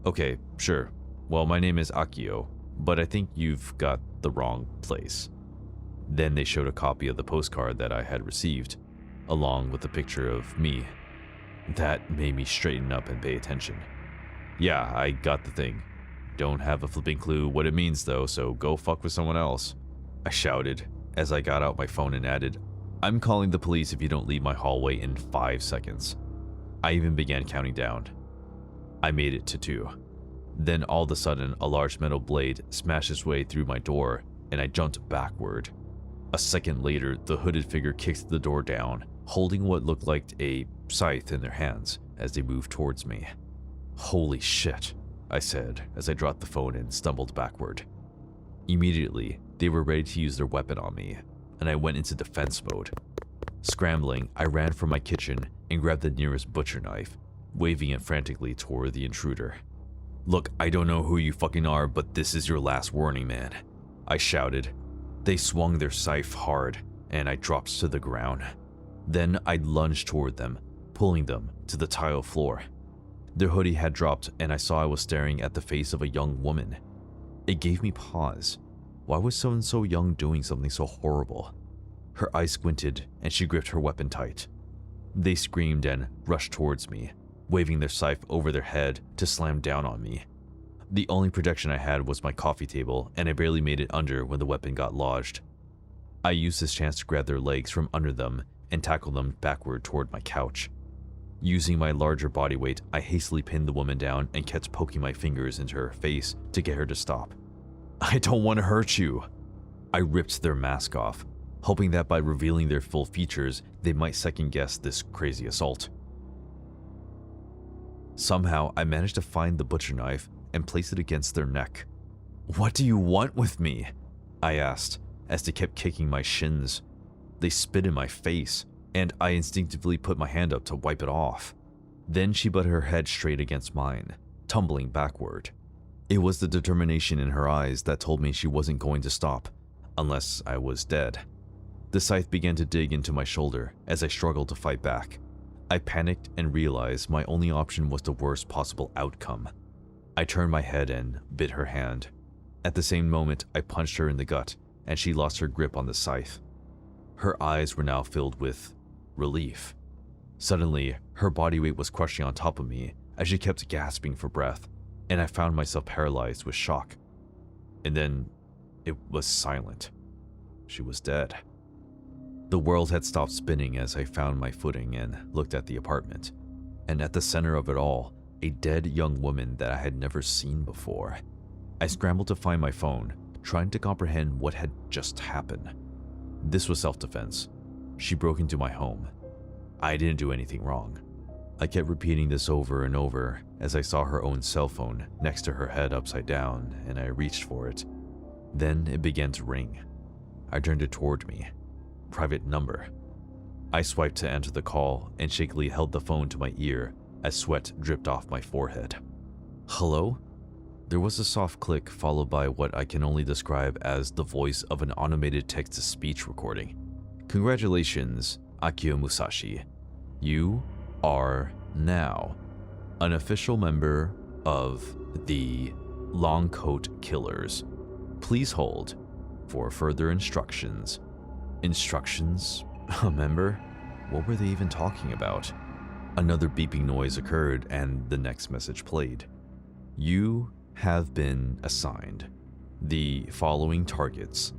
"Okay, sure. Well, my name is Akio, but I think you've got the wrong place." Then they showed a copy of the postcard that I had received, along with a picture of me. That made me straighten up and pay attention. "Yeah, I got the thing. Don't have a flipping clue what it means though, so go fuck with someone else," I shouted, as I got out my phone and added, "I'm calling the police if you don't leave my hallway in 5 seconds." I even began counting down. I made it to 2. Then all of a sudden, a large metal blade smashed its way through my door, and I jumped backward. A second later, the hooded figure kicked the door down, holding what looked like a scythe in their hands as they moved towards me. "Holy shit," I said as I dropped the phone and stumbled backward. Immediately, they were ready to use their weapon on me, and I went into defense mode. Scrambling, I ran from my kitchen and grabbed the nearest butcher knife, waving it frantically toward the intruder. "Look, I don't know who you fucking are, but this is your last warning, man," I shouted. They swung their scythe hard, and I dropped to the ground. Then I lunged toward them, pulling them to the tile floor. Their hoodie had dropped, and I saw I was staring at the face of a young woman. It gave me pause. Why was someone so young doing something so horrible? Her eyes squinted, and she gripped her weapon tight. They screamed and rushed towards me, waving their scythe over their head to slam down on me. The only protection I had was my coffee table, and I barely made it under when the weapon got lodged. I used this chance to grab their legs from under them and tackle them backward toward my couch. Using my larger body weight, I hastily pinned the woman down and kept poking my fingers into her face to get her to stop. "I don't want to hurt you." I ripped their mask off, hoping that by revealing their full features, they might second-guess this crazy assault. Somehow, I managed to find the butcher knife and place it against their neck. "What do you want with me?" I asked, as they kept kicking my shins. They spit in my face, and I instinctively put my hand up to wipe it off. Then she butted her head straight against mine, tumbling backward. It was the determination in her eyes that told me she wasn't going to stop, unless I was dead. The scythe began to dig into my shoulder as I struggled to fight back. I panicked and realized my only option was the worst possible outcome. I turned my head and bit her hand. At the same moment, I punched her in the gut, and she lost her grip on the scythe. Her eyes were now filled with relief. Suddenly, her body weight was crushing on top of me as she kept gasping for breath, and I found myself paralyzed with shock. And then, it was silent. She was dead. The world had stopped spinning as I found my footing and looked at the apartment, and at the center of it all, a dead young woman that I had never seen before. I scrambled to find my phone, trying to comprehend what had just happened. This was self-defense. She broke into my home. I didn't do anything wrong. I kept repeating this over and over as I saw her own cell phone next to her head upside down, and I reached for it. Then it began to ring. I turned it toward me. Private number. I swiped to answer the call and shakily held the phone to my ear as sweat dripped off my forehead. "Hello?" There was a soft click followed by what I can only describe as the voice of an automated text-to-speech recording. "Congratulations, Akio Musashi. You are now an official member of the Longcoat Killers. Please hold for further instructions." Instructions? A member? What were they even talking about? Another beeping noise occurred and the next message played. "You have been assigned the following targets."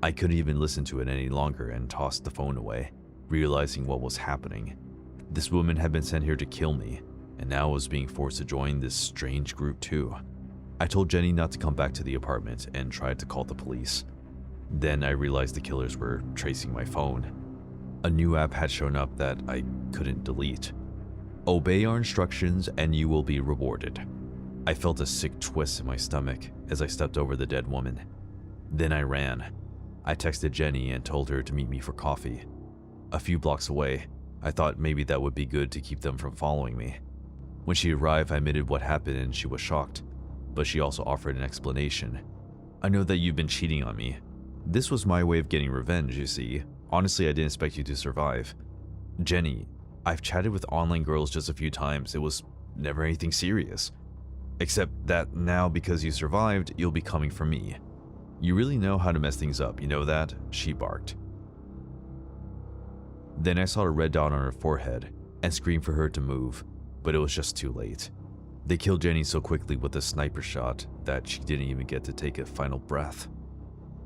I couldn't even listen to it any longer and tossed the phone away, realizing what was happening. This woman had been sent here to kill me, and now was being forced to join this strange group too. I told Jenny not to come back to the apartment and tried to call the police. Then I realized the killers were tracing my phone. A new app had shown up that I couldn't delete. "Obey our instructions and you will be rewarded." I felt a sick twist in my stomach as I stepped over the dead woman. Then I ran. I texted Jenny and told her to meet me for coffee. A few blocks away, I thought maybe that would be good to keep them from following me. When she arrived, I admitted what happened and she was shocked, but she also offered an explanation. "I know that you've been cheating on me. This was my way of getting revenge, you see. Honestly, I didn't expect you to survive. Jenny, I've chatted with online girls just a few times. It was never anything serious. Except that now because you survived, you'll be coming for me. You really know how to mess things up, you know that?" she barked. Then I saw a red dot on her forehead and screamed for her to move, but it was just too late. They killed Jenny so quickly with a sniper shot that she didn't even get to take a final breath.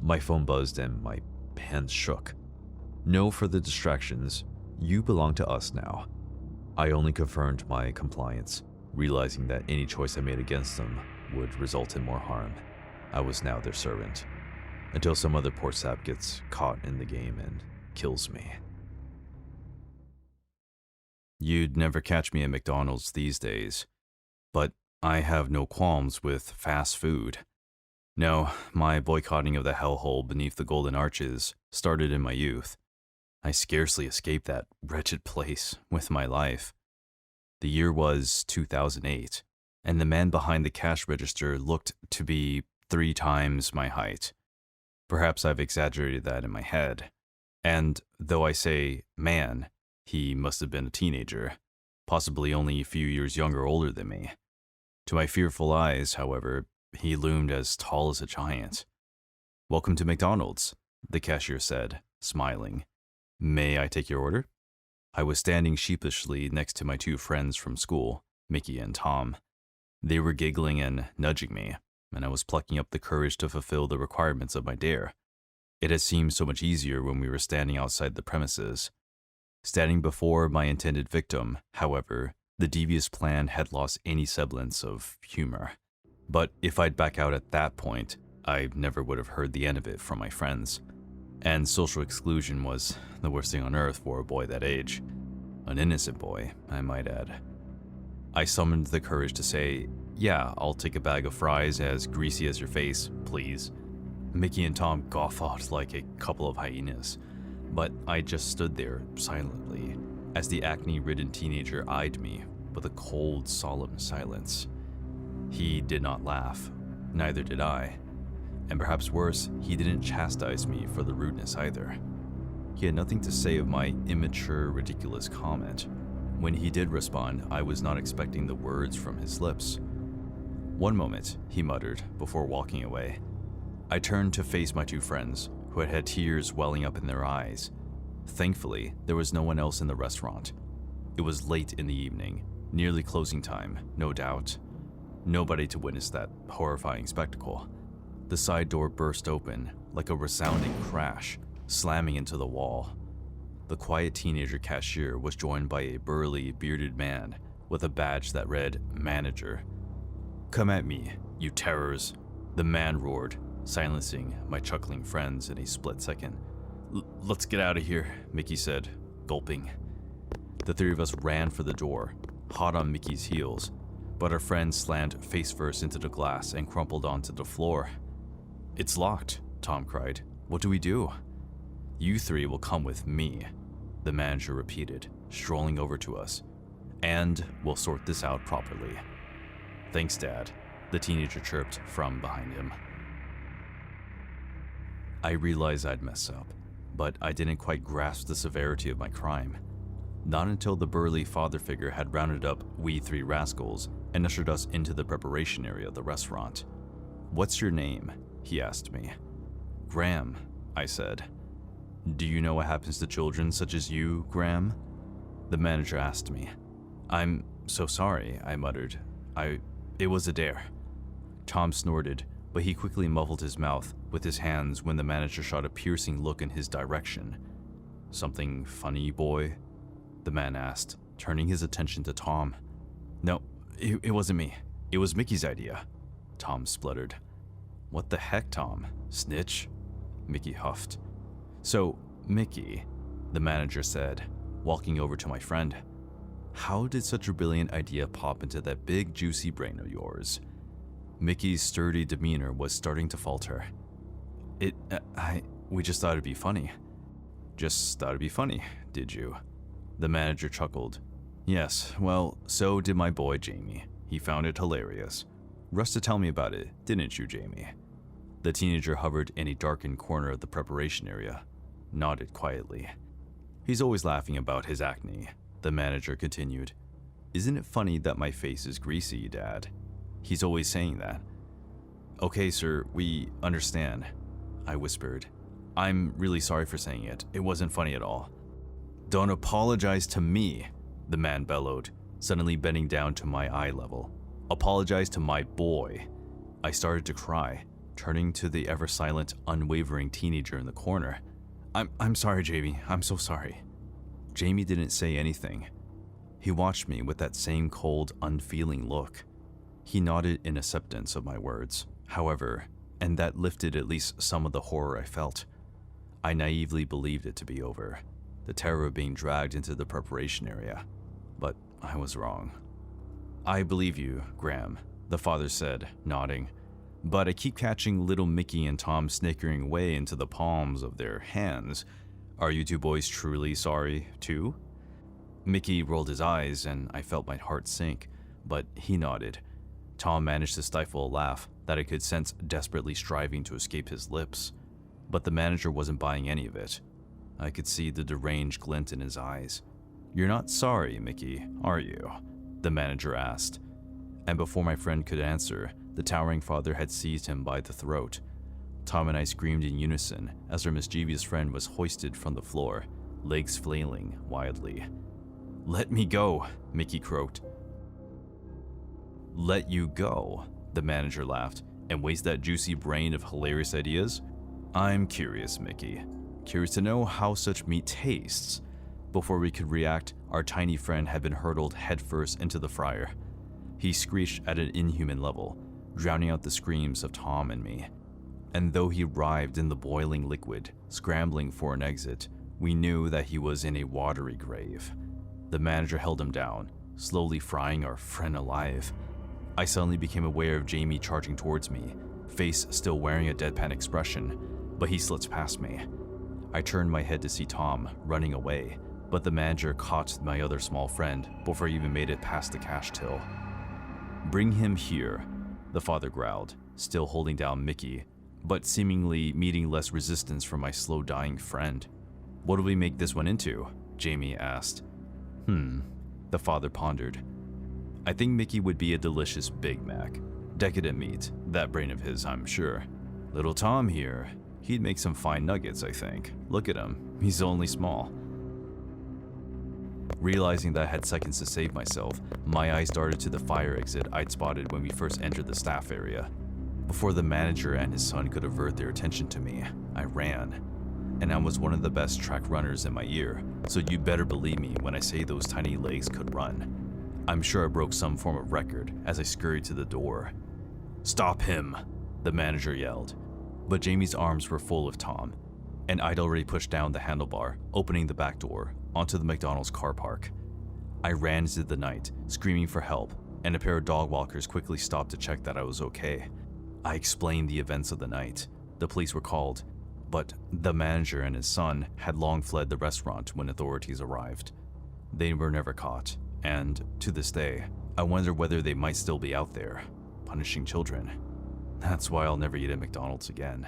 My phone buzzed and my hands shook. No further distractions. You belong to us now. I only confirmed my compliance, realizing that any choice I made against them would result in more harm. I was now their servant, until some other poor sap gets caught in the game and kills me. You'd never catch me at McDonald's these days, but I have no qualms with fast food. No, my boycotting of the hellhole beneath the golden arches started in my youth. I scarcely escaped that wretched place with my life. The year was 2008, and the man behind the cash register looked to be 3 times my height. Perhaps I've exaggerated that in my head. And though I say man, he must have been a teenager, possibly only a few years younger or older than me. To my fearful eyes, however, he loomed as tall as a giant. "Welcome to McDonald's," the cashier said, smiling. "May I take your order?" I was standing sheepishly next to my 2 friends from school, Mickey and Tom. They were giggling and nudging me, and I was plucking up the courage to fulfill the requirements of my dare. It had seemed so much easier when we were standing outside the premises. Standing before my intended victim, however, the devious plan had lost any semblance of humor. But if I'd back out at that point, I never would have heard the end of it from my friends. And social exclusion was the worst thing on earth for a boy that age. An innocent boy, I might add. I summoned the courage to say, "Yeah, I'll take a bag of fries as greasy as your face, please." Mickey and Tom guffawed like a couple of hyenas, but I just stood there silently as the acne-ridden teenager eyed me with a cold, solemn silence. He did not laugh, neither did I. And perhaps worse, he didn't chastise me for the rudeness either. He had nothing to say of my immature, ridiculous comment. When he did respond, I was not expecting the words from his lips. "One moment," he muttered, before walking away. I turned to face my 2 friends, who had had tears welling up in their eyes. Thankfully, there was no one else in the restaurant. It was late in the evening, nearly closing time, no doubt. Nobody to witness that horrifying spectacle. The side door burst open like a resounding crash, slamming into the wall. The quiet teenager cashier was joined by a burly, bearded man with a badge that read manager. "Come at me, you terrors," the man roared, silencing my chuckling friends in a split second. Let's get out of here," Mickey said, gulping. The 3 of us ran for the door, hot on Mickey's heels, but our friend slammed face first into the glass and crumpled onto the floor. "It's locked," Tom cried. "What do we do?" "You 3 will come with me," the manager repeated, strolling over to us. "And we'll sort this out properly." "Thanks, Dad," the teenager chirped from behind him. I realized I'd messed up, but I didn't quite grasp the severity of my crime. Not until the burly father figure had rounded up we 3 rascals and ushered us into the preparation area of the restaurant. "What's your name?" he asked me. "Graham," I said. "Do you know what happens to children such as you, Graham?" the manager asked me. "I'm so sorry," I muttered. It was a dare." Tom snorted, but he quickly muffled his mouth with his hands when the manager shot a piercing look in his direction. "Something funny, boy?" the man asked, turning his attention to Tom. "No, it wasn't me. It was Mickey's idea," Tom spluttered. "What the heck, Tom? Snitch?" Mickey huffed. "So, Mickey," the manager said, walking over to my friend, "how did such a brilliant idea pop into that big juicy brain of yours?" Mickey's sturdy demeanor was starting to falter. We just thought it'd be funny." "Just thought it'd be funny, did you?" The manager chuckled. "Yes, well, so did my boy Jamie. He found it hilarious. Rushed to tell me about it, didn't you, Jamie?" The teenager hovered in a darkened corner of the preparation area, nodded quietly. "He's always laughing about his acne," the manager continued. "Isn't it funny that my face is greasy, Dad? He's always saying that." "Okay, sir, we understand," I whispered. "I'm really sorry for saying it. It wasn't funny at all." "Don't apologize to me," the man bellowed, suddenly bending down to my eye level. "Apologize to my boy." I started to cry, turning to the ever-silent, unwavering teenager in the corner. I'm sorry, Jamie. I'm so sorry. Jamie didn't say anything. He watched me with that same cold, unfeeling look. He nodded in acceptance of my words, however, and that lifted at least some of the horror I felt. I naively believed it to be over, the terror of being dragged into the preparation area. But I was wrong. I believe you, Graham, the father said, nodding. But I keep catching little Mickey and Tom snickering away into the palms of their hands. Are you two boys truly sorry, too? Mickey rolled his eyes, and I felt my heart sink, but he nodded. Tom managed to stifle a laugh that I could sense desperately striving to escape his lips. But the manager wasn't buying any of it. I could see the deranged glint in his eyes. You're not sorry, Mickey, are you? The manager asked. And before my friend could answer, the towering father had seized him by the throat. Tom and I screamed in unison as our mischievous friend was hoisted from the floor, legs flailing wildly. Let me go, Mickey croaked. Let you go, the manager laughed, and waste that juicy brain of hilarious ideas? I'm curious, Mickey. Curious to know how such meat tastes. Before we could react, our tiny friend had been hurtled headfirst into the fryer. He screeched at an inhuman level, drowning out the screams of Tom and me. And though he writhed in the boiling liquid, scrambling for an exit, we knew that he was in a watery grave. The manager held him down, slowly frying our friend alive. I suddenly became aware of Jamie charging towards me, face still wearing a deadpan expression, but he slipped past me. I turned my head to see Tom running away, but the manager caught my other small friend before he even made it past the cash till. Bring him here, the father growled, still holding down Mickey, but seemingly meeting less resistance from my slow-dying friend. What do we make this one into? Jamie asked. The father pondered. I think Mickey would be a delicious Big Mac. Decadent meat, that brain of his, I'm sure. Little Tom here, he'd make some fine nuggets, I think. Look at him, he's only small. Realizing that I had seconds to save myself, my eyes darted to the fire exit I'd spotted when we first entered the staff area. Before the manager and his son could avert their attention to me, I ran. And I was one of the best track runners in my year, so you better believe me when I say those tiny legs could run. I'm sure I broke some form of record as I scurried to the door. Stop him, the manager yelled. But Jamie's arms were full of Tom, and I'd already pushed down the handlebar, opening the back door onto the McDonald's car park. I ran into the night, screaming for help, and a pair of dog walkers quickly stopped to check that I was okay. I explained the events of the night. The police were called, but the manager and his son had long fled the restaurant when authorities arrived. They were never caught, and to this day, I wonder whether they might still be out there, punishing children. That's why I'll never eat at McDonald's again.